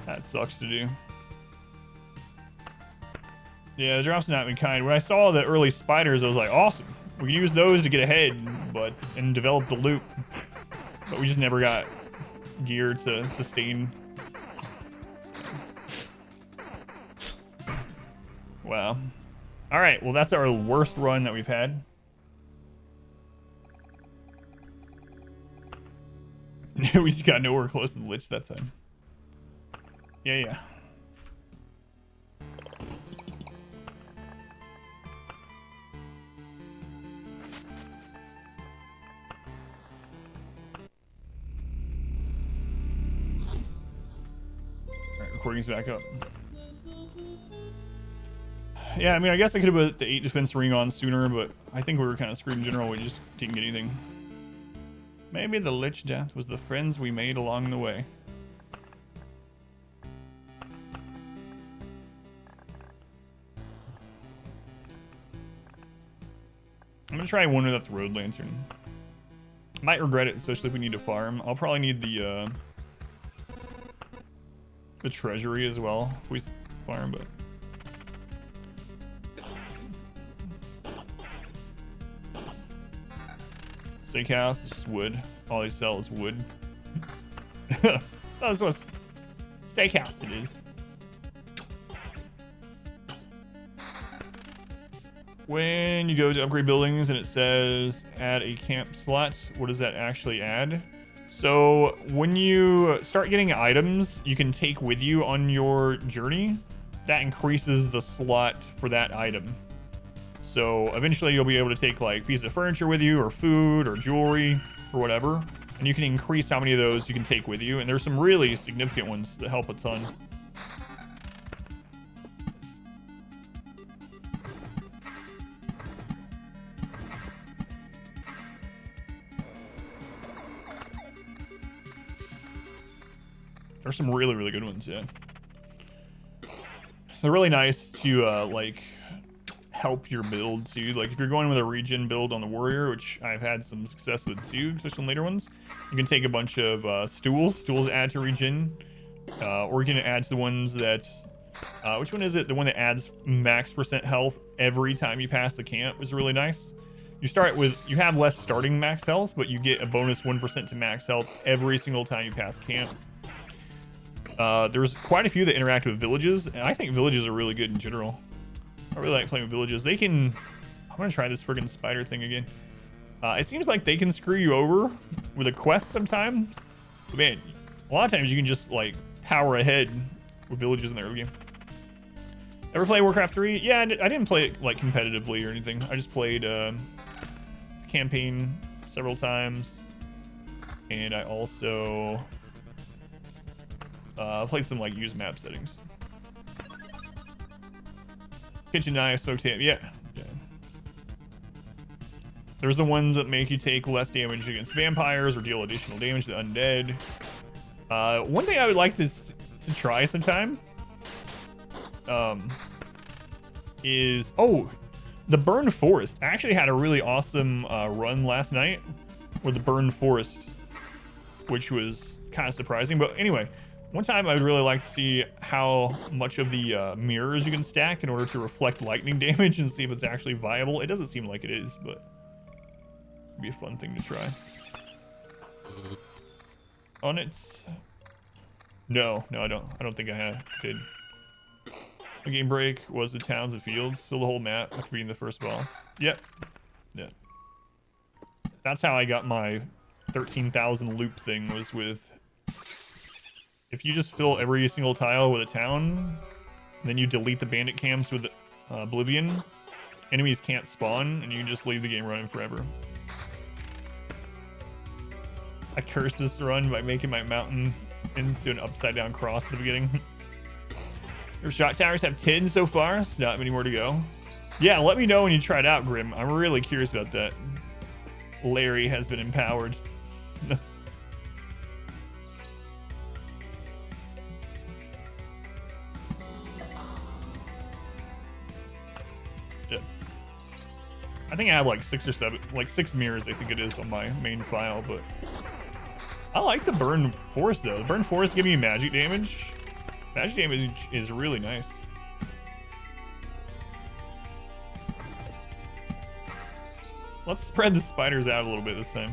That sucks to do. Yeah, the drop's not been kind. When I saw the early spiders, I was like, awesome. We can use those to get ahead, and develop the loop. But we just never got gear to sustain. Wow. All right, well, that's our worst run that we've had. We just got nowhere close to the Lich that time. Yeah. Alright, recording's back up. Yeah, I mean, I guess I could have put the 8 defense ring on sooner, but I think we were kind of screwed in general. We just didn't get anything. Maybe the Lich death was the friends we made along the way. I'm gonna try one without the road lantern. Might regret it, especially if we need to farm. I'll probably need the treasury as well if we farm, but steakhouse is just wood. All they sell is wood. That's what steakhouse it is. When you go to upgrade buildings and it says add a camp slot, what does that actually add? So when you start getting items you can take with you on your journey, that increases the slot for that item. So eventually you'll be able to take like pieces of furniture with you, or food, or jewelry, or whatever, and you can increase how many of those you can take with you. And there's some really significant ones that help a ton. There's some really, really good ones, yeah. They're really nice to like help your build too. Like if you're going with a regen build on the warrior, which I've had some success with too, especially in later ones, you can take a bunch of stools add to regen, or you can add to the ones that which one is it? The one that adds max % health every time you pass the camp is really nice. You have less starting max health, but you get a bonus 1% to max health every single time you pass camp. There's quite a few that interact with villages, and I think villages are really good in general. I really like playing with villages. I'm gonna try this friggin' spider thing again. It seems like they can screw you over with a quest sometimes. But man, a lot of times you can just like power ahead with villages in the early game. Ever play Warcraft 3? Yeah, I didn't play it like competitively or anything. I just played campaign several times, and I also played some like used map settings. Kitchen knife, smoked ham, yeah. There's the ones that make you take less damage against vampires or deal additional damage to the undead. One thing I would like to try sometime is the Burned Forest. I actually had a really awesome run last night with the Burned Forest, which was kind of surprising. But anyway, one time I would really like to see how much of the mirrors you can stack in order to reflect lightning damage and see if it's actually viable. It doesn't seem like it is, but it'd be a fun thing to try. On its... No, I don't think I did. The game break was the towns and fields. Fill the whole map after being the first boss. Yep. Yeah. That's how I got my 13,000 loop thing, was with... If you just fill every single tile with a town, then you delete the bandit camps with Oblivion, enemies can't spawn, and you can just leave the game running forever. I cursed this run by making my mountain into an upside down cross at the beginning. Your shot towers have 10 so far, so not many more to go. Yeah, let me know when you try it out, Grim. I'm really curious about that. Larry has been empowered. Yeah. I think I have like 6 or 7, like 6 mirrors, I think it is, on my main file, but I like the Burn Forest though. The Burn Forest giving you magic damage. Magic damage is really nice. Let's spread the spiders out a little bit this time.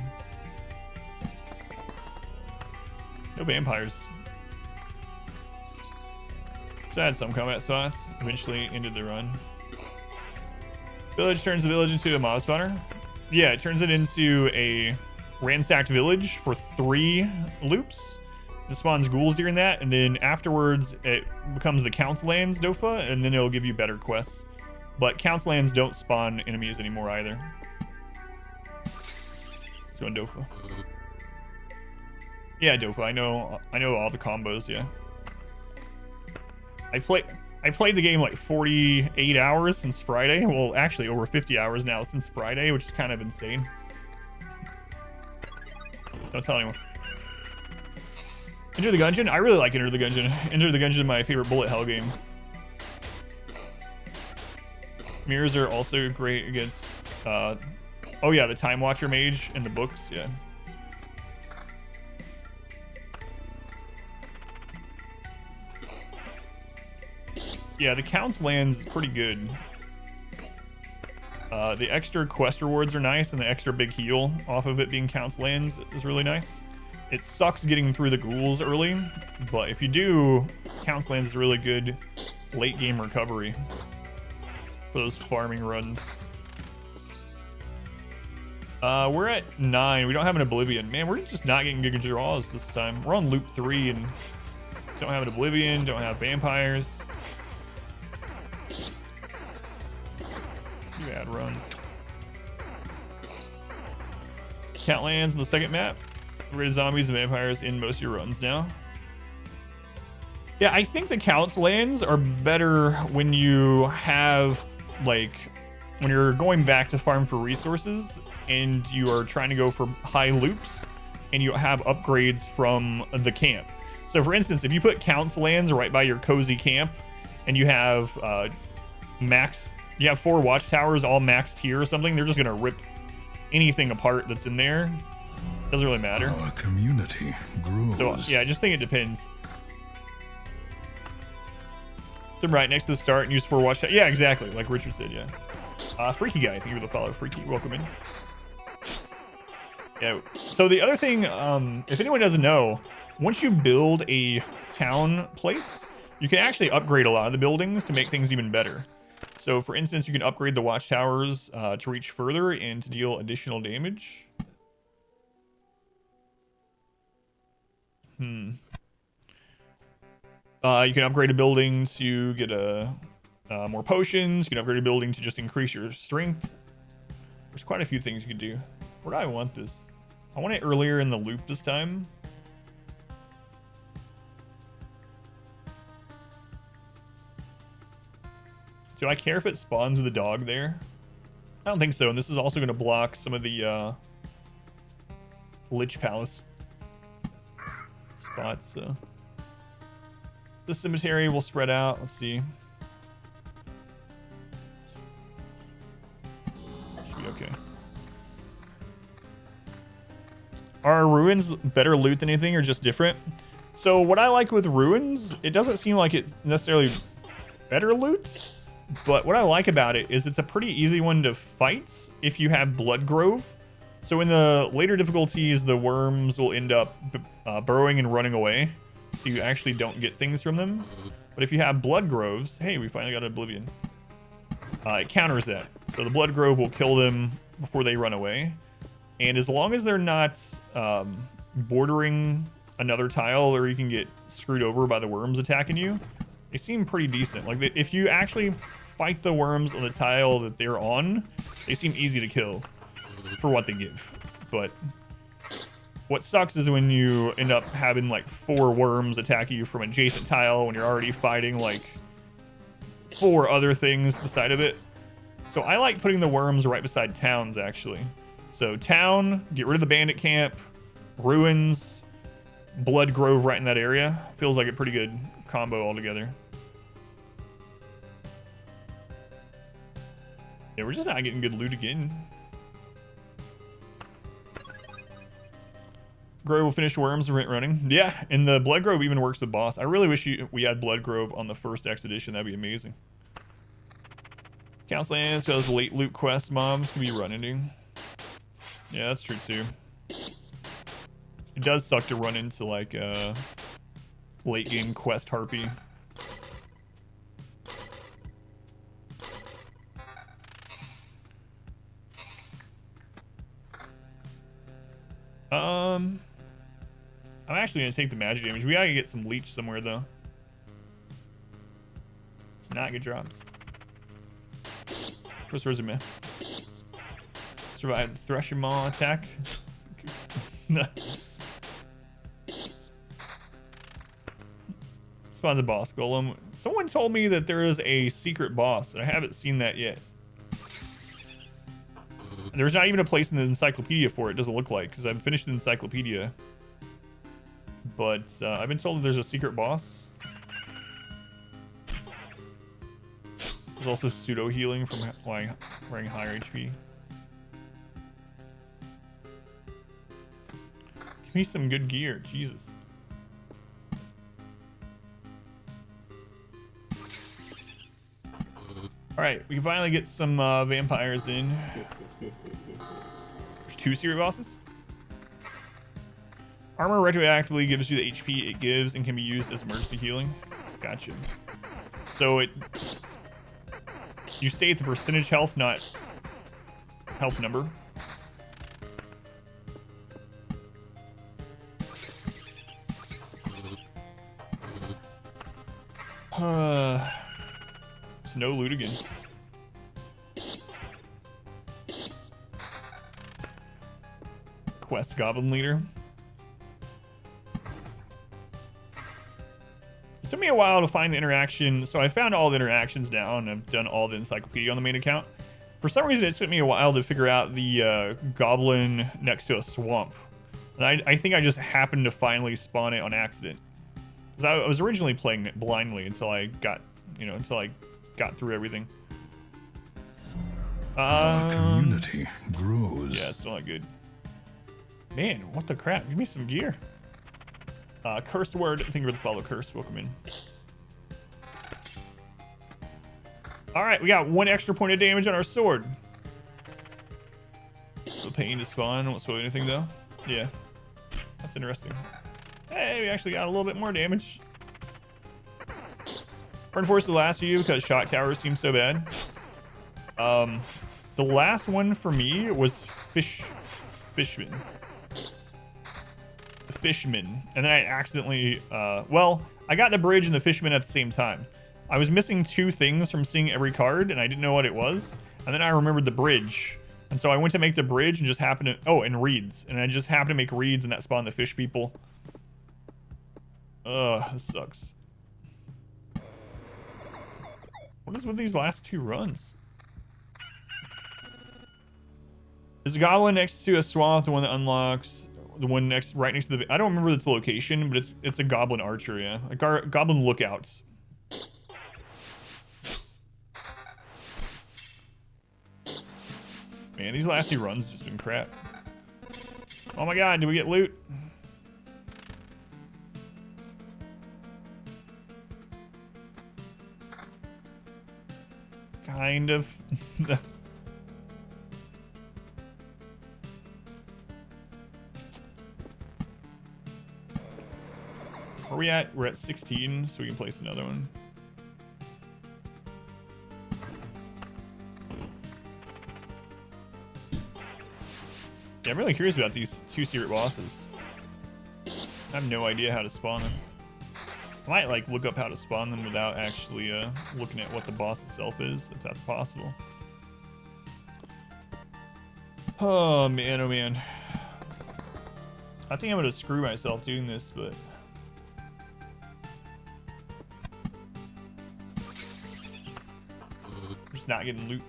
No vampires. So I had some combat spots. Eventually ended the run. Village turns the village into a mob spawner. Yeah, it turns it into a ransacked village for 3 loops. It spawns ghouls during that, and then afterwards it becomes the Council Lands Dofa, and then it'll give you better quests. But Council Lands don't spawn enemies anymore either. So in Dofa. Yeah, Dofa, I know all the combos, yeah. I played the game like 48 hours since Friday. Well, actually over 50 hours now since Friday, which is kind of insane. Don't tell anyone. Enter the Gungeon? I really like Enter the Gungeon. Enter the Gungeon is my favorite bullet hell game. Mirrors are also great against... oh yeah, the Time Watcher Mage in the books, yeah. Yeah, the Count's Lands is pretty good. The extra quest rewards are nice, and the extra big heal off of it being Count's Lands is really nice. It sucks getting through the ghouls early, but if you do, Count's Lands is really good late game recovery for those farming runs. We're at 9. We don't have an Oblivion. Man, we're just not getting good draws this time. We're on loop 3 and don't have an Oblivion, don't have vampires. You bad runs. Count lands on the second map. Rid of zombies and vampires in most of your runs now. Yeah, I think the Count's lands are better when you have, like, when you're going back to farm for resources and you are trying to go for high loops and you have upgrades from the camp. So for instance, if you put Count's lands right by your cozy camp and you have you have 4 watchtowers all max tier or something, they're just gonna rip anything apart that's in there. Doesn't really matter. Our community grows. So yeah, I just think it depends. Them right next to the start and use 4 watchtowers. Yeah, exactly, like Richard said, yeah. Freaky Guy, thank you for the follow. Freaky, welcome in. Yeah, so the other thing, if anyone doesn't know, once you build a town place, you can actually upgrade a lot of the buildings to make things even better. So for instance, you can upgrade the watchtowers to reach further and to deal additional damage. You can upgrade a building to get more potions. You can upgrade a building to just increase your strength. There's quite a few things you can do. Where do I want this? I want it earlier in the loop this time. Do I care if it spawns with a dog there? I don't think so. And this is also going to block some of the Lich Palace spots. So the cemetery will spread out. Let's see. Should be okay. Are ruins better loot than anything or just different? So what I like with ruins, it doesn't seem like it's necessarily better loot, but what I like about it is it's a pretty easy one to fight if you have Bloodgrove. So in the later difficulties, the worms will end up burrowing and running away, so you actually don't get things from them. But if you have Bloodgroves, hey, we finally got Oblivion. It counters that. So the Bloodgrove will kill them before they run away. And as long as they're not bordering another tile or you can get screwed over by the worms attacking you, they seem pretty decent. Like, if you actually fight the worms on the tile that they're on, they seem easy to kill for what they give. But what sucks is when you end up having like 4 worms attacking you from adjacent tile when you're already fighting like 4 other things beside of it. So I like putting the worms right beside towns, actually. So town, get rid of the bandit camp, ruins, Bloodgrove right in that area. Feels like a pretty good combo altogether. Yeah, we're just not getting good loot again. Grove will finish worms running. Yeah, and the Bloodgrove even works with boss. I really wish we had Bloodgrove on the first expedition. That'd be amazing. Council lands, so those late loot quest mobs can be run into. Yeah, that's true too. It does suck to run into like a late game quest harpy. I'm actually gonna take the magic damage. We gotta get some leech somewhere though. It's not good drops. First where's it, man? Survive the Thresher Maw attack. Spawns a boss golem. Someone told me that there is a secret boss, and I haven't seen that yet. And there's not even a place in the encyclopedia for it, doesn't look like, because I've finished the encyclopedia. But I've been told that there's a secret boss. There's also pseudo healing from wearing higher HP. Give me some good gear, Jesus. All right, we can finally get some vampires in. There's 2 secret bosses. Armor retroactively gives you the HP it gives and can be used as emergency healing. Gotcha. So you stay at the percentage health, not health number. There's no loot again. Quest Goblin Leader. It took me a while to find the interaction, so I found all the interactions now, and I've done all the encyclopedia on the main account. For some reason, it took me a while to figure out the goblin next to a swamp. And I think I just happened to finally spawn it on accident. Because I was originally playing it blindly until I got, through everything. Our community grows. Yeah, it's still not good. Man, what the crap? Give me some gear. Curse word. Think about the follow curse. Welcome in. All right, we got 1 extra point of damage on our sword. The pain to spawn. Won't spoil anything though. Yeah, that's interesting. Hey, we actually got a little bit more damage. Burn force the last few because shock towers seem so bad. The last one for me was Fishman. The Fishman, and then I accidentally, I got the bridge and the Fishman at the same time. I was missing 2 things from seeing every card, and I didn't know what it was. And then I remembered the bridge, and so I went to make the bridge and just happened to, and reeds, and I just happened to make reeds, and that spawned the fish people. Ugh, this sucks. What is with these last 2 runs? There's a goblin next to a swath, the one that unlocks, the one right next to the. I don't remember its location, but it's a goblin archer, yeah, goblin lookouts. Man, these last few runs have just been crap. Oh my god, did we get loot? Kind of. Where are we at? We're at 16, so we can place another one. Yeah, I'm really curious about these 2 secret bosses. I have no idea how to spawn them. I might like look up how to spawn them without actually looking at what the boss itself is, if that's possible. Oh man, oh man. I think I'm gonna screw myself doing this, but just not getting loot.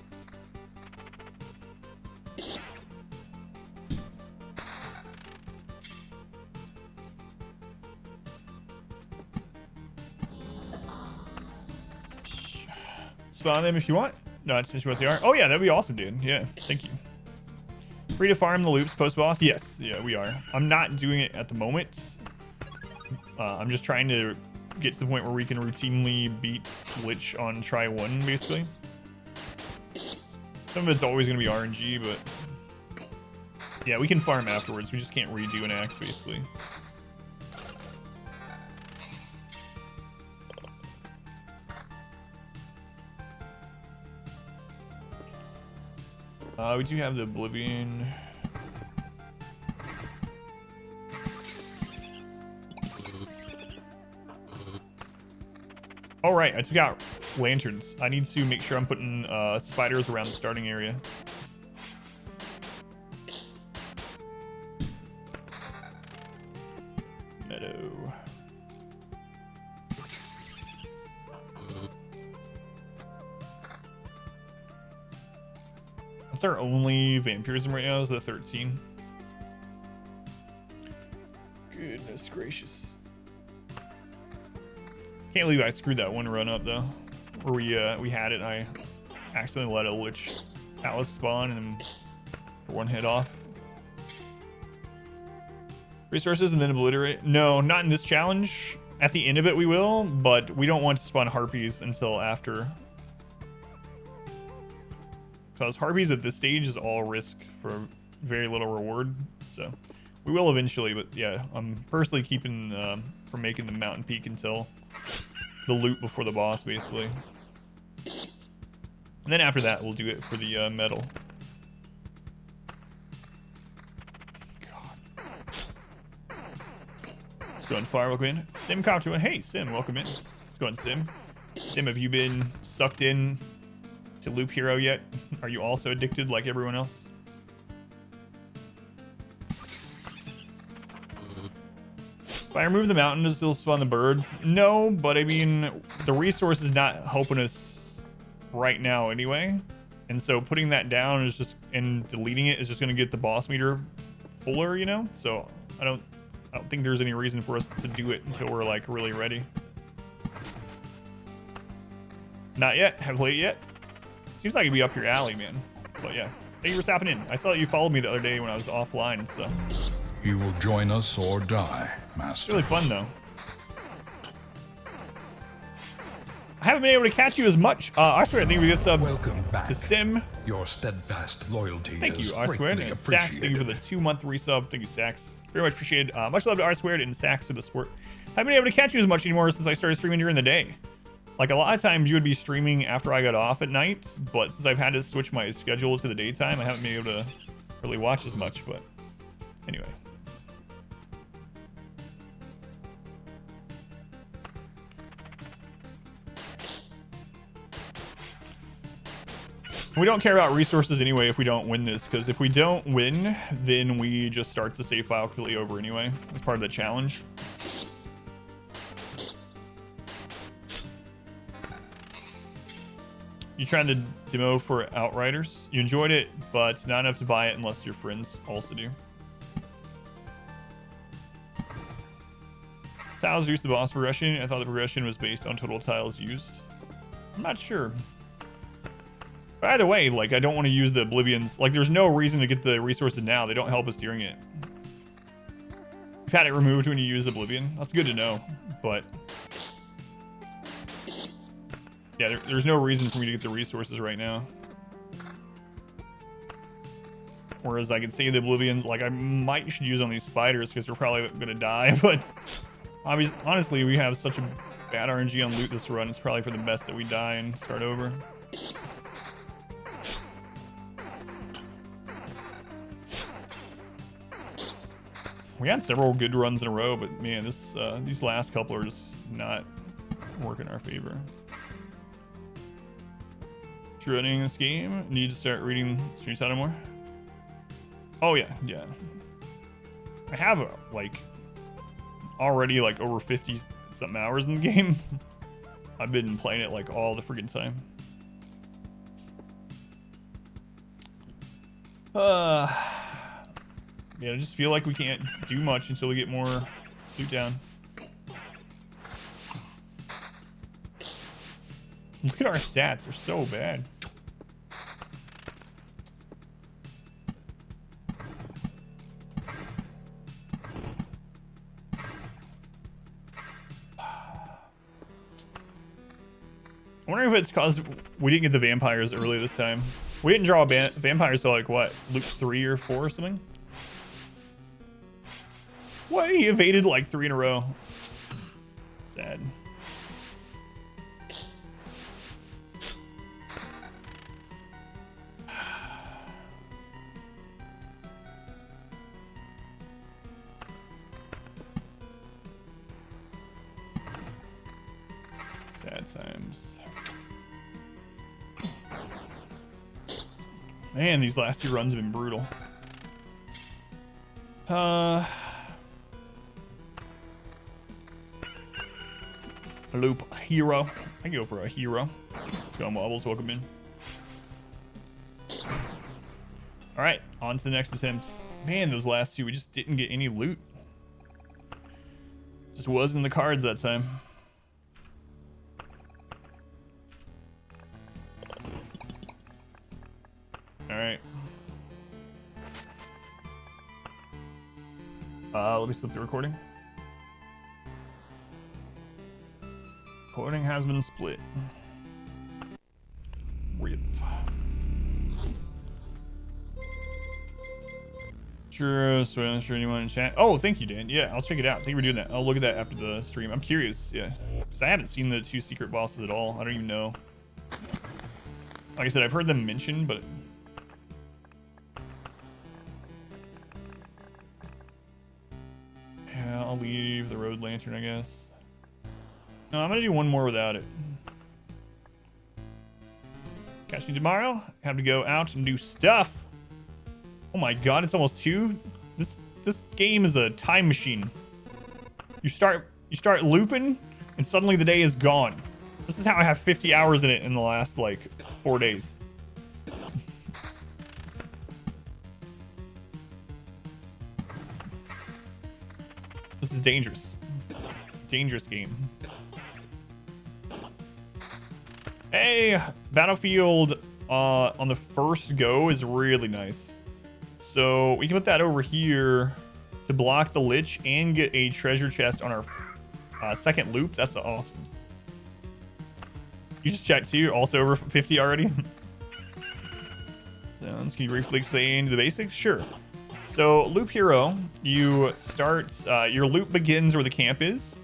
Spawn them if you want. No, it's just what they are. Oh yeah, that'd be awesome, dude. Yeah, thank you. Free to farm the loops post boss. Yes, yeah, we are. I'm not doing it at the moment. I'm just trying to get to the point where we can routinely beat Lich on try 1, basically. Some of it's always gonna be RNG, but yeah, we can farm afterwards. We just can't redo an act, basically. We do have the Oblivion. All right, I took out lanterns. I need to make sure I'm putting spiders around the starting area. Meadow. That's our only vampirism right now, is the 13. Goodness gracious. Can't believe I screwed that one run up though. Where we had it, I accidentally let a Lich Atlas spawn and then one hit off. Resources and then obliterate. No, not in this challenge. At the end of it we will, but we don't want to spawn harpies until after. Because harpies at this stage is all risk for very little reward, so we will eventually. But yeah, I'm personally keeping from making the mountain peak until the loot before the boss, basically. And then after that, we'll do it for the metal. God. Let's go on fire. Welcome in, Sim Copter. Hey, Sim, welcome in. Let's go on, Sim. Sim, have you been sucked in to Loop Hero yet? Are you also addicted like everyone else? If I remove the mountain, does it still spawn the birds? No, but I mean, the resource is not helping us right now anyway. And so putting that down is just, and deleting it is just going to get the boss meter fuller, you know? So I don't think there's any reason for us to do it until we're like really ready. Not yet. Haven't played it yet. Seems like it'd be up your alley, man. But yeah, thank you for stopping in. I saw that you followed me the other day when I was offline, so. You will join us or die, It's Master. really fun though. I haven't been able to catch you as much. I swear, I think we get sub Welcome back. to Sim. Your steadfast loyalty Thank is you, R Squared, greatly and Sax. Thank you for the appreciated. 2-month resub. Thank you, Sax. Very much appreciated. Much love to R Squared and Sax for the support. I haven't been able to catch you as much anymore since I started streaming during the day. Like a lot of times you would be streaming after I got off at night, but since I've had to switch my schedule to the daytime, I haven't been able to really watch as much, but anyway. We don't care about resources anyway if we don't win this, because if we don't win, then we just start the save file completely over anyway. That's part of the challenge. You tried the demo for Outriders. You enjoyed it, but not enough to buy it unless your friends also do. Tiles used the boss progression. I thought the progression was based on total tiles used. I'm not sure. But either way, like, I don't want to use the Oblivions. Like, there's no reason to get the resources now. They don't help us during it. We've had it removed when you use Oblivion. That's good to know, but... yeah, there's no reason for me to get the resources right now. Whereas I can save the Oblivions. Like, I might should use on these spiders because they're probably going to die, but... honestly, we have such a bad RNG on loot this run. It's probably for the best that we die and start over. We had several good runs in a row, but man, these last couple are just not working in our favor. Running this game, need to start reading Street Fighter more. Oh yeah. I have like already like over 50 something hours in the game. I've been playing it like all the freaking time. Yeah, I just feel like we can't do much until we get more loot down. Look at our stats, they're so bad. I'm wondering if it's because we didn't get the vampires early this time. We didn't draw vampires till like what, loop 3 or 4 or something? What? He evaded like 3 in a row. Sad. Sad times. Man, these last 2 runs have been brutal. Loop hero. I can go for a hero. Let's go, Wobbles. Welcome in. All right, on to the next attempt. Man, those last 2, we just didn't get any loot. Just wasn't in the cards that time. All right. Let me stop the recording. Recording has been split. RIP. Sure, so I'm sure anyone in chat. Oh, thank you, Dan. Yeah, I'll check it out. Thank you for doing that. I'll look at that after the stream. I'm curious, yeah. Because I haven't seen the 2 secret bosses at all. I don't even know. Like I said, I've heard them mentioned, but... yeah, I'll leave the road lantern, I guess. No, I'm gonna do one more without it. Catch me tomorrow. Have to go out and do stuff. Oh my god, it's almost 2. This game is a time machine. You start looping, and suddenly the day is gone. This is how I have 50 hours in it in the last like 4 days. This is dangerous. Dangerous game. Hey, Battlefield on the first go is really nice. So we can put that over here to block the Lich and get a treasure chest on our second loop. That's awesome. You just checked too, also over 50 already. Sounds. Can you briefly explain the basics? Sure. So loop hero, you start, your loop begins where the camp is.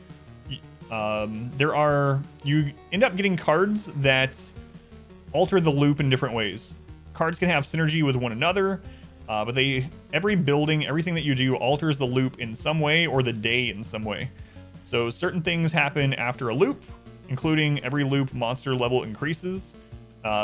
You end up getting cards that alter the loop in different ways. Cards can have synergy with one another, but every building, everything that you do alters the loop in some way or the day in some way. So certain things happen after a loop, including every loop monster level increases.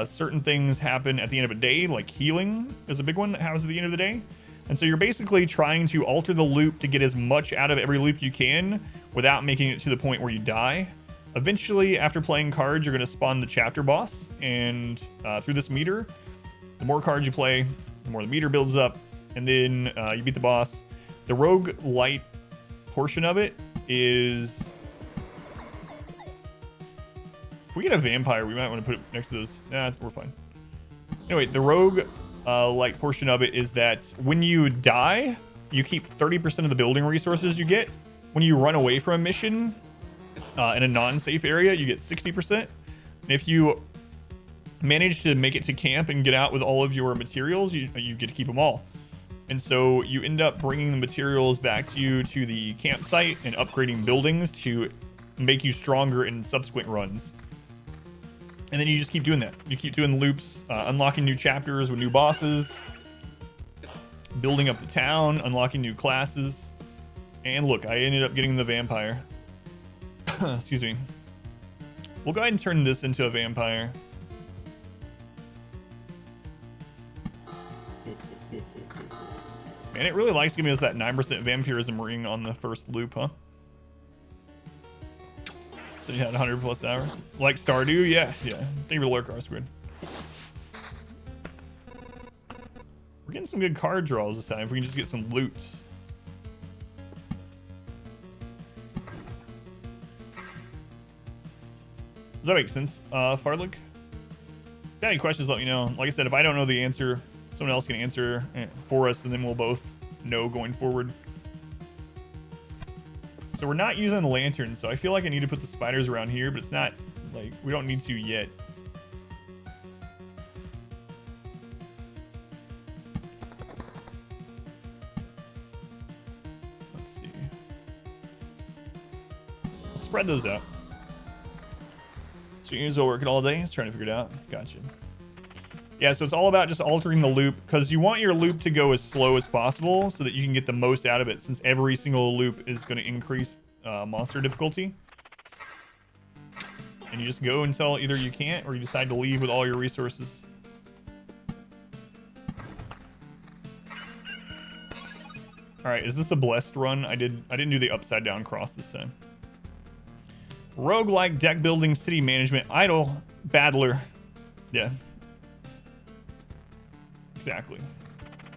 Certain things happen at the end of a day, like healing is a big one that happens at the end of the day. And so you're basically trying to alter the loop to get as much out of every loop you can without making it to the point where you die. Eventually, after playing cards, you're going to spawn the chapter boss, and through this meter, the more cards you play, the more the meter builds up, and then you beat the boss. The rogue light portion of it is... If we get a vampire, we might want to put it next to those. Nah, we're fine. Anyway, the rogue light portion of it is that when you die, you keep 30% of the building resources you get. When you run away from a mission in a non-safe area, you get 60%. And if you manage to make it to camp and get out with all of your materials, you get to keep them all. And so you end up bringing the materials back to you to the campsite and upgrading buildings to make you stronger in subsequent runs. And then you just keep doing that. You keep doing loops, unlocking new chapters with new bosses, building up the town, unlocking new classes. And look, I ended up getting the vampire. Excuse me. We'll go ahead and turn this into a vampire. Man, it really likes giving us that 9% vampirism ring on the first loop, huh? So you had 100 plus hours. Like Stardew? Yeah. Thank you for the lurker, Squid. We're getting some good card draws this time. If we can just get some loot. Does that make sense, Farlick? If you have any questions, let me know. Like I said, if I don't know the answer, someone else can answer for us, and then we'll both know going forward. So we're not using the lantern, so I feel like I need to put the spiders around here, but it's not, like, we don't need to yet. Let's see. Let's spread those out. So you're working all day, just trying to figure it out. Gotcha. Yeah, so it's all about just altering the loop, because you want your loop to go as slow as possible so that you can get the most out of it, since every single loop is going to increase monster difficulty. And you just go until either you can't or you decide to leave with all your resources. All right, is this the blessed run? I didn't do the upside down cross this time. Roguelike deck building, city management, idle, battler. Yeah. Exactly.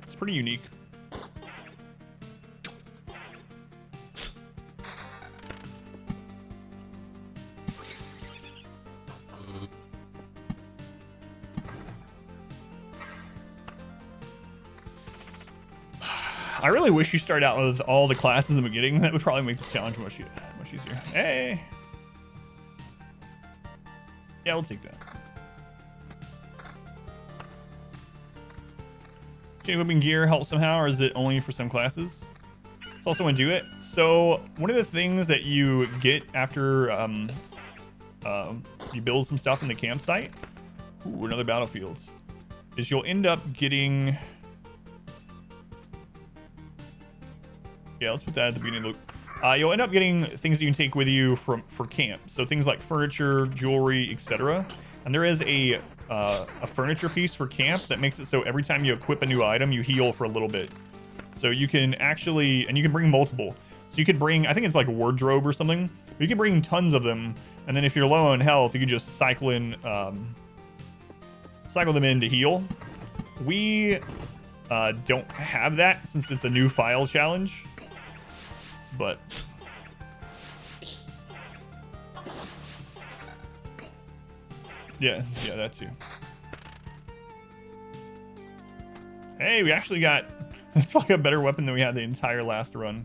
It's pretty unique. I really wish you started out with all the classes in the beginning. That would probably make this challenge much easier. Hey. Yeah, we'll take that. Chain whipping gear help somehow, or is it only for some classes? It's also going to do it. So one of the things that you get after you build some stuff in the campsite, ooh, another battlefields, is you'll end up getting. Yeah, let's put that at the beginning of the loop. You'll end up getting things that you can take with you for camp. So things like furniture, jewelry, etc. And there is a furniture piece for camp that makes it so every time you equip a new item, you heal for a little bit. So you can actually, and you can bring multiple. So you could bring, I think it's like a wardrobe or something. But you can bring tons of them, and then if you're low on health, you can just cycle them in to heal. We don't have that since it's a new file challenge. But yeah, that too. Hey, we actually got, it's like a better weapon than we had the entire last run.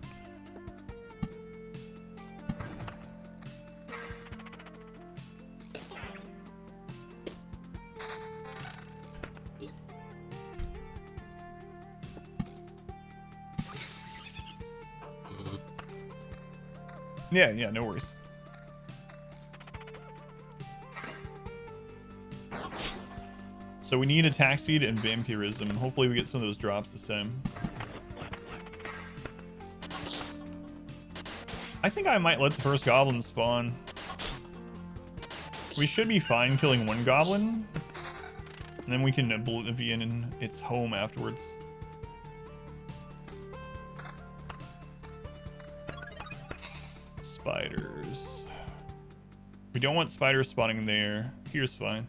Yeah, no worries. So we need attack speed and vampirism. Hopefully we get some of those drops this time. I think I might let the first goblin spawn. We should be fine killing one goblin. And then we can oblivion in its home afterwards. Spiders. We don't want spiders spawning there. Here's fine.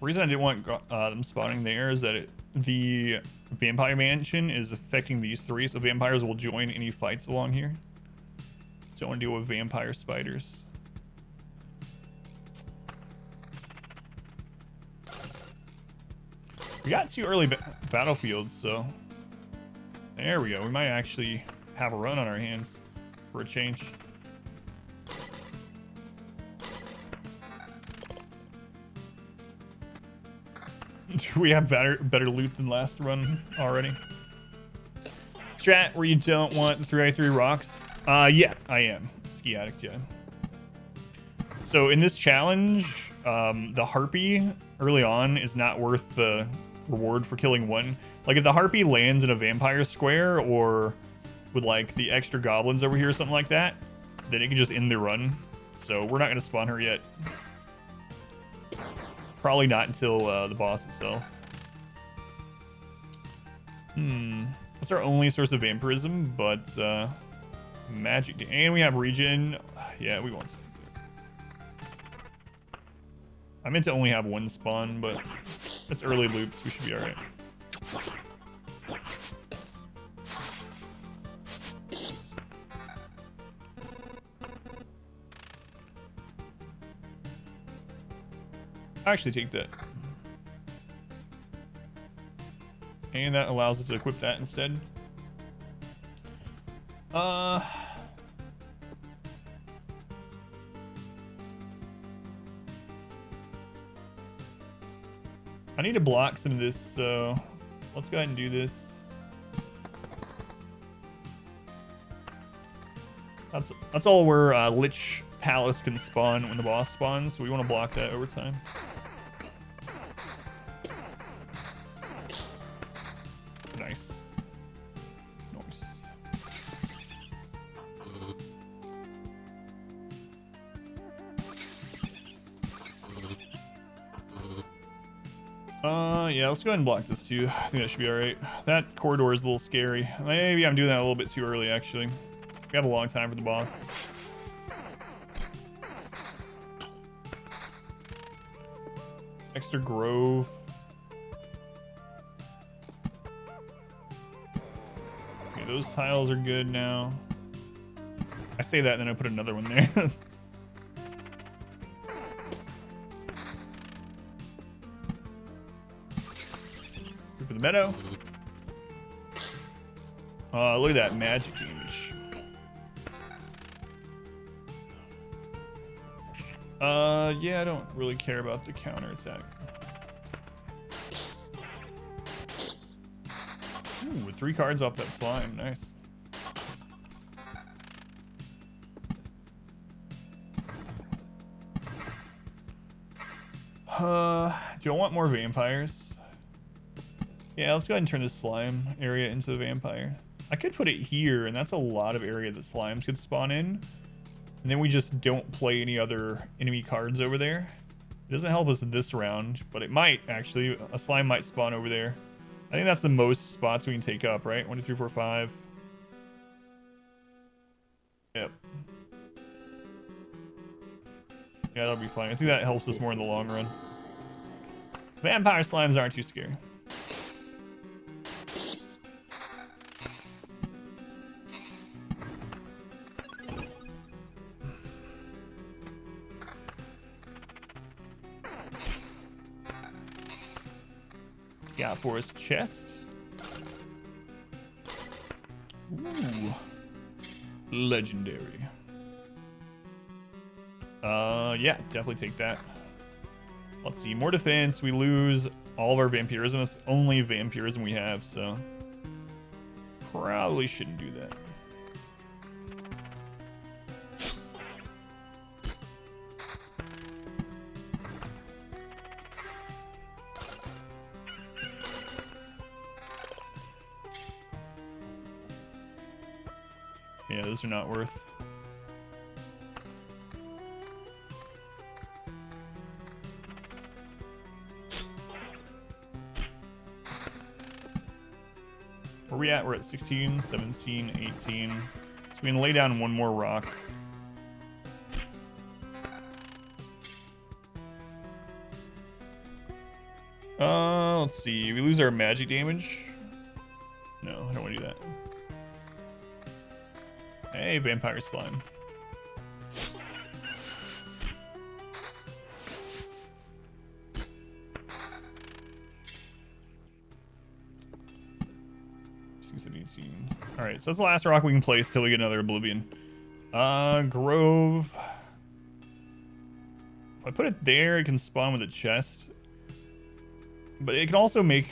The reason I didn't want them spawning there is that the vampire mansion is affecting these three, so vampires will join any fights along here. Don't want to deal with vampire spiders. We got 2 early battlefields, so there we go. We might actually have a run on our hands for a change. We have better loot than last run already. Strat where you don't want the 3x3 rocks. Yeah, I am. Ski Addict, yeah. So in this challenge, the Harpy early on is not worth the reward for killing one. Like if the Harpy lands in a vampire square or with like the extra goblins over here or something like that, then it can just end the run. So we're not going to spawn her yet. Probably not until the boss itself. That's our only source of vampirism, but magic. And we have regen. Yeah, we want to. I meant to only have 1 spawn, but it's early loops. We should be alright. I actually take that. And that allows us to equip that instead. I need to block some of this, so let's go ahead and do this. That's all where Lich Palace can spawn when the boss spawns, so we want to block that over time. Nice. Nice. Yeah, let's go ahead and block this too. I think that should be alright. That corridor is a little scary. Maybe I'm doing that a little bit too early, actually. We have a long time for the boss. Extra Grove. Okay, those tiles are good now. I say that and then I put another one there. For the meadow. Look at that magic damage. Yeah, I don't really care about the counter attack. Ooh, with 3 cards off that slime, nice. Do I want more vampires? Yeah, let's go ahead and turn this slime area into a vampire. I could put it here, and that's a lot of area that slimes could spawn in. And then we just don't play any other enemy cards over there. It doesn't help us this round, but it might, actually. A slime might spawn over there. I think that's the most spots we can take up, right? 1, 2, 3, 4, 5. Yep. Yeah, that'll be fine. I think that helps us more in the long run. Vampire slimes aren't too scary. Got Forest chest. Ooh. Legendary. Yeah, definitely take that. Let's see, more defense. We lose all of our vampirism. It's only vampirism we have, so probably shouldn't do that. Yeah, those are not worth. We're Where we at? We're at 16, 17, 18. So we can lay down one more rock. Let's see. We lose our magic damage. No, I don't want to do that. Hey, vampire slime. All right, so that's the last rock we can place till we get another Oblivion. Grove. If I put it there, it can spawn with a chest. But it can also make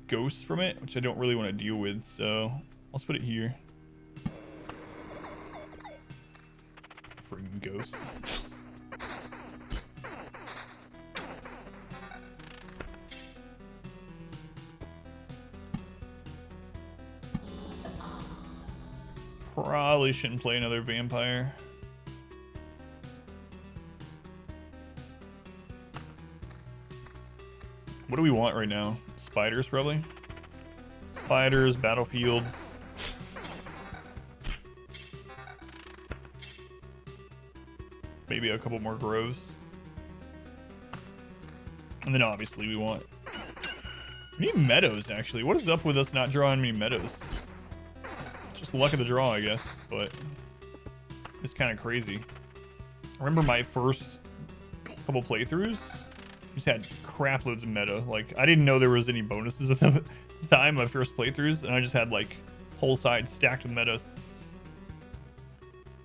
ghosts from it, which I don't really want to deal with, so let's put it here. Freaking ghosts. Probably shouldn't play another vampire. What do we want right now? Spiders, probably? Spiders, battlefields. Maybe a couple more groves. And then obviously we want... We need meadows, actually. What is up with us not drawing many meadows? Just luck of the draw, I guess, but it's kind of crazy. I remember my first couple playthroughs just had crap loads of meta. Like, I didn't know there was any bonuses at the time, my first playthroughs, and I just had like whole sides stacked with metas.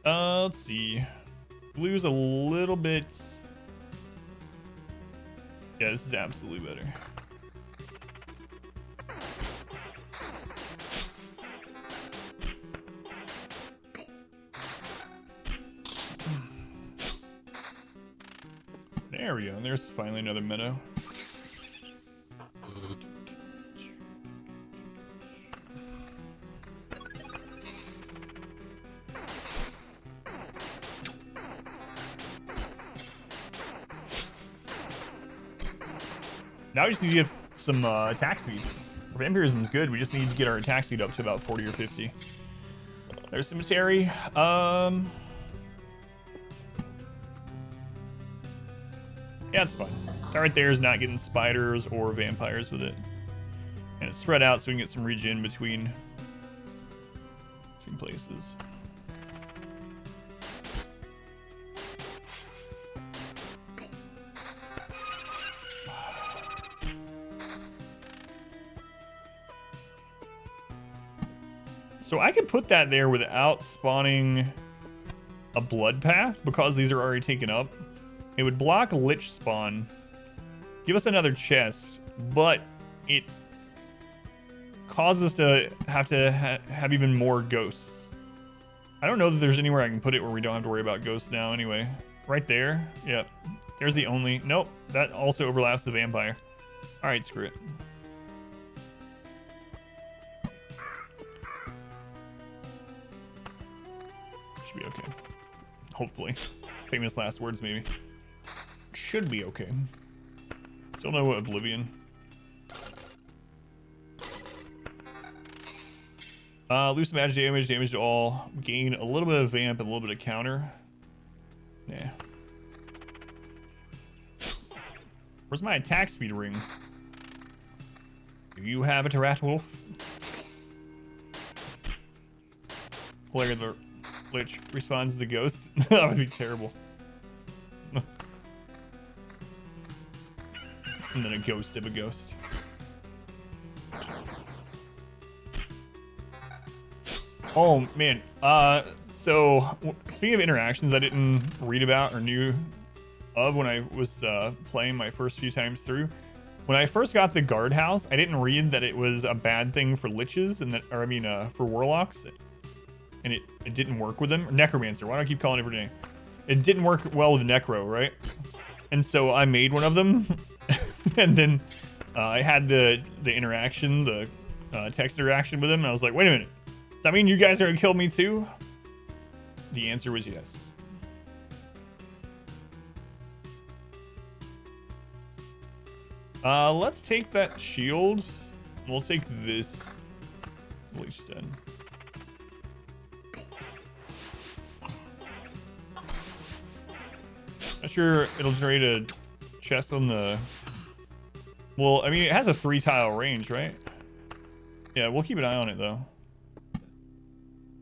Let's see. Blue's a little bit... Yeah, this is absolutely better. There we go. And there's finally another meadow. Now we just need to get some attack speed. Our vampirism is good. We just need to get our attack speed up to about 40 or 50. There's cemetery. Yeah, it's fine. That right there is not getting spiders or vampires with it. And it's spread out so we can get some regen between places. So I could put that there without spawning a blood path because these are already taken up. It would block Lich spawn, give us another chest, but it causes us to have even more ghosts. I don't know that there's anywhere I can put it where we don't have to worry about ghosts now anyway. Right there. Yep. There's the only... Nope. That also overlaps the vampire. All right, screw it. Should be okay. Hopefully. Famous last words, maybe. Should be okay. Still no Oblivion. Lose some magic damage, damage to all. Gain a little bit of vamp and a little bit of counter. Yeah. Where's my attack speed ring? Do you have it, Ratwolf? Player the Lich responds as a ghost. That would be terrible. And then a ghost of a ghost. Oh man, so speaking of interactions I didn't read about or knew of when I was playing my first few times through. When I first got the guardhouse, I didn't read that it was a bad thing for liches and that, or I mean, for warlocks, and it didn't work with them. Or necromancer, why do I keep calling it every name? It didn't work well with necro, right? And so I made one of them, and then I had the interaction, the text interaction with him, and I was like, wait a minute. Does that mean you guys are gonna kill me too? The answer was yes. Let's take that shield We'll take this Lich Den. Not sure it'll generate a chest on the... Well, I mean, it has a 3-tile range, right? Yeah, we'll keep an eye on it, though.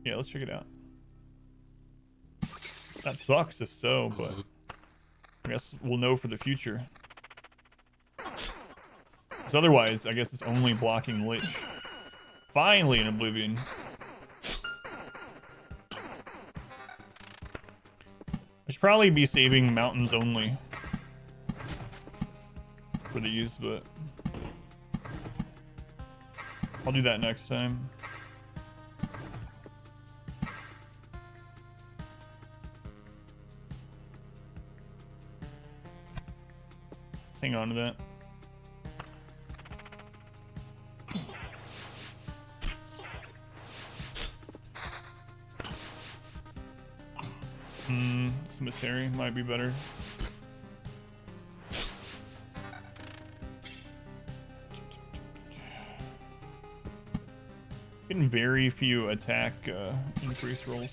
Yeah, let's check it out. That sucks if so, but I guess we'll know for the future. Because otherwise, I guess it's only blocking Lich. Finally in Oblivion. I should probably be saving mountains only for these, but I'll do that next time. Let's hang on to that. Cemetery might be better. Getting very few attack increase rolls.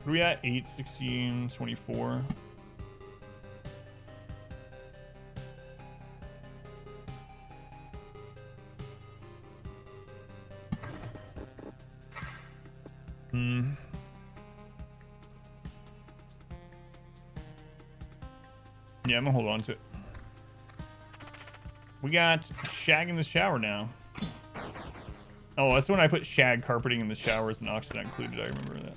What are we at? 8, 16, 24. Yeah, I'm gonna hold on to it. We got shag in the shower now. Oh, that's when I put shag carpeting in the showers and Ox not included. I remember that.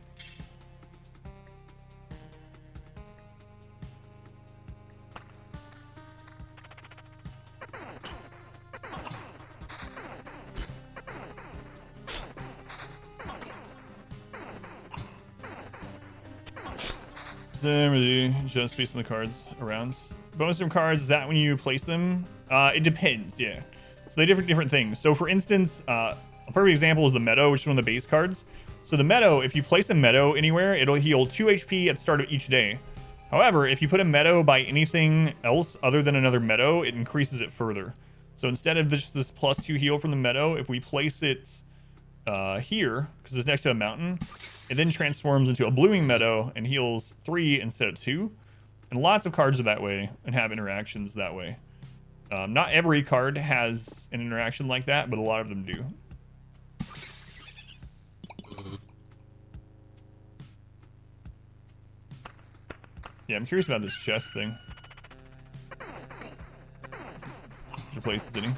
Just space on the cards around. Bonus from cards, is that when you place them? It depends, yeah. So they different things. So for instance, a perfect example is the Meadow, which is one of the base cards. So the Meadow, if you place a Meadow anywhere, it'll heal 2 HP at the start of each day. However, if you put a Meadow by anything else other than another Meadow, it increases it further. So instead of this +2 heal from the Meadow, if we place it here, because it's next to a mountain, it then transforms into a blooming Meadow and heals 3 instead of 2. And lots of cards are that way and have interactions that way. Not every card has an interaction like that, but a lot of them do. Yeah, I'm curious about this chest thing. Replace the city.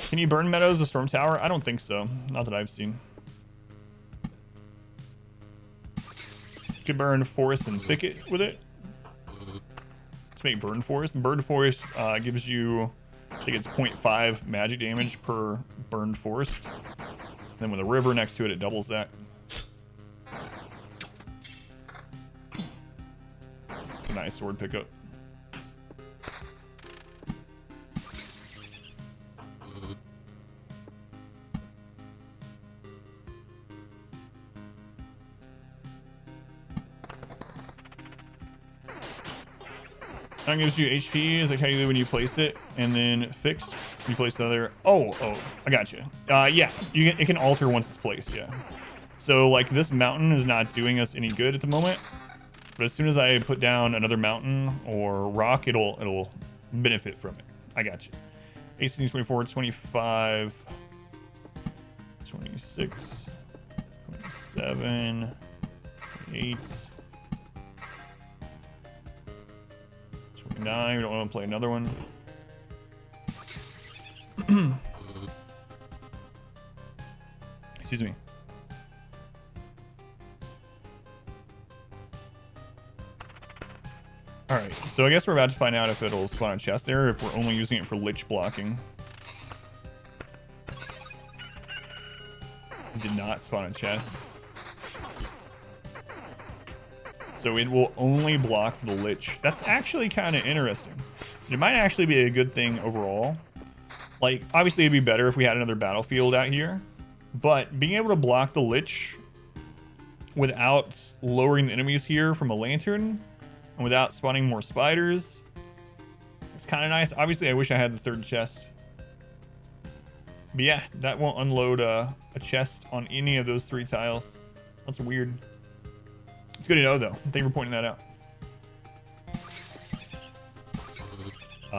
Can you burn Meadows, the Storm Tower? I don't think so. Not that I've seen. You could burn Forest and Thicket with it. Let's make Burn Forest. And Burn Forest gives you, I think it's 0.5 magic damage per burned forest. Then with a river next to it, it doubles that. It's a nice sword pickup. That gives you HP, is like how you do when you place it, and then fixed. You place the other. Oh, I got you. Yeah, it can alter once it's placed. Yeah. So like this mountain is not doing us any good at the moment, but as soon as I put down another mountain or rock, it'll benefit from it. I got you. 18, 24, 25, 26, 27, 28. 29, we don't want to play another one. Excuse me. Alright, so I guess we're about to find out if it'll spawn a chest there, if we're only using it for Lich blocking. It did not spawn a chest. So it will only block the Lich. That's actually kind of interesting. It might actually be a good thing overall. Like, obviously it'd be better if we had another battlefield out here. But being able to block the Lich without lowering the enemies here from a lantern, and without spawning more spiders, It's kind of nice. Obviously, I wish I had the third chest. But yeah, that won't unload a chest on any of those 3 tiles. That's weird. It's good to know, though. Thank you for pointing that out.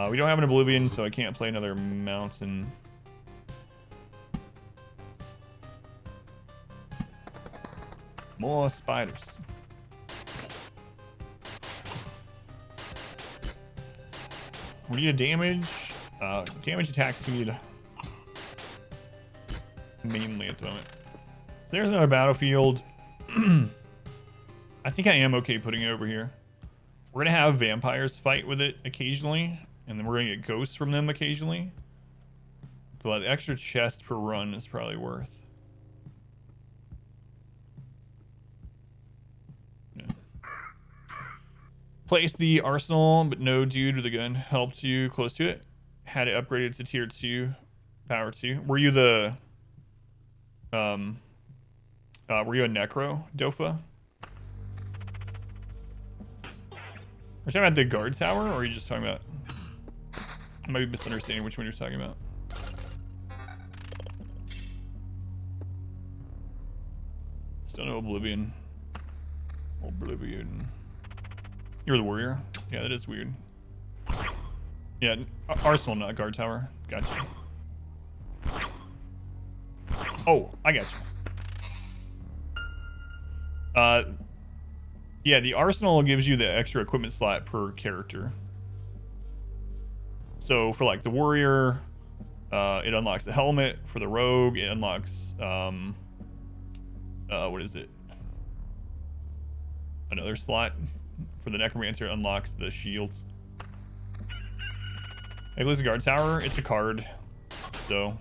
We don't have an Oblivion, so I can't play another mountain. More spiders. We need a damage. Damage attack speed. Mainly at the moment. So there's another battlefield. I think I am okay putting it over here. We're gonna have vampires fight with it occasionally, and then we're gonna get ghosts from them occasionally. But the extra chest per run is probably worth. Yeah. Place the arsenal, but no dude with a gun helped you close to it. Had it upgraded to tier 2, power 2. Were you the were you a necro, Dofa? Are you talking about the guard tower, or are you just talking about... I might be misunderstanding which one you're talking about. Still no Oblivion. Oblivion. You're the warrior? Yeah, that is weird. Yeah, arsenal, not guard tower. Gotcha. Oh, I got you. Yeah, the arsenal gives you the extra equipment slot per character. So for like the warrior, it unlocks the helmet. For the rogue, it unlocks what is it? Another slot. For the necromancer, it unlocks the shields. Eggless guard tower, it's a card. So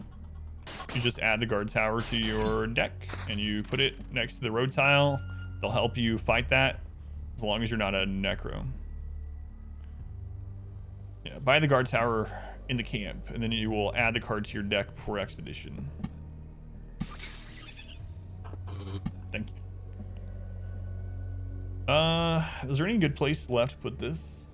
you just add the guard tower to your deck and you put it next to the road tile. They'll help you fight that as long as you're not a necro. Yeah, buy the guard tower in the camp and then you will add the card to your deck before expedition. Thank you. Is there any good place left to put this?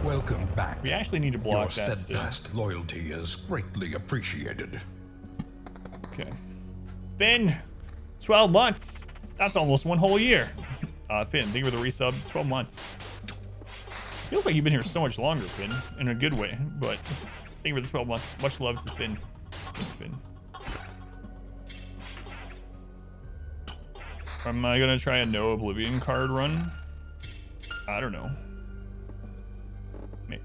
Welcome back. We actually need to block Your that still. steadfast loyalty is greatly appreciated. Okay. Finn, 12 months. That's almost 1 whole year. Finn, thank you for the resub. 12 months. Feels like you've been here so much longer, Finn, in a good way. But thank you for the 12 months. Much love to Finn. Thank you, Finn. Am I gonna try a no Oblivion card run? I don't know.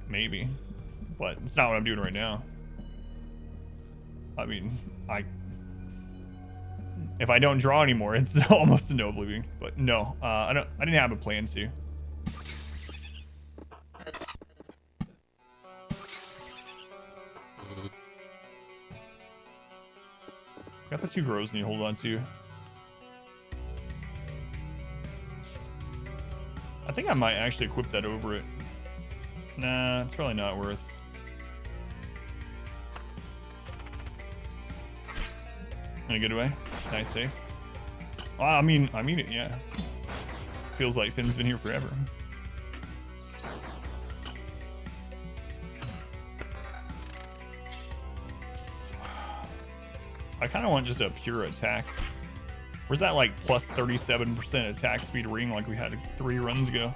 Maybe, but it's not what I'm doing right now. I mean, if I don't draw anymore, it's almost a no Oblivion. But no, I didn't have a plan to. Got the 2 grows and you hold on to. I think I might actually equip that over it. Nah, it's probably not worth. In a good way. Nice save. Well, I mean it, yeah. Feels like Finn's been here forever. I kind of want just a pure attack. Where's that like plus 37% attack speed ring like we had 3 runs ago?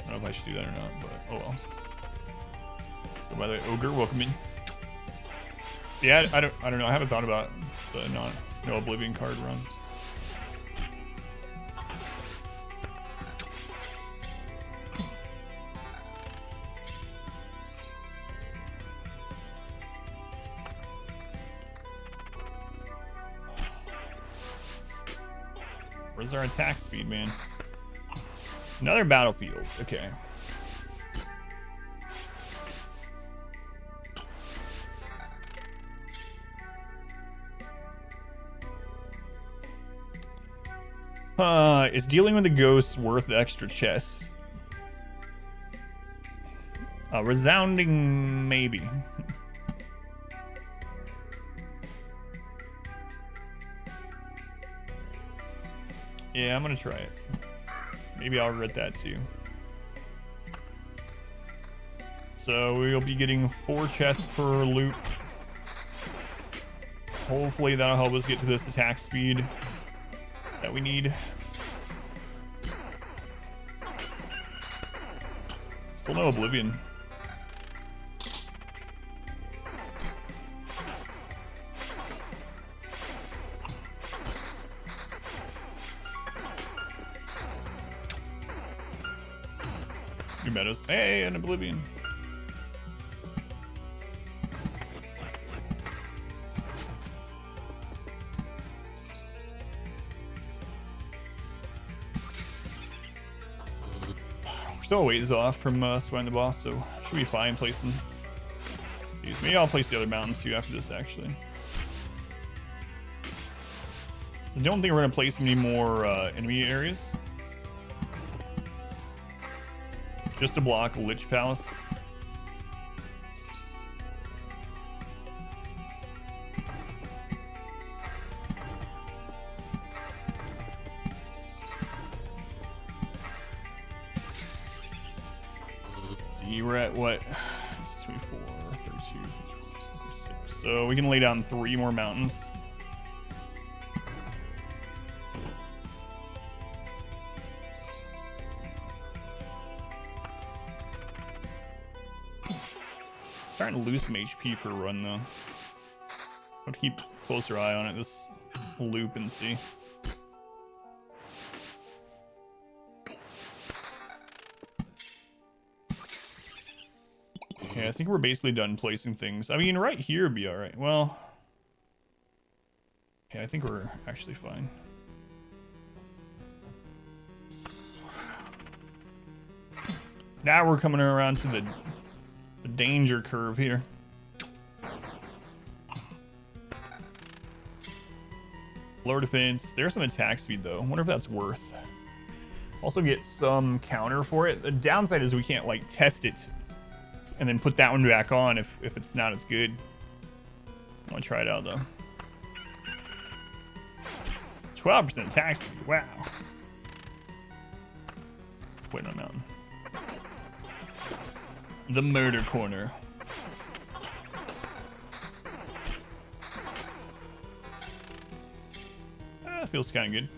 I don't know if I should do that or not, but oh well. So by the way, Ogre, welcome in. Yeah, I don't know. I haven't thought about the no Oblivion card run. Where's our attack speed, man? Another battlefield. Okay. Is dealing with the ghosts worth the extra chest? A resounding maybe. Yeah, I'm gonna try it. Maybe I'll regret that too. So we'll be getting 4 chests per loop. Hopefully that'll help us get to this attack speed that we need. Still no Oblivion. New meadows. Hey, an Oblivion. We're still a ways off from spawning the boss, so should be fine placing these. Maybe I'll place the other mountains too after this, actually. I don't think we're going to place any more enemy areas. Just to block Lich Palace. Let's see, we're at what? It's 24, 32, 36. So we can lay down 3 more mountains. Starting to lose some HP per run though. I'll keep a closer eye on it this loop and see. Yeah, I think we're basically done placing things. I mean, right here would be alright. Well, yeah, I think we're actually fine. Now we're coming around to the danger curve here. Lower defense. There's some attack speed though. I wonder if that's worth. Also get some counter for it. The downside is we can't like test it and then put that one back on if it's not as good. I want to try it out though. 12% attack speed. Wow. Wait on mountain. The murder corner. Feels kind of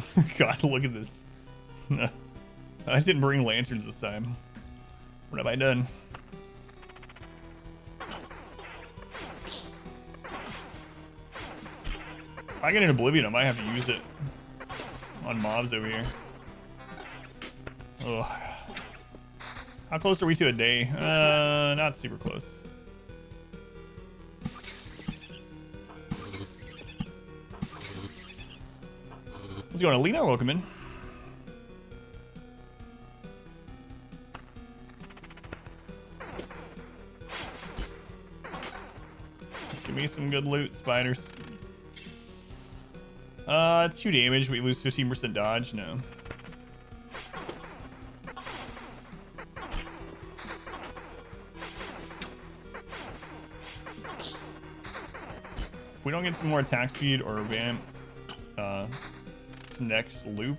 good. God, look at this. I didn't bring lanterns this time. What have I done? If I get an Oblivion, I might have to use it on mobs over here. Ugh. How close are we to a day? Not super close. Let's go to Alina. Welcome in. Give me some good loot, spiders. 2 damage. We lose 15% dodge. No. If we don't get some more attack speed or vamp, next loop,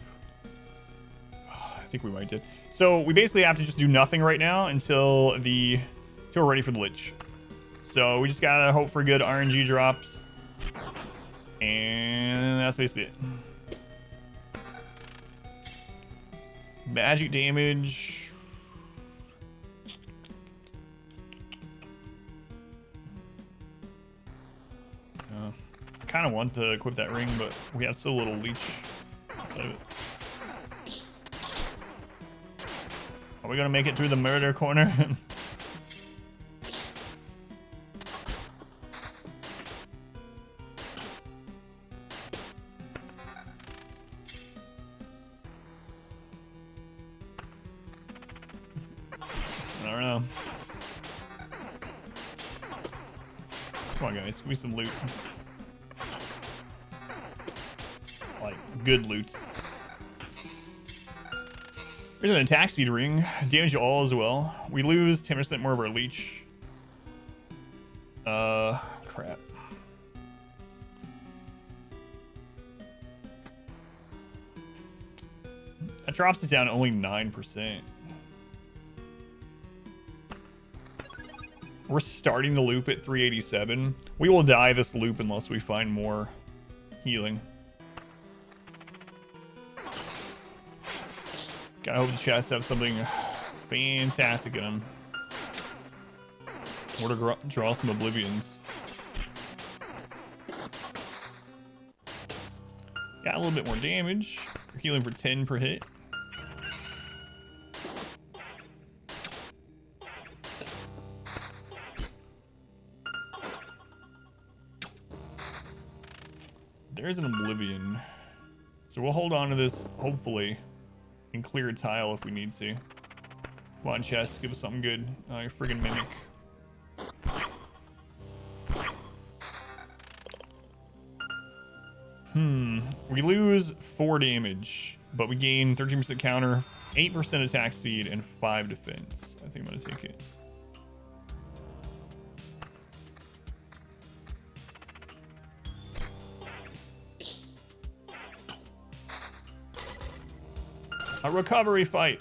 I think we might did. So we basically have to just do nothing right now until we're ready for the Lich. So we just gotta hope for good RNG drops, and that's basically it. Magic damage. I kind of want to equip that ring, but we have so little leech. Are we gonna make it through the murder corner? I don't know. Come on, guys, give me some loot. Like good loot. There's an attack speed ring. Damage to all as well. We lose 10% more of our leech. Crap. That drops us down to only 9%. We're starting the loop at 387. We will die this loop unless we find more healing. Gotta hope the chests have something fantastic in them. Or to draw some oblivions. Got a little bit more damage. We're healing for 10 per hit. There's an oblivion. So we'll hold on to this, hopefully, and clear a tile if we need to. Come on, chest, give us something good. Oh, you friggin' mimic. We lose 4 damage, but we gain 13% counter, 8% attack speed, and 5 defense. I think I'm gonna take it. A recovery fight.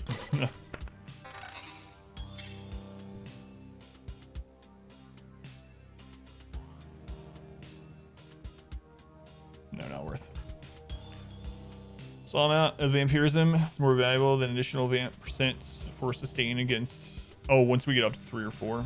No, not worth. Small amount of vampirism is more valuable than additional vamp percent for sustain against. Oh, once we get up to 3 or 4.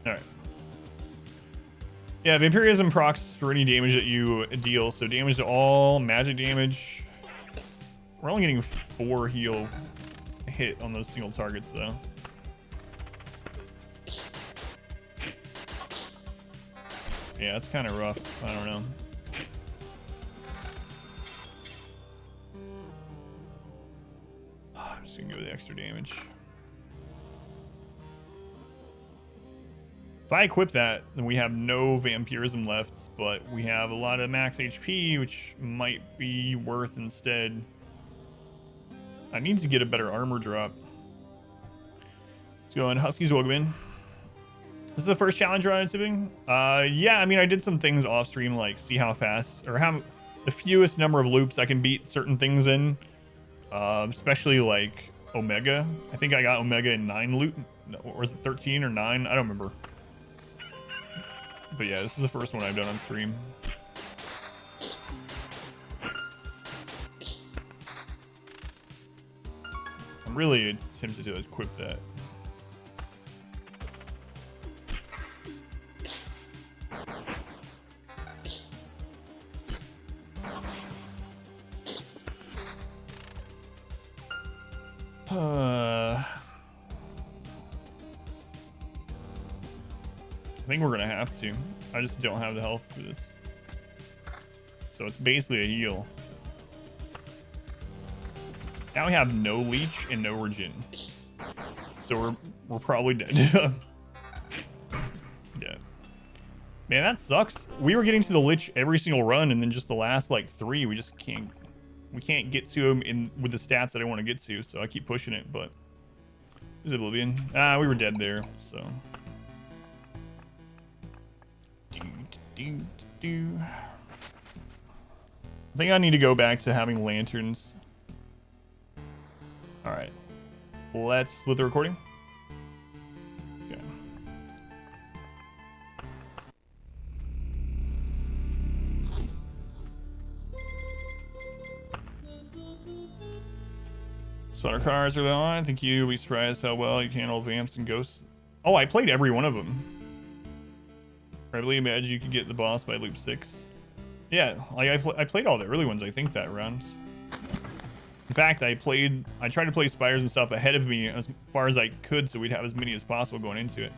Alright. Yeah, vampirism procs for any damage that you deal. So damage to all, magic damage. We're only getting 4 heal hit on those single targets though. Yeah, it's kind of rough. I don't know. I'm just gonna go with the extra damage. If I equip that, then we have no vampirism left, but we have a lot of max HP, which might be worth instead. I need to get a better armor drop. Let's go on. Husky's welcome in. This is the first challenge run on tipping. Yeah, I mean, I did some things off stream, like see how fast or how the fewest number of loops I can beat certain things in. Especially like Omega. I think I got Omega in 9 loop. Or was it 13 or 9? I don't remember. But yeah, this is the first one I've done on stream. I'm really tempted to equip that. I think we're gonna have to. I just don't have the health for this. So it's basically a heal. Now we have no leech and no regen. So we're probably dead. Yeah. Man, that sucks. We were getting to the lich every single run, and then just the last like 3, we just can't get to him with the stats that I want to get to, so I keep pushing it, but there's Oblivion. We were dead there, so. I think I need to go back to having lanterns. All right, let's split the recording. Okay. Spawner cars early on. I think you'll be surprised how well you can handle vamps and ghosts. Oh, I played every one of them. I believe Edge you could get the boss by loop 6. Yeah, like I played all the early ones, I think, that round. In fact, I tried to play Spires and stuff ahead of me as far as I could, so we'd have as many as possible going into it.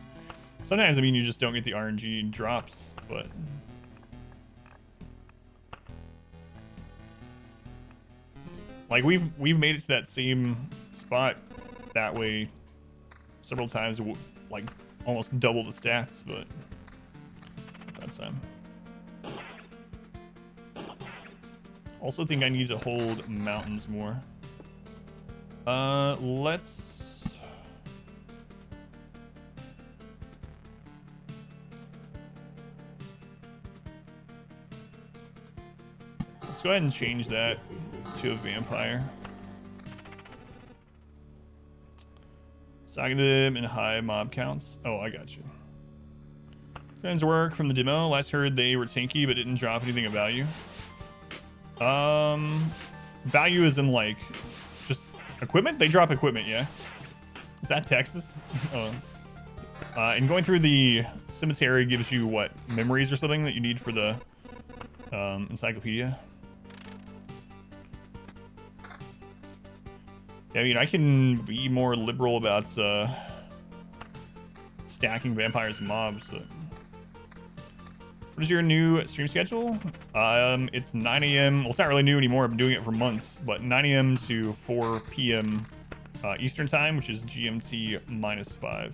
Sometimes, I mean, you just don't get the RNG drops, but... Like, we've made it to that same spot that way several times, like almost double the stats, but that's also think I need to hold mountains more. Let's go ahead and change that to a vampire. Sagging them in high mob counts. Oh, I got you. Friends work from the demo. Last heard they were tanky but didn't drop anything of value. Value is in like just equipment. They drop equipment, yeah. Is that Texas? And going through the cemetery gives you what, memories or something that you need for the encyclopedia. Yeah, I mean, I can be more liberal about stacking vampires and mobs. So. What is your new stream schedule? It's 9 a.m. Well, it's not really new anymore. I've been doing it for months, but 9 a.m. to 4 p.m. Eastern time, which is GMT -5.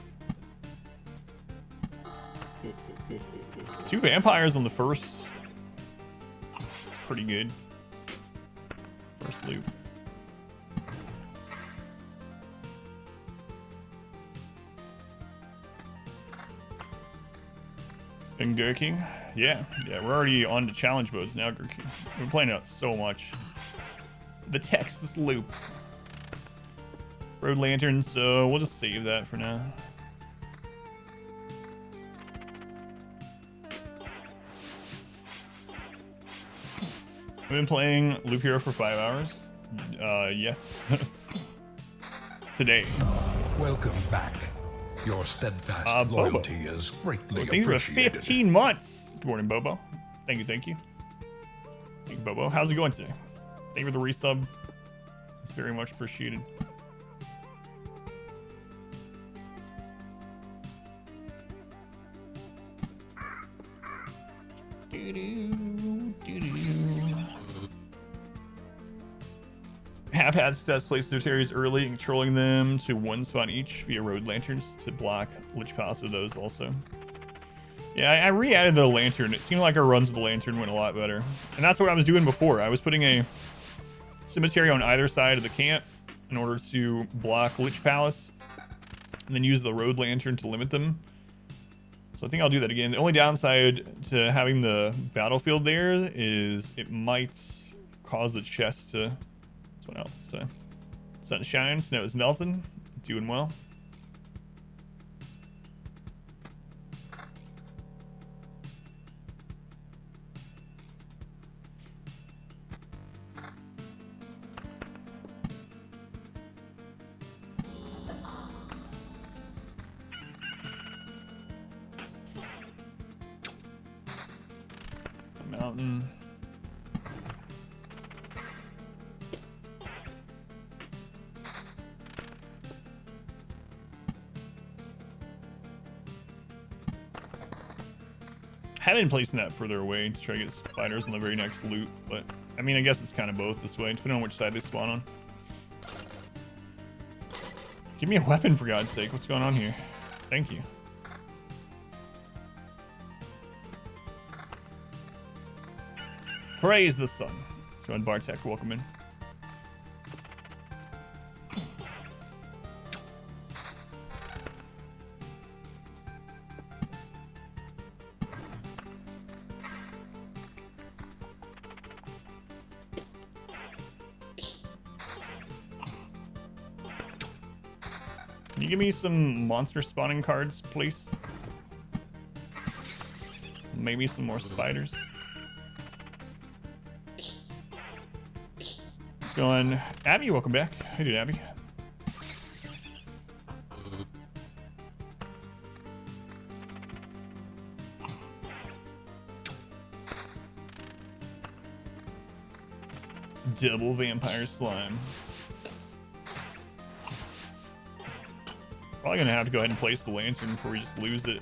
2 vampires on the first. It's pretty good. First loop. And Gurking. Yeah, we're already on to challenge modes now, Gurking. We're playing it so much. The Texas loop. Road Lantern, so we'll just save that for now. I've been playing Loop Hero for 5 hours. Yes. Today. Welcome back. Your steadfast loyalty is greatly Thank you for appreciated. 15 months. Good morning, Bobo. Thank you. Thank you, Bobo. How's it going today? Thank you for the resub. It's very much appreciated. Have had success placing cemeteries early and controlling them to one spot each via road lanterns to block Lich Pass of those also. Yeah, I re-added the lantern. It seemed like our runs with the lantern went a lot better. And that's what I was doing before. I was putting a cemetery on either side of the camp in order to block Lich Palace and then use the road lantern to limit them. So I think I'll do that again. The only downside to having the battlefield there is it might cause the chest to... What's one else? So, sun shines, snow is melting. Doing well. The mountain. I haven't been placing that further away to try to get spiders on the very next loot, but I mean, I guess it's kind of both this way, depending on which side they spawn on. Give me a weapon, for God's sake. What's going on here? Thank you. Praise the sun. So, and Bartek, welcome in. Can you give me some monster spawning cards, please? Maybe some more spiders. What's going on? Abby, welcome back. How you doing, Abby? Double vampire slime. Probably gonna have to go ahead and place the lantern before we just lose it.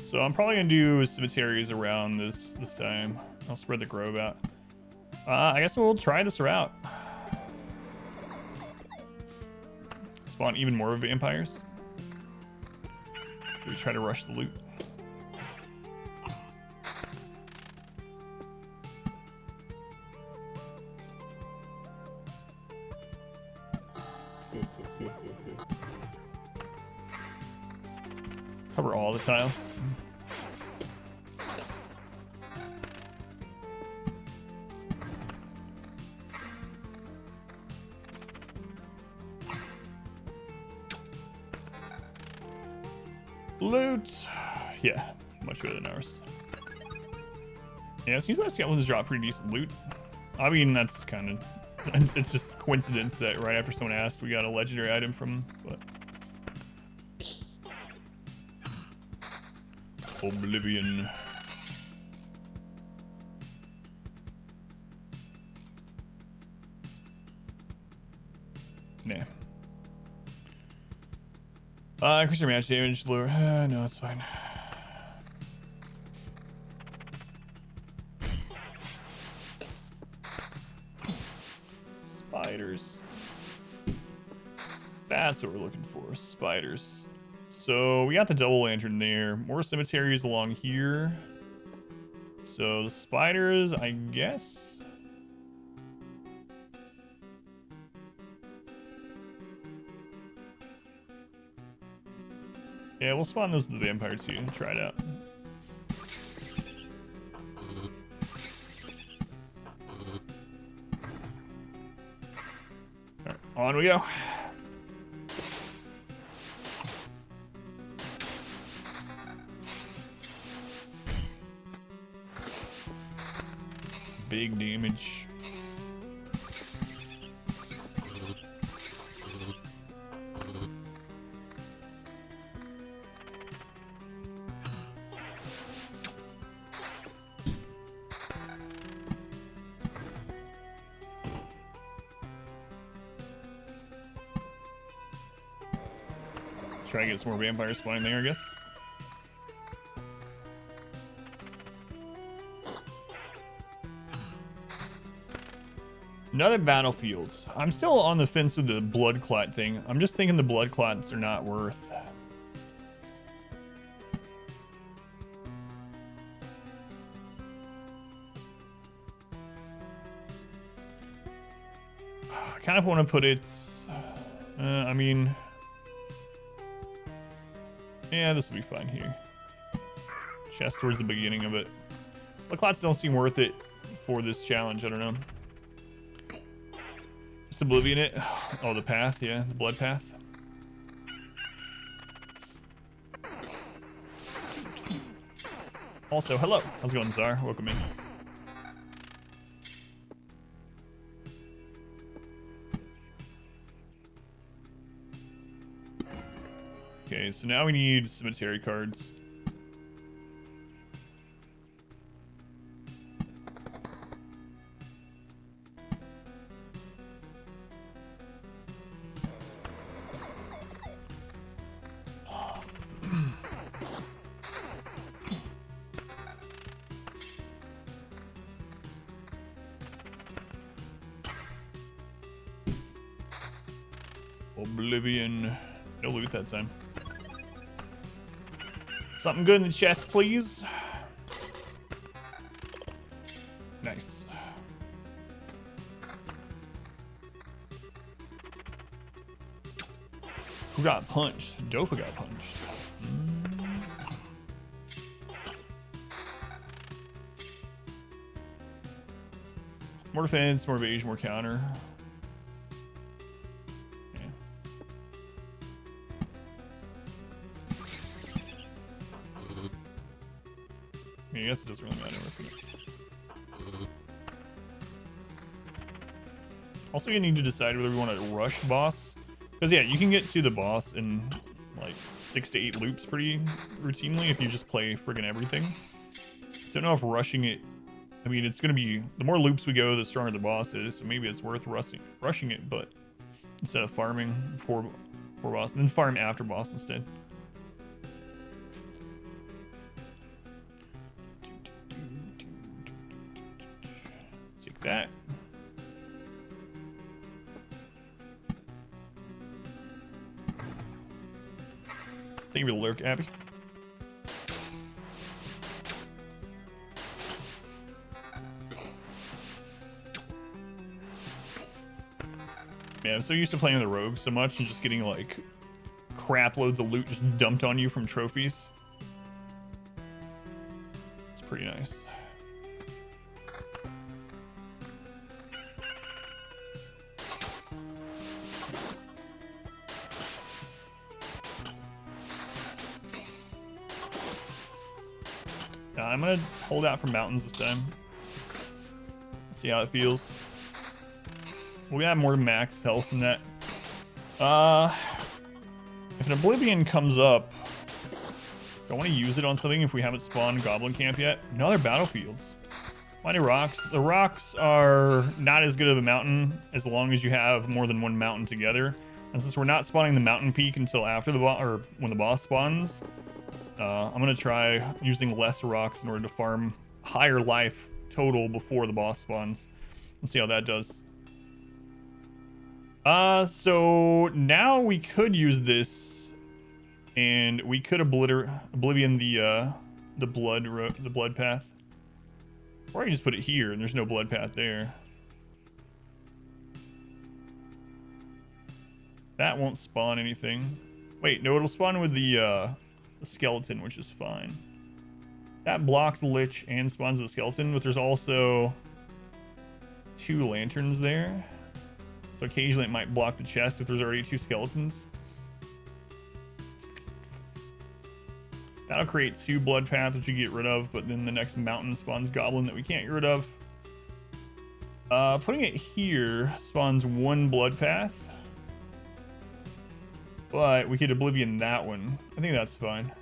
So I'm probably gonna do cemeteries around this time. I'll spread the grove out. I guess we'll try this route. Spawn even more vampires. We try to rush the loot. Cover all the tiles. Loot. Yeah, much better than ours. Yeah, it seems like skeletons drop pretty decent loot. I mean, that's kind of... It's just coincidence that right after someone asked, we got a legendary item from... But... Oblivion. Nah. Increase your match damage, lower. No, it's fine. Spiders. That's what we're looking for. Spiders. So we got the double lantern there. More cemeteries along here. So the spiders, I guess. Yeah, we'll spawn those with the vampires too and try it out. All right, on we go. Big damage. Try to get some more vampires spawning there, I guess. Another battlefields. I'm still on the fence with the blood clot thing. I'm just thinking the blood clots are not worth. I kind of want to put it. I mean. Yeah, this will be fine here. Chest towards the beginning of it. Blood clots don't seem worth it for this challenge. I don't know. Just Oblivion it. Oh, the path. Yeah, the blood path. Also, hello. How's it going, Czar? Welcome in. Okay, so now we need cemetery cards. Oblivion. No loot that time. Something good in the chest, please. Nice. Who got punched? Dofa got punched. More defense, more evasion, more counter. I guess it doesn't really matter. Also, you need to decide whether we want to rush boss. Because, yeah, you can get to the boss in, like, 6 to 8 loops pretty routinely if you just play friggin' everything. Don't know if rushing it... I mean, it's going to be... The more loops we go, the stronger the boss is. So maybe it's worth rushing it, but instead of farming before boss, and then farm after boss instead. Thank you for the lurk, Abby. Man, I'm so used to playing the rogue so much and just getting like crap loads of loot just dumped on you from trophies. It's pretty nice. I'm gonna hold out for mountains this time. See how it feels. We'll have more max health from that. If an Oblivion comes up, do I want to use it on something if we haven't spawned Goblin Camp yet? No other battlefields. Mighty Rocks. The rocks are not as good of a mountain as long as you have more than one mountain together. And since we're not spawning the mountain peak until after the boss, or when the boss spawns, I'm gonna try using less rocks in order to farm higher life total before the boss spawns. Let's see how that does. So now we could use this, and we could Oblivion the blood path, or I can just put it here, and there's no blood path there. That won't spawn anything. Wait, no, it'll spawn with the skeleton, which is fine. That blocks the Lich and spawns the skeleton, but there's also 2 lanterns there. So occasionally it might block the chest if there's already 2 skeletons. That'll create 2 blood paths, which you get rid of, but then the next mountain spawns goblin that we can't get rid of. Putting it here spawns 1 blood path. But we could Oblivion that one. I think that's fine.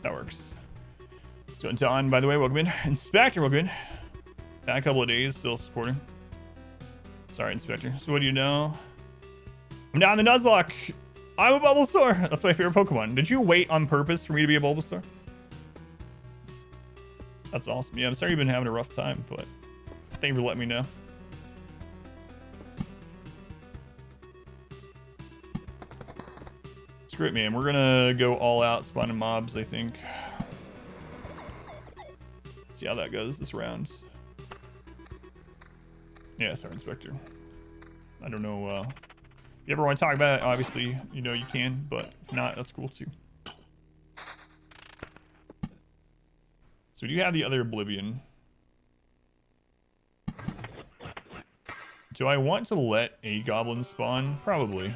That works. So Don, by the way, welcome in. Inspector, welcome in. Back a couple of days, still supporting. Sorry, Inspector. So what do you know? I'm down the Nuzlocke. I'm a Bulbasaur. That's my favorite Pokemon. Did you wait on purpose for me to be a Bulbasaur? That's awesome. Yeah, I'm sorry you've been having a rough time, but thank you for letting me know. Screw it, man. We're gonna go all out spawning mobs, I think. See how that goes this round. Yeah, sorry, Inspector. I don't know. If you ever want to talk about it, obviously, you know you can, but if not, that's cool too. So do you have the other Oblivion? Do I want to let a goblin spawn? Probably.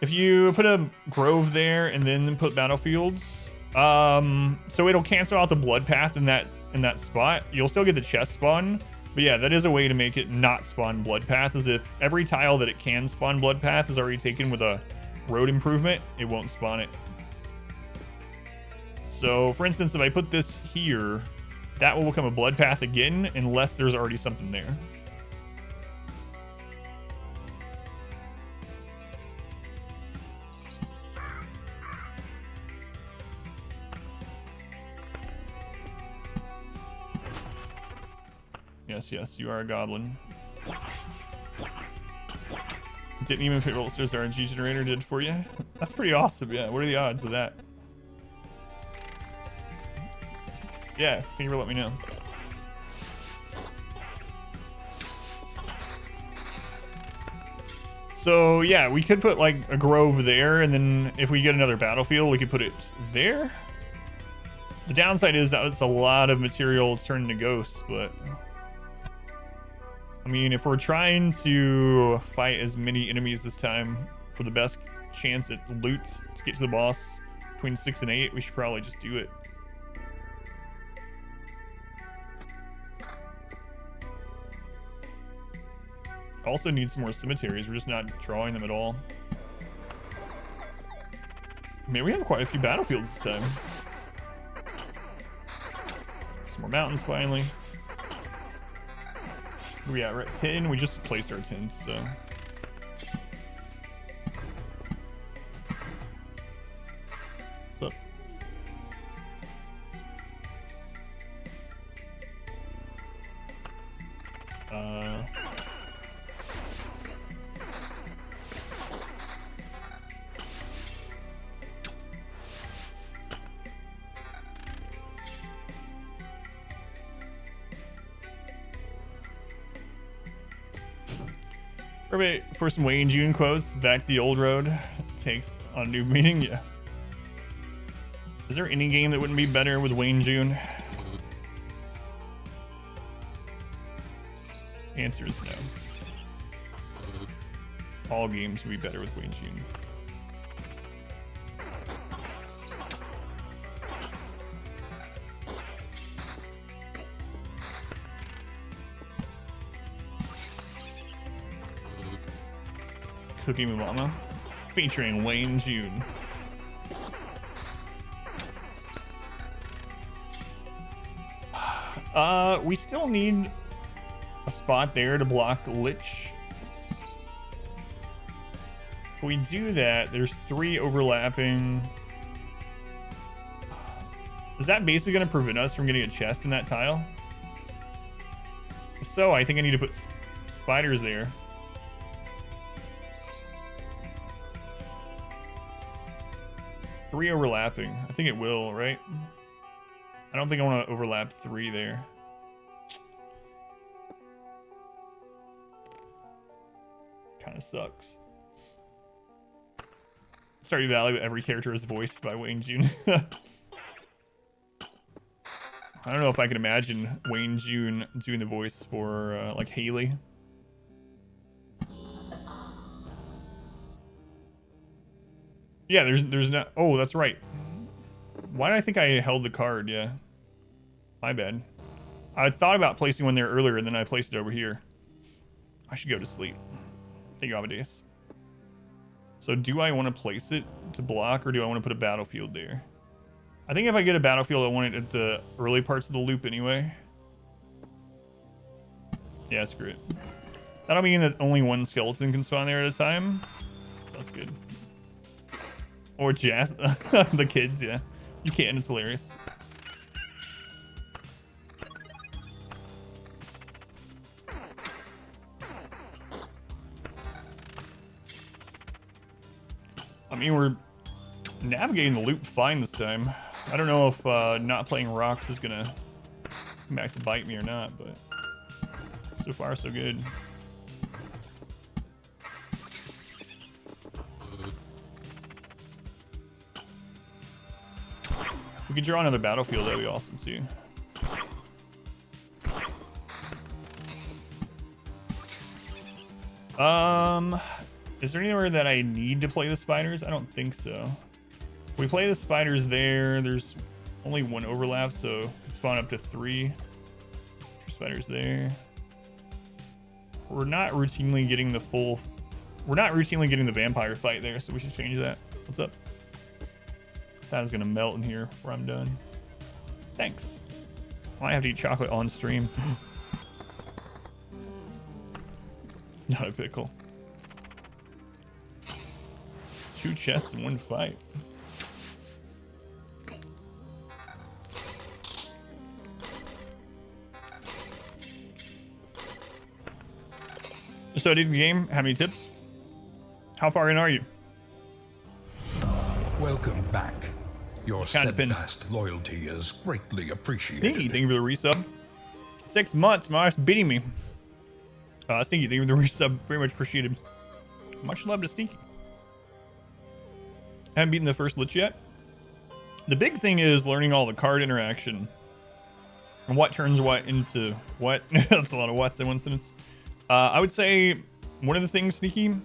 If you put a grove there and then put battlefields, so it'll cancel out the blood path in that spot. You'll still get the chest spawn, but yeah, that is a way to make it not spawn blood path, as if every tile that it can spawn blood path is already taken with a road improvement, it won't spawn it. So for instance, if I put this here, that will become a blood path again unless there's already something there. Yes, you are a goblin. Didn't even fit Rolster's RNG generator did for you. That's pretty awesome, yeah. What are the odds of that? Yeah, thank you for letting me know. So yeah, we could put like a grove there, and then if we get another battlefield, we could put it there. The downside is that it's a lot of material turned into ghosts, but I mean, if we're trying to fight as many enemies this time for the best chance at loot to get to the boss between 6 and 8, we should probably just do it. Also need some more cemeteries. We're just not drawing them at all. I mean, we have quite a few battlefields this time. Some more mountains finally. Yeah, we're at 10. We just placed our 10, so. What's up? Perfect for some Wayne June quotes. Back to the old road takes on new meaning. Yeah. Is there any game that wouldn't be better with Wayne June? Answer is no. All games would be better with Wayne June. Cookie Me Mama, featuring Wayne June. We still need a spot there to block Lich. If we do that, there's 3 overlapping. Is that basically going to prevent us from getting a chest in that tile? If so, I think I need to put spiders there. Three overlapping. I think it will, right? I don't think I want to overlap 3 there. Kind of sucks. Stardew Valley, but every character is voiced by Wayne June. I don't know if I can imagine Wayne June doing the voice for like Haley. Yeah, there's not. Oh, that's right. Why did I think I held the card? Yeah, my bad. I thought about placing one there earlier, and then I placed it over here. I should go to sleep. Thank you, Amadeus. So do I want to place it to block, or do I want to put a battlefield there? I think if I get a battlefield, I want it at the early parts of the loop anyway. Yeah, screw it. That'll mean that only one skeleton can spawn there at a time. That's good. Or Jazz, the kids, yeah. You can, it's hilarious. I mean, we're navigating the loop fine this time. I don't know if not playing rocks is gonna come back to bite me or not, but so far so good. If we could draw another battlefield, that'd be awesome too. Is there anywhere that I need to play the spiders? I don't think so. If we play the spiders there, there's only 1 overlap, so it's spawn up to 3 spiders there. We're not routinely getting the full. We're not routinely getting the vampire fight there, so we should change that. What's up? That is gonna melt in here before I'm done. Thanks. I have to eat chocolate on stream. It's not a pickle. 2 chests in 1 fight. So I did the game. How many tips? How far in are you? Welcome back. Your Kinda depends. steadfast loyalty is greatly appreciated. Sneaky, thank you for the resub. 6 months, my wife's beating me. Sneaky, thank you for the resub. Very much appreciated. Much love to Sneaky. Haven't beaten the first Lich yet. The big thing is learning all the card interaction and what turns what into what. That's a lot of whats in one sentence. I would say one of the things, Sneaky,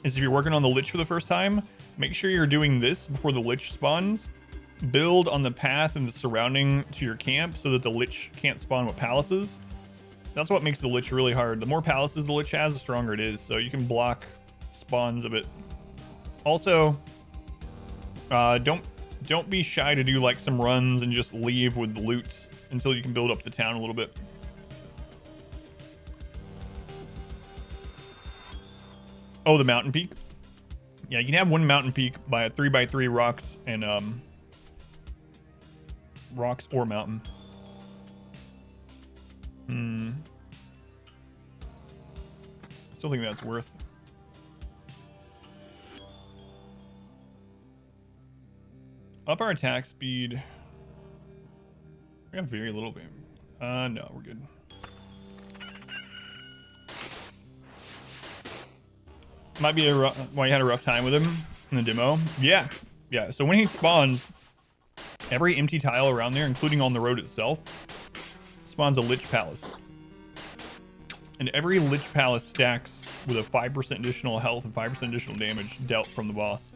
is if you're working on the Lich for the first time, make sure you're doing this before the Lich spawns. Build on the path and the surrounding to your camp so that the Lich can't spawn with palaces. That's what makes the Lich really hard. The more palaces the Lich has, the stronger it is. So you can block spawns of it. Also, don't be shy to do like some runs and just leave with the loot until you can build up the town a little bit. Oh, the mountain peak. Yeah, you can have 1 mountain peak by a 3x3 rocks and rocks or mountain. I still think that's worth. Up our attack speed. We have very little bam. No, we're good. Might be why you had a rough time with him in the demo. Yeah. So when he spawns, every empty tile around there, including on the road itself, spawns a Lich Palace. And every Lich Palace stacks with a 5% additional health and 5% additional damage dealt from the boss.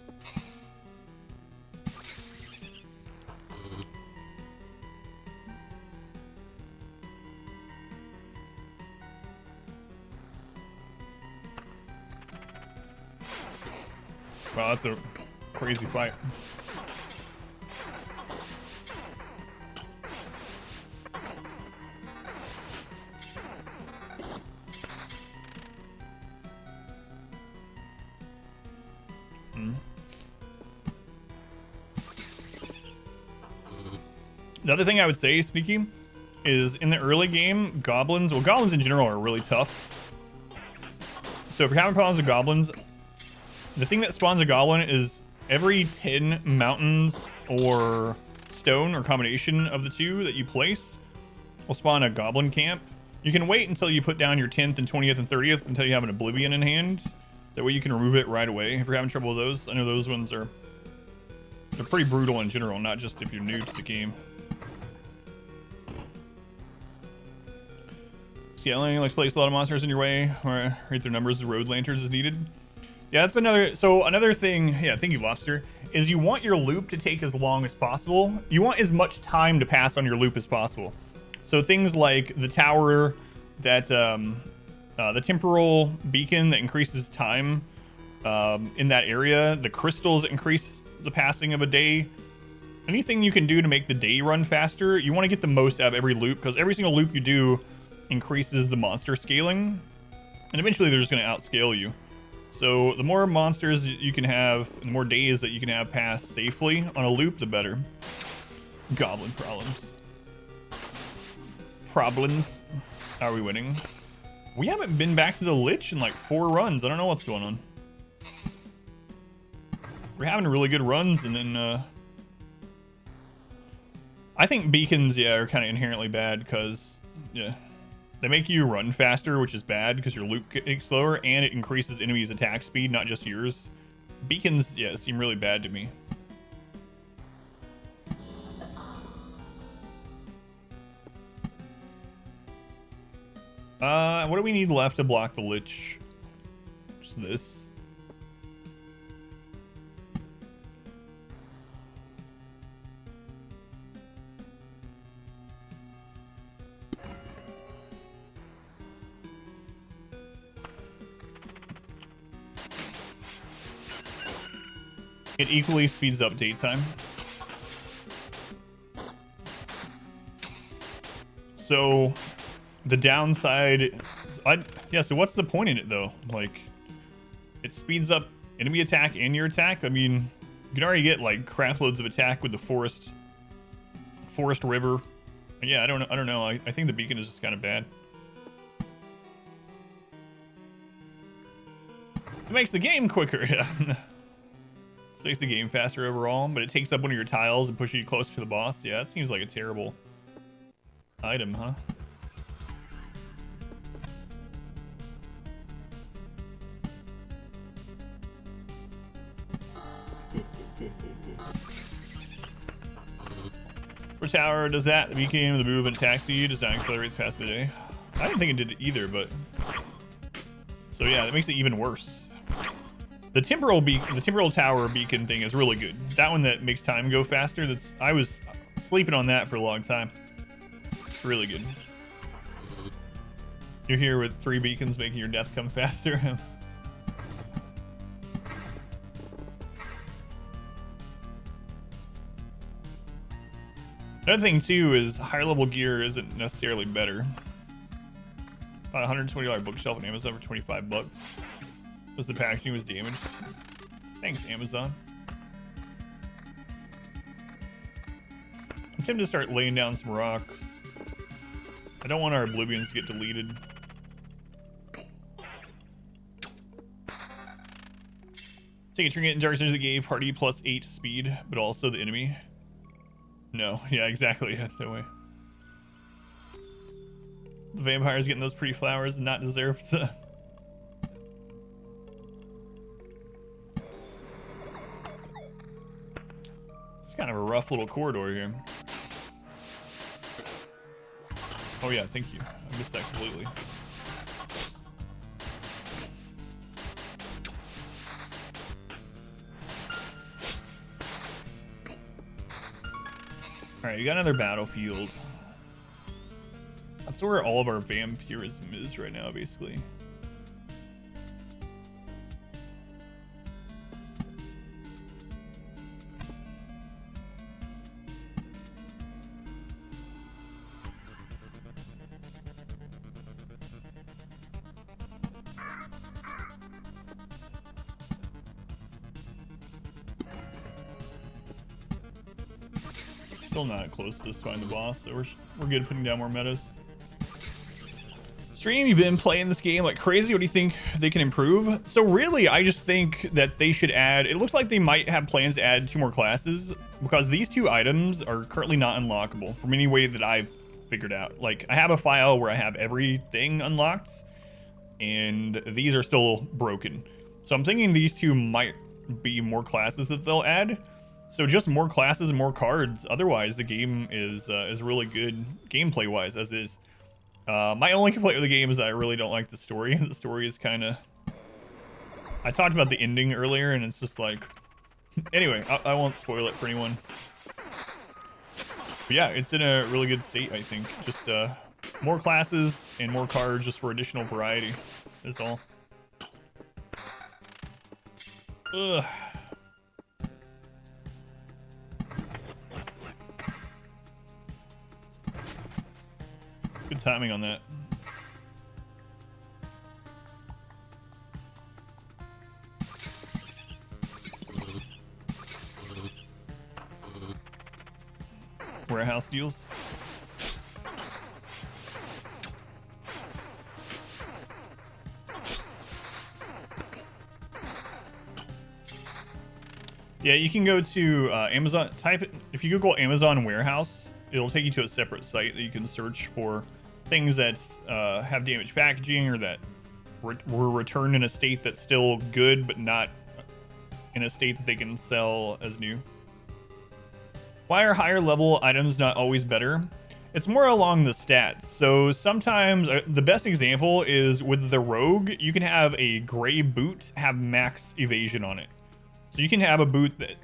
Wow, that's a crazy fight. The other thing I would say, Sneaky, is in the early game, goblins in general are really tough. So if you're having problems with goblins, the thing that spawns a goblin is every 10 mountains or stone or combination of the two that you place will spawn a goblin camp. You can wait until you put down your 10th and 20th and 30th until you have an Oblivion in hand. That way you can remove it right away if you're having trouble with those. I know those ones they're pretty brutal in general, not just if you're new to the game. Scaling, like place a lot of monsters in your way, or rate their numbers of road lanterns as needed. Yeah, that's another thing, yeah, thank you, Lobster, is you want your loop to take as long as possible. You want as much time to pass on your loop as possible. So things like the tower, that the temporal beacon that increases time in that area, the crystals that increase the passing of a day. Anything you can do to make the day run faster, you want to get the most out of every loop, because every single loop you do increases the monster scaling, and eventually they're just going to outscale you. So the more monsters you can have, and the more days that you can have pass safely on a loop, the better. Goblin problems. How are we winning? We haven't been back to the Lich in like 4 runs. I don't know what's going on. We're having really good runs, and then I think beacons, yeah, are kind of inherently bad because, yeah, they make you run faster, which is bad because your loop gets slower, and it increases enemies' attack speed, not just yours. Beacons, yeah, seem really bad to me. What do we need left to block the Lich? Just this. It equally speeds up daytime. So the downside, so what's the point in it though? Like, it speeds up enemy attack and your attack. I mean, you can already get like crap loads of attack with the forest river. Yeah, I don't know. I think the beacon is just kind of bad. It makes the game quicker. Yeah. This makes the game faster overall, but it takes up one of your tiles and pushes you closer to the boss. Yeah, that seems like a terrible item, huh? For tower, does that the beacon, the move and attack speed does not accelerate the pass of the day? I didn't think it did either, but so yeah, that makes it even worse. The temporal tower beacon thing is really good. That one that makes time go faster. I was sleeping on that for a long time. It's really good. You're here with 3 beacons making your death come faster. Another thing too is higher level gear isn't necessarily better. Bought a $120 bookshelf on Amazon for $25 because the packaging was damaged. Thanks, Amazon. I'm tempted to start laying down some rocks. I don't want our Oblivions to get deleted. Take a trinket in Dark Souls that gave party +8 speed, but also the enemy. No, yeah, exactly. Yeah, no way. The vampires getting those pretty flowers and not deserved. rough little corridor here. Oh yeah, thank you. I missed that completely. Alright, you got another battlefield. That's where all of our vampirism is right now, basically. Still not close to finding the boss, so we're good putting down more metas. Stream, you've been playing this game like crazy. What do you think they can improve? So really, I just think that they should add, it looks like they might have plans to add 2 more classes because these 2 items are currently not unlockable from any way that I've figured out. Like, I have a file where I have everything unlocked and these are still broken. So I'm thinking these 2 might be more classes that they'll add. So just more classes and more cards. Otherwise, the game is really good gameplay wise as is. My only complaint with the game is that I really don't like the story. The story is kind of... I talked about the ending earlier, and it's just like... Anyway, I won't spoil it for anyone. But yeah, it's in a really good state, I think. Just more classes and more cards just for additional variety is all. Ugh. Good timing on that. Warehouse deals. Yeah, you can go to Amazon, type it, if you Google Amazon warehouse, it'll take you to a separate site that you can search for things that have damaged packaging or that were returned in a state that's still good but not in a state that they can sell as new. Why are higher level items not always better? It's more along the stats. So sometimes the best example is with the rogue, you can have a gray boot have max evasion on it. So you can have a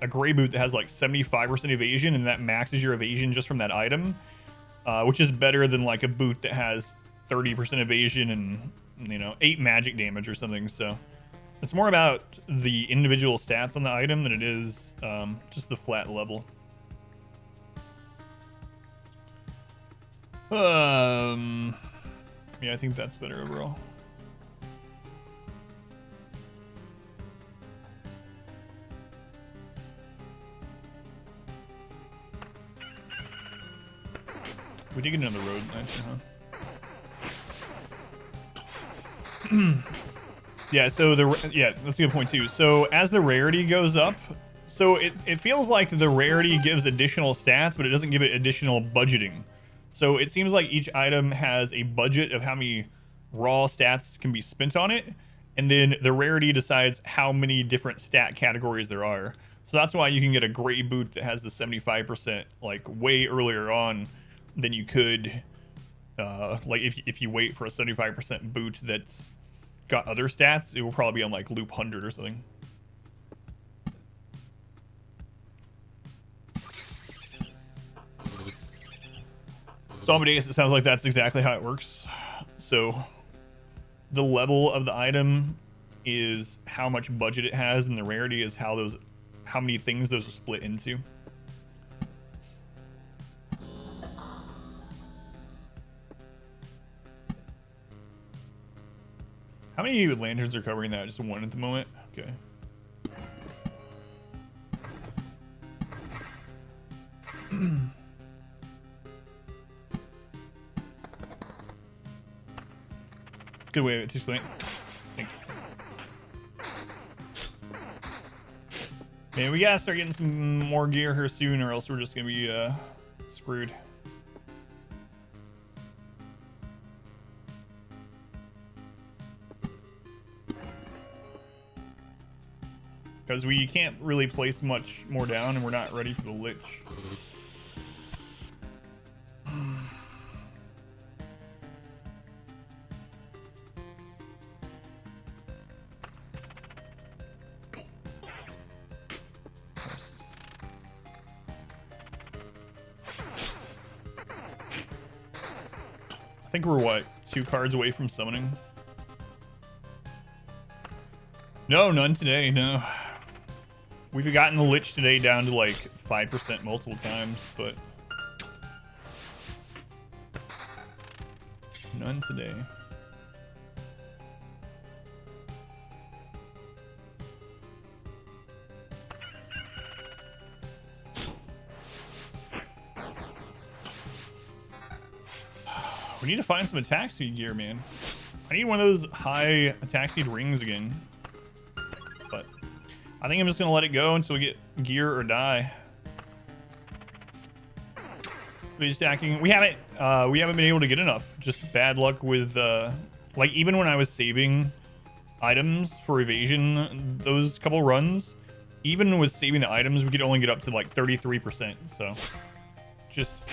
gray boot that has like 75% evasion and that maxes your evasion just from that item, which is better than like a boot that has 30% evasion and, you know, 8 magic damage or something. So it's more about the individual stats on the item than it is just the flat level. Yeah, I think that's better overall. We did get another road, actually, huh? Yeah, so that's a good point too. So as the rarity goes up, so it feels like the rarity gives additional stats, but it doesn't give it additional budgeting. So it seems like each item has a budget of how many raw stats can be spent on it, and then the rarity decides how many different stat categories there are. So that's why you can get a gray boot that has the 75% like way earlier on than you could like if you wait for a 75% boot that's got other stats. It will probably be on like loop 100 or something. So Amadeus, it sounds like that's exactly how it works. So the level of the item is how much budget it has, and the rarity is how many things those are split into. How many lanterns are covering that? Just one at the moment? Okay. Good way to explain. Man, we gotta start getting some more gear here soon, or else we're just gonna be screwed. because we can't really place much more down, and we're not ready for the Lich. I think we're what, 2 cards away from summoning? No, none today, no. We've gotten the Lich today down to like 5% multiple times, but none today. We need to find some attack speed gear, man. I need one of those high attack speed rings again. But I think I'm just gonna let it go until we get gear or die. We're stacking. We haven't been able to get enough. Just bad luck with like even when I was saving items for evasion, those couple runs, even with saving the items, we could only get up to like 33%. So just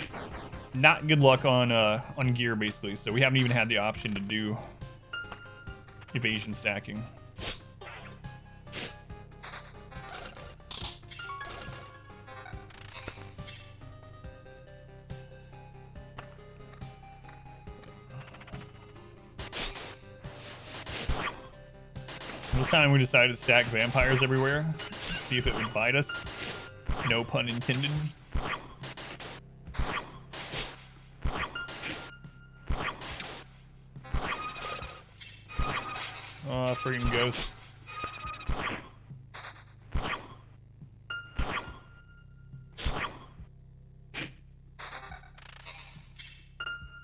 not good luck on gear basically. So we haven't even had the option to do evasion stacking. This time we decided to stack vampires everywhere. See if it would bite us. No pun intended. Oh, freaking ghosts.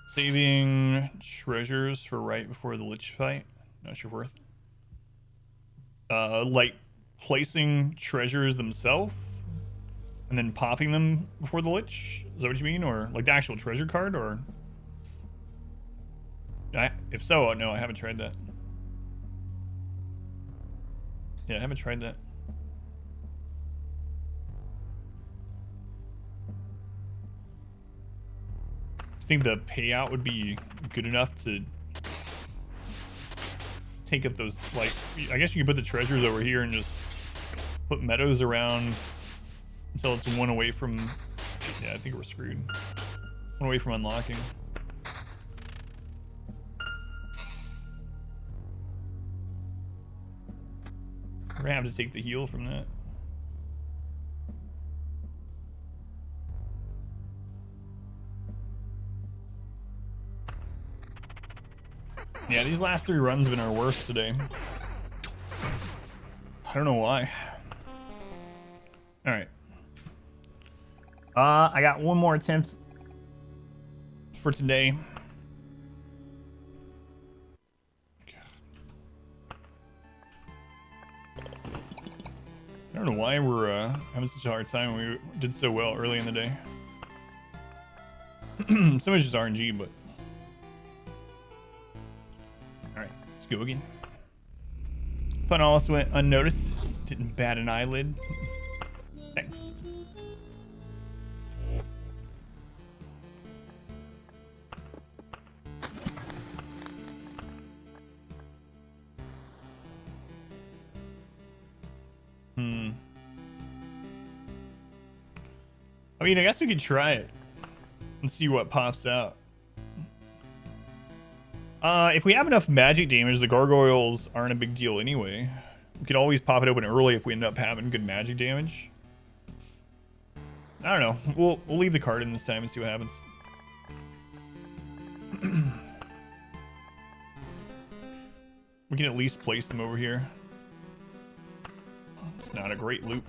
Saving treasures for right before the Lich fight. Not sure worth. Like placing treasures themselves and then popping them before the Lich? Is that what you mean? Or like the actual treasure card? Or if so, no, I haven't tried that. Yeah, I haven't tried that. I think the payout would be good enough to take up those, like, I guess you could put the treasures over here and just put meadows around until it's one away from, yeah, I think we're screwed. One away from unlocking. We're gonna have to take the heal from that. Yeah, these last 3 runs have been our worst today. I don't know why. Alright. I got one more attempt for today. I don't know why we're having such a hard time. We did so well early in the day. So much just RNG, but alright, let's go again. Fun also went unnoticed. Didn't bat an eyelid. Thanks. I mean, I guess we could try it and see what pops out. If we have enough magic damage, the gargoyles aren't a big deal anyway. We could always pop it open early if we end up having good magic damage. I don't know. We'll leave the card in this time and see what happens. We can at least place them over here. It's not a great loop.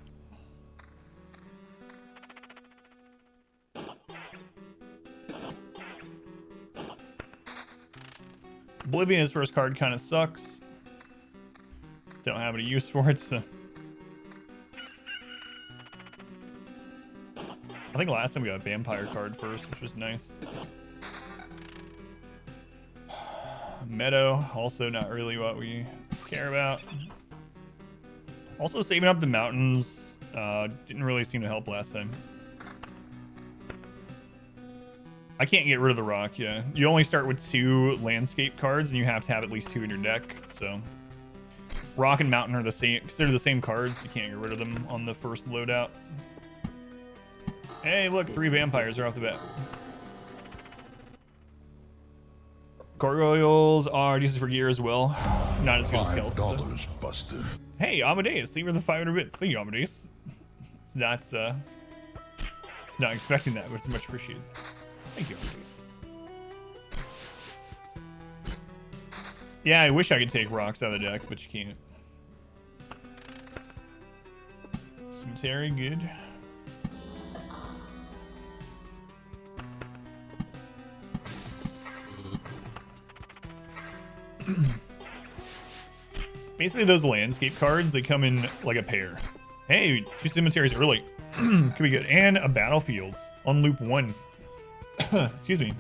Oblivion's first card kind of sucks. Don't have any use for it, so. I think last time we got a vampire card first, which was nice. Meadow, also not really what we care about. Also, saving up the mountains didn't really seem to help last time. I can't get rid of the rock, yeah. You only start with 2 landscape cards, and you have to have at least 2 in your deck, so... Rock and mountain are the same, consider the same cards. You can't get rid of them on the first loadout. Hey, look, 3 vampires are off the bat. Gargoyles are decent for gear as well. Not as good as skeletons. $5, Buster. Hey, Amadeus, thank you for the 500 bits. Thank you, Amadeus. It's not expecting that, but it's much appreciated. Thank you, Amadeus. Yeah, I wish I could take rocks out of the deck, but you can't. Cemetery, good. Basically, those landscape cards, they come in like a pair. Hey, 2 cemeteries early. Could be good. And a battlefields on loop 1. Excuse me.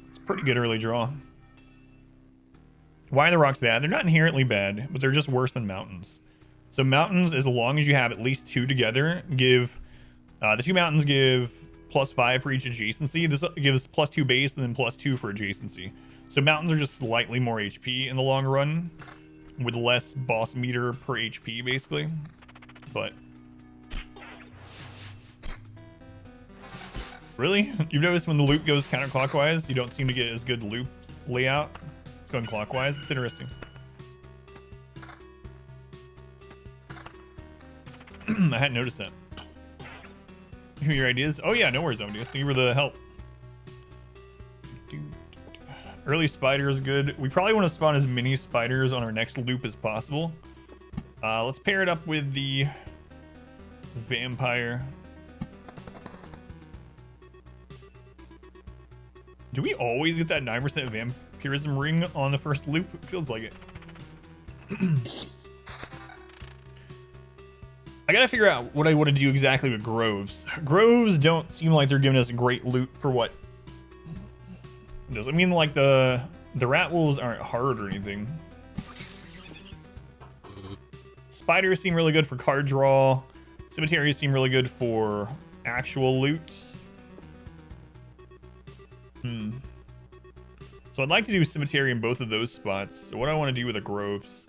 It's a pretty good early draw. Why are the rocks bad? They're not inherently bad, but they're just worse than mountains. So mountains, as long as you have at least 2 together, give... the 2 mountains give +5 for each adjacency. This gives +2 base and then +2 for adjacency. So mountains are just slightly more HP in the long run, with less boss meter per HP, basically. But... Really? You've noticed when the loop goes counterclockwise, you don't seem to get as good loop layout? It's going clockwise. It's interesting. I hadn't noticed that. Who are your ideas? Oh yeah, no worries, Amadeus. Thank you for the help. Early spider is good. We probably want to spawn as many spiders on our next loop as possible. Let's pair it up with the vampire. Do we always get that 9% vampirism ring on the first loop? It feels like it. I gotta figure out what I want to do exactly with groves. Groves don't seem like they're giving us great loot for what. Does it mean like the rat wolves aren't hard or anything? Spiders seem really good for card draw. Cemeteries seem really good for actual loot. So I'd like to do cemetery in both of those spots. So what do I want to do with the groves?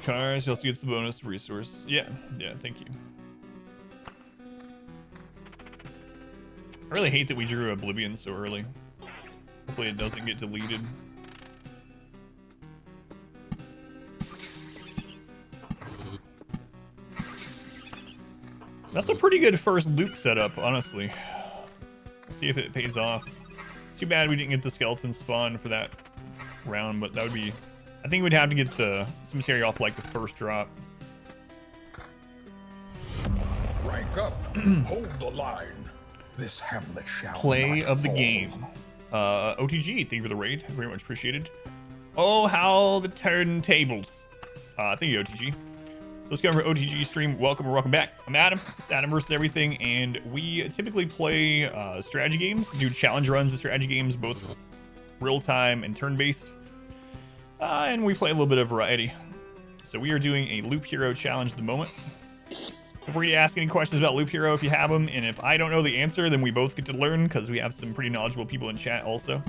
Cars, you also get the bonus resource. Yeah, thank you. I really hate that we drew Oblivion so early. Hopefully it doesn't get deleted. That's a pretty good first loop setup, honestly. We'll see if it pays off. It's too bad we didn't get the skeleton spawn for that round, but that would be... I think we'd have to get the cemetery off like the first drop. Rank up. Hold the line. This hamlet shall Play not of the fall. game. OTG, thank you for the raid. Very much appreciated. Oh, how the turntables. Thank you, OTG. Let's go over OTG stream. Welcome and welcome back. I'm Adam. It's Adam versus everything, and we typically play strategy games, do challenge runs of strategy games, both real-time and turn-based. And we play a little bit of variety. So we are doing a Loop Hero challenge at the moment. Feel free to ask any questions about Loop Hero if you have them, and if I don't know the answer, then we both get to learn, because we have some pretty knowledgeable people in chat also.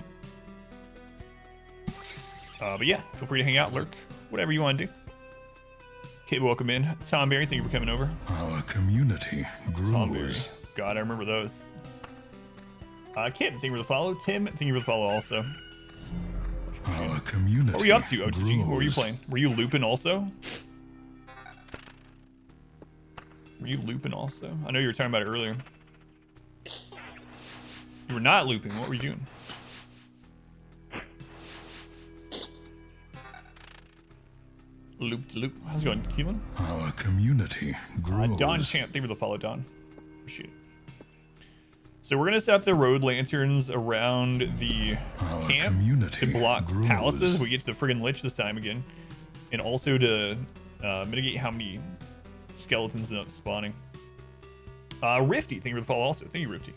But yeah, feel free to hang out, lurk, whatever you want to do. Kid, welcome in. Tom Berry, thank you for coming over. Our community Tom Berry. grows. God, I remember those. Kid, thank you for the follow. Tim, thank you for the follow also. Our community. What were you up to, OTG? What were you grows. playing? Were you looping also? Were you looping also? I know you were talking about it earlier. You were not looping. What were you doing? Loop to loop. How's it going, Keelan? Our community grows. Don Champ, thank you for the follow, Don. Appreciate it. So we're gonna set up the road lanterns around the Our camp community to block grows. palaces. We get to the friggin' lich this time again, and also to mitigate how many skeletons end up spawning. Rifty, thank you for the follow also. Thank you, Rifty.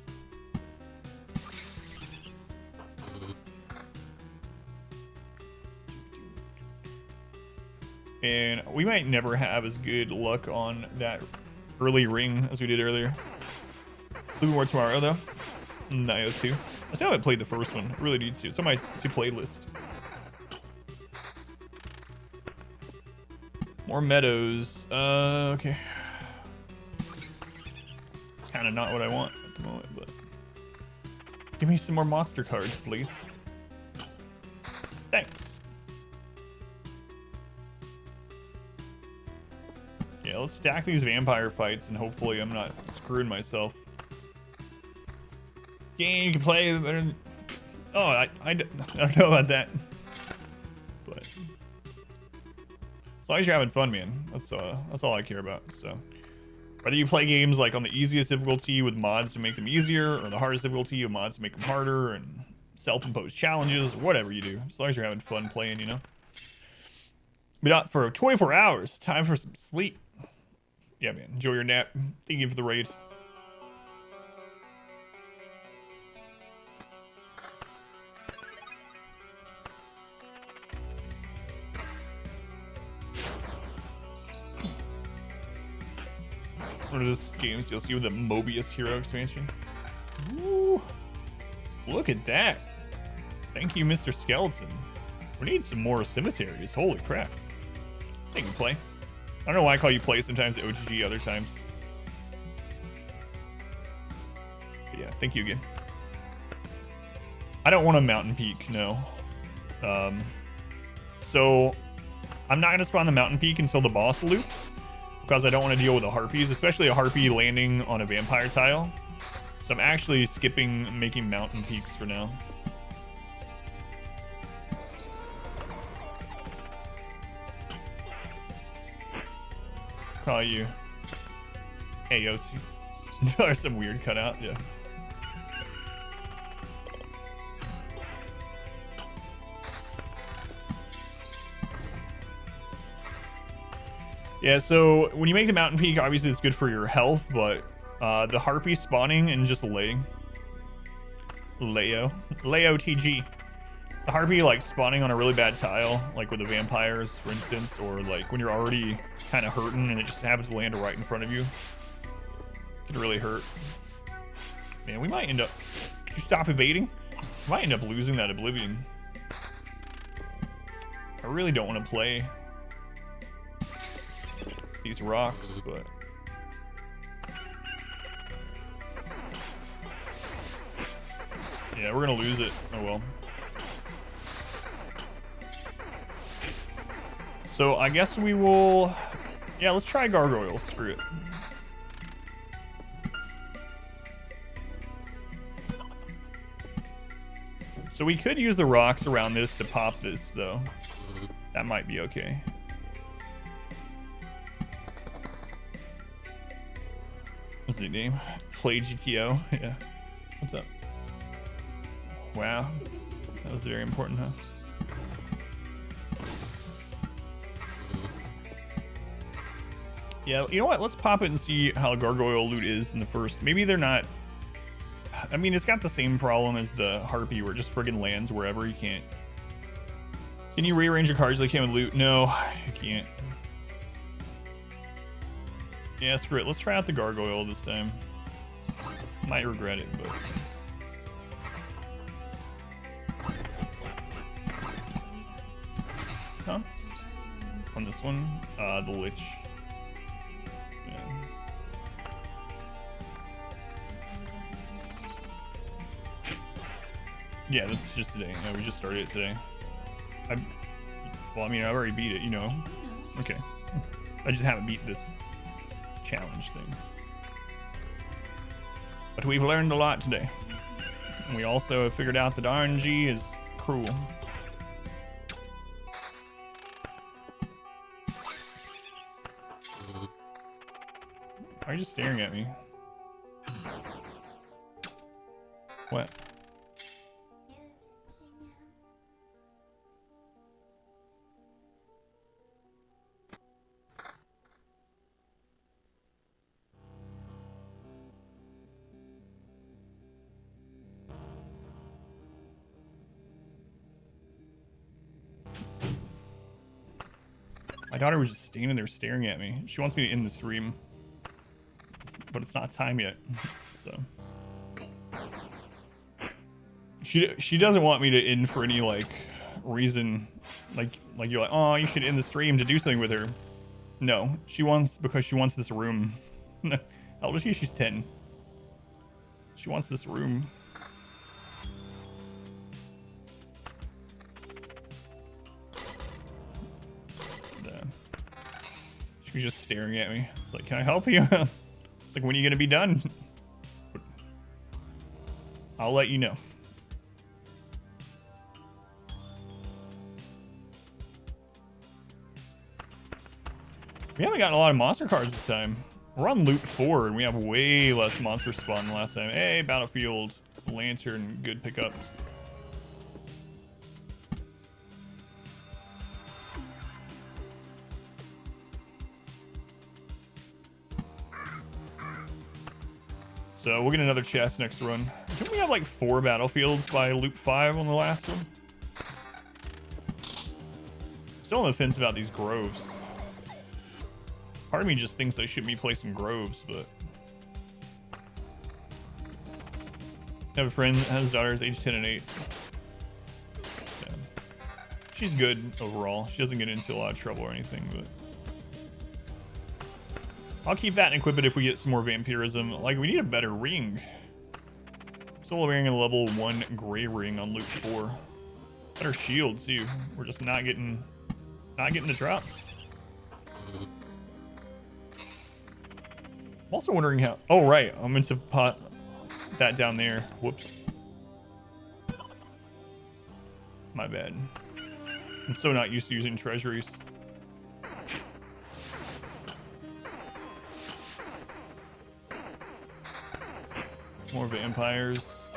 And we might never have as good luck on that early ring as we did earlier. Looking more tomorrow though. Nio 2. I still haven't played the first one. I really need to. It's on my to play list. More meadows. Okay. It's kind of not what I want at the moment, but give me some more monster cards, please. Thanks. Yeah, let's stack these vampire fights and hopefully I'm not screwing myself. Game you can play better than... Oh, I don't know about that. But as long as you're having fun, man, that's all I care about. So whether you play games like on the easiest difficulty with mods to make them easier, or the hardest difficulty with mods to make them harder, and self-imposed challenges, or whatever you do, as long as you're having fun playing, you know. But not for 24 hours. Time for some sleep. Yeah, man. Enjoy your nap. Thank you for the raid. What is this game's DLC with the Mobius Hero expansion? Ooh, look at that. Thank you, Mr. Skeleton. We need some more cemeteries. Holy crap. Thank you, Play. I don't know why I call you Play sometimes, OGG other times. But yeah, thank you again. I don't want a mountain peak, no. So I'm not going to spawn the mountain peak until the boss loop, because I don't want to deal with the harpies, especially a harpy landing on a vampire tile. So I'm actually skipping making mountain peaks for now. Call you AOT. There's some weird cutout, yeah. Yeah, so when you make the mountain peak, obviously it's good for your health, but the harpy spawning and just laying. Leo TG. The harpy like spawning on a really bad tile, like with the vampires, for instance, or like when you're already kind of hurting and it just happens to land right in front of you. Could really hurt. Man, we might end up... Could you stop evading? We might end up losing that Oblivion. I really don't want to play these rocks, but... Yeah, we're gonna lose it. Oh well. So I guess we will... Yeah, let's try gargoyles. Screw it. So we could use the rocks around this to pop this, though. That might be okay. What's the nickname? Play GTO. Yeah. What's up? Wow. That was very important, huh? Yeah, you know what? Let's pop it and see how gargoyle loot is in the first. Maybe they're not... I mean, it's got the same problem as the harpy where it just friggin' lands wherever you can't. Can you rearrange your cards like you can with loot? No, I can't. Yeah, screw it. Let's try out the gargoyle this time. Might regret it, but... Huh? On this one? The Lich. Yeah. Yeah, that's just today. Yeah, we just started it today. Well, I mean, I've already beat it, you know. Okay. I just haven't beat this challenge thing. But we've learned a lot today. And we also have figured out that RNG is cruel. Why are you just staring at me? What? My daughter was just standing there staring at me. She wants me to end the stream, but it's not time yet. So she doesn't want me to end for any like reason, like you're like, oh, you should end the stream to do something with her. No, she wants, because she wants this room. How old is she? She's 10. She wants this room. She was just staring at me. It's like, can I help you? It's like, when are you gonna be done? I'll let you know. We haven't gotten a lot of monster cards this time. We're on loop 4 and we have way less monster spawn than last time. Hey, Battlefield, Lantern, good pickups. So we'll get another chest next run. Didn't we have like 4 battlefields by loop 5 on the last one? Still on the fence about these groves. Part of me just thinks I shouldn't be placing groves, but I have a friend that has daughters age 10 and 8. Yeah. She's good overall. She doesn't get into a lot of trouble or anything, but I'll keep that and equip it if we get some more vampirism. Like, we need a better ring. Still wearing a level 1 gray ring on loop 4. Better shield too. We're just not getting the drops. I'm also wondering how. Oh right, I'm meant to pot that down there. Whoops. My bad. I'm so not used to using treasuries. More vampires.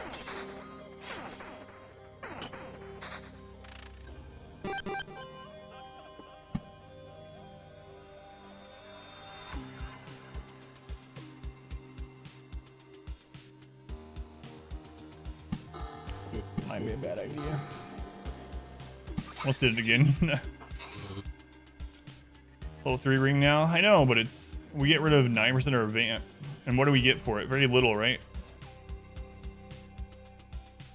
Might be a bad idea. Almost did it again. Level 3 ring now. I know, but it's, we get rid of 9% of our vamp. And what do we get for it? Very little, right?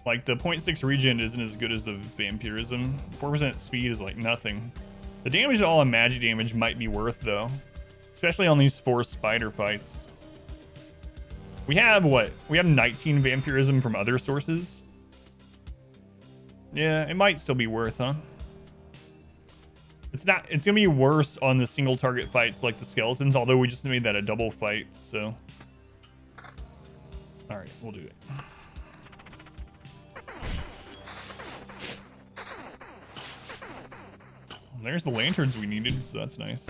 Like, the 0.6 regen isn't as good as the vampirism. 4% speed is like nothing. The damage to all on magic damage might be worth, though. Especially on these 4 spider fights. We have, what? We have 19 vampirism from other sources. Yeah, it might still be worth, huh? It's not, it's gonna be worse on the single target fights like the skeletons, although we just made that a double fight, so. Alright, we'll do it. There's the lanterns we needed, so that's nice.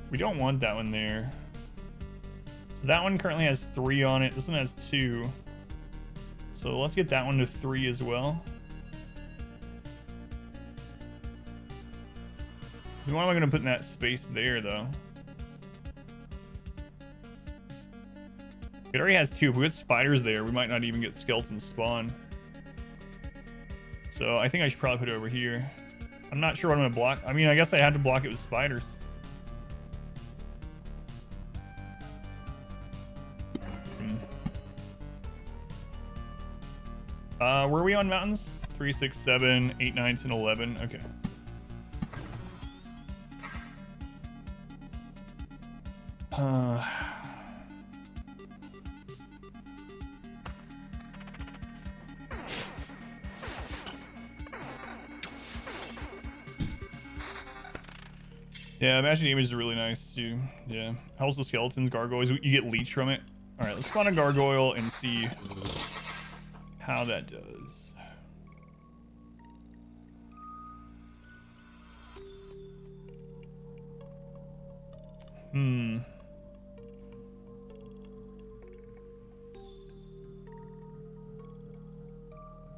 We don't want that one there. So that one currently has 3 on it. This one has 2. So let's get that one to 3 as well. What am I going to put in that space there, though? It already has 2. If we get spiders there, we might not even get skeleton spawn. So I think I should probably put it over here. I'm not sure what I'm going to block. I mean, I guess I had to block it with spiders. Where are we on mountains? 3, 6, 7, 8, 9, 10, 11. Okay. Yeah, magic damage is really nice too. Yeah. How's the skeletons, gargoyles? You get leech from it. All right, let's spawn a gargoyle and see how that does.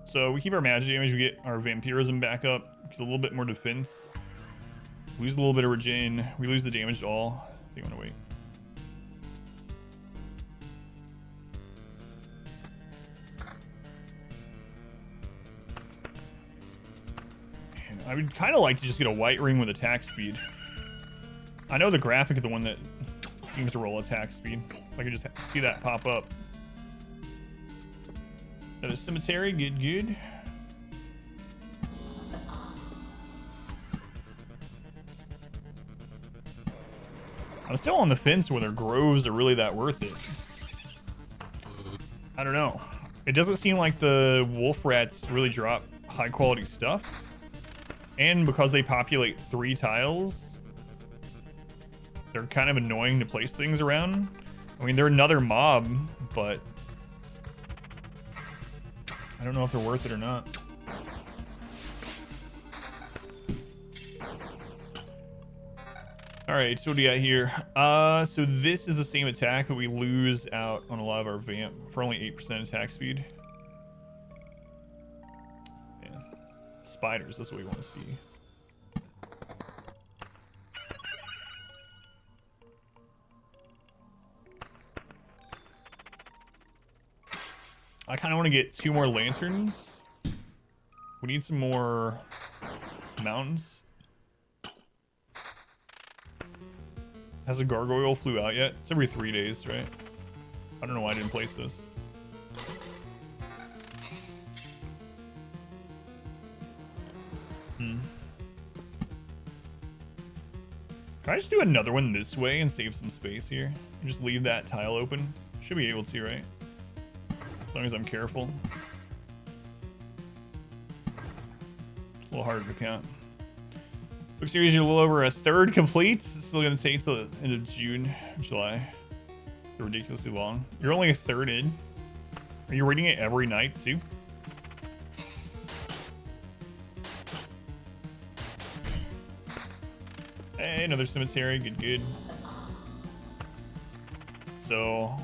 So we keep our magic damage, we get our vampirism back up, get a little bit more defense. Lose a little bit of regen. We lose the damage to all. I think I'm gonna wait. Man, I would kind of like to just get a white ring with attack speed. I know the graphic is the one that seems to roll attack speed. If I could just see that pop up. Another cemetery, good. I'm still on the fence whether groves are really that worth it. I don't know. It doesn't seem like the wolf rats really drop high quality stuff. And because they populate 3 tiles, they're kind of annoying to place things around. I mean, they're another mob, but I don't know if they're worth it or not. All right, so what do you got here? So this is the same attack, but we lose out on a lot of our vamp for only 8% attack speed. Yeah. Spiders, that's what we want to see. I kind of want to get 2 more lanterns. We need some more mountains. Has a gargoyle flew out yet? It's every 3 days, right? I don't know why I didn't place this. Can I just do another one this way and save some space here? And just leave that tile open? Should be able to, right? As long as I'm careful. It's a little harder to count. Book series, you're a little over a third complete. It's still going to take till the end of June, July. They're ridiculously long. You're only a third in. Are you reading it every night too? Hey, another cemetery. Good. So,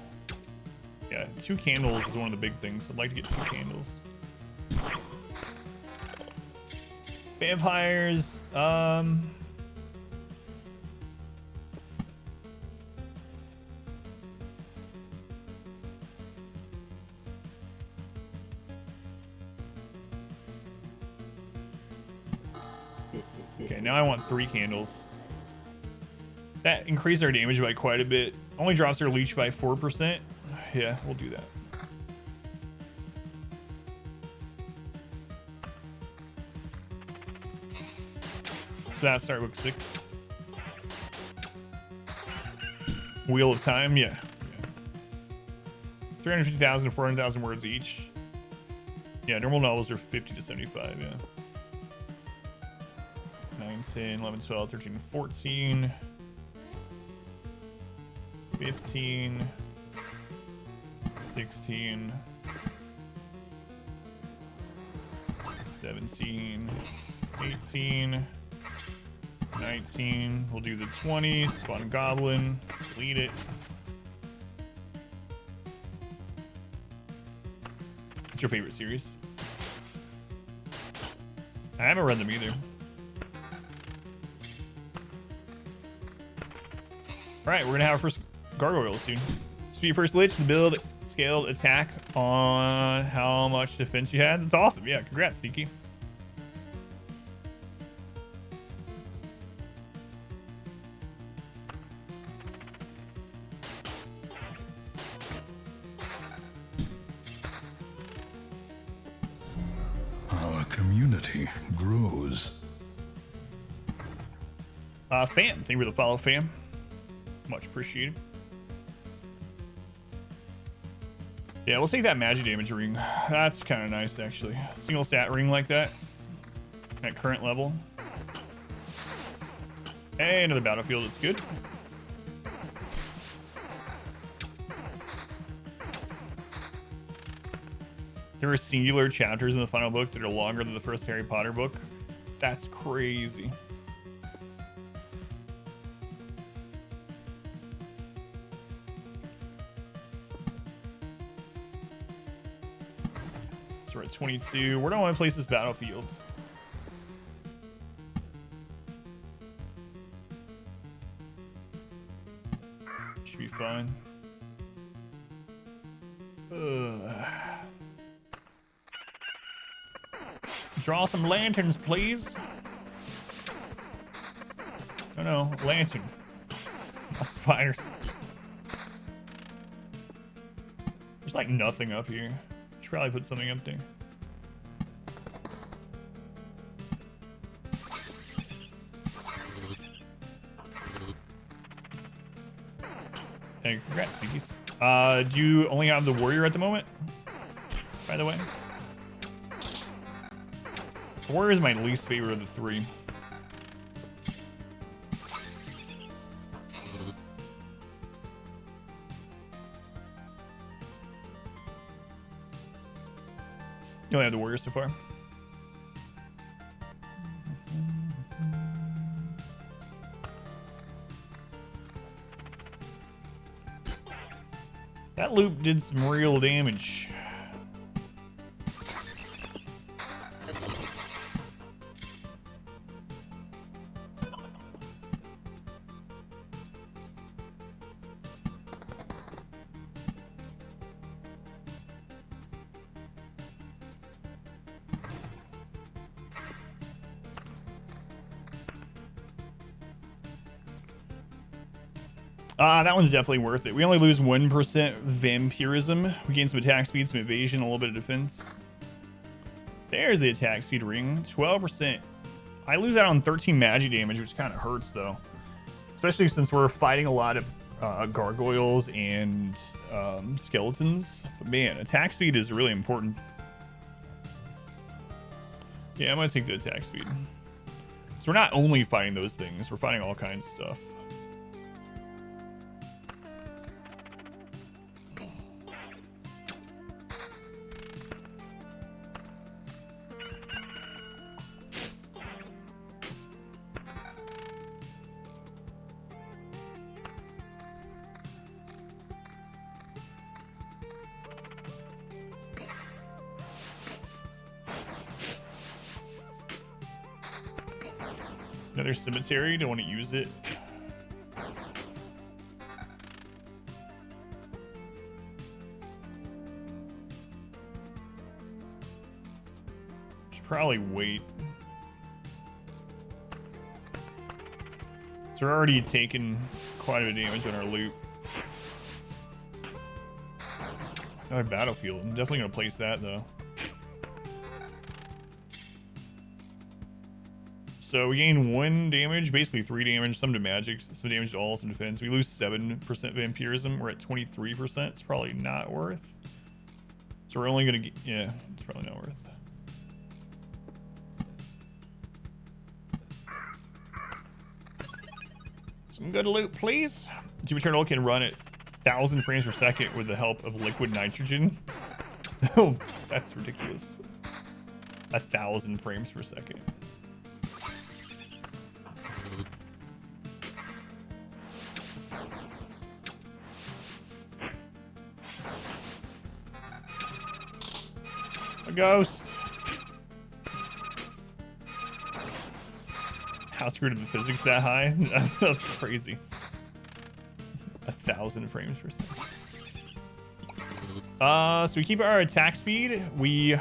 yeah, 2 candles is one of the big things. I'd like to get 2 candles. Vampires, okay, now I want 3 candles. That increased our damage by quite a bit. Only drops our leech by 4%. Yeah, we'll do that. So that's start book 6. Wheel of Time, yeah. 350,000 to 400,000 words each. Yeah, normal novels are 50 to 75, yeah. 9, 10, 11, 12, 13, 14. 15. 16. 17. 18. 19. We'll do the 20. Spawn Goblin. Delete it. What's your favorite series? I haven't read them either. Alright, we're gonna have our first gargoyle soon. This will be your first lich to build scaled attack on how much defense you had. That's awesome. Yeah, congrats, Sneaky. Our community grows. Fam, thank you for the follow, fam. Much appreciated. Yeah, we'll take that magic damage ring. That's kind of nice, actually. Single stat ring like that at current level. Hey, another battlefield. That's good. There are singular chapters in the final book that are longer than the first Harry Potter book. That's crazy. So we're at 22. Where do I want to place this battlefield? fine. Draw some lanterns, please. Oh no, lantern. Not spiders. There's like nothing up here. Should probably put something up there. Hey, congrats, Seekies. Do you only have the warrior at the moment? By the way, the warrior is my least favorite of the three. You only have the warrior so far. That loop did some real damage. That one's definitely worth it. We only lose 1% vampirism. We gain some attack speed, some evasion, a little bit of defense. There's the attack speed ring, 12%. I lose out on 13 magic damage, which kind of hurts though. Especially since we're fighting a lot of gargoyles and skeletons. But man, attack speed is really important. Yeah, I'm gonna take the attack speed. So we're not only fighting those things, we're fighting all kinds of stuff. Another cemetery, don't want to use it. Should probably wait. So we're already taking quite a bit of damage on our loot. Another battlefield. I'm definitely gonna place that though. So we gain 1 damage, basically 3 damage, some to magic, some damage to all, some defense. We lose 7% vampirism. We're at 23%. It's probably not worth. So we're only gonna get, yeah, it's probably not worth. Some good loot, please. Doom Eternal can run at 1,000 frames per second with the help of liquid nitrogen. Oh, that's ridiculous. 1,000 frames per second. A ghost. How screwed are the physics that high? That's crazy. 1,000 frames per second. So we keep our attack speed. We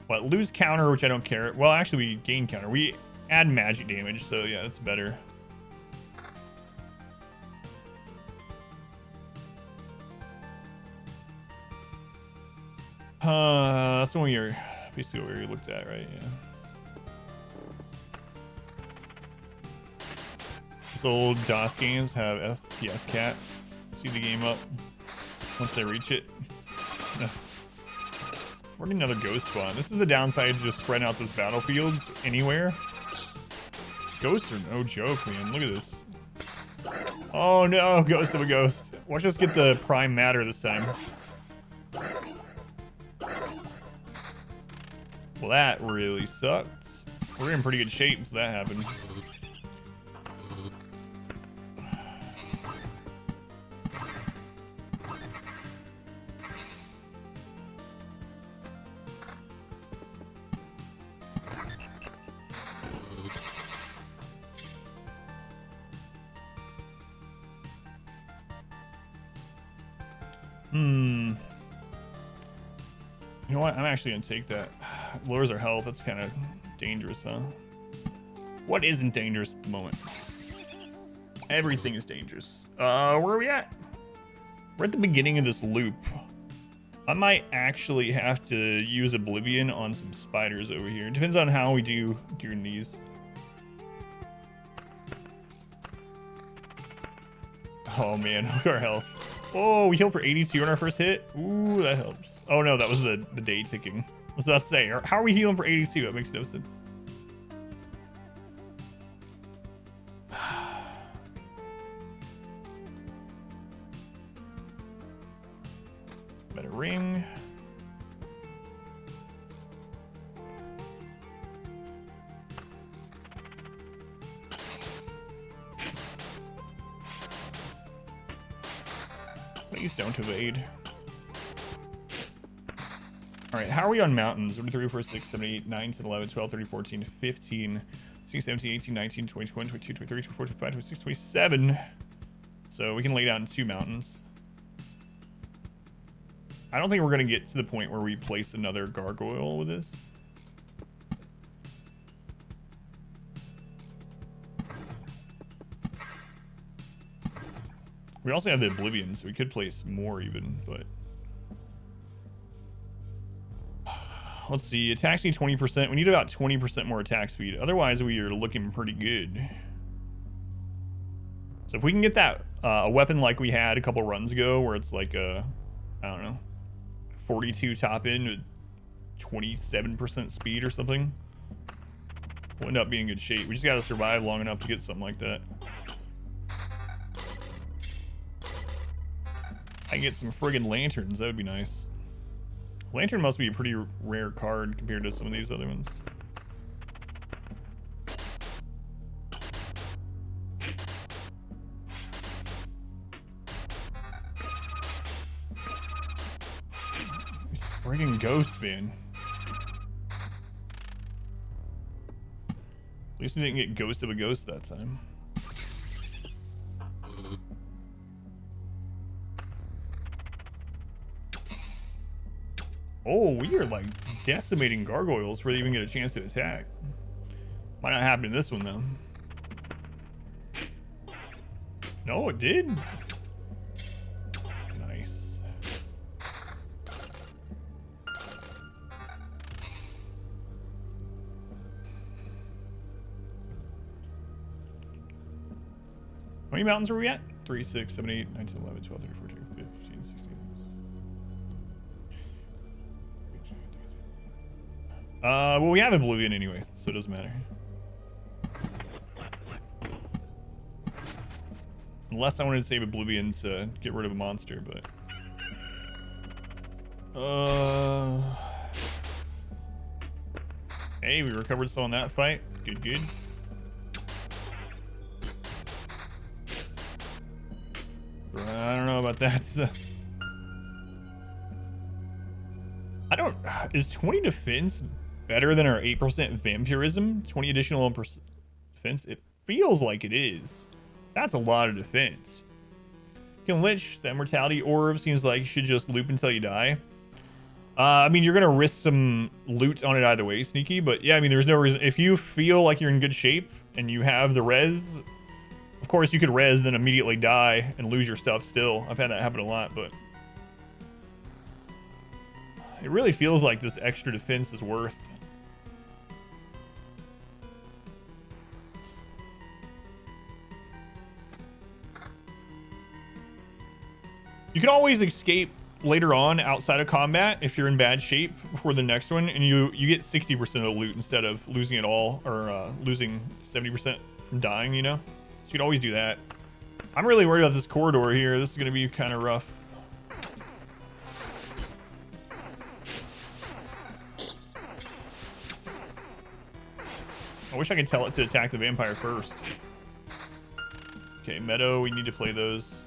lose counter, which I don't care. Well, actually, we gain counter. We add magic damage, so yeah, that's better. That's the one you're basically what we looked at, right? Yeah. These old DOS games have FPS cap. Speed the game up once they reach it. We're getting another ghost spawn. This is the downside of just spreading out those battlefields anywhere. Ghosts are no joke, man. Look at this. Oh no, ghost of a ghost. Watch us get the prime matter this time. Well, that really sucks. We're in pretty good shape until that happened. You know what? I'm actually gonna take that. Lowers our health. That's kind of dangerous, though. What isn't dangerous at the moment? Everything is dangerous. Where are we at? We're at the beginning of this loop. I might actually have to use Oblivion on some spiders over here. It depends on how we do during these. Oh man, look at our health. Oh, we healed for 82 on our first hit. Ooh, that helps. Oh no, that was the day ticking. I was about to say, how are we healing for 82? That makes no sense. Better ring. Please don't evade. All right, how are we on mountains? 1, 2, 3, 4, 6, 7, 8, 9, 10, 11, 12, 13, 14, 15, 16, 17, 18, 19, 20, 21, 22, 23, 24, 25, 26, 27. So we can lay down 2 mountains. I don't think we're going to get to the point where we place another gargoyle with this. We also have the Oblivion, so we could place more even, but... Let's see, attacks need 20%. We need about 20% more attack speed. Otherwise, we are looking pretty good. So if we can get that a weapon like we had a couple runs ago, where it's like a, I don't know, 42 top end with 27% speed or something, we'll end up being in good shape. We just gotta survive long enough to get something like that. I can get some friggin' lanterns, that would be nice. Lantern must be a pretty rare card compared to some of these other ones. These friggin' ghosts, man. At least we didn't get Ghost of a Ghost that time. Oh, we are like decimating gargoyles before they even get a chance to attack. Might not happen in this one though. No, it did. Nice. How many mountains are we at? 3, 6, 7, 8, 9, 10, 11, 12, 13, 14, 15, 16. Well, we have Oblivion anyway, so it doesn't matter. Unless I wanted to save Oblivion to get rid of a monster, but... Hey, we recovered still in that fight. Good, good. I don't know about that. I don't... Is 20 defense better than our 8% vampirism? 20 additional defense? It feels like it is. That's a lot of defense. Can Lich, the immortality orb seems like you should just loop until you die. I mean, you're going to risk some loot on it either way, Sneaky, but yeah, I mean, there's no reason. If you feel like you're in good shape and you have the res, of course you could res, then immediately die and lose your stuff still. I've had that happen a lot, but it really feels like this extra defense is worth. You can always escape later on outside of combat if you're in bad shape before the next one, and you get 60% of the loot instead of losing it all, or losing 70% from dying, you know? So you can always do that. I'm really worried about this corridor here. This is going to be kind of rough. I wish I could tell it to attack the vampire first. Okay, Meadow, we need to play those.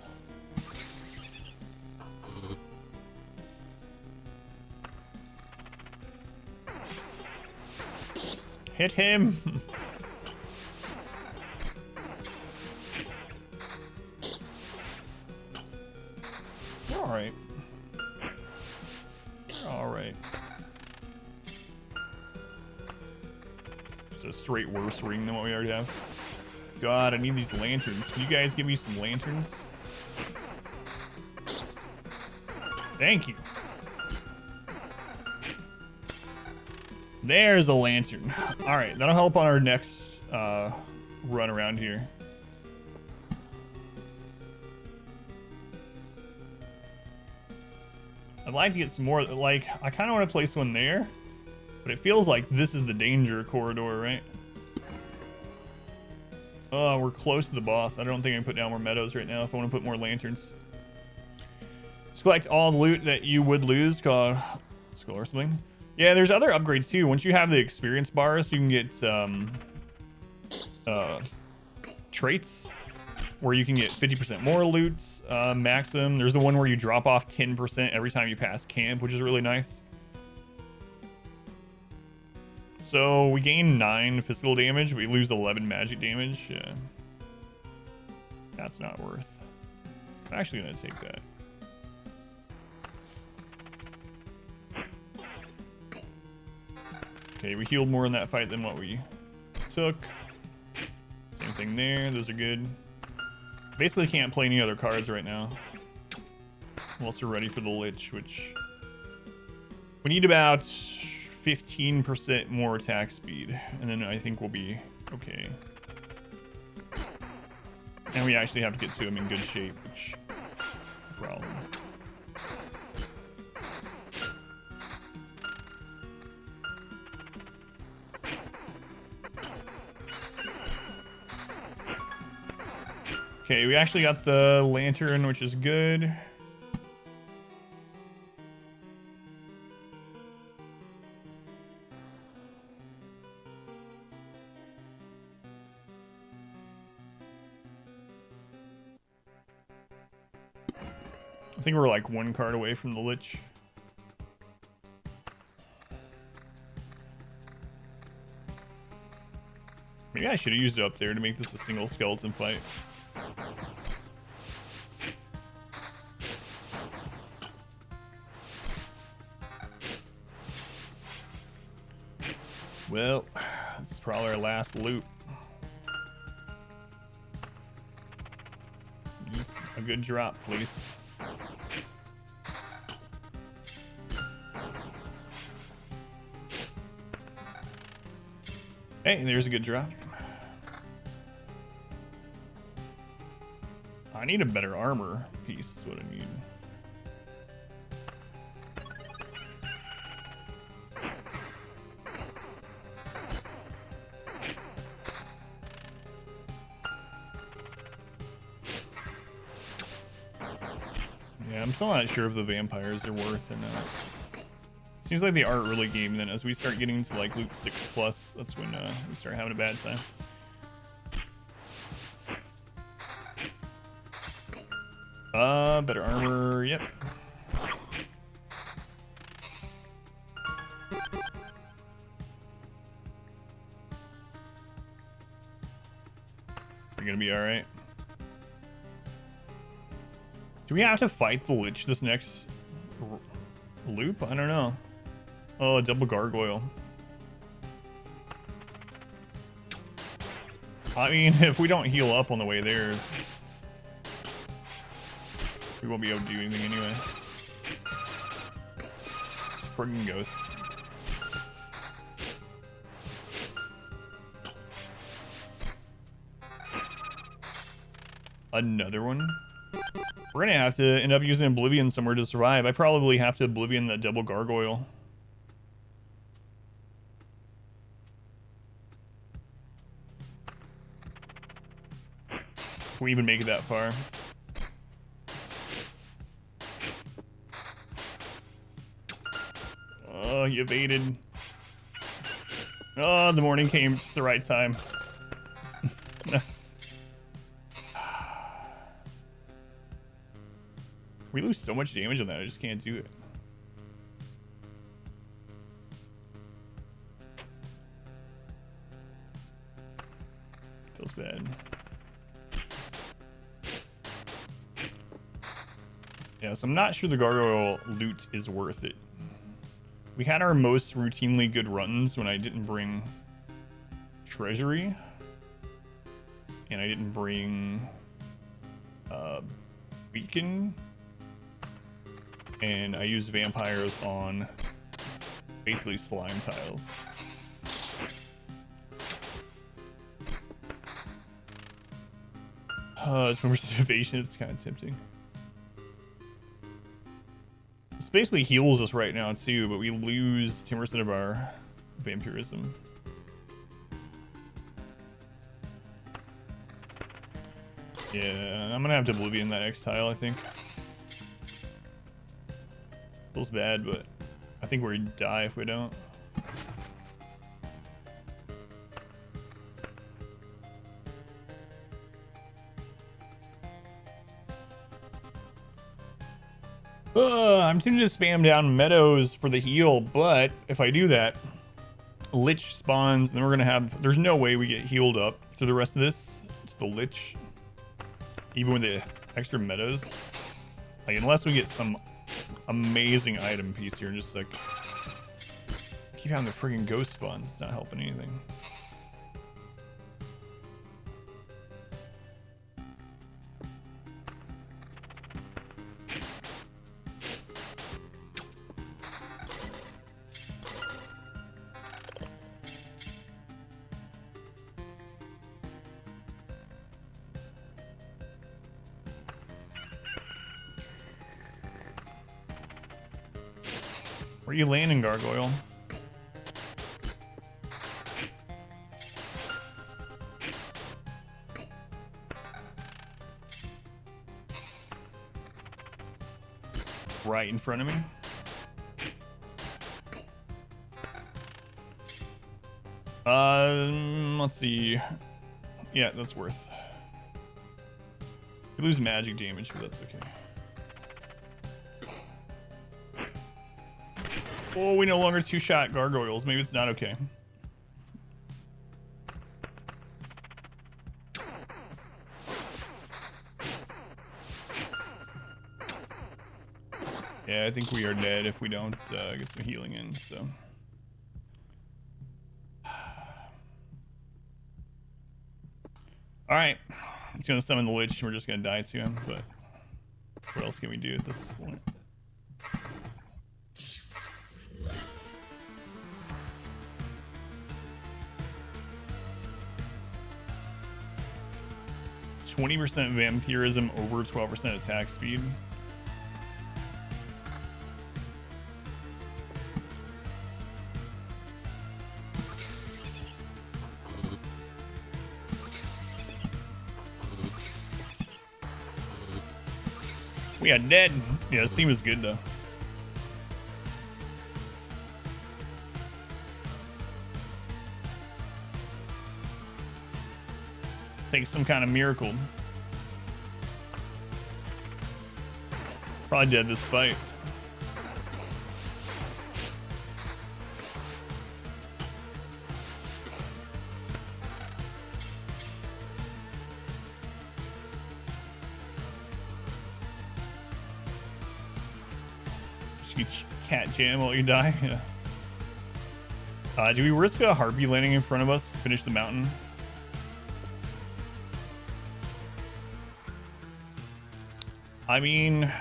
Hit him! Alright. a straight worse ring than what we already have. God, I need these lanterns. Can you guys give me some lanterns? Thank you. There's a lantern. All right, that'll help on our next run around here. I'd like to get some more, like, I kind of want to place one there, but it feels like this is the danger corridor, right? Oh, we're close to the boss. I don't think I can put down more meadows right now if I want to put more lanterns. Just collect all the loot that you would lose, called skull or something. Yeah, there's other upgrades too. Once you have the experience bars, you can get traits where you can get 50% more loot, maximum. There's the one where you drop off 10% every time you pass camp, which is really nice. So we gain 9 physical damage, we lose 11 magic damage. That's not worth. I'm actually gonna take that. Okay, we healed more in that fight than what we took. Same thing there, those are good. Basically can't play any other cards right now. Unless we're ready for the Lich, which... we need about 15% more attack speed, and then I think we'll be okay. And we actually have to get to him in good shape, which is a problem. Okay, we actually got the lantern, which is good. I think we're like 1 card away from the Lich. Maybe I should have used it up there to make this a single skeleton fight. Well, this is probably our last loot. Just a good drop, please. Hey, there's a good drop. I need a better armor piece, is what I need. Yeah, I'm still not sure if the vampires are worth or not. Seems like the art really game then. As we start getting to like loot 6+, that's when we start having a bad time. Better armor, yep. You're gonna be alright. Do we have to fight the Lich this next loop? I don't know. Oh, a double gargoyle. I mean, if we don't heal up on the way there, we won't be able to do anything anyway. It's a friggin' ghost. Another one? We're gonna have to end up using Oblivion somewhere to survive. I probably have to Oblivion that double gargoyle. If we even make it that far. Oh, you evaded. Oh, the morning came just the right time. We lose so much damage on that, I just can't do it. Feels bad. Yeah, so I'm not sure the gargoyle loot is worth it. We had our most routinely good runs when I didn't bring treasury. And I didn't bring beacon. And I used vampires on basically slime tiles. It's from reservation, it's kind of tempting. This basically heals us right now too, but we lose 10% of our vampirism. Yeah, I'm gonna have to Oblivion that next tile, I think. Feels bad, but I think we're gonna die if we don't. I'm tempted to spam down Meadows for the heal, but if I do that, Lich spawns, and then we're gonna have. There's no way we get healed up through the rest of this. It's the Lich, even with the extra Meadows. Like, unless we get some amazing item piece here, and just like keep having the freaking ghost spawns, it's not helping anything. Where are you landing, Gargoyle? Right in front of me. Let's see. Yeah, that's worth. We lose magic damage, but that's okay. Oh, we no longer two-shot gargoyles. Maybe it's not okay. Yeah, I think we are dead if we don't get some healing in, so. Alright. He's gonna summon the Lich, and we're just gonna die to him, but what else can we do at this point? %20 vampirism over 12% attack speed. We are dead. Yeah, this theme is good though. Takes some kind of miracle. Probably dead this fight. Just get cat jam while you die. Yeah. Do we risk a harpy landing in front of us? Finish the mountain. I mean,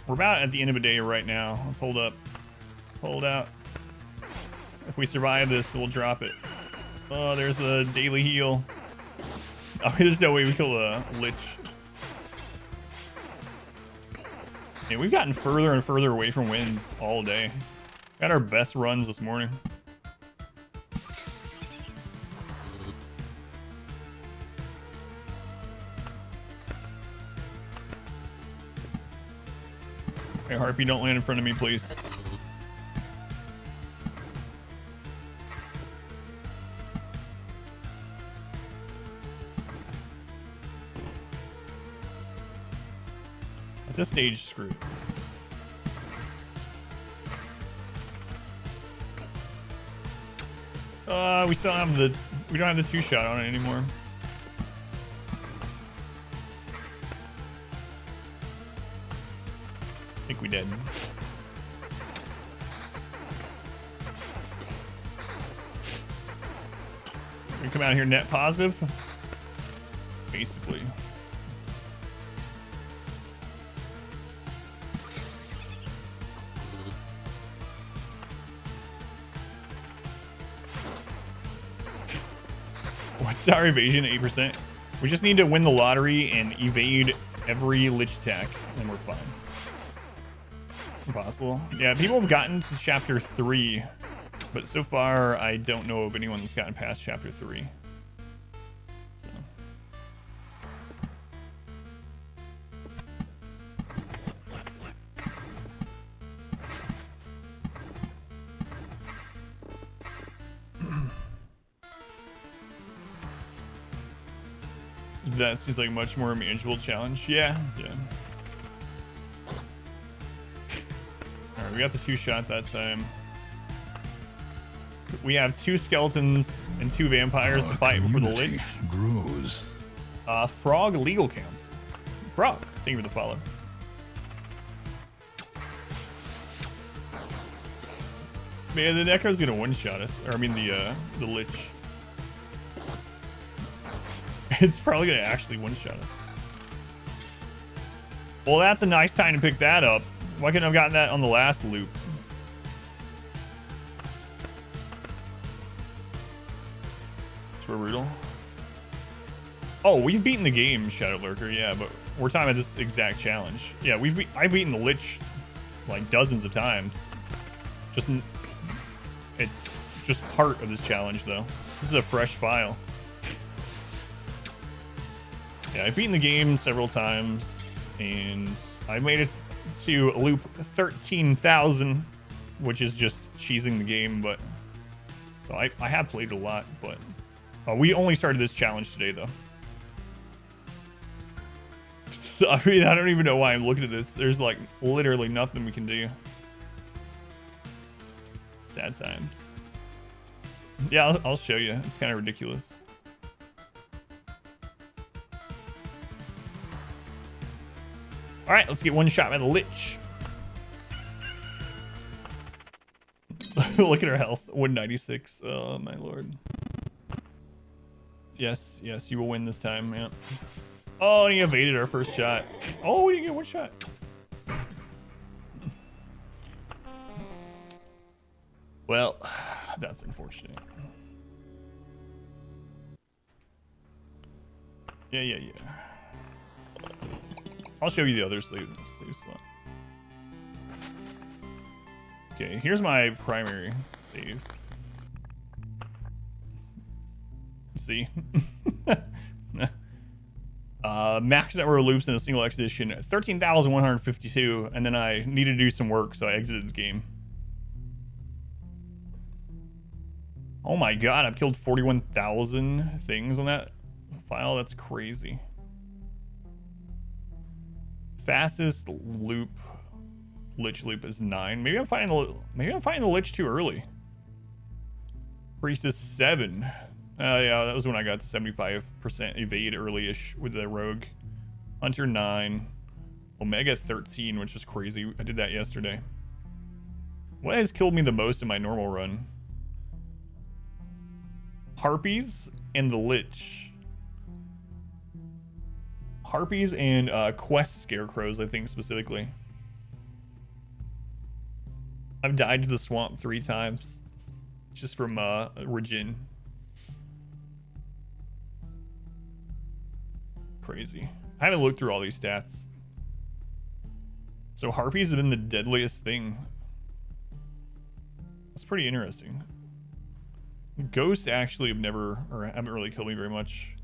we're about at the end of a day right now. Let's hold up. Let's hold out. If we survive this, we'll drop it. Oh, there's the daily heal. Oh, there's no way we kill a Lich. Yeah, we've gotten further and further away from wins all day. Got our best runs this morning. Hey, Harpy, don't land in front of me, please. At this stage, screw it. We still have the, we don't have the two-shot on it anymore. I think we did. We come out here net positive, basically. What's our evasion? 8%. We just need to win the lottery and evade every lich attack, and we're fine. Impossible. Yeah, people have gotten to chapter 3, but so far I don't know of anyone that's gotten past chapter 3. So. That seems like a much more manageable challenge. Yeah. Alright, we got the 2-shot that time. We have 2 skeletons and 2 vampires to fight before the lich. Grows. Frog legal counts. Frog, thank you for the follow. Man, the Necro's gonna one-shot us. Or I mean the lich. It's probably gonna actually one-shot us. Well, that's a nice time to pick that up. Why couldn't I have gotten that on the last loop? It's brutal. Oh, we've beaten the game, Shadow Lurker, yeah, but we're talking about this exact challenge. Yeah, I've beaten the lich like dozens of times. It's just part of this challenge, though. This is a fresh file. Yeah, I've beaten the game several times, and I made it to loop 13,000, which is just cheesing the game, but... So I have played a lot, but... we only started this challenge today, though. So, I mean, I don't even know why I'm looking at this. There's, like, literally nothing we can do. Sad times. Yeah, I'll show you. It's kind of ridiculous. All right, let's get one shot by the lich. Look at her health, 196. Oh my lord. Yes, you will win this time. Yeah. Oh, and he evaded our first shot. Oh, we didn't get one shot. Well, that's unfortunate. Yeah. I'll show you the other save slot. Okay, here's my primary save. See? Max number of loops in a single expedition, 13,152, and then I needed to do some work, so I exited the game. Oh my god, I've killed 41,000 things on that file. That's crazy. Fastest loop, lich loop is 9. Maybe I'm finding the lich too early. Priest is 7. Yeah, that was when I got 75% evade early-ish with the rogue. Hunter 9. Omega 13, which was crazy. I did that yesterday. What has killed me the most in my normal run? Harpies and the lich. Harpies and quest scarecrows, I think, specifically. I've died to the swamp 3 times. Just from Regen. Crazy. I haven't looked through all these stats. So harpies have been the deadliest thing. That's pretty interesting. Ghosts actually haven't really killed me very much.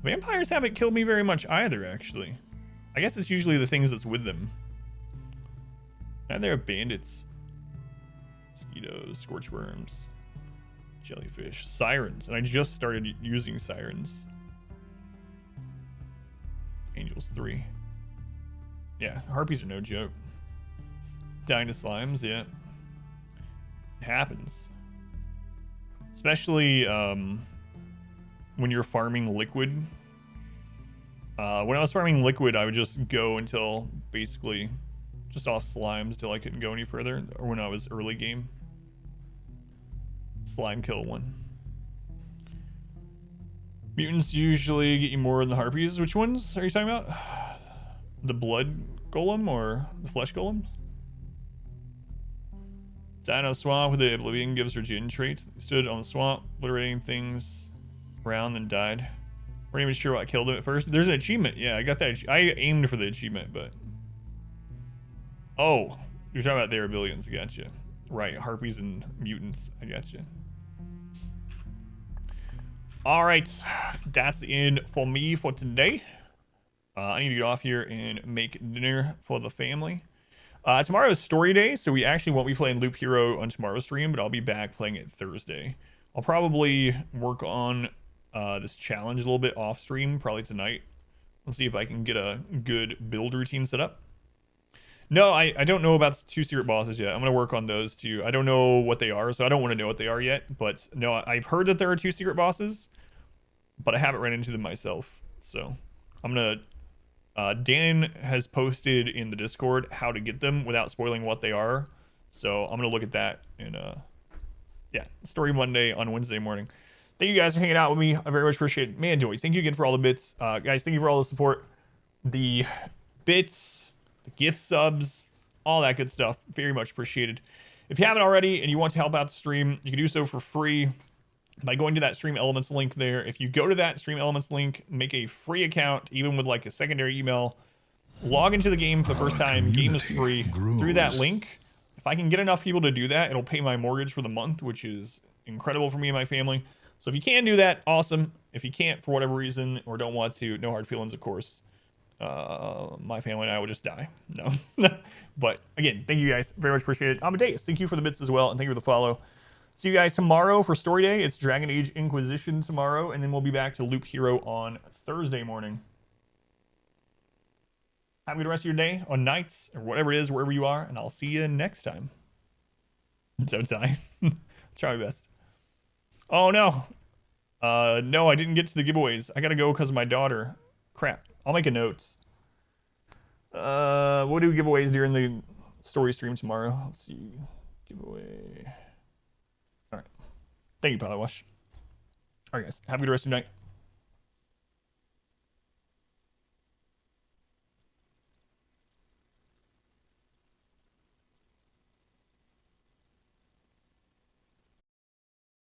Vampires haven't killed me very much either, actually. I guess it's usually the things that's with them. And there are bandits. Mosquitoes, scorchworms, jellyfish, sirens. And I just started using sirens. Angels 3. Yeah, harpies are no joke. Dying to slimes, yeah. It happens. Especially when you're farming liquid. When I was farming liquid, I would just go until basically just off slimes till I couldn't go any further. Or when I was early game. Slime kill 1. Mutants usually get you more than the harpies. Which ones are you talking about? The blood golem or the flesh golem? Dino swamp with the oblivion gives her Jin trait. Stood on the swamp, obliterating things around, then died. We're not even sure what killed him at first. There's an achievement. Yeah, I got that. I aimed for the achievement, but... Oh, you're talking about their abilities. Gotcha. Right, harpies and mutants. I gotcha. All right, that's the end for me for today. I need to get off here and make dinner for the family. Tomorrow is story day, so we actually won't be playing Loop Hero on tomorrow's stream, but I'll be back playing it Thursday. I'll probably work on this challenge a little bit off stream, probably tonight. Let's see if I can get a good build routine set up. No, I don't know about the 2 secret bosses yet. I'm going to work on those too. I don't know what they are, so I don't want to know what they are yet. But no, I've heard that there are 2 secret bosses, but I haven't run into them myself. So I'm going to... Dan has posted in the Discord how to get them without spoiling what they are. So I'm going to look at that. And yeah, Story Monday on Wednesday morning. Thank you guys for hanging out with me. I very much appreciate it. Man, Joey, thank you again for all the bits. Guys, thank you for all the support. The bits... the gift subs, all that good stuff. Very much appreciated. If you haven't already and you want to help out the stream, you can do so for free by going to that Stream Elements link there. If you go to that Stream Elements link, make a free account, even with like a secondary email, log into the game for the first time, game is free through that link. If I can get enough people to do that, it'll pay my mortgage for the month, which is incredible for me and my family. So if you can do that, awesome. If you can't for whatever reason or don't want to, no hard feelings, of course. My family and I will just die. No. But again, thank you guys. Very much appreciate it. Amadeus, thank you for the bits as well. And thank you for the follow. See you guys tomorrow for Story Day. It's Dragon Age Inquisition tomorrow. And then we'll be back to Loop Hero on Thursday morning. Have a good rest of your day or nights or whatever it is, wherever you are. And I'll see you next time. So die. Try my best. Oh, no. No, I didn't get to the giveaways. I got to go because of my daughter. Crap. I'll make a note. We'll do giveaways during the story stream tomorrow. Let's see. Giveaway. All right. Thank you, Polywash. All right, guys. Have a good rest of your night.